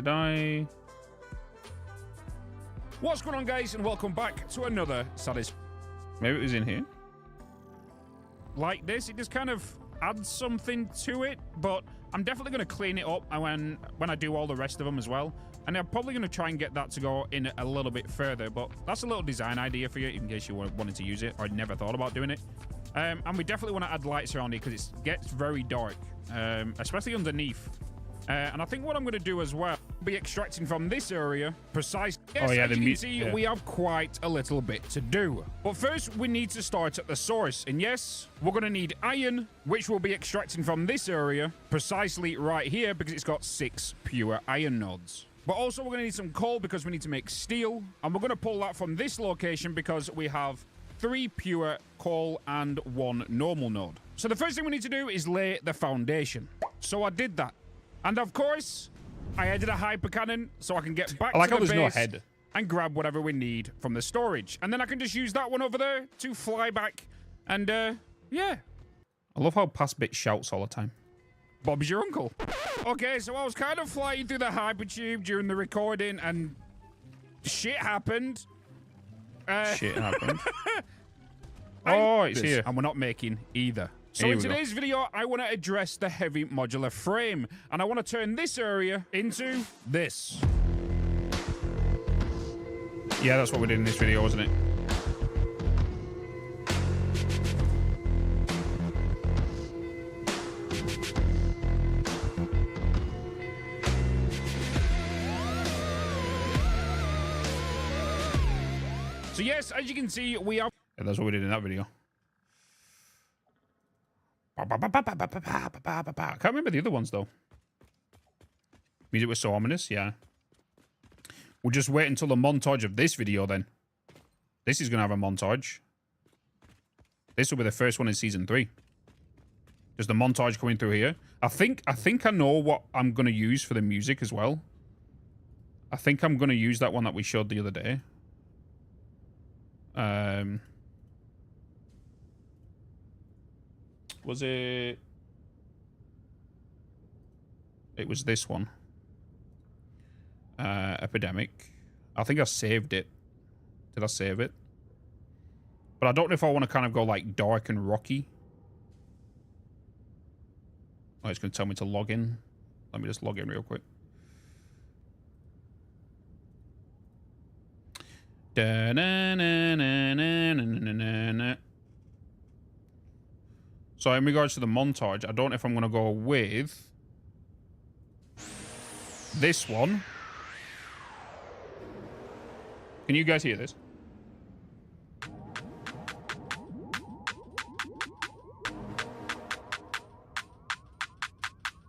I? What's going on, guys, and welcome back to another Maybe it was in here. like this. It just kind of adds something to it, but I'm definitely going to clean it up when I do all the rest of them as well. And I'm probably going to try and get that to go in a little bit further, but that's a little design idea for you in case you wanted to use it or never thought about doing it. And we definitely want to add lights around it because it gets very dark, especially underneath. And I think what I'm going to do as well, be extracting from this area precisely. Yes, as you can see, we have quite a little bit to do. But first, we need to start at the source. And yes, we're going to need iron, which we'll be extracting from this area precisely right here because it's got 6 pure iron nodes. But also, we're going to need some coal because we need to make steel. And we're going to pull that from this location because we have 3 pure coal and 1 normal node. So the first thing we need to do is lay the foundation. So I did that. And of course, I added a hyper cannon so I can get back to the base no head and grab whatever we need from the storage. And then I can just use that one over there to fly back. And yeah. I love how Past Bit shouts all the time. Bob's your uncle. Okay, so I was kind of flying through the hypertube during the recording, and shit happened. Shit happened. Oh, it's here. And we're not making either. So in today's video, I want to address the heavy modular frame, and I want to turn this area into this. Yeah, that's what we did in this video, wasn't it? So yes, as you can see, we are... Yeah, that's what we did in that video. I can't remember the other ones, though. Music was so ominous, yeah. We'll just wait until the montage of this video, then. This is going to have a montage. This will be the first one in Season 3. Just the montage coming through here. I think I know what I'm going to use for the music as well. I think I'm going to use that one that we showed the other day. Was it... It was this one. Epidemic. I think I saved it. Did I save it? But I don't know if I want to kind of go like dark and rocky. Oh, it's going to tell me to log in. Let me just log in real quick. So in regards to the montage, I don't know if I'm going to go with this one. Can you guys hear this?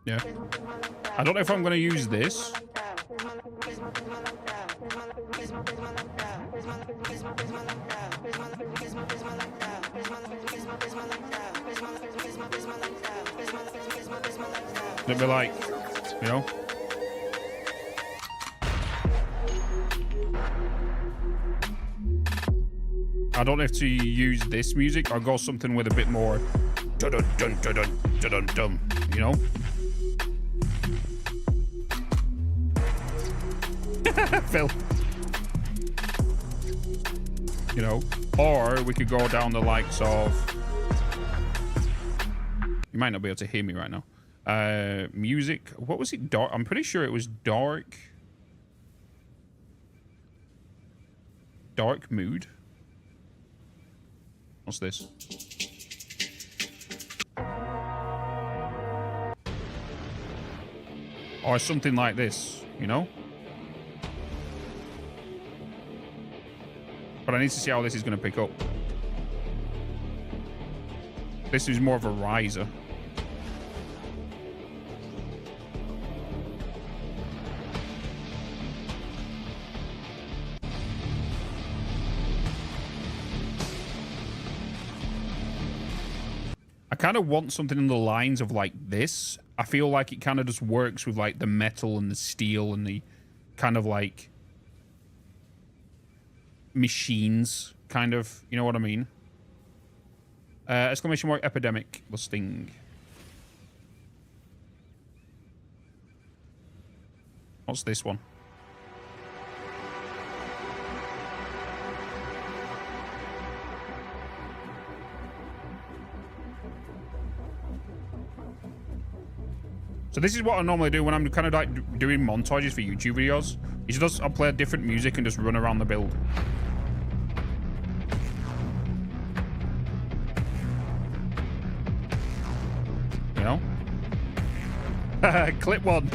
Yeah. I don't know if I'm going to use this. It'll be like, you know. I don't have to use this music. I'll go something with a bit more dun dun dun dun dun dun dun, you know. Phil. You know, or we could go down the likes of... You might not be able to hear me right now. Music. What was it? Dark. I'm pretty sure it was dark. Dark mood. What's this? Or something like this, you know? But I need to see how this is going to pick up. This is more of a riser. I kind of want something in the lines of like this. I feel like it kind of just works with like the metal and the steel and the kind of like machines, kind of, you know what I mean? Exclamation mark epidemic, the sting. What's this one? So this is what I normally do when I'm kind of like doing montages for YouTube videos. Is just I'll play different music and just run around the build. You know? Clip one.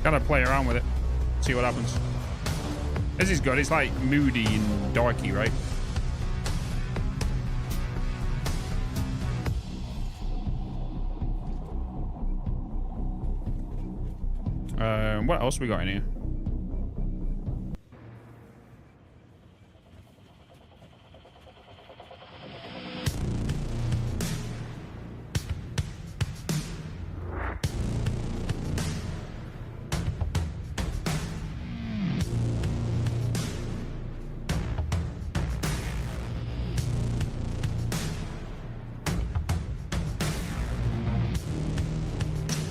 Gotta play around with it. See what happens. This is good. It's like moody and darky, right? What else we got in here?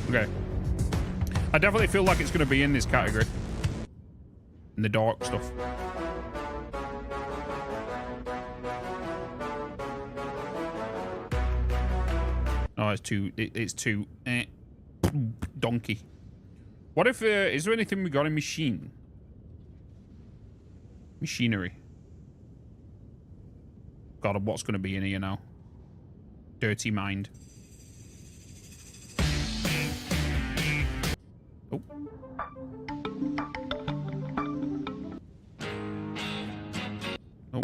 Okay. I definitely feel like it's going to be in this category. In the dark stuff. Oh, it's too donkey. What if, is there anything we got in machinery? God, what's going to be in here now? Dirty mind. Oh. Oh.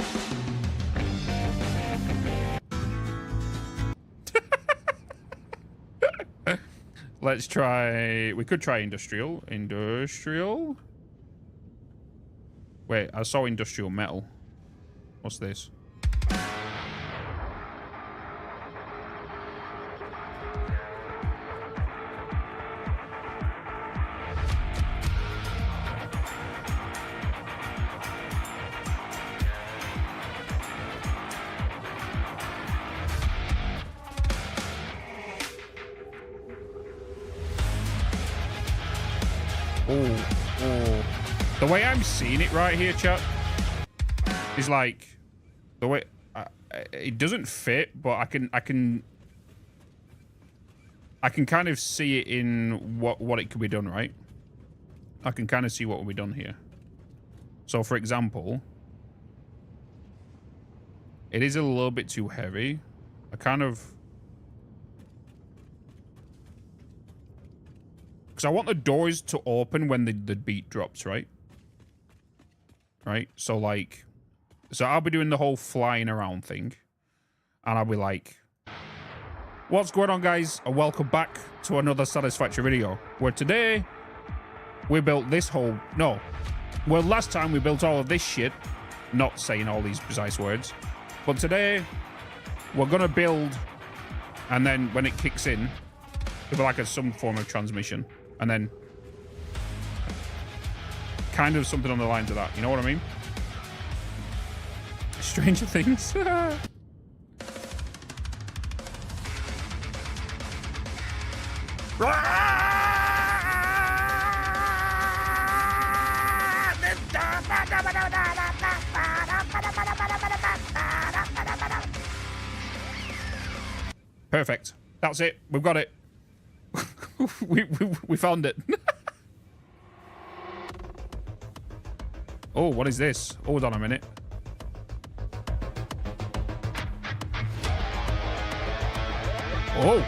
Let's try... We could try industrial. Industrial? Wait, I saw industrial metal. What's this? Oh. The way I'm seeing it right here, chat, is like the way it doesn't fit, but I can kind of see it in what it could be done, right? I can kind of see what will be done here. So, for example, it is a little bit too heavy. I kind of... Because I want the doors to open when the beat drops, right? Right? So, like... So, I'll be doing the whole flying around thing. And I'll be like... What's going on, guys? And welcome back to another Satisfactory video. Where today, we built this whole... No. Well, last time we built all of this shit. Not saying all these precise words. But today, we're going to build... And then when it kicks in, it'll be like some form of transmission. And then kind of something on the lines of that. You know what I mean? Stranger Things. Perfect. That's it. We've got it. we found it. Oh, what is this? Hold on a minute. Oh.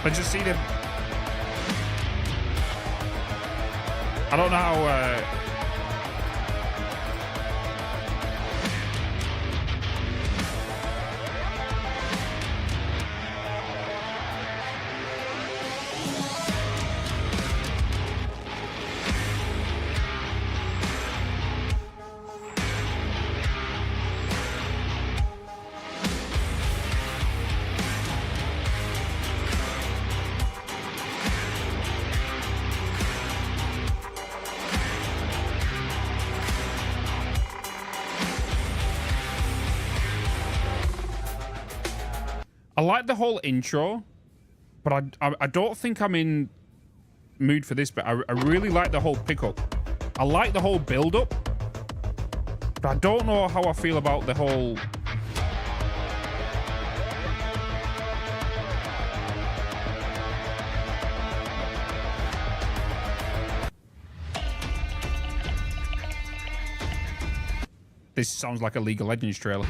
Let's just see them. I don't know how... I like the whole intro, but I don't think I'm in mood for this bit. I really like the whole pickup. I like the whole build-up, but I don't know how I feel about the whole... This sounds like a League of Legends trailer.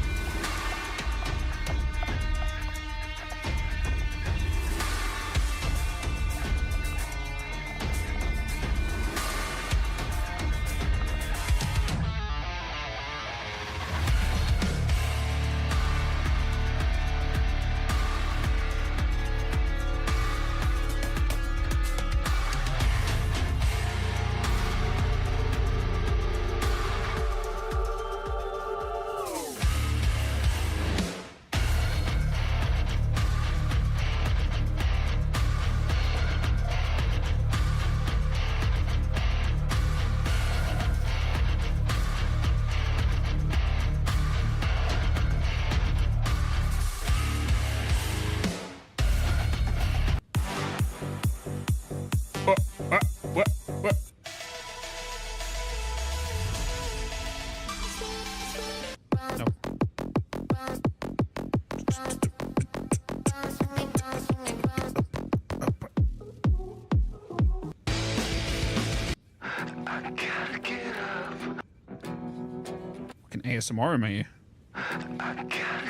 ASMR, am I?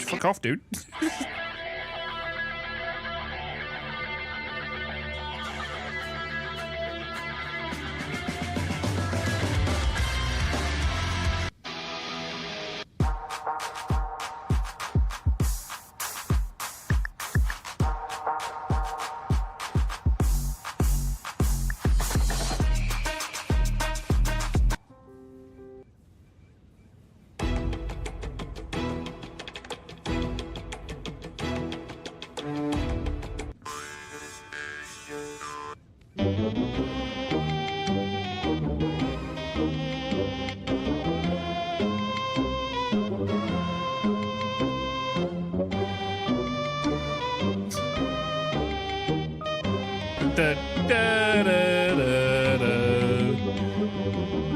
Fuck off, dude.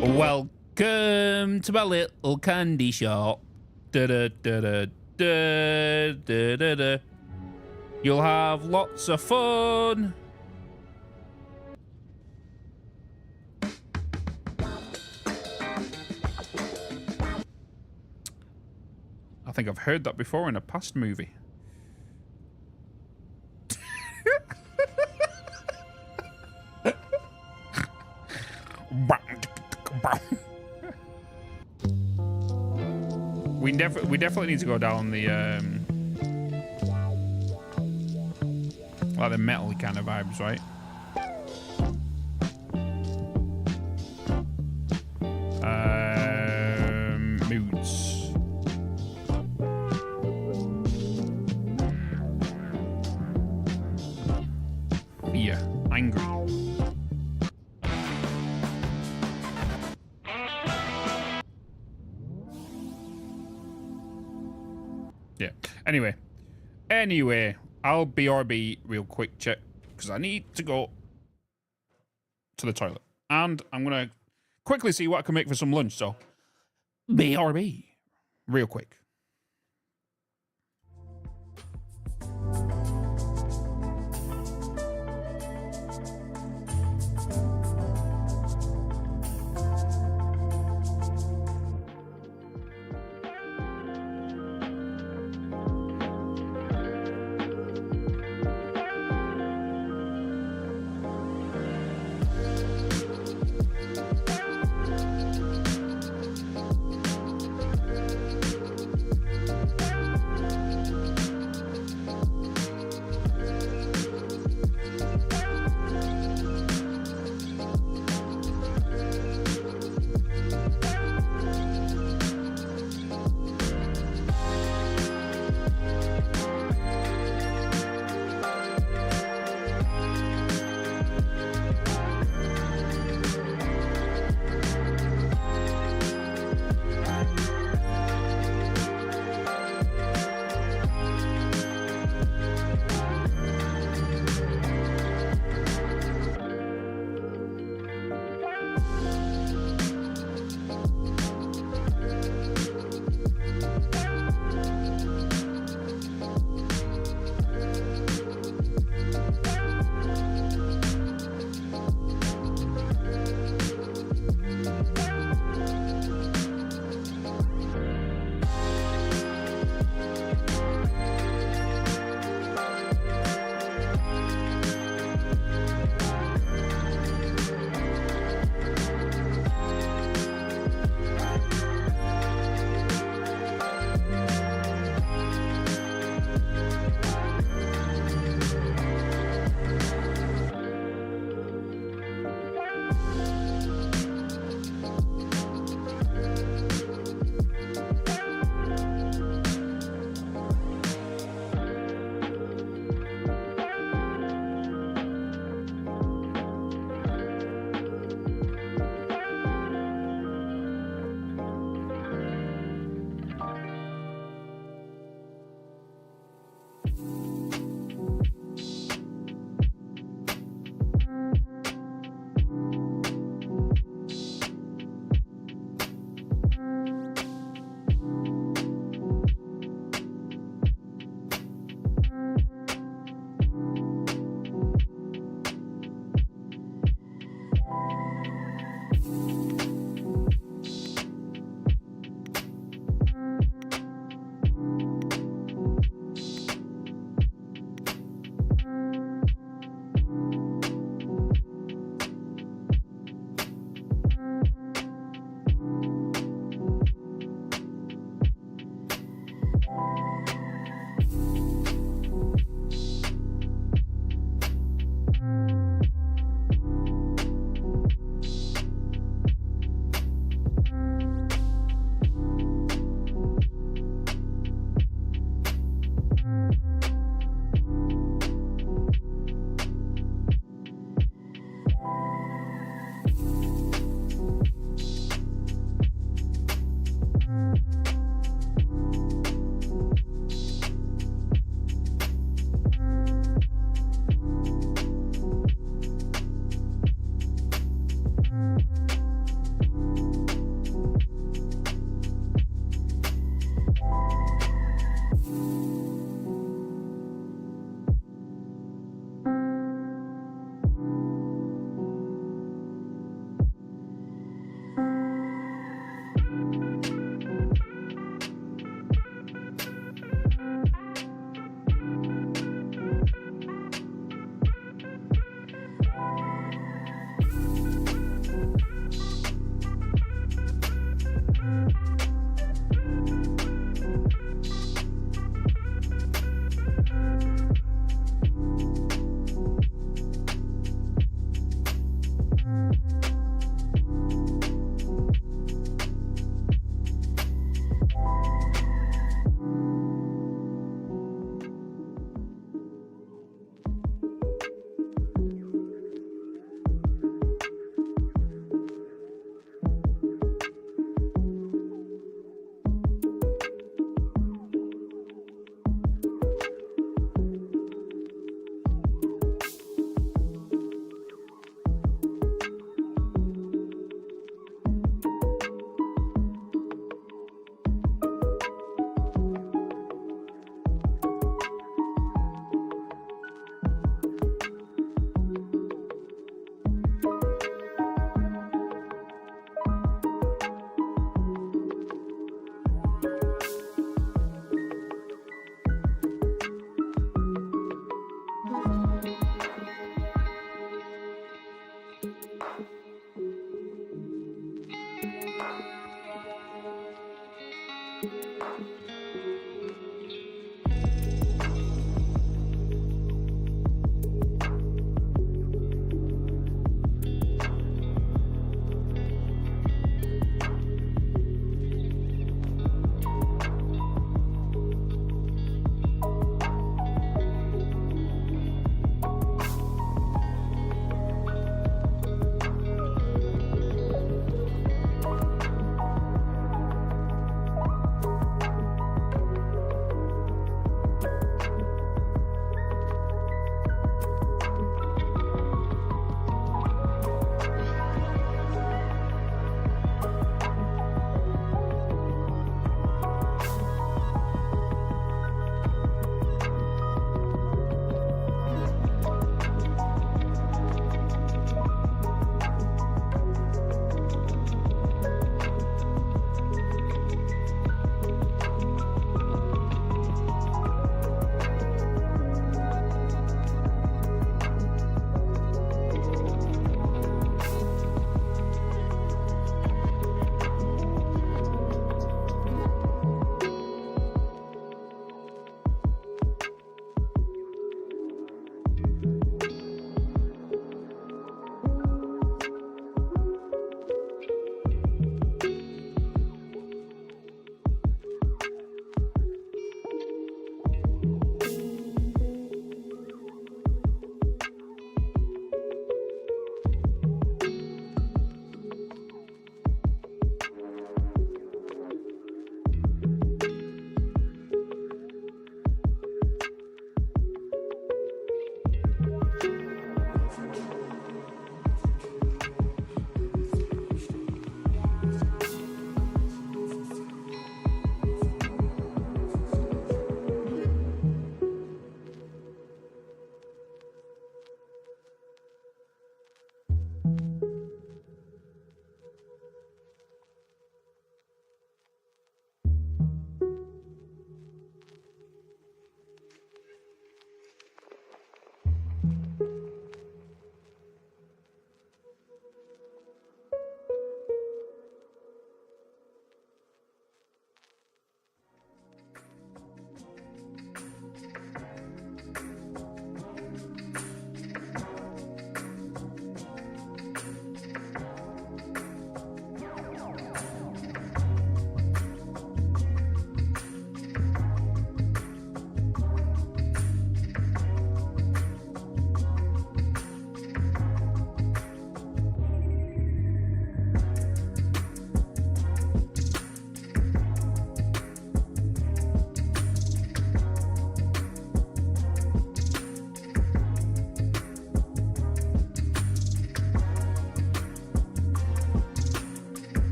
Welcome to my little candy shop. You'll have lots of fun. I think I've heard that before in a past movie. We definitely need to go down the like the metal kind of vibes, right? Moods. Fear. Angry. Yeah. Anyway, I'll BRB real quick check because I need to go to the toilet. And I'm going to quickly see what I can make for some lunch. So, BRB real quick.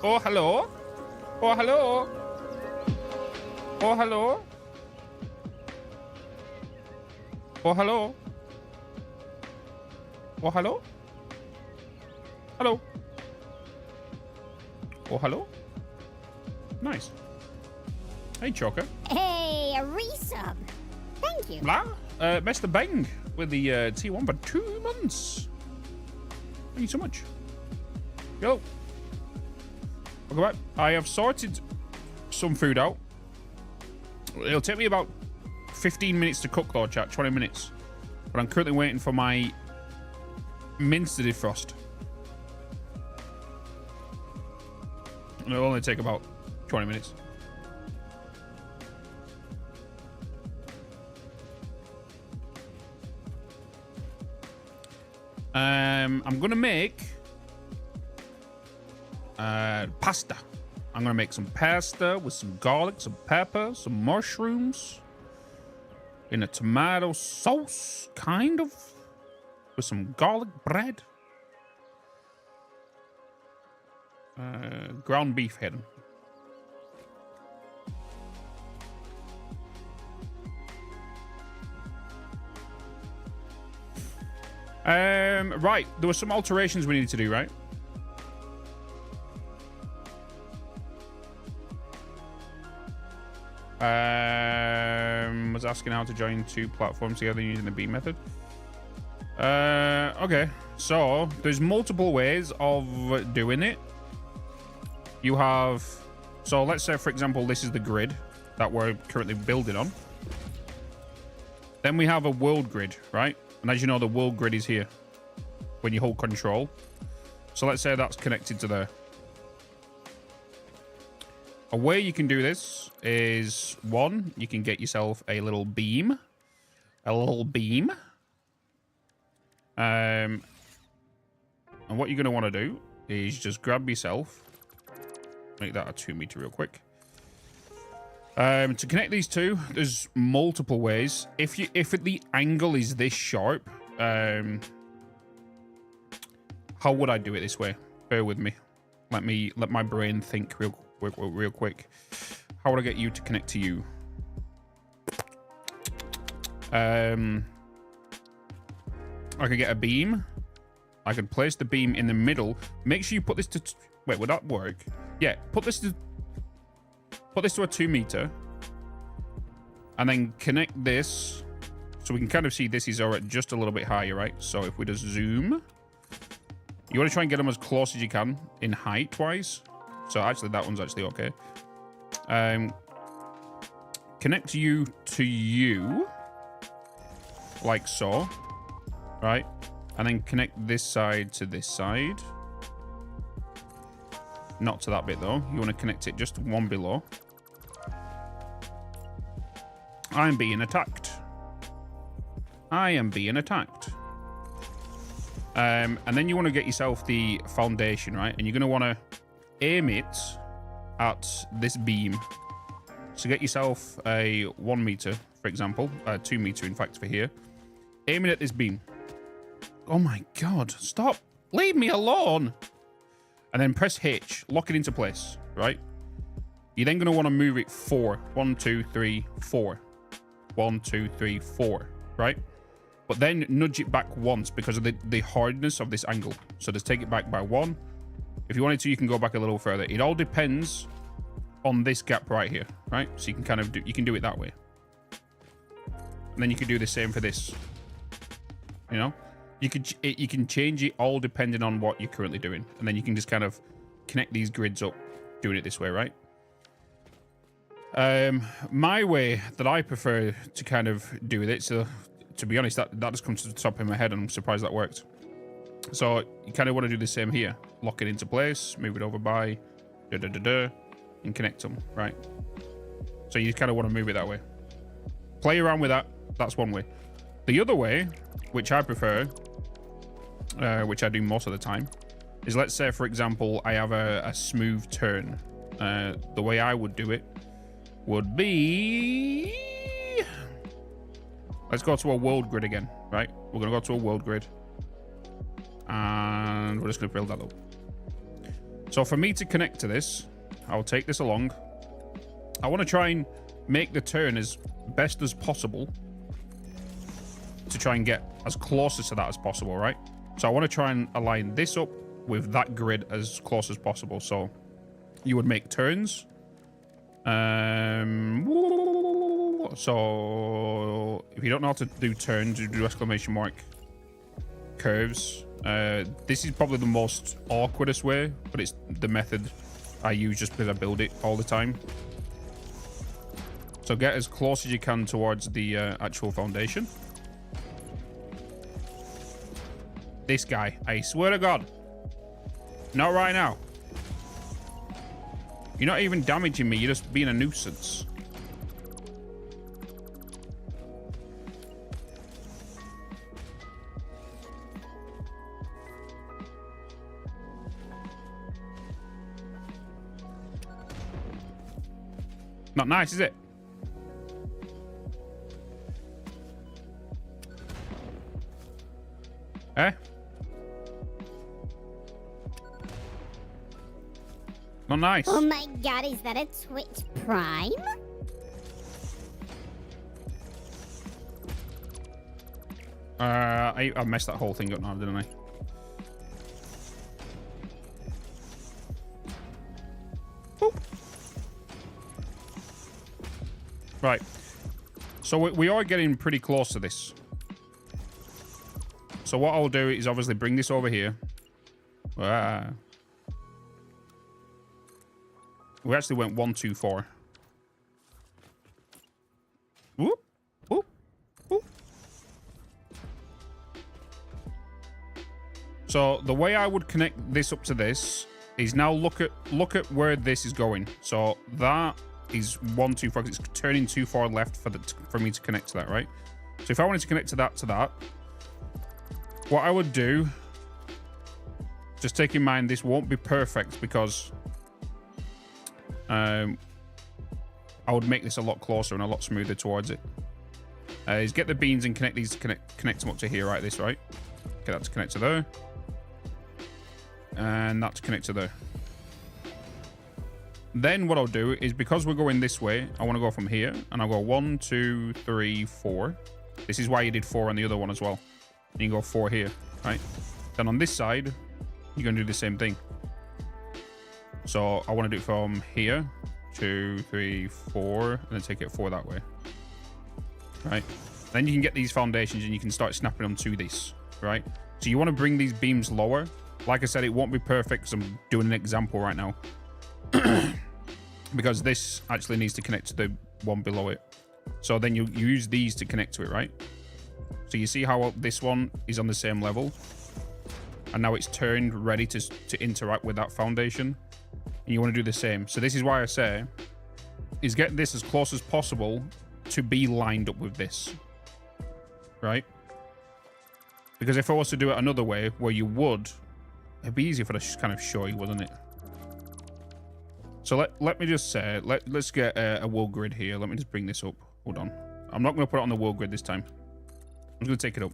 Oh, hello. Oh, hello. Oh, hello. Oh, hello. Oh, hello. Hello. Oh, hello. Nice. Hey, Choker. Hey, a resub. Thank you. Blah. Mr. Bang with the T1 for 2 months. Thank you so much. Yo. Welcome back. I have sorted some food out. It'll take me about 15 minutes to cook though, chat. 20 minutes. But I'm currently waiting for my mince to defrost. It'll only take about 20 minutes. I'm gonna make pasta. I'm gonna make some pasta with some garlic, some pepper, some mushrooms in a tomato sauce, kind of, with some garlic bread. Ground beef head. Right, there were some alterations we needed to do, right? Was asking how to join 2 platforms together using the B method. Okay, so there's multiple ways of doing it. You have, so let's say for example this is the grid that we're currently building on. Then we have a world grid, right? And as you know, the world grid is here when you hold control. So let's say that's connected to there. A way you can do this is, one, you can get yourself a little beam. And what you're going to want to do is just grab yourself, make that a 2 meter real quick. To connect these two, there's multiple ways. If the angle is this sharp, how would I do it this way? Bear with me. Let my brain think real quick. How would I get you to connect to you? I could get a beam. I could place the beam in the middle. Make sure you put this to... Wait, would that work? Yeah, put this to a 2 meter. And then connect this. So we can kind of see this is already just a little bit higher, right? So if we just zoom... You want to try and get them as close as you can in height-wise. So actually, that one's actually okay. Connect you to you. Like so. Right? And then connect this side to this side. Not to that bit, though. You want to connect it just one below. I'm being attacked. I am being attacked. And then you want to get yourself the foundation, right? And you're going to want to aim it at this beam. So get yourself a 1 meter, for example. 2 meter, in fact, for here. Aim it at this beam. Oh my god, stop. Leave me alone. And then press H, lock it into place, right? You're then going to want to move it 4. 1, 2, 3, 4. 1, 2, 3, 4, right? But then nudge it back once because of the hardness of this angle. So just take it back by 1. If you wanted to, you can go back a little further. It all depends on this gap right here, right? So you can kind of do, you can do it that way. And then you can do the same for this. You know? You can change it all depending on what you're currently doing. And then you can just kind of connect these grids up doing it this way, right? My way that I prefer to kind of do it, so to be honest, that just comes to the top of my head and I'm surprised that worked. So you kind of want to do the same here. Lock it into place, move it over by, and connect them, right? So you kind of want to move it that way. Play around with that. That's one way. The other way, which I prefer, which I do most of the time, is let's say, for example, I have a smooth turn. The way I would do it would be... Let's go to a world grid again, right? We're going to go to a world grid. And we're just going to build that up. So for me to connect to this, I'll take this along. I want to try and make the turn as best as possible to try and get as close to that as possible, right? So I want to try and align this up with that grid as close as possible. So you would make turns. So if you don't know how to do turns, you do exclamation mark curves. This is probably the most awkwardest way, but it's the method I use just because I build it all the time. So get as close as you can towards the actual foundation. This guy, I swear to God. Not right now. You're not even damaging me, you're just being a nuisance. Not nice, is it? Eh? Not nice. Oh my god, is that a Twitch Prime? I messed that whole thing up now, didn't I? Boop. Right. So we are getting pretty close to this. So what I'll do is obviously bring this over here. We actually went 1, 2, 4. Whoop, whoop, whoop. So the way I would connect this up to this is now look at where this is going. So that is 1, 2, 4. It's turning too far left for me to connect to that, right? So if I wanted to connect to that, what I would do, just take in mind this won't be perfect because I would make this a lot closer and a lot smoother towards it. Is get the beans and connect these to connect them up to here, right? This, right? Get that to connect to there. And that to connect to there. Then what I'll do is, because we're going this way, I want to go from here, and I'll go 1, 2, 3, 4. This is why you did 4 on the other one as well. And you can go 4 here, right? Then on this side, you're going to do the same thing. So I want to do it from here, 2, 3, 4, and then take it 4 that way, right? Then you can get these foundations and you can start snapping them to this, right? So you want to bring these beams lower. Like I said, it won't be perfect because I'm doing an example right now. Because this actually needs to connect to the one below it. So then you use these to connect to it, right? So you see how this one is on the same level, and now it's turned ready to interact with that foundation, and you want to do the same. So this is why I say is get this as close as possible to be lined up with this, right? Because if I was to do it another way where you would, it'd be easier for the kind of show you, wouldn't it? So let me just say, let's get a world grid here. Let me just bring this up. Hold on. I'm not going to put it on the world grid this time. I'm going to take it up.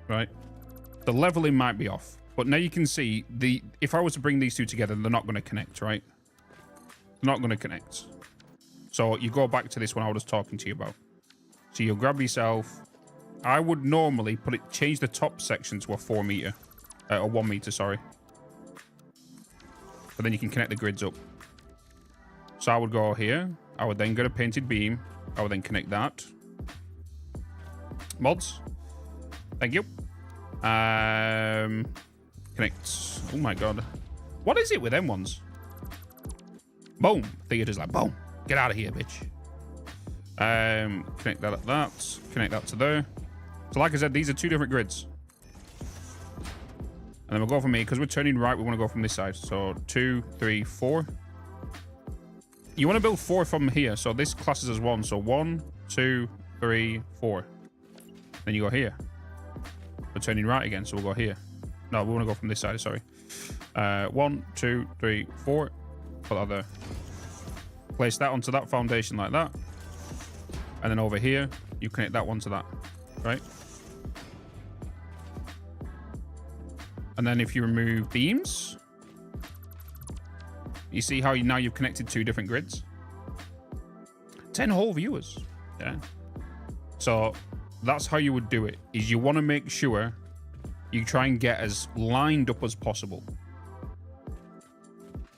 Right. The leveling might be off. But now you can see, if I was to bring these two together, they're not going to connect, right? They're not going to connect. So you go back to this one I was talking to you about. So you'll grab yourself. I would normally change the top section to a 4 meter. Or 1 meter, sorry. But then you can connect the grids up. So I would go here. I would then get a painted beam. I would then connect that. Mods. Thank you. Connect. Oh my god. What is it with them ones? Boom. Theater's like, boom. Get out of here, bitch. Connect that at that. Connect that to there. So like I said, these are 2 different grids. And then we'll go from here. Because we're turning right, we want to go from this side. So 2, 3, 4. You want to build 4 from here. So this classes as 1. So 1, 2, 3, 4. Then you go here. We're turning right again. So we'll go here. No, we want to go from this side. Sorry. 1, 2, 3, 4. Put that there. Place that onto that foundation like that. And then over here, you connect that one to that. Right? And then if you remove beams, you see how now you've connected 2 different grids? 10 whole viewers. Yeah. So that's how you would do it, is you want to make sure you try and get as lined up as possible.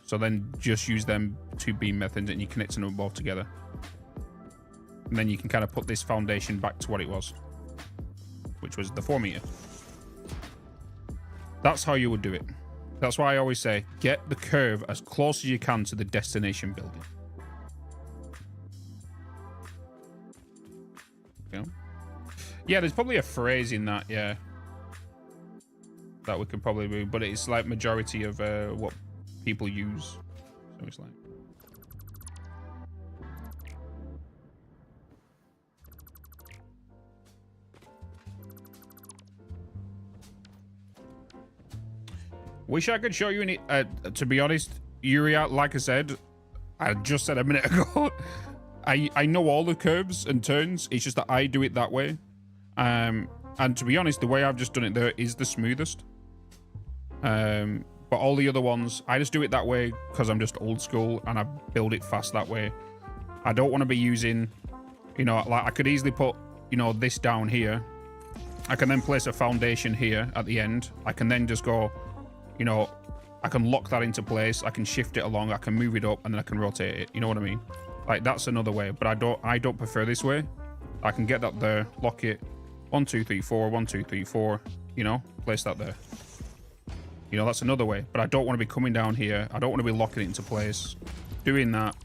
So then just use them 2 beam methods and you connect them both together. And then you can kind of put this foundation back to what it was, which was the 4 meter. That's how you would do it. That's why I always say, get the curve as close as you can to the destination building. Okay. Yeah, there's probably a phrase in that, yeah, that we could probably do, but it's like majority of what people use. So it's like, wish I could show you any. To be honest, Yuri, like I said, I just said a minute ago, I know all the curves and turns. It's just that I do it that way. And to be honest, the way I've just done it there is the smoothest. But all the other ones, I just do it that way because I'm just old school and I build it fast that way. I don't want to be using, you know, like I could easily put, you know, this down here. I can then place a foundation here at the end. I can then just go, you know, I can lock that into place. I can shift it along. I can move it up and then I can rotate it. You know what I mean? Like that's another way, but I don't prefer this way. I can get that there, lock it. 1, 2, 3, 4, 1, 2, 3, 4, you know, place that there. You know, that's another way, but I don't want to be coming down here. I don't want to be locking it into place. Doing that,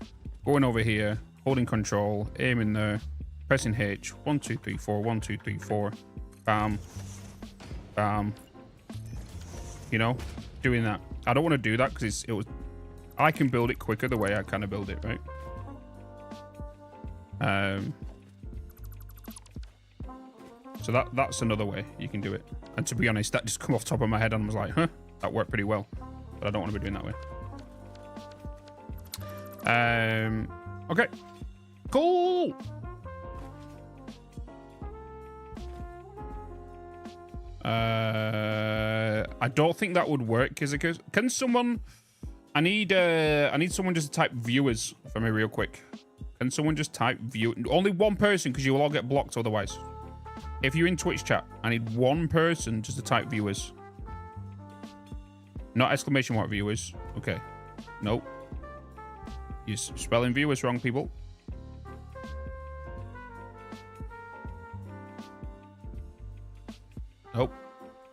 going over here, holding control, aiming there, pressing H, 1, 2, 3, 4, 1, 2, 3, 4, bam, bam. You know, doing that. I don't want to do that because I can build it quicker the way I kind of build it, right? So that's another way you can do it. And to be honest, that just come off the top of my head and I was like, huh, that worked pretty well. But I don't want to be doing that way. Okay. Cool. I don't think that would work, Kizika. Can someone... I need someone just to type viewers for me real quick. Can someone just type view? Only one person, because you will all get blocked otherwise. If you're in Twitch chat, I need one person just to type viewers. Not exclamation mark viewers. Okay. Nope. You're spelling viewers wrong, people. Nope.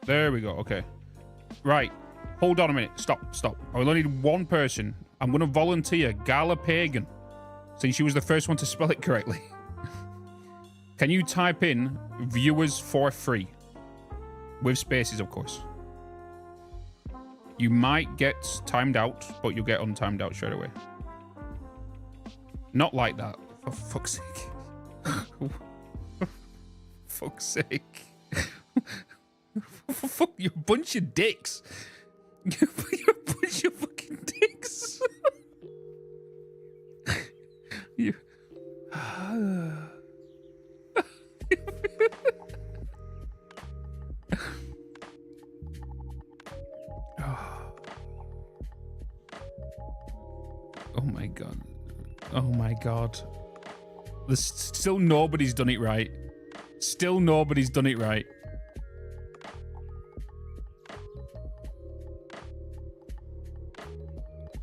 There we go. Okay. Right. Hold on a minute. Stop. I will only need one person. I'm going to volunteer Gala Pagan, since she was the first one to spell it correctly. Can you type in viewers for free? With spaces, of course. You might get timed out, but you'll get untimed out straight away. Not like that. For fuck's sake. Fuck's sake. Fuck, you're a bunch of dicks. You're a bunch of fucking dicks. You... Oh my god. Oh my god. There's still nobody's done it right. Still nobody's done it right.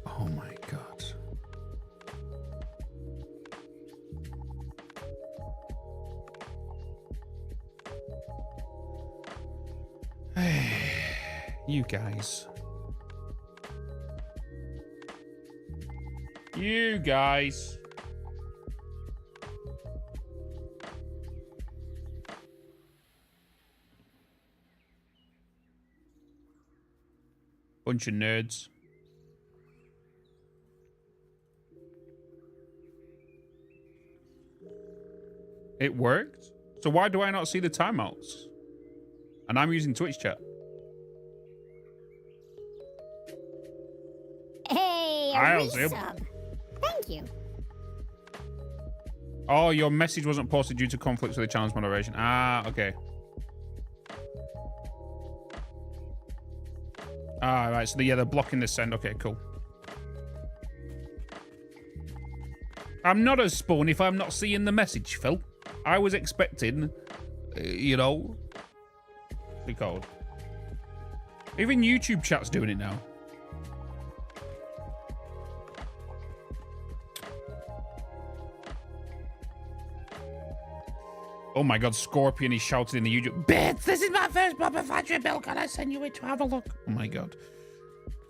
Oh my god. You guys. You guys. Bunch of nerds. It worked? So why do I not see the timeouts? And I'm using Twitch chat. Hey, a resub. Thank you. Oh, your message wasn't posted due to conflicts with the challenge moderation. Ah, okay. Ah, right. So they're blocking this end. Okay, cool. I'm not a spawn if I'm not seeing the message, Phil. I was expecting, you know, what's it called? Even YouTube chat's doing it now. Oh my god, Scorpion, he shouted in the YouTube, Bitz, this is my first proper factory build. Can I send you it to have a look? Oh my god.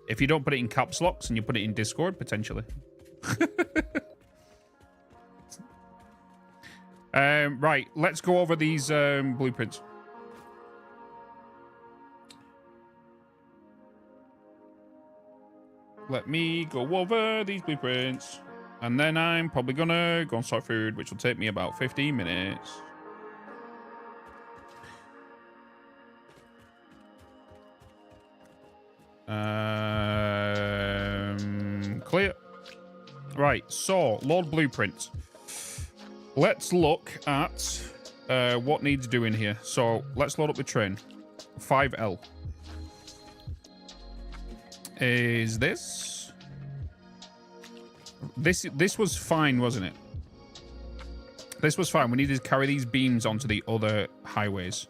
If you don't put it in caps locks and you put it in Discord, potentially. Right, let's go over these blueprints. Let me go over these blueprints. And then I'm probably gonna go and sort food, which will take me about 15 minutes. Clear. Right, so load blueprint. Let's look at what needs doing here. So let's load up the train. 5L. Is this? This was fine, wasn't it? This was fine. We needed to carry these beams onto the other highways.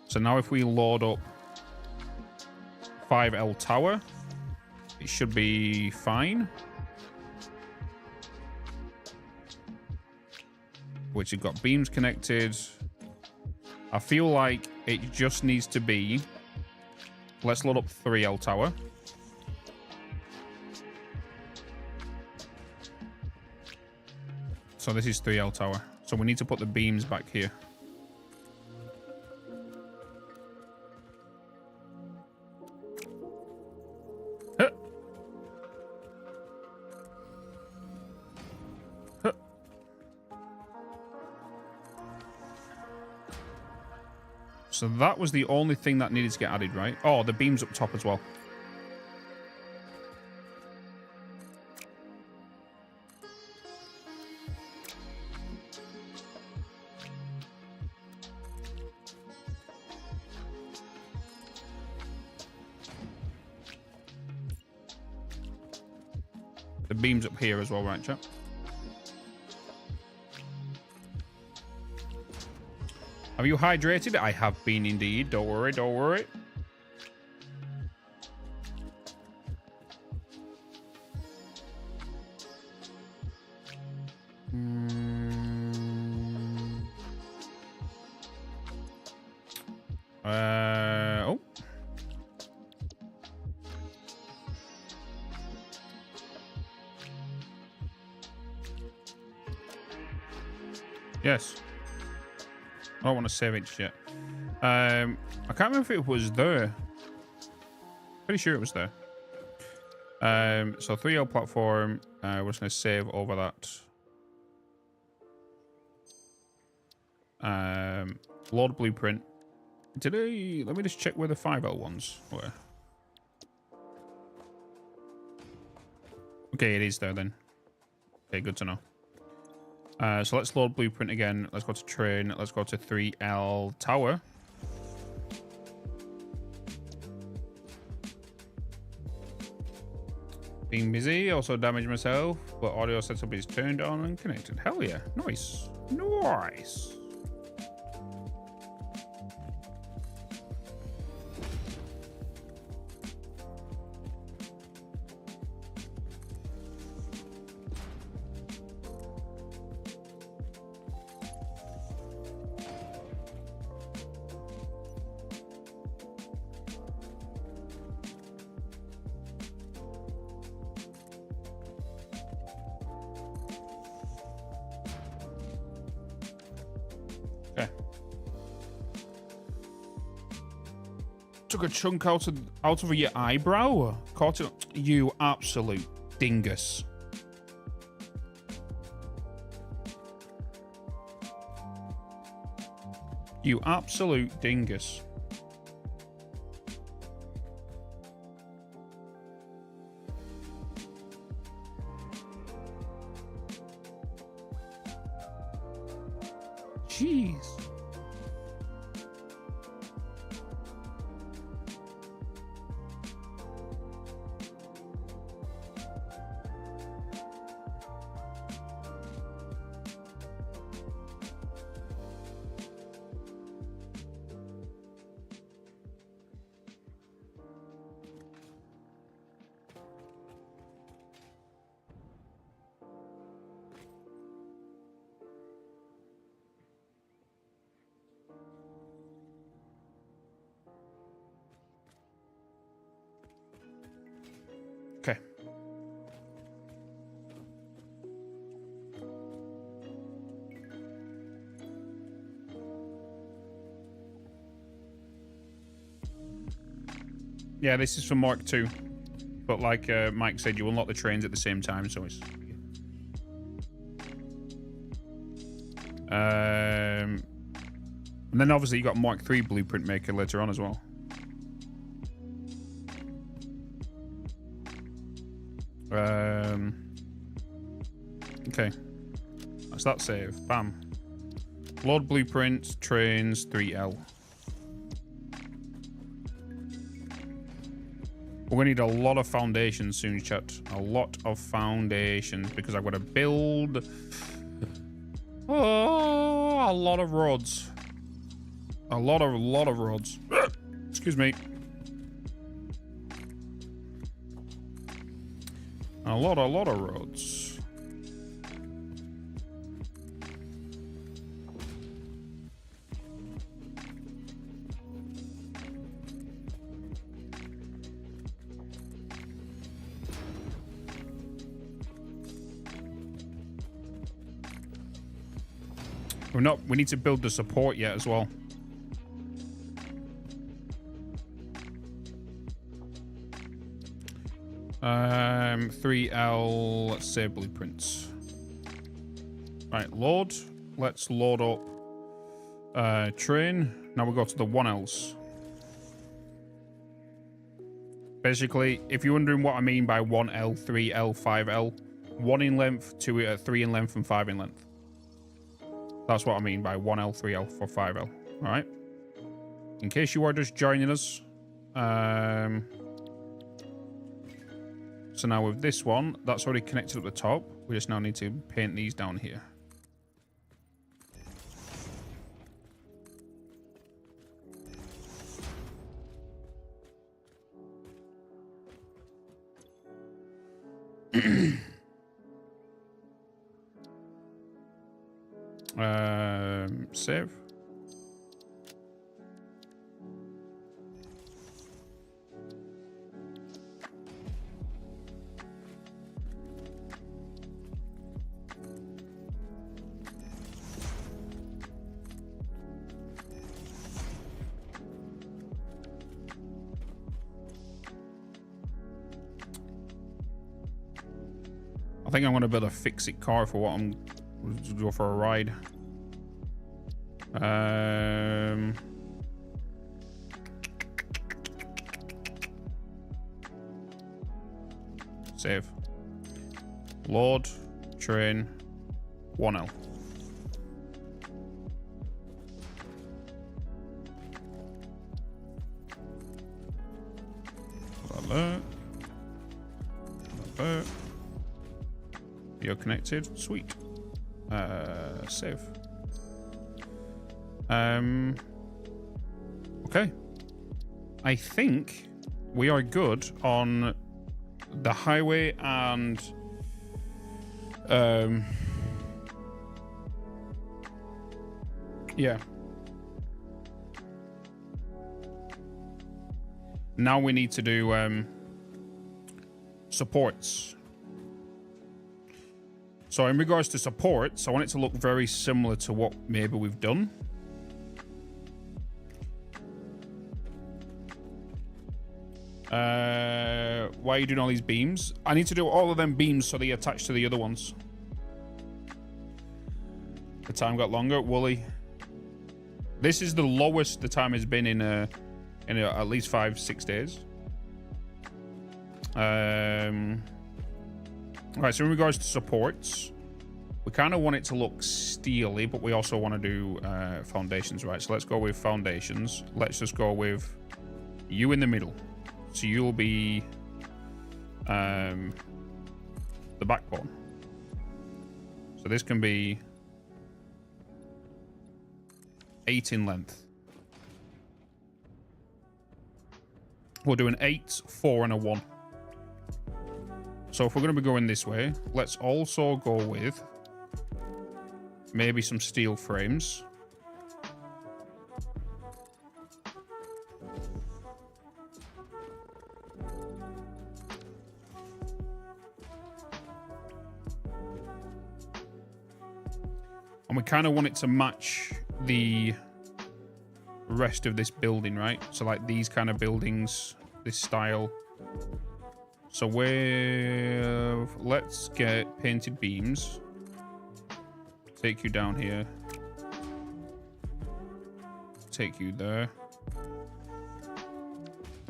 So now if we load up 5L tower, it should be fine. Which have got beams connected. I feel like it just needs to be... Let's load up 3L tower. So this is 3L tower. So we need to put the beams back here. Huh. Huh. So that was the only thing that needed to get added, right? Oh, the beams up top as well. The beams up here as well, right, chap? Have you hydrated? I have been indeed. Don't worry, don't worry. Oh. Yes. I don't want to save it just yet. I can't remember if it was there. Pretty sure it was there. So 3L platform. We're just going to save over that. Load blueprint. Let me just check where the 5L ones were. Okay, it is there then. Okay, good to know. So let's load blueprint again. Let's go to train. Let's go to 3L tower. Being busy, also damaged myself, but audio setup is turned on and connected. Hell yeah. Nice. Nice. Took a chunk out of your eyebrow. Caught it. You absolute dingus. You absolute dingus. Jeez. Yeah, this is for Mark 2. But like Mike said, you unlock the trains at the same time, so it's... and then obviously you got Mark 3 blueprint maker later on as well. Okay. That's that save. Bam. Load blueprint, trains, 3L. We're going to need a lot of foundations soon, chat. A lot of foundations because I've got to build a lot of roads. A lot of roads. Excuse me. A lot of roads. We need to build the support yet as well. Um, 3L save blueprints. Right, load. Let's load up train. Now we go to the 1Ls. Basically, if you're wondering what I mean by 1L, 3L, 5L, 1 in length, 3 in length, and 5 in length. That's what I mean by 1L, 3L, 5L. All right. In case you are just joining us. So now with this one, that's already connected at the top. We just now need to paint these down here. Save. I think I'm going to build a fix-it car for what I'm going to go for a ride. Save. Load. Train. 1L. Alert. Alert. You're connected. Sweet. Save. Okay. I think we are good on the highway and yeah. Now we need to do supports. So in regards to supports, I want it to look very similar to what maybe we've done. Why are you doing all these beams? I need to do all of them beams so they attach to the other ones. The time got longer. Wooly. This is the lowest the time has been in at least 5-6 days. Right, so in regards to supports, we kind of want it to look steely, but we also want to do foundations, right? So let's go with foundations. Let's just go with you in the middle. So you'll be the backbone. So this can be 8 in length. We'll do an 8, 4, and a 1. So if we're going to be going this way, let's also go with maybe some steel frames. And we kind of want it to match the rest of this building, right? So like these kind of buildings this style. So let's get painted beams. Take you down here. Take you there.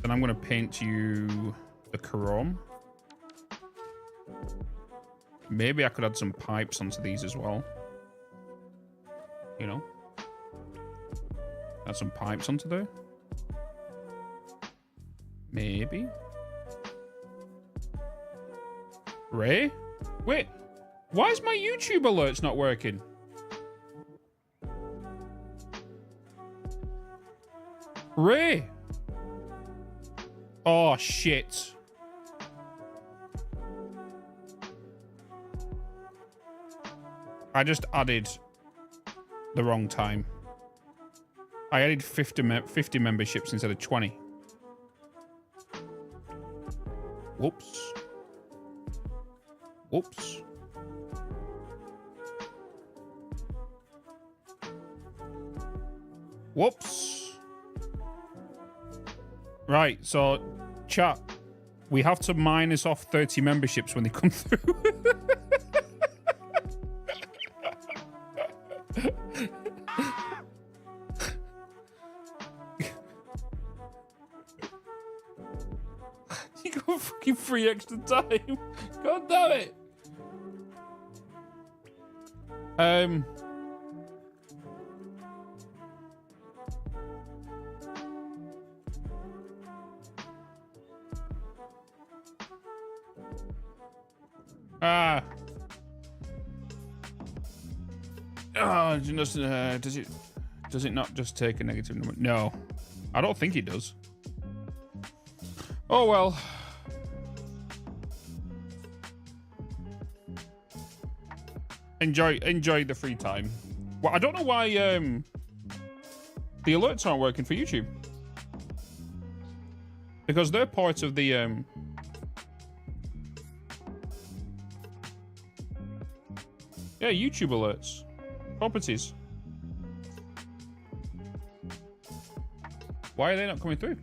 Then I'm going to paint you the chrome. Maybe I could add some pipes onto these as well. You know? Add some pipes onto there. Maybe. Ray? Wait. Why is my YouTube alerts not working? Ray! Oh, shit. I just added the wrong time. I added 50 memberships instead of 20. Whoops. Whoops. Whoops. Right, so, chat, we have to minus off 30 memberships when they come through. You got fucking free extra time. God damn it. Does it not just take a negative number? No, I don't think it does. Oh well. Enjoy the free time. Well, I don't know why the alerts aren't working for YouTube. Because they're part of the yeah, YouTube alerts. Properties. Why are they not coming through?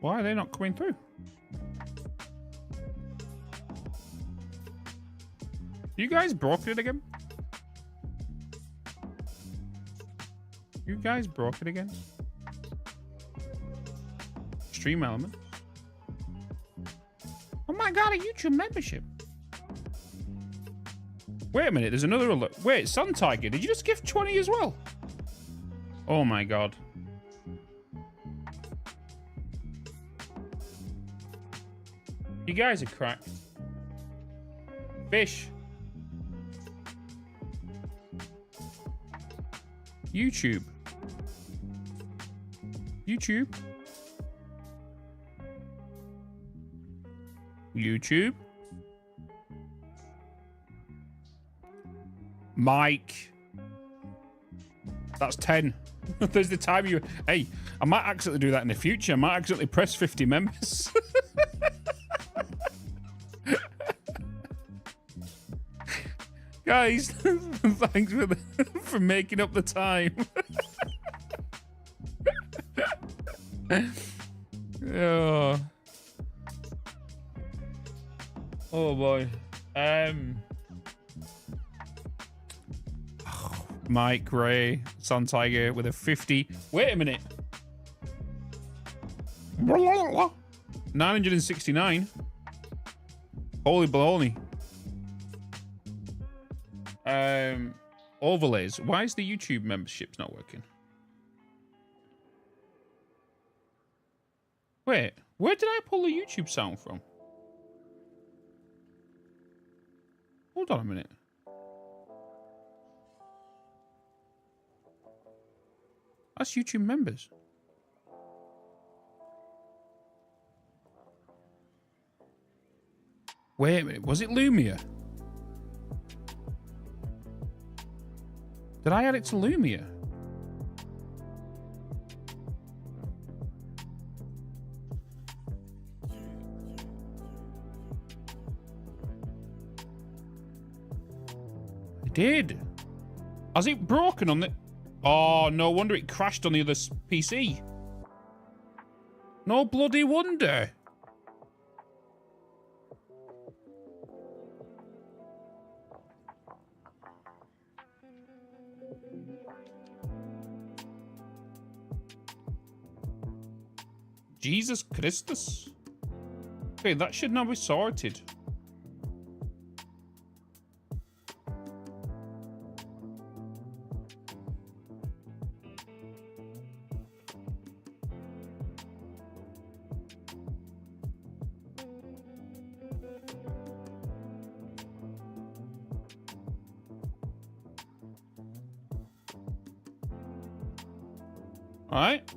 Why are they not coming through? You guys broke it again? You guys broke it again? Stream elements. Oh my god, a YouTube membership. Wait a minute, there's another alert. Wait, Sun Tiger, did you just gift 20 as well? Oh my god. You guys are cracked. Fish. YouTube. YouTube. YouTube. Mike. That's 10. There's the time you... Hey, I might accidentally do that in the future. I might accidentally press 50 members. Guys, thanks for making up the time. Oh boy. Mike Ray, Sun Tiger with a 50. Wait a minute. 969. Holy baloney. Overlays. Why is the YouTube memberships not working? Wait, where did I pull the YouTube sound from? Hold on a minute. That's YouTube members. Wait a minute, was it Lumia? Did I add it to Lumia? did. Has it broken on the... Oh, no wonder it crashed on the other PC. No bloody wonder. Jesus Christus. Okay, that should now be sorted. All right.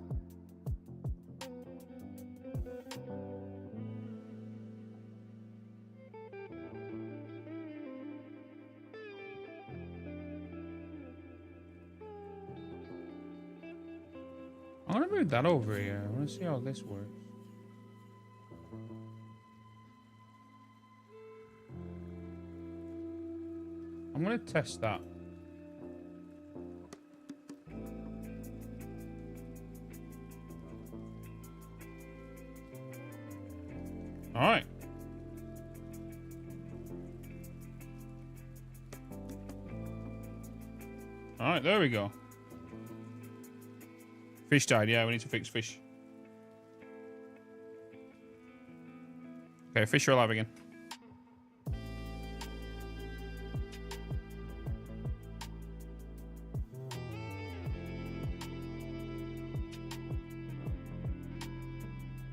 I'm gonna move that over here. I want to see how this works. I'm gonna test that. All right. All right, there we go. Fish died, yeah, we need to fix fish. Okay, fish are alive again.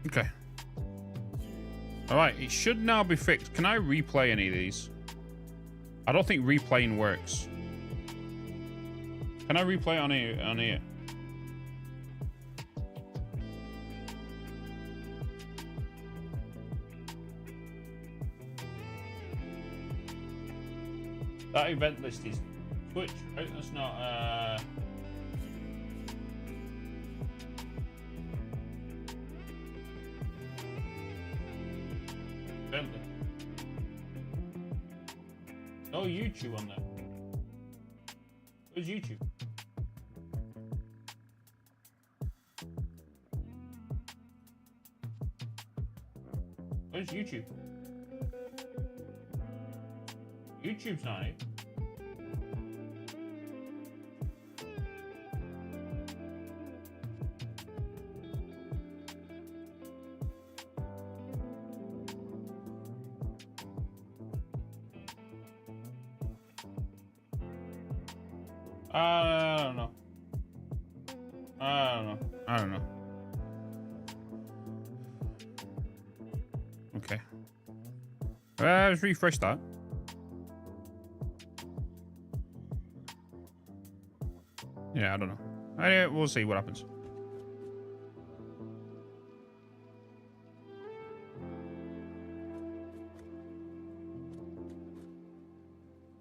Okay. Alright, it should now be fixed. Can I replay any of these? I don't think replaying works. Can I replay on here? That event list is Twitch, right? That's not, event list. No YouTube on there. Where's YouTube? Where's YouTube? YouTube's not it. I don't know. I don't know. Okay. Let's refresh that. Yeah, I don't know. We'll see what happens.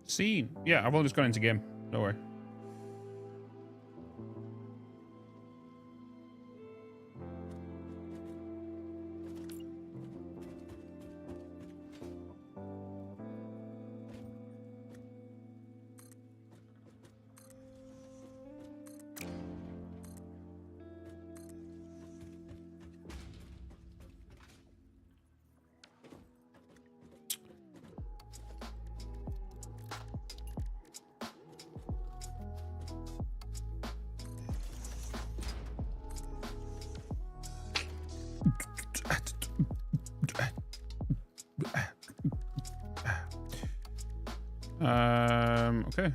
Scene. Yeah, I've only just gone into game. Don't worry. Okay.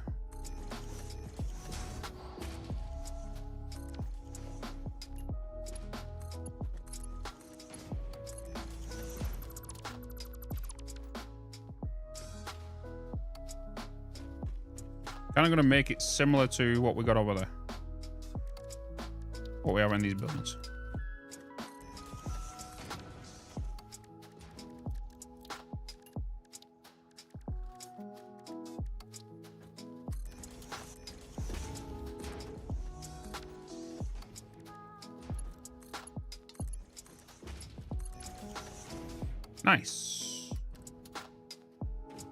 Kind of going to make it similar to what we got over there. What we have in these buildings. Nice.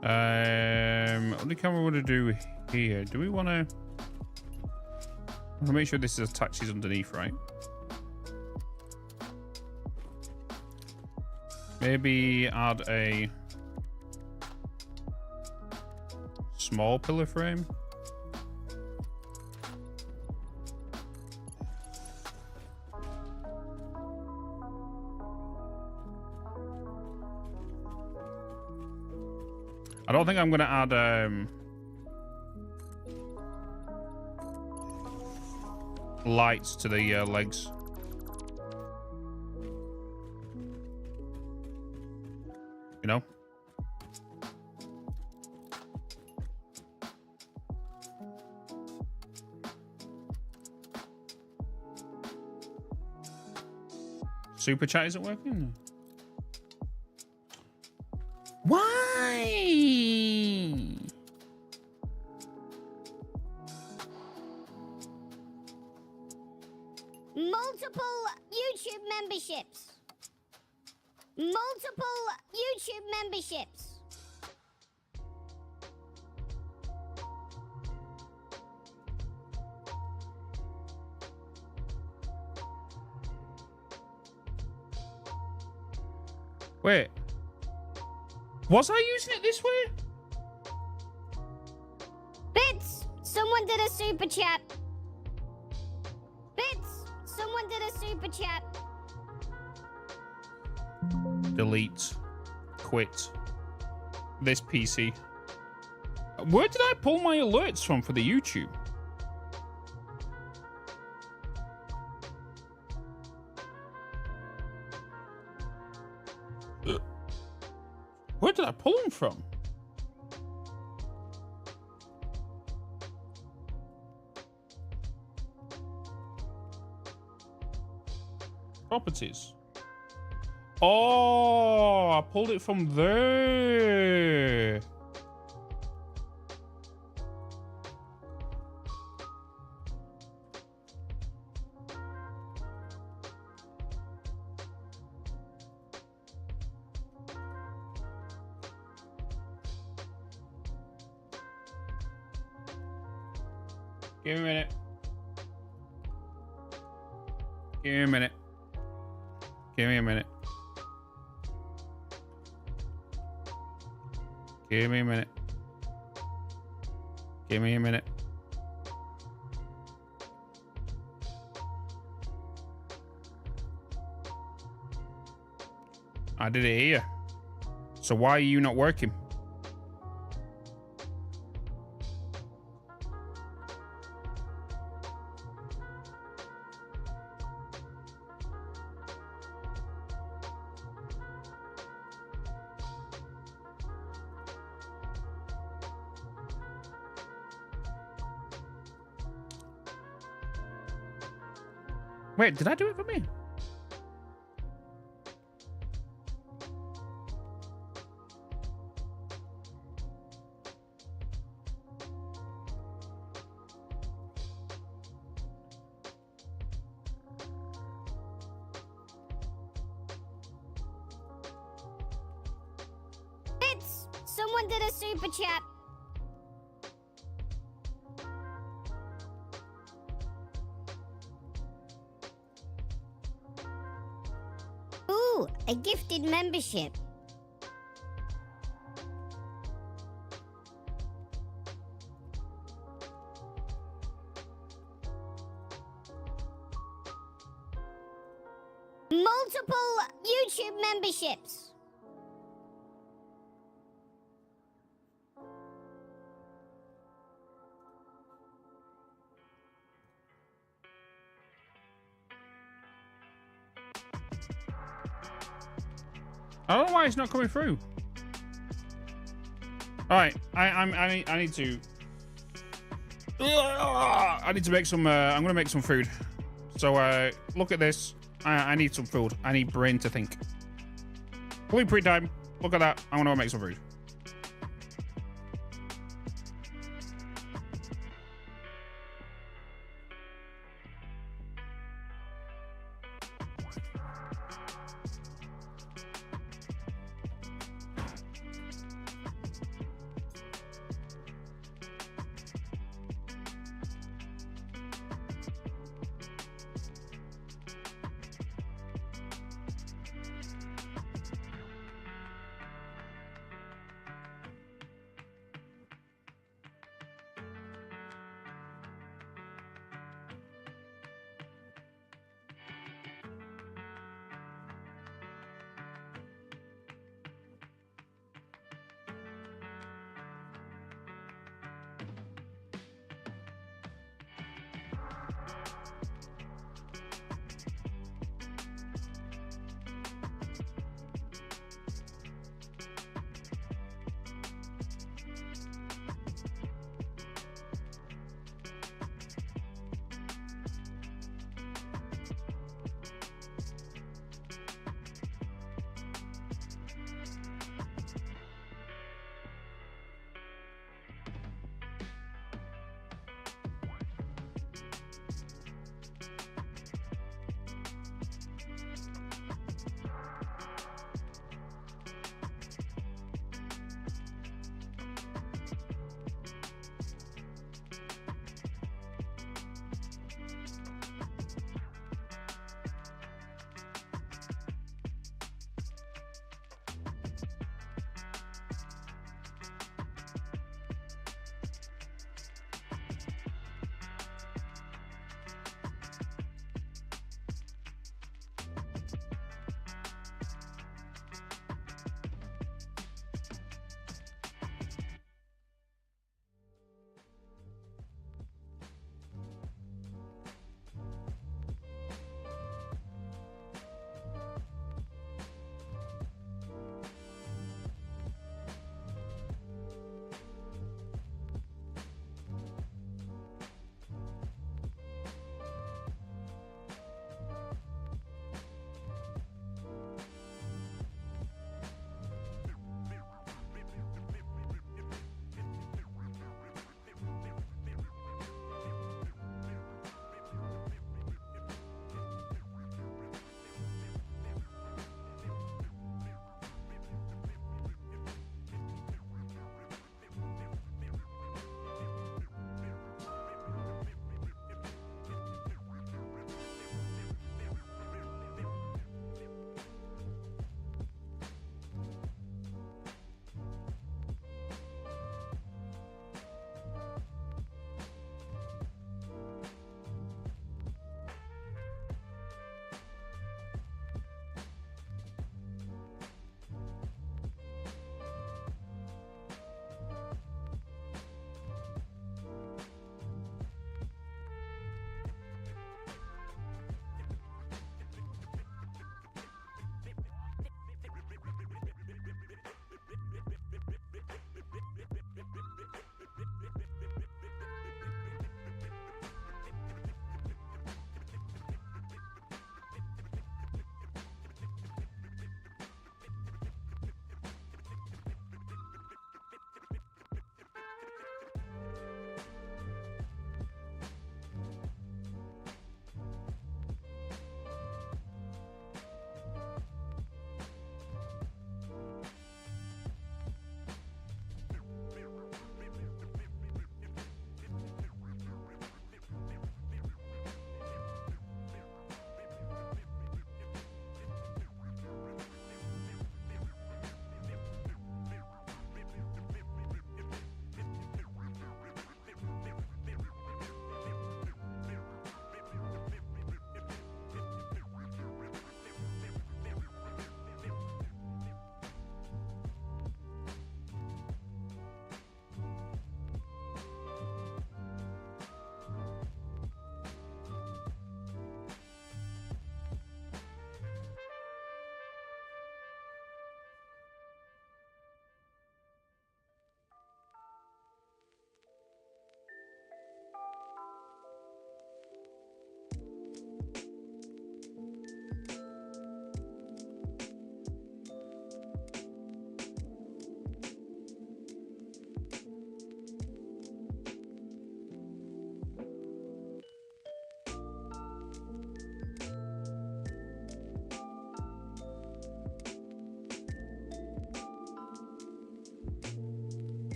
What do we want to do here. Do we want to... I'll make sure this attaches underneath, right? Maybe add a small pillar frame. I don't think I'm going to add lights to the legs. You know? Super chat isn't working? Why? Multiple YouTube memberships. Multiple YouTube memberships. Wait. Was I using it this way? Bitz, someone did a super chat. Bitz, someone did a super chat. Delete. Quit. This PC. Where did I pull my alerts from for the YouTube? Where did I pull them from? Properties. Oh, I pulled it from there. Give me a minute. Give me a minute. Give me a minute. Give me a minute. Give me a minute. I did it here. So why are you not working? Wait, did I do it for me? Bitz, someone did a super chat. A gifted membership. Multiple YouTube memberships. I don't know why it's not coming through. All right, I need to. I need to make some. I'm gonna make some food. So look at this. I need some food. I need brain to think. Blueprint time. Look at that. I want to make some food.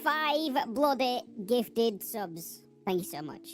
5 bloody gifted subs. Thank you so much.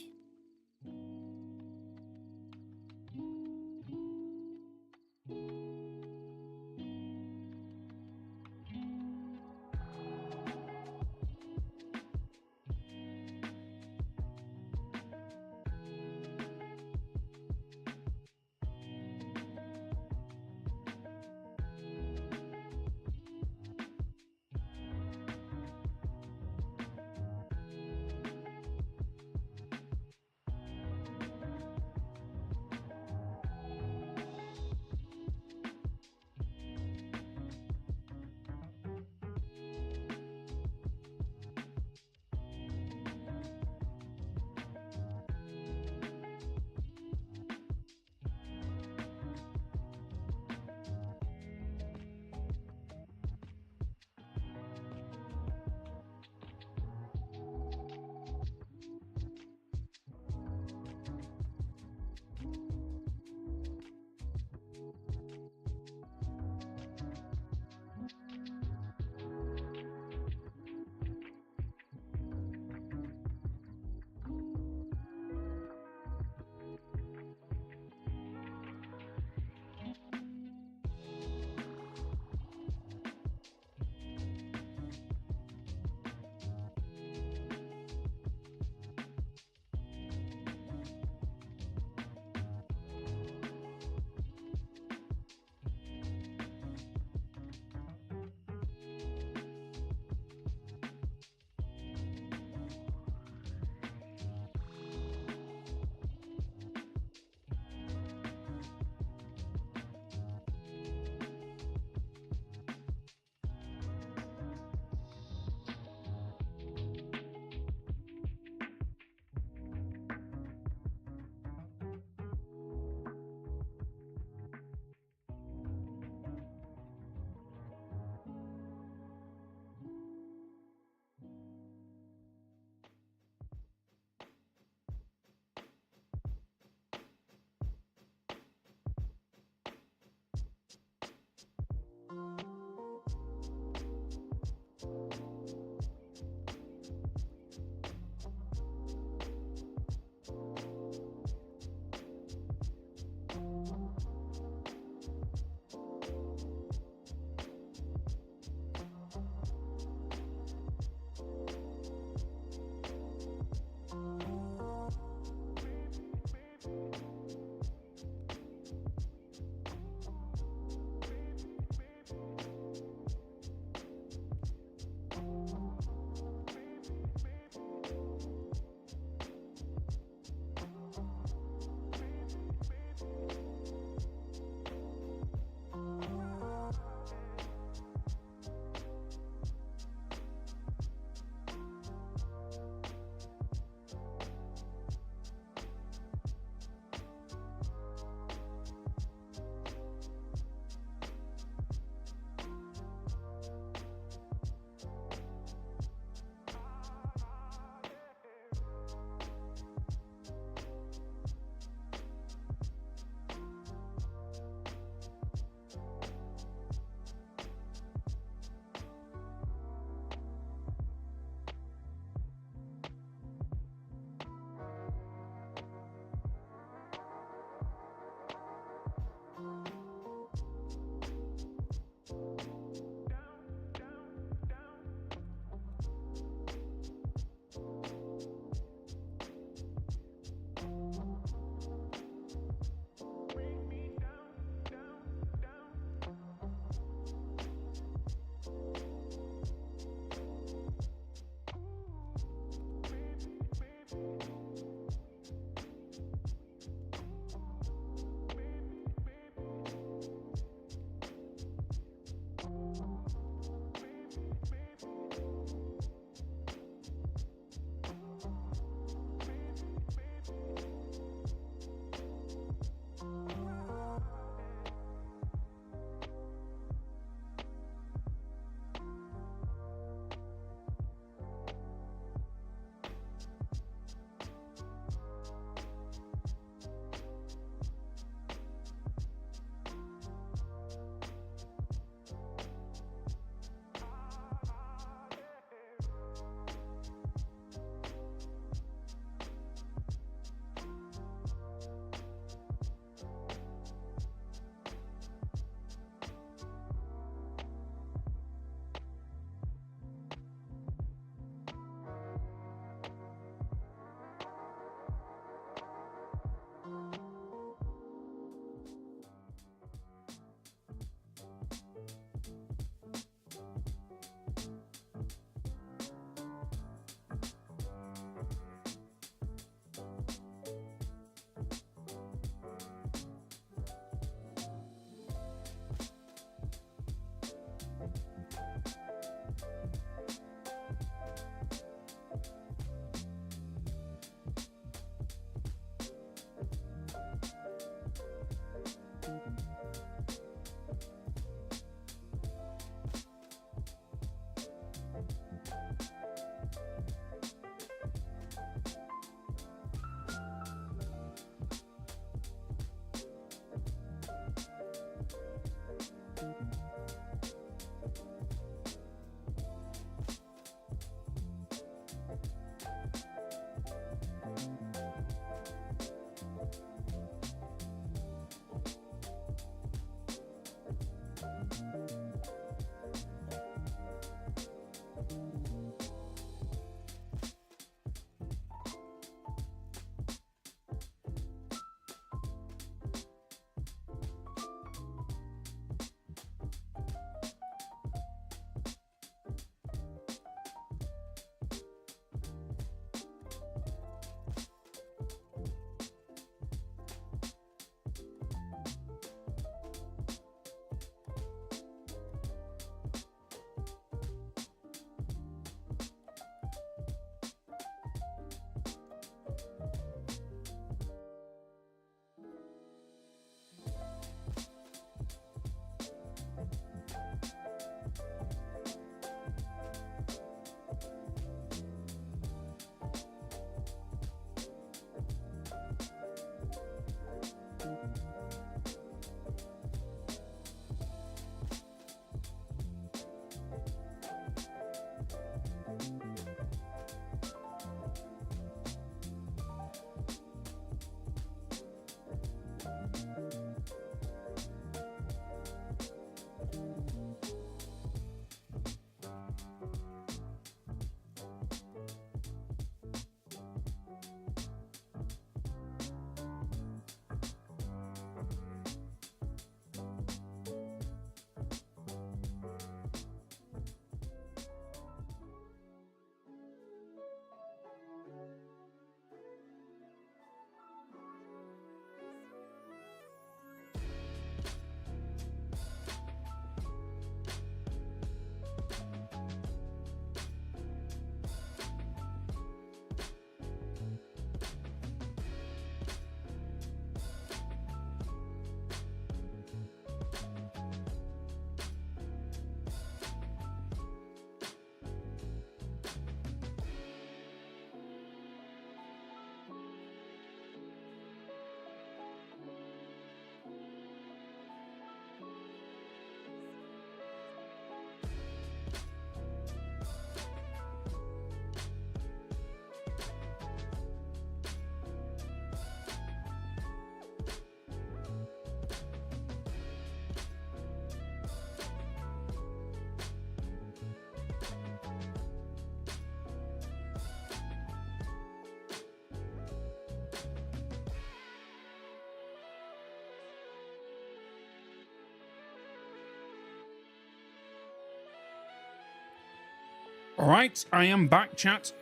All right, I am back, chat.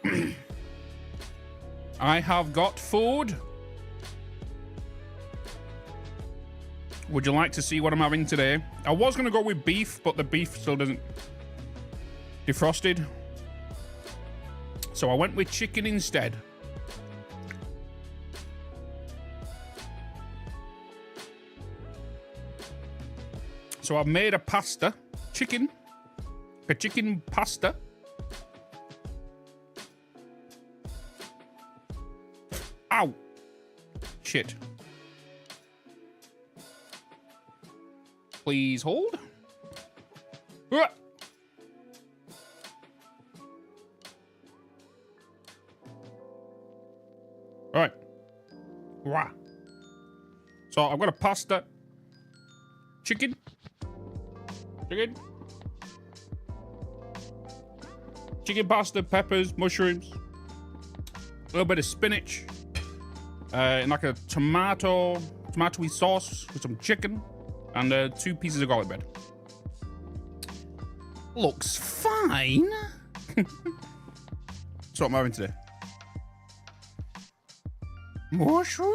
I have got food. Would you like to see what I'm having today? I was going to go with beef, but the beef still doesn't defrosted. So I went with chicken instead. So I've made a pasta, chicken pasta. Ow! Shit. Please hold. Right. Wow. So I've got a pasta, chicken, pasta, peppers, mushrooms, a little bit of spinach, and like a tomatoey sauce with some chicken, and 2 pieces of garlic bread. Looks fine. That's what I'm having today. Mushroom.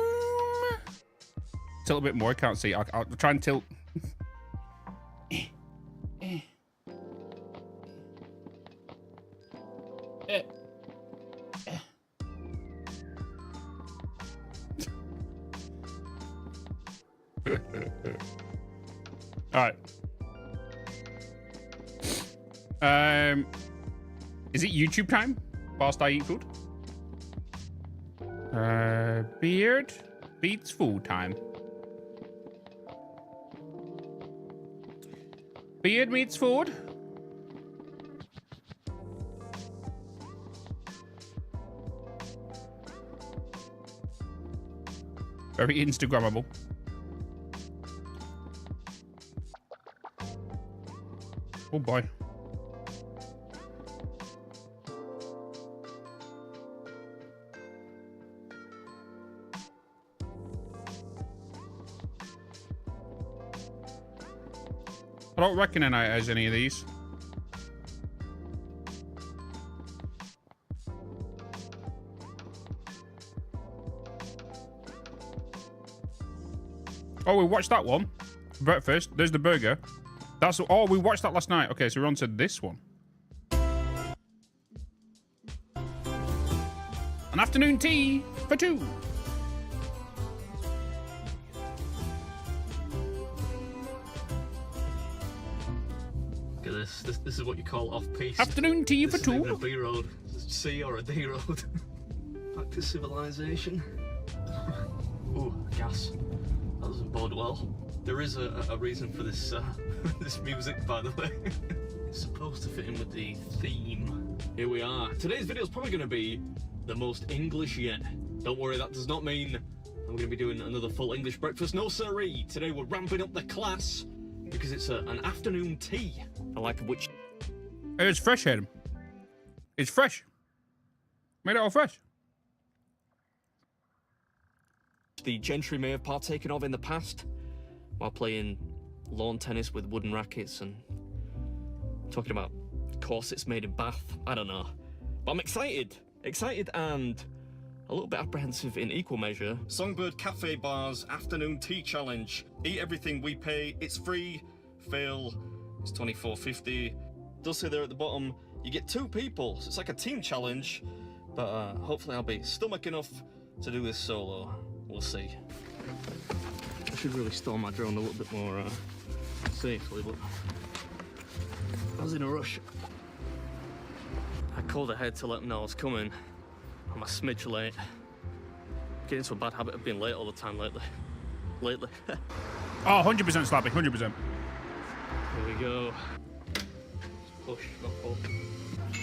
Tilt a bit more. I can't see. I'll try and tilt. All right. Is it YouTube time whilst I eat food? Beard beats food time. Beard meets food. Very Instagrammable. Oh boy. I don't reckon it has any of these. Oh, we watched that one. Breakfast. There's the burger. That's... Oh, we watched that last night. Okay, so we're on to this one. An afternoon tea for 2. This is what you call off-piste. Afternoon tea for 2. This isn't even a B road. It's a C or a D road. Back to civilization. Ooh, gas. That doesn't bode well. There is a reason for this this music, by the way. It's supposed to fit in with the theme. Here we are. Today's video is probably going to be the most English yet. Don't worry, that does not mean I'm going to be doing another full English breakfast. No siree. Today we're ramping up the class because it's an afternoon tea. I like which. It's fresh, Adam. It's fresh. Made it all fresh. The gentry may have partaken of in the past while playing lawn tennis with wooden rackets and talking about corsets made in Bath. I don't know. But I'm excited and a little bit apprehensive in equal measure. Songbird Cafe Bar's afternoon tea challenge. Eat everything we pay. It's free. Fail. It's $24.50. Does say there at the bottom, you get 2 people. So it's like a team challenge. But hopefully I'll be stomach enough to do this solo. We'll see. I should really store my drone a little bit more safely, but I was in a rush. I called ahead to let them know I was coming. I'm a smidge late. Getting into a bad habit of being late all the time lately. Oh, 100% Slappy, 100%. Here we go. Push, not pull.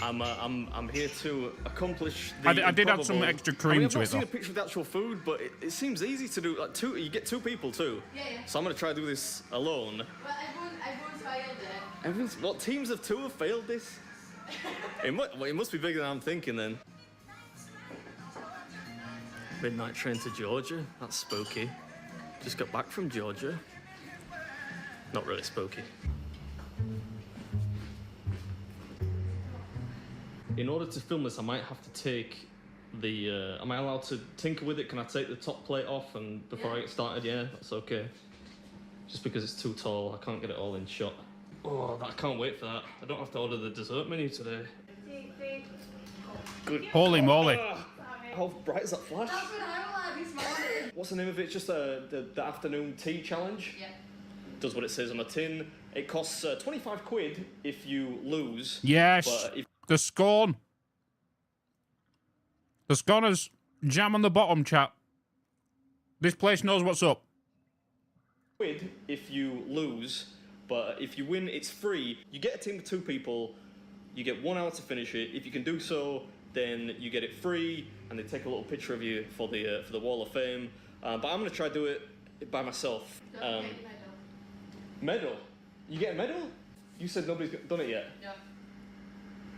I'm here to accomplish the I did add some extra cream I've to not it, seen though. a picture of the actual food, but it seems easy to do. Like you get 2 people too. Yeah. So I'm gonna try to do this alone. Well, everyone's failed it. What teams of 2 have failed this? It must be bigger than I'm thinking then. Midnight train to Georgia. That's spooky. Just got back from Georgia. Not really spooky. In order to film this, I might have to take the... am I allowed to tinker with it? Can I take the top plate off and before I get started? Yeah, that's okay. Just because it's too tall, I can't get it all in shot. Oh, I can't wait for that. I don't have to order the dessert menu today. Good. Holy moly. How bright is that flash? That's what I like this morning. What's the name of it? Just the afternoon tea challenge? Yeah. Does what it says on the tin. It costs 25 quid if you lose. Yes. But if The scorn. The scorners jam on the bottom, chat. This place knows what's up. quid if you lose, but if you win, it's free. You get a team of 2 people. You get 1 hour to finish it. If you can do so, then you get it free, and they take a little picture of you for the Wall of Fame. But I'm gonna try to do it by myself. Medal? You get a medal? You said nobody's done it yet. Yeah.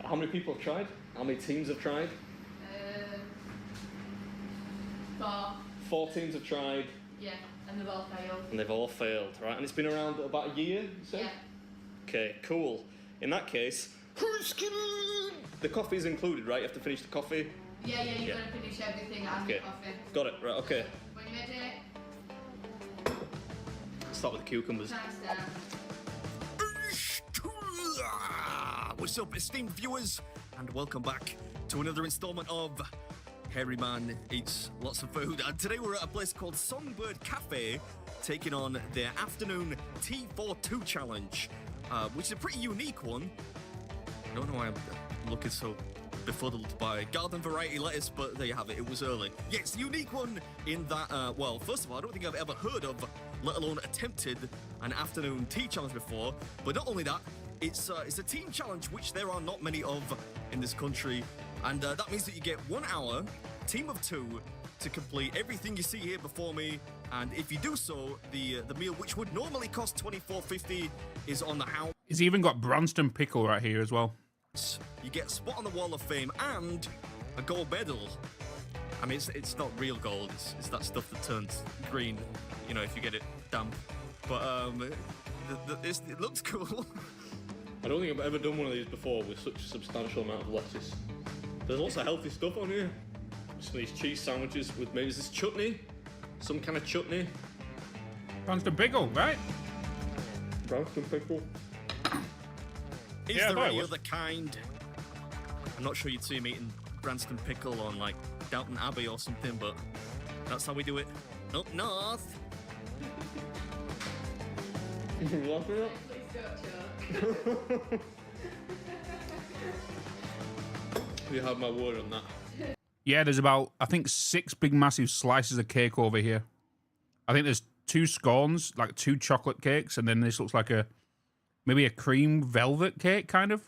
How many people have tried? How many teams have tried? 4. 4 teams have tried. Yeah, and they've all failed. And they've all failed, right? And it's been around about a year, you said? Yeah. Okay, cool. In that case, the coffee's included, right? You have to finish the coffee? Yeah, you've got to finish everything and the coffee. Got it, right, okay. When you're ready, Start with the cucumbers. time start. What's up, esteemed viewers, and welcome back to another installment of Hairy Man Eats Lots of Food. And today we're at a place called Songbird Cafe, taking on their afternoon Tea for 2 challenge, which is a pretty unique one. I don't know why I'm looking so befuddled by garden variety lettuce, but there you have it, it was early. Yeah, it's a unique one in that, well, first of all, I don't think I've ever heard of, let alone attempted, an afternoon tea challenge before. But not only that, it's a team challenge which there are not many of in this country, and that means that you get 1 hour, team of 2, to complete everything you see here before me. And if you do so, the meal, which would normally cost $24.50, is on the house. He's even got Branston pickle right here as well. You get a spot on the Wall of Fame and a gold medal. I mean, it's not real gold. It's that stuff that turns green, you know, if you get it damp. But it looks cool. I don't think I've ever done one of these before with such a substantial amount of lettuce. There's lots of healthy stuff on here. Some of these cheese sandwiches with maybe this chutney, some kind of chutney. Branston pickle, right? Branston pickle. Is there any other kind? I'm not sure you'd see him eating Branston pickle on like Downton Abbey or something, but that's how we do it up north. You have my word on that. Yeah, there's about, I think, 6 big massive slices of cake over here. I think there's 2 scones, like 2 chocolate cakes, and then this looks like maybe a cream velvet cake, kind of.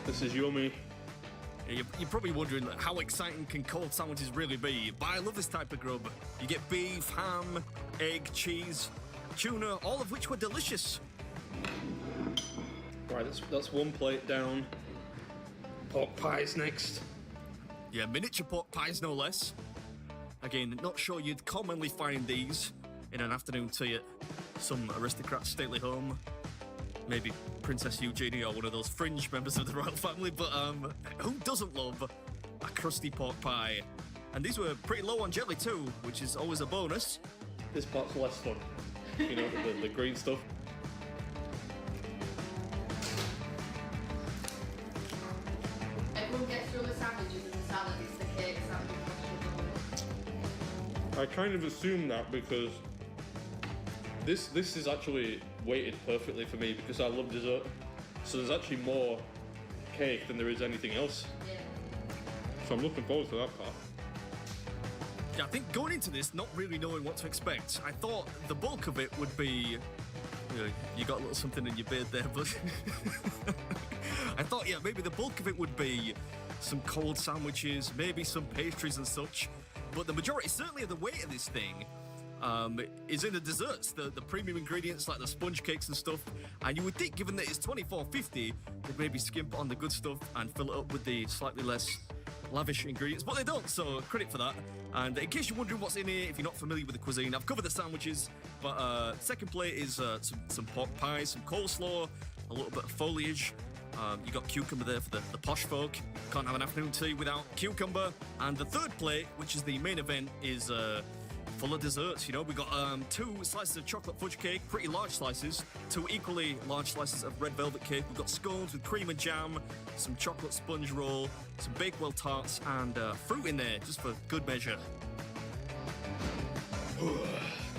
This is yummy. You're probably wondering how exciting can cold sandwiches really be, but I love this type of grub. You get beef, ham, egg, cheese, tuna, all of which were delicious. Right, that's 1 plate down. Pork pies next. Yeah, miniature pork pies no less. Again, not sure you'd commonly find these in an afternoon tea at some aristocrat's stately home. Maybe Princess Eugenie or one of those fringe members of the royal family, but who doesn't love a crusty pork pie? And these were pretty low on jelly too, which is always a bonus. This part's less fun. You know, the green stuff. Everyone gets through the sandwiches and the salad, it's the cake sandwich. I kind of assumed that because this is actually weighted perfectly for me because I love dessert. So there's actually more cake than there is anything else. Yeah. So I'm looking forward to that part. Yeah, I think going into this, not really knowing what to expect, I thought the bulk of it would be... You got a little something in your beard there, but... I thought, yeah, maybe the bulk of it would be some cold sandwiches, maybe some pastries and such. But the majority, certainly of the weight of this thing, is in the desserts, the premium ingredients like the sponge cakes and stuff. And you would think, given that it's $24.50, they'd maybe skimp on the good stuff and fill it up with the slightly less lavish ingredients, but they don't, so credit for that. And in case you're wondering what's in here, if you're not familiar with the cuisine, I've covered the sandwiches, but second plate is some pork pie, some coleslaw, a little bit of foliage. You got cucumber there for the posh folk. Can't have an afternoon tea without cucumber. And the third plate, which is the main event, is full of desserts. You know, we got 2 slices of chocolate fudge cake, pretty large slices, 2 equally large slices of red velvet cake. We've got scones with cream and jam, some chocolate sponge roll, some Bakewell tarts, and fruit in there, just for good measure.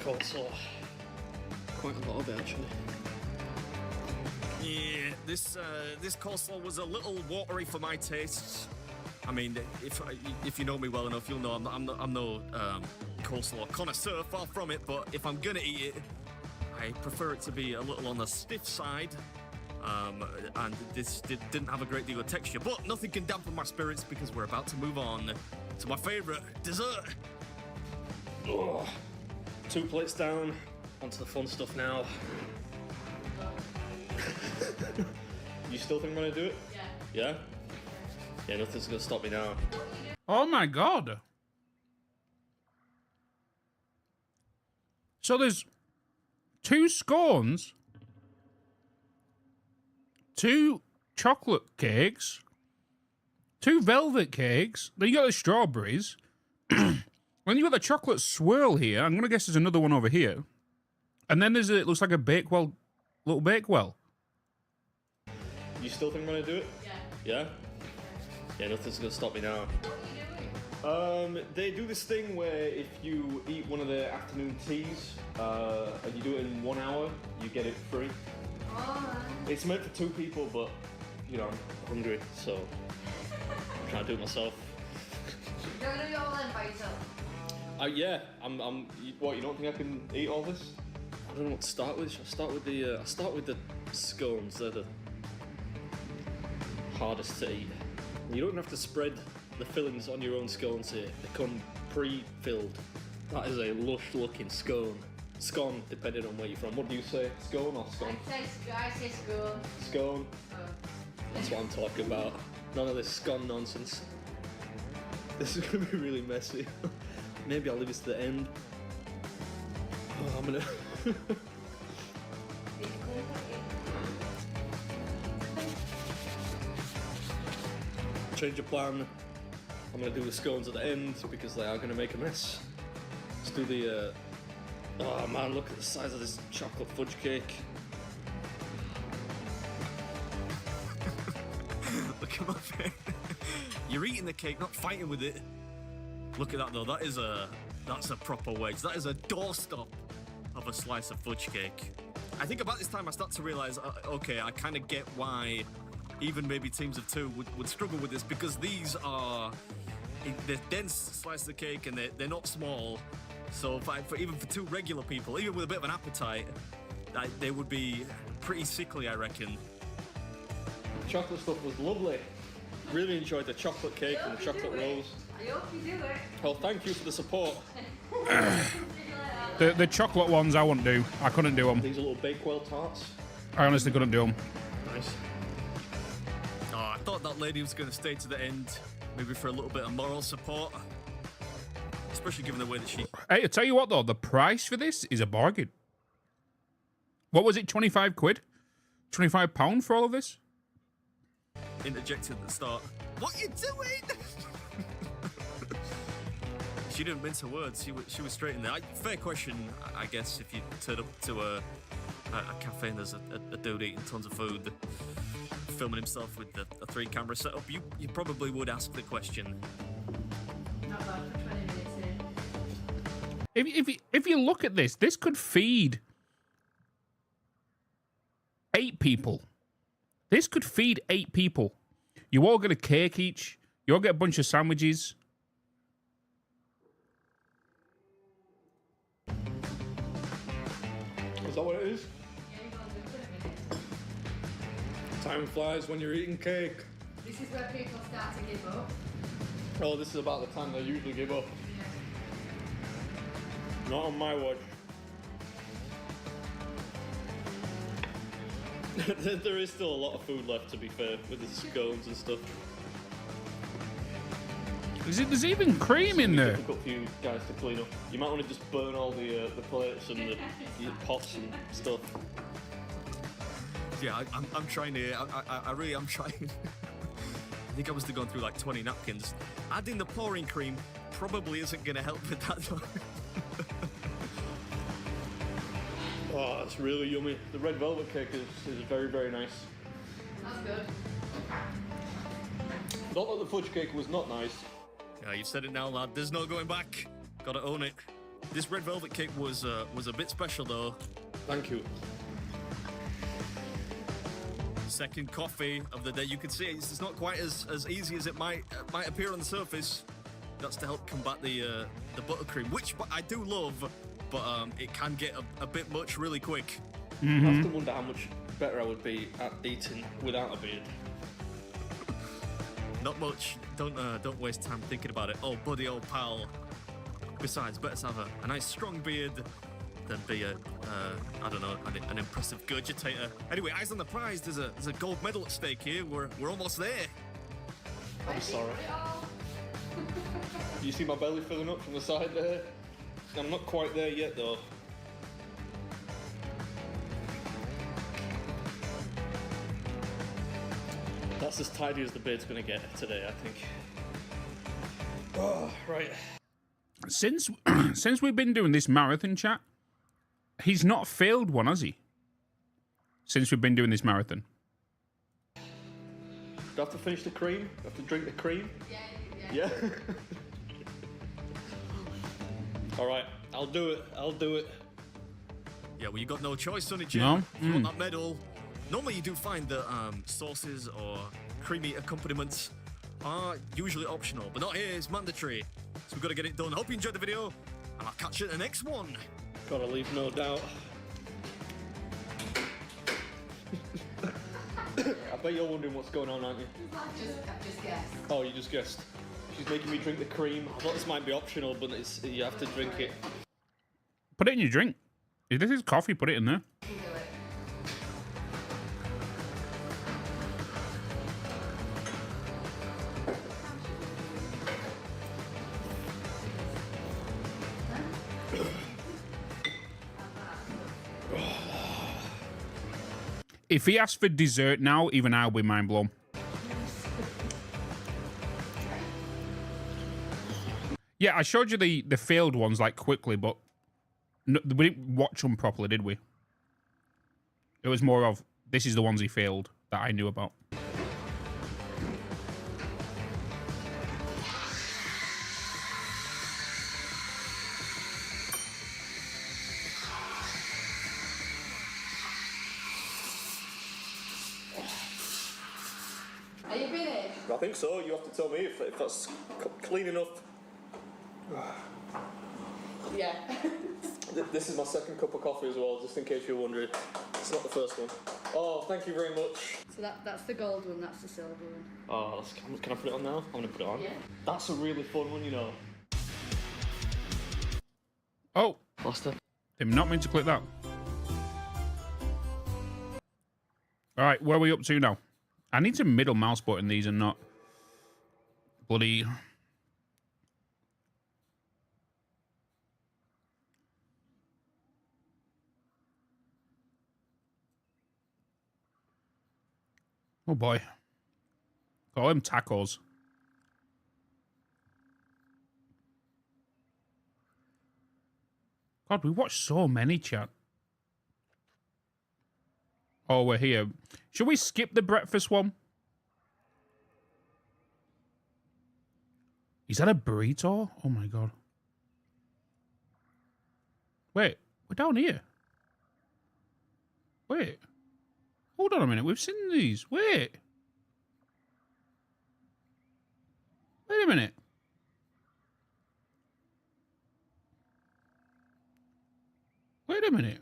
Coleslaw. Quite a lot of it, actually. Yeah, this coleslaw was a little watery for my tastes. I mean, if you know me well enough, you'll know I'm no coleslaw connoisseur, far from it. But if I'm gonna eat it, I prefer it to be a little on the stiff side. And this didn't have a great deal of texture, but nothing can dampen my spirits because we're about to move on to my favourite dessert. Oh, 2 plates down, onto the fun stuff now. You still think I'm gonna do it? Yeah. Yeah? Yeah, nothing's gonna stop me now. Oh my god. So there's 2 scones, 2 chocolate cakes, 2 velvet cakes, then you got the strawberries, then you got the chocolate swirl here. I'm gonna guess there's another one over here. And then it looks like a Bakewell, little Bakewell. You still think I'm gonna do it? Yeah. Yeah? Yeah, nothing's gonna stop me now. They do this thing where if you eat one of their afternoon teas and you do it in 1 hour, you get it free. Oh. It's meant for 2 people, but you know, I'm hungry, so I'm trying to do it myself. You're gonna do it all in by yourself? Yeah, what, you don't think I can eat all this? I don't know what to start with. Should I start with the scones? They're the hardest to eat. You don't have to spread the fillings on your own scones here. They come pre-filled. That is a lush-looking scone. Scone, depending on where you're from. What do you say? Scone or scone? I say scone. Scone? Oh. That's what I'm talking about. None of this scone nonsense. This is going to be really messy. Maybe I'll leave this to the end. Oh, I'm going to... Change of plan. I'm gonna do the scones at the end because they are gonna make a mess. Let's do the. Oh man, look at the size of this chocolate fudge cake. Look at my face. You're eating the cake, not fighting with it. Look at that though. That's a proper wedge. That is a doorstop of a slice of fudge cake. I think about this time I start to realise, okay, I kind of get why even maybe teams of 2 would struggle with this, because they're dense slices of cake and they're not small. So even for 2 regular people, even with a bit of an appetite, they would be pretty sickly, I reckon. The chocolate stuff was lovely. Really enjoyed the chocolate cake and the chocolate rolls. I hope you do it. Well, thank you for the support. The chocolate ones I wouldn't do. I couldn't do them. These are little Bakewell tarts. I honestly couldn't do them. Nice. Oh, I thought that lady was going to stay to the end, maybe for a little bit of moral support. Especially given the way that she... Hey, I tell you what though, the price for this is a bargain. What was it, 25 quid? £25 for all of this? interjected at the start. What you doing? She didn't mince her words. She was straight in there. Fair question, I guess, if you turn up to a cafe and there's a dude eating tons of food, filming himself with a 3-camera setup, you probably would ask the question. Not bad for 20 minutes in. If you look at this could feed 8 people. This could feed 8 people. You all get a cake each. You all get a bunch of sandwiches. Is that what it is? Yeah, you've got to do it in a minute. Time flies when you're eating cake. This is where people start to give up. Oh, this is about the time they usually give up. Yeah. Not on my watch. There is still a lot of food left, to be fair, with the scones and stuff. There's even cream in there. Difficult for you guys to clean up. You might want to just burn all the plates and the pots and stuff. Yeah, I'm trying to. I really am trying. I think I was going through like 20 napkins. Adding the pouring cream probably isn't going to help with that though. Oh, it's really yummy. The red velvet cake is very, very nice. That's good. Not that the fudge cake was not nice. Yeah, you said it now, lad. There's no going back. Gotta own it. This red velvet cake was a bit special though. Thank you. Second coffee of the day. You can see it's not quite as easy as it might appear on the surface. That's to help combat the buttercream, which I do love, but it can get a bit much really quick. I have to wonder how much better I would be at eating without a beard. Not much. Don't waste time thinking about it. Oh, buddy, old pal. Besides, better to have a nice strong beard than be I don't know, an impressive gurgitator. Anyway, eyes on the prize. There's a gold medal at stake here. We're almost there. I'm sorry. You see my belly filling up from the side there? I'm not quite there yet though. That's as tidy as the beard's gonna get today, I think. Oh, right. Since we've been doing this marathon chat, he's not failed one, has he? Since we've been doing this marathon. Do I have to finish the cream? Do I have to drink the cream? Yeah? Alright, I'll do it. Yeah, well, you got no choice, Sonny Jim. No? If you want that medal. Normally you do find that sauces or creamy accompaniments are usually optional, but not here, it's mandatory. So we've got to get it done. Hope you enjoyed the video, and I'll catch you in the next one. Gotta leave no doubt. I bet you're wondering what's going on, aren't you? Just guess. Oh, you just guessed. She's making me drink the cream. I thought this might be optional, but you have to drink it. Put it in your drink. If this is coffee, put it in there. You do it. If he asks for dessert now, even I'll be mind blown. Yeah, I showed you the failed ones like quickly, but no, we didn't watch them properly, did we? It was more of, this is the ones he failed that I knew about. Are you finished? I think so. You have to tell me if that's clean enough. Yeah. This is my second cup of coffee as well, just in case you're wondering. It's not the first one. Oh, thank you very much. So that's the gold one, that's the silver one. Oh, can I put it on now? I'm going to put it on. Yeah. That's a really fun one, you know. Oh, Foster. did not mean to click that. All right, where are we up to now? I need to middle mouse button these and not bloody... Oh boy. Call them tacos. God, we watched so many, chat. Oh, we're here. Should we skip the breakfast one? Is that a burrito? Oh my god. Wait, we're down here. Wait. Hold on a minute, we've seen these. Wait. Wait a minute. Wait a minute.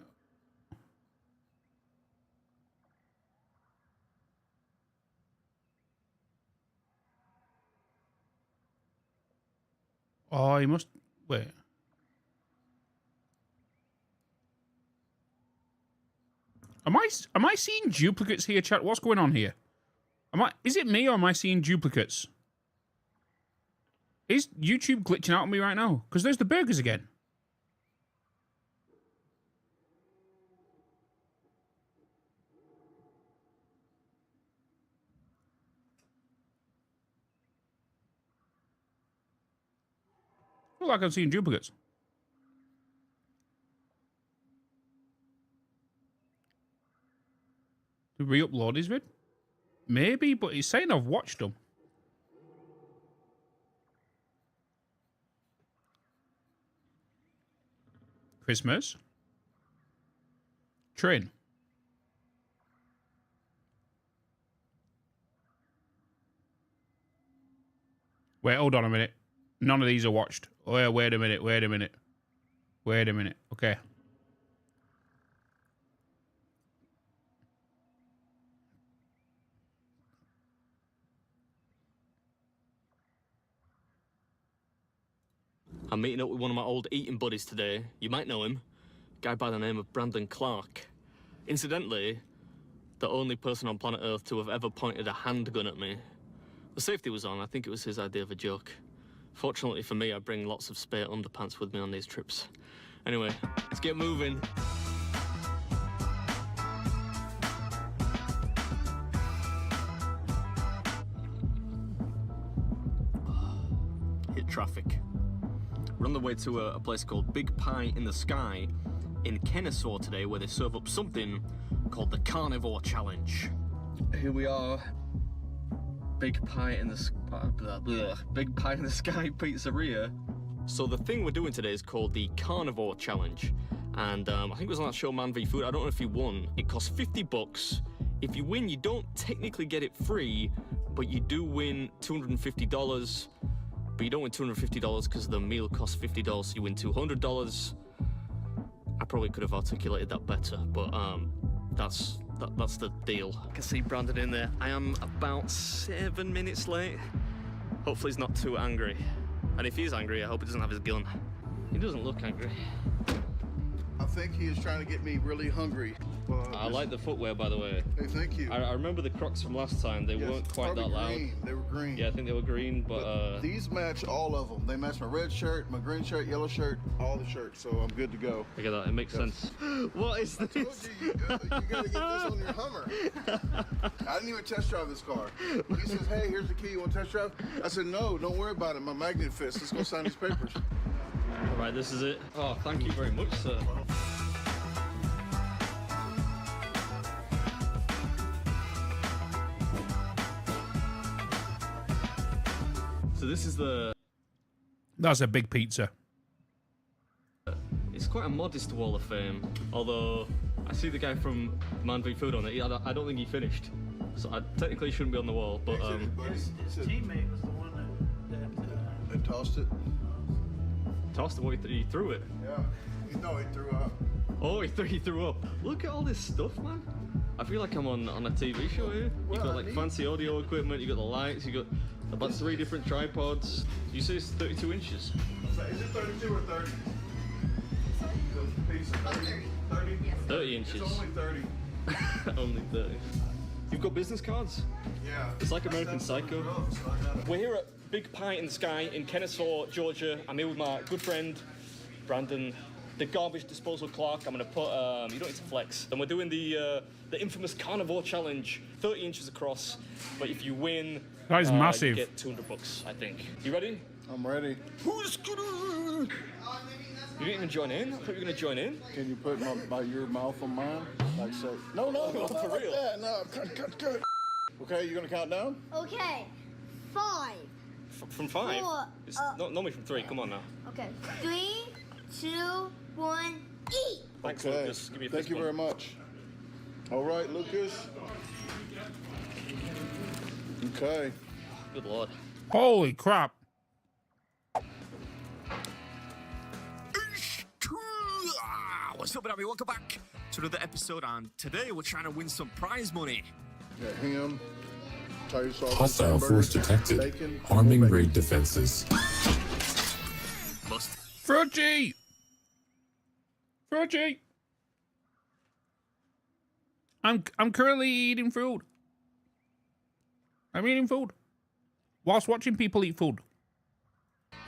Oh, he must... Wait. Am I seeing duplicates here, chat? What's going on here? Is it me or am I seeing duplicates? Is YouTube glitching out on me right now? Because there's the burgers again. I feel like I'm seeing duplicates. To re-upload his vid? Maybe, but he's saying I've watched them. Christmas. Train. Wait, hold on a minute. None of these are watched. Oh, wait a minute, wait a minute. Wait a minute. Okay. I'm meeting up with one of my old eating buddies today. You might know him. A guy by the name of Brandon Clark. Incidentally, the only person on planet Earth to have ever pointed a handgun at me. The safety was on. I think it was his idea of a joke. Fortunately for me, I bring lots of spare underpants with me on these trips. Anyway, let's get moving. Hit traffic. We're on the way to a place called Big Pie in the Sky in Kennesaw today, where they serve up something called the Carnivore Challenge. Here we are, Big Pie in the Big Pie in the Sky Pizzeria. So the thing we're doing today is called the Carnivore Challenge, and I think it was on that show Man v Food. I don't know if he won. It costs $50. If you win, you don't technically get it free, but you do win $250. But you don't win $250 because the meal costs $50, so you win $200. I probably could have articulated that better, but that's the deal. I can see Brandon in there. I am about 7 minutes late. Hopefully he's not too angry. And if he is angry, I hope he doesn't have his gun. He doesn't look angry. I think he is trying to get me really hungry. I like the footwear, by the way. Hey, thank you. I remember the Crocs from last time. They weren't quite that loud. Green. They were green. Yeah, I think they were green, but these match all of them. They match my red shirt, my green shirt, yellow shirt, all the shirts, so I'm good to go. Look at that, it makes sense. What is this? I told you, you gotta get this on your Hummer. I didn't even test drive this car. He says, hey, here's the key, you want to test drive? I said, no, don't worry about it. My magnet fits. Let's go sign these papers. All right, this is it. Oh, thank you very much, sir. So this is the... That's a big pizza. It's quite a modest wall of fame, although I see the guy from Man v Food on it. I don't think he finished, so I technically shouldn't be on the wall, but... His teammate was the one that tossed it. Tossed it? What, he threw it? Yeah. No, he threw up. Oh, he threw up. Look at all this stuff, man. I feel like I'm on a TV show here. You got like fancy audio equipment, you got the lights, you got about 3 different tripods. You say it's 32 inches? Is it 32 or 30? Piece of 30? 30 inches. It's only 30. Only 30. You've got business cards? Yeah. It's like American Psycho. We're here at Big Pie in the Sky in Kennesaw, Georgia. I'm here with my good friend, Brandon, the garbage disposal Clark. I'm gonna put, you don't need to flex. And we're doing the infamous Carnivore Challenge, 30 inches across. But if you win, that is massive. You get $200, I think. You ready? I'm ready. Who's gonna... You didn't even join in? I thought you were gonna join in. Can you put your mouth on mine? Like so. No, for real. Like no, cut. Okay, you gonna count down? Okay. 5. From 5? 4. It's not normally from 3. Come on now. Okay. 3, 2, 1, eat. Thanks, okay. Lucas. Give me a Thank you very much. All right, Lucas. Okay. Good lord. Holy crap. What's up, everybody? Welcome back to another episode, and today we're trying to win some prize money. Got ham, Thai sauce, Hostile force detected. bacon, Arming bacon. raid defenses. Fruity! I'm currently eating food. I'm eating food. Whilst watching people eat food.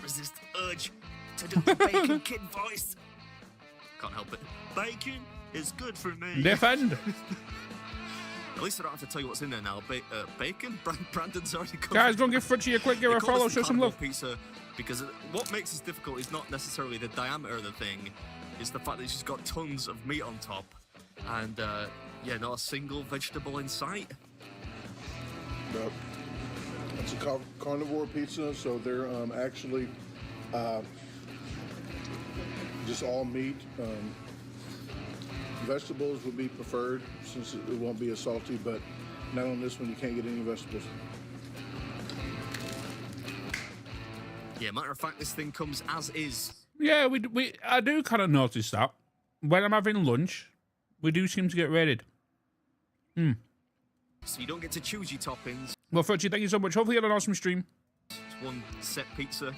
resist the urge to do the Bacon Kid voice. Can't help it. Bacon is good for me. Defend. At least I don't have to tell you what's in there now. Bacon? Brandon's already covered. Guys, don't give Fritchie a quick, give her a follow, show some love. Pizza because what makes this difficult is not necessarily the diameter of the thing, it's the fact that she's got tons of meat on top and yeah, not a single vegetable in sight. Yep. It's a carnivore pizza, so they're actually just all meat. Vegetables would be preferred since it won't be as salty, but not on this one. You can't get any vegetables. Yeah, matter of fact, this thing comes as is. Yeah, I do kind of notice that when I'm having lunch, we do seem to get raided. So you don't get to choose your toppings. Well, Fritchie, thank you so much. Hopefully you had an awesome stream. It's one set pizza.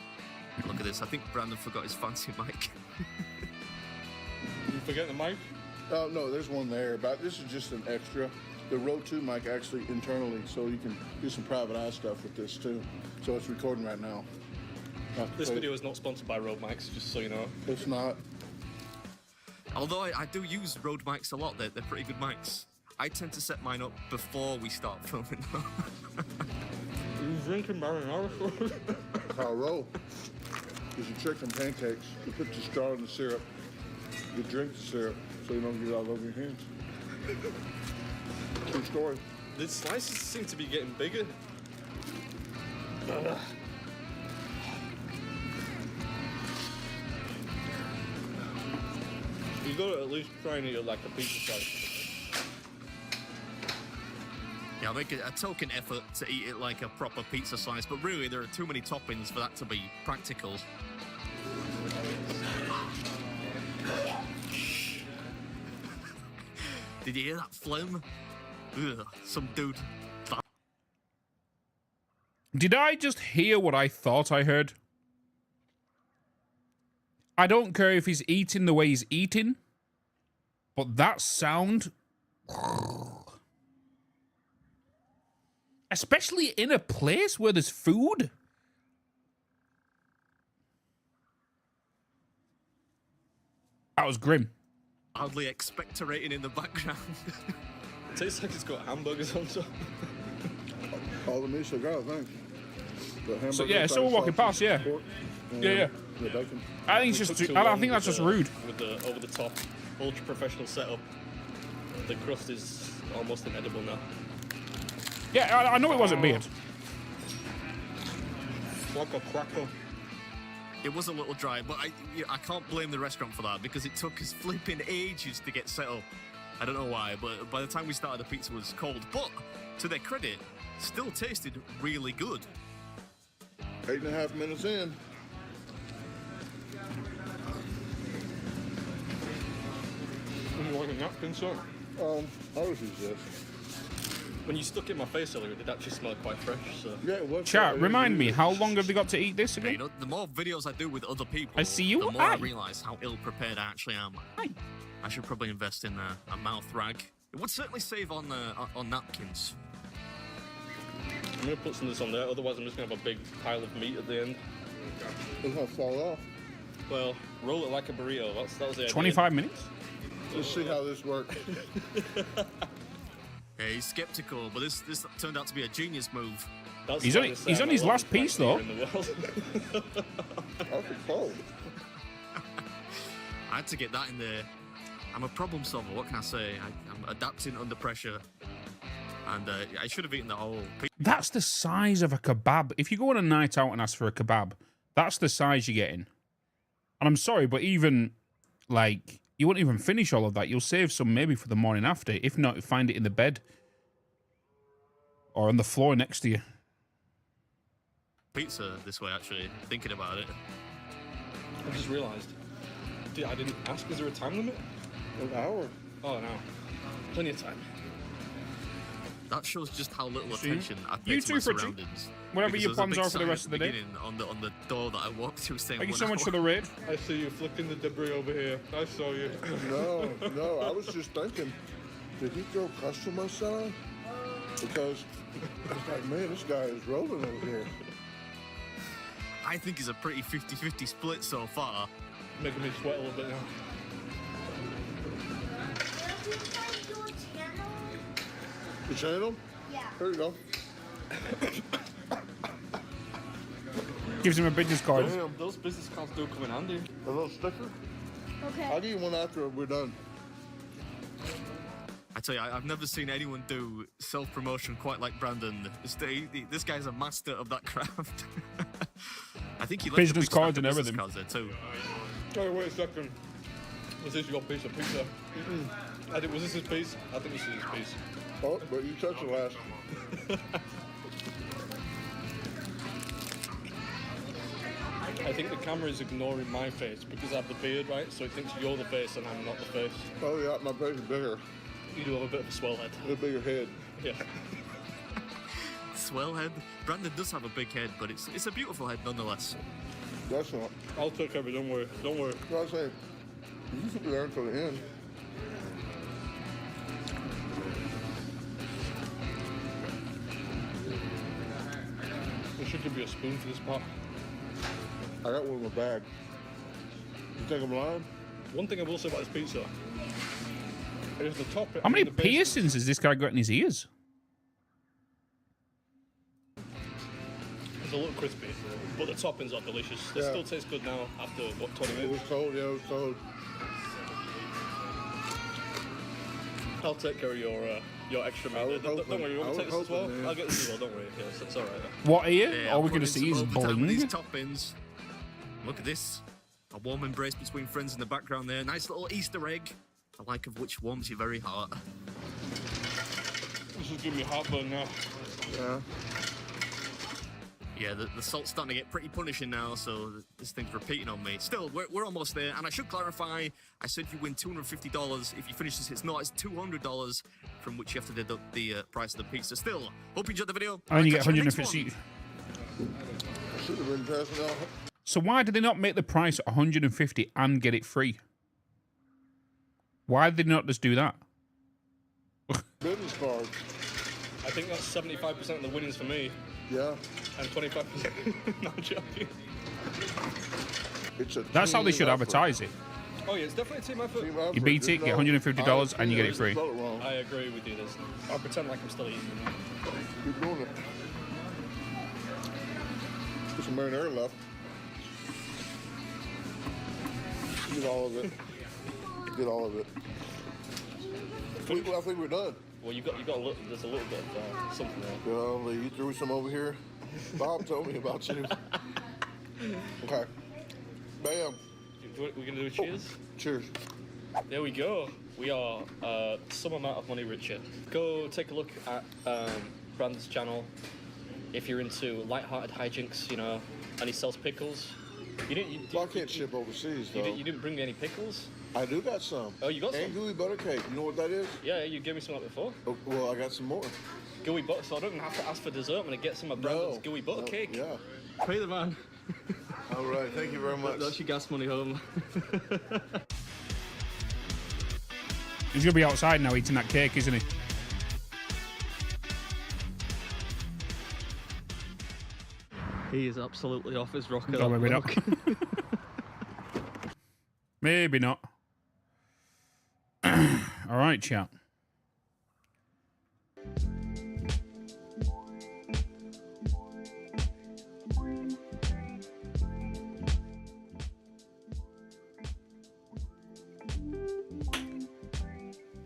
Look at this. I think Brandon forgot his fancy mic. You forget the mic? No, there's one there, but this is just an extra. The Rode 2 mic actually internally, so you can do some private eye stuff with this too. So it's recording right now. This video is not sponsored by Rode mics, just so you know. It's not. Although I do use Rode mics a lot, they're pretty good mics. I tend to set mine up before we start filming. Are you drinking marinara sauce? That's how I roll. Because you trick them pancakes, you put the straw in the syrup, you drink the syrup, so you don't get it all over your hands. True story. The slices seem to be getting bigger. You gotta at least try and eat it like a pizza slice. Yeah, I'll make a token effort to eat it like a proper pizza slice, but really there are too many toppings for that to be practical. Did you hear that phlegm? Ugh, some dude. Did I just hear what I thought I heard? I don't care if he's eating the way he's eating, but that sound... Especially in a place where there's food. That was grim. Oddly expectorating in the background. It tastes like it's got hamburgers on top. All the meats I got, I think. So yeah, so we're walking past, yeah. Yeah. I think it's just. I think that's just rude. With the over-the-top, ultra-professional setup, the crust is almost inedible now. Yeah, I know it wasn't weird. Like a cracker. It was a little dry, but I can't blame the restaurant for that because it took us flipping ages to get set up. I don't know why, but by the time we started, the pizza was cold. But to their credit, still tasted really good. 8.5 minutes in. You want a napkin, sir? I always use this. When you stuck it in my face earlier, it did actually smell quite fresh, so... Yeah, it was. Chat, remind me, how long have they got to eat this again? You know, the more videos I do with other people, I see you. the more I realise how ill-prepared I actually am. I should probably invest in a mouth rag. It would certainly save on napkins. I'm going to put some of this on there, otherwise I'm just going to have a big pile of meat at the end. It's going to fall off. Well, roll it like a burrito. That was the idea. 25 minutes? Let's see how this works. Yeah, he's skeptical, but this turned out to be a genius move. He's on his last piece, though. That's cold. I had to get that in there. I'm a problem solver, what can I say? I'm adapting under pressure. And I should have eaten the whole piece. That's the size of a kebab. If you go on a night out and ask for a kebab, that's the size you're getting. And I'm sorry, but even, like, you won't even finish all of that. You'll save some maybe for the morning after. If not, find it in the bed. Or on the floor next to you. Pizza this way, actually, thinking about it. I just realised. I didn't ask, is there a time limit? An hour. Oh, an hour. Plenty of time. That shows just how little attention I pay You to too, my Fritchie. surroundings. Whatever Because your there was a plans big are for the sign rest at of the day. beginning on the door that I walked through saying Thank you 1 so much hour. for the raid. I see you flicking the debris over here. I saw you. No, I was just thinking, did he throw customer sign? Because it's like, man, this guy is rolling over here. I think is a pretty 50-50 split so far. Making me sweat a little bit now. The channel? Yeah. There you go. Gives him a business card. Damn, those business cards do come in handy. A little sticker? Okay. I'll give you one after we're done. I tell you, I've never seen anyone do self-promotion quite like Brandon. This guy's a master of that craft. I think he left Business a big stack cards of and business everything. cards there too. Oh, wait a second. Was this your piece of pizza? I think, was this his piece? I think this is his piece. Oh, but you touched it last. I think the camera is ignoring my face because I have the beard, right? So it thinks you're the face and I'm not the face. Oh yeah, my face is bigger. You do have a bit of a swell head. A bigger head. Yeah. Swell head. Brandon does have a big head, but it's a beautiful head nonetheless. That's not. I'll take care of it, don't worry. Don't worry. I say, you should be there until the end. We should give you a spoon for this part. I got one in my bag. You think I'm lying? One thing I will say about this pizza is the top. How many the base- piercings has this guy got in his ears? It's a little crispy, but the toppings are delicious. They still taste good now after, what, 20 It minutes? was cold, yeah, it was cold. I'll take care of your extra meat. Don't worry, you want me to take this as well? I'll get this as well, don't worry. Yeah, it's all right. What ear? Yeah, All we're put going to in see some is overtime with these bling. toppings. Look at this. A warm embrace between friends in the background there. Nice little Easter egg. The like of which warms your very heart. This is giving me heartburn now. Yeah. Yeah, the salt's starting to get pretty punishing now, so this thing's repeating on me. Still, we're almost there, and I should clarify, I said if you win $250, if you finish this, it's not, it's $200, from which you have to deduct the price of the pizza. Still, hope you enjoyed the video. And you get Catch in the next 150. Should have been passing out. So why did they not make the price 150 and get it free? Why did they not just do that? Business cards. I think that's 75% of the winnings for me. Yeah. And 25%. No, I'm joking. It's a That's how they team should effort. advertise it. Oh yeah, it's definitely a team effort. Team effort. You beat it, get $150 and you get it free. I agree with you. I'll pretend like I'm still eating. Keep doing it. Put some marinara left. Get all of it. Get all of it. I think we're done. Well, you got a little. There's a little bit of something there. Well, you threw some over here. Bob told me about you. Okay. Bam. We're gonna do a cheers. Cheers. There we go. We are some amount of money richer. Go take a look at Brandon's channel if you're into light-hearted hijinks, you know, and he sells pickles. Well, I can't ship overseas, though. You didn't bring me any pickles? I do got some. Oh, you got some? And gooey butter cake. You know what that is? Yeah, you gave me some of that before. Oh, well, I got some more. Gooey butter, so I don't even have to ask for dessert. I'm going to get some of Brandon's gooey butter cake. Yeah. Pay the man. All right, thank you very much. That's your gas money home. He's going to be outside now eating that cake, isn't he? He is absolutely off his rocker. Oh, maybe not. Maybe not. All right, chat.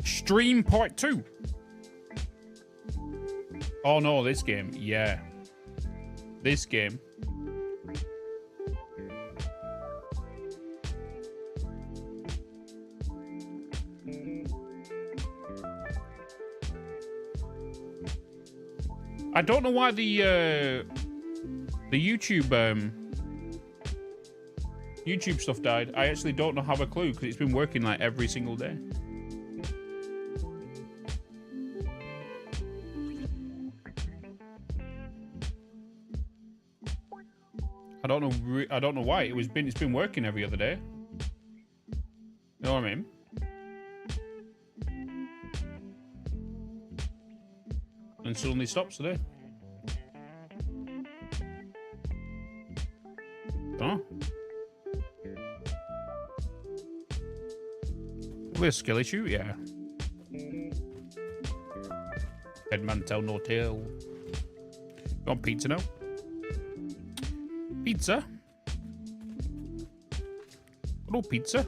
Stream Part 2. Oh no, this game. Yeah. This game. I don't know why the YouTube YouTube stuff died. I actually don't have a clue because it's been working like every single day. I don't know why. It's been working every other day. You know what I mean? And suddenly stops today. Probably a skill issue, yeah. Head man tell no tale. You want pizza now? Pizza? Hello, pizza.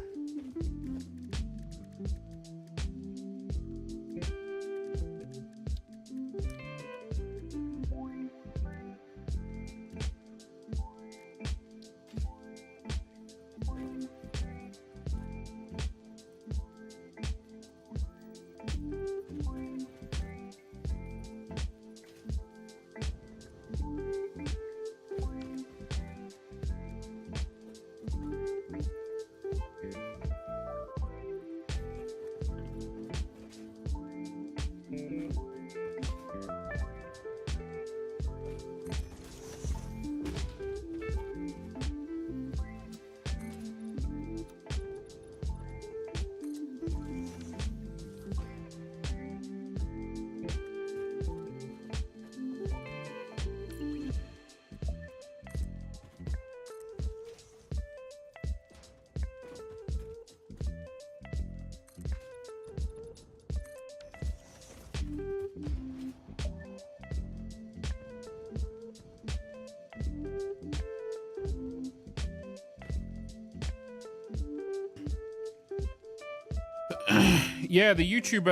Yeah, the YouTube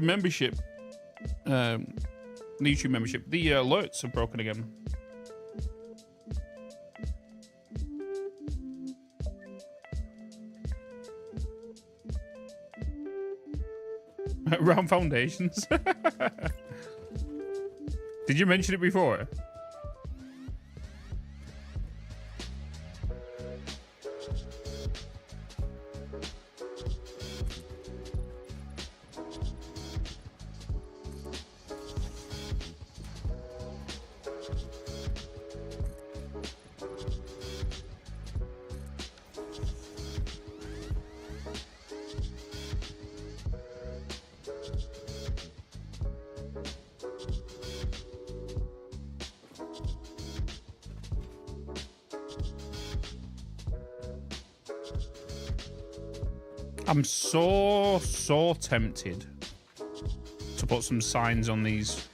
membership, the alerts are broken again. Round foundations. Did you mention it before? I'm so tempted to put some signs on these.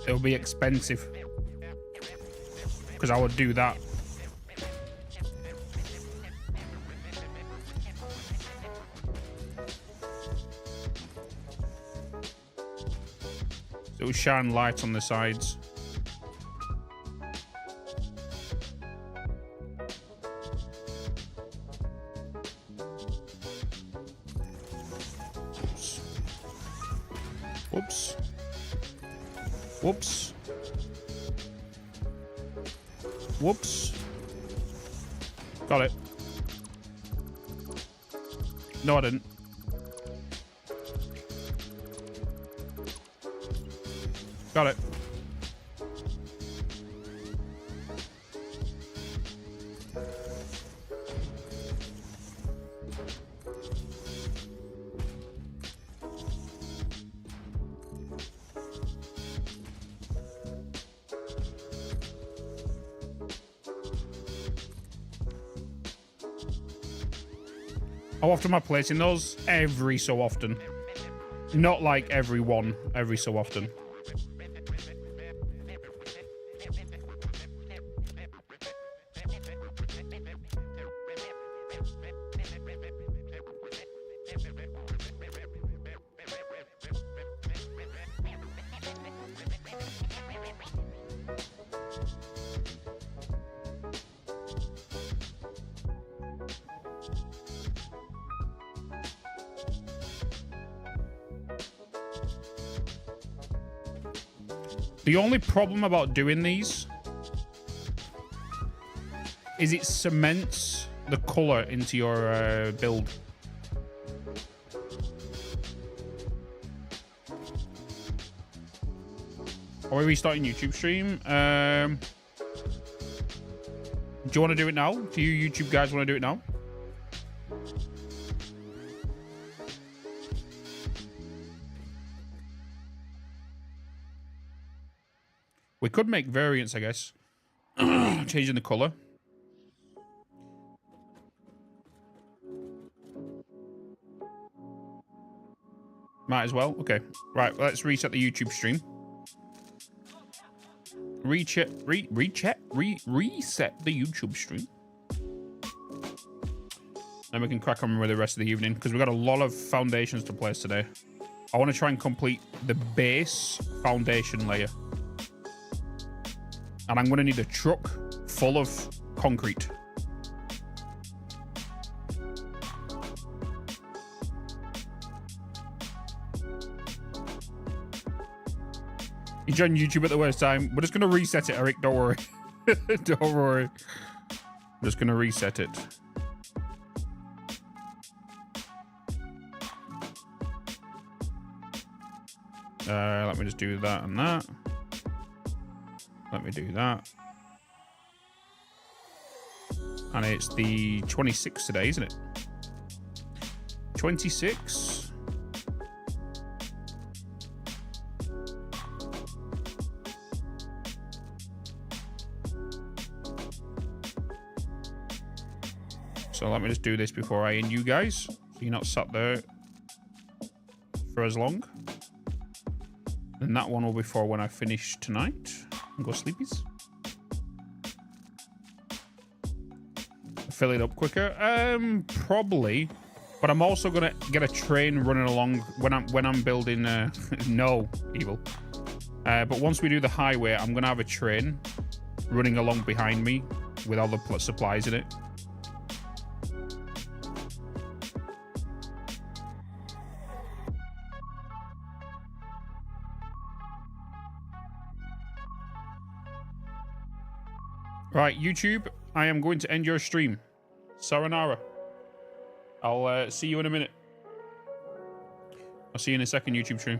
It'll be expensive because I would do that. It will shine light on the sides. Whoops. Whoops. Whoops. Got it. No, I didn't. Got it. How often am I placing those? Every so often. Not like every one, every so often. The only problem about doing these is it cements the color into your build. Are we restarting YouTube stream? Do you want to do it now? Do you YouTube guys want to do it now? We could make variants, I guess. Changing the color. Might as well. Okay. Right, let's reset the YouTube stream. Reset the YouTube stream. Then we can crack on with the rest of the evening because we've got a lot of foundations to place today. I want to try and complete the base foundation layer. And I'm going to need a truck full of concrete. You joined YouTube at the worst time. We're just going to reset it, Eric. Don't worry. Don't worry. I'm just going to reset it. Let me just do that and that. Let me do that. And it's the 26th today, isn't it? 26. So let me just do this before I end you guys. So you're not sat there for as long. And that one will be for when I finish tonight and go sleepies. Fill it up quicker. Probably. But I'm also gonna get a train running along when I'm building no evil. But once we do the highway, I'm gonna have a train running along behind me with all the supplies in it. Right, YouTube, I am going to end your stream. Saranara. I'll see you in a minute. I'll see you in a second, YouTube stream.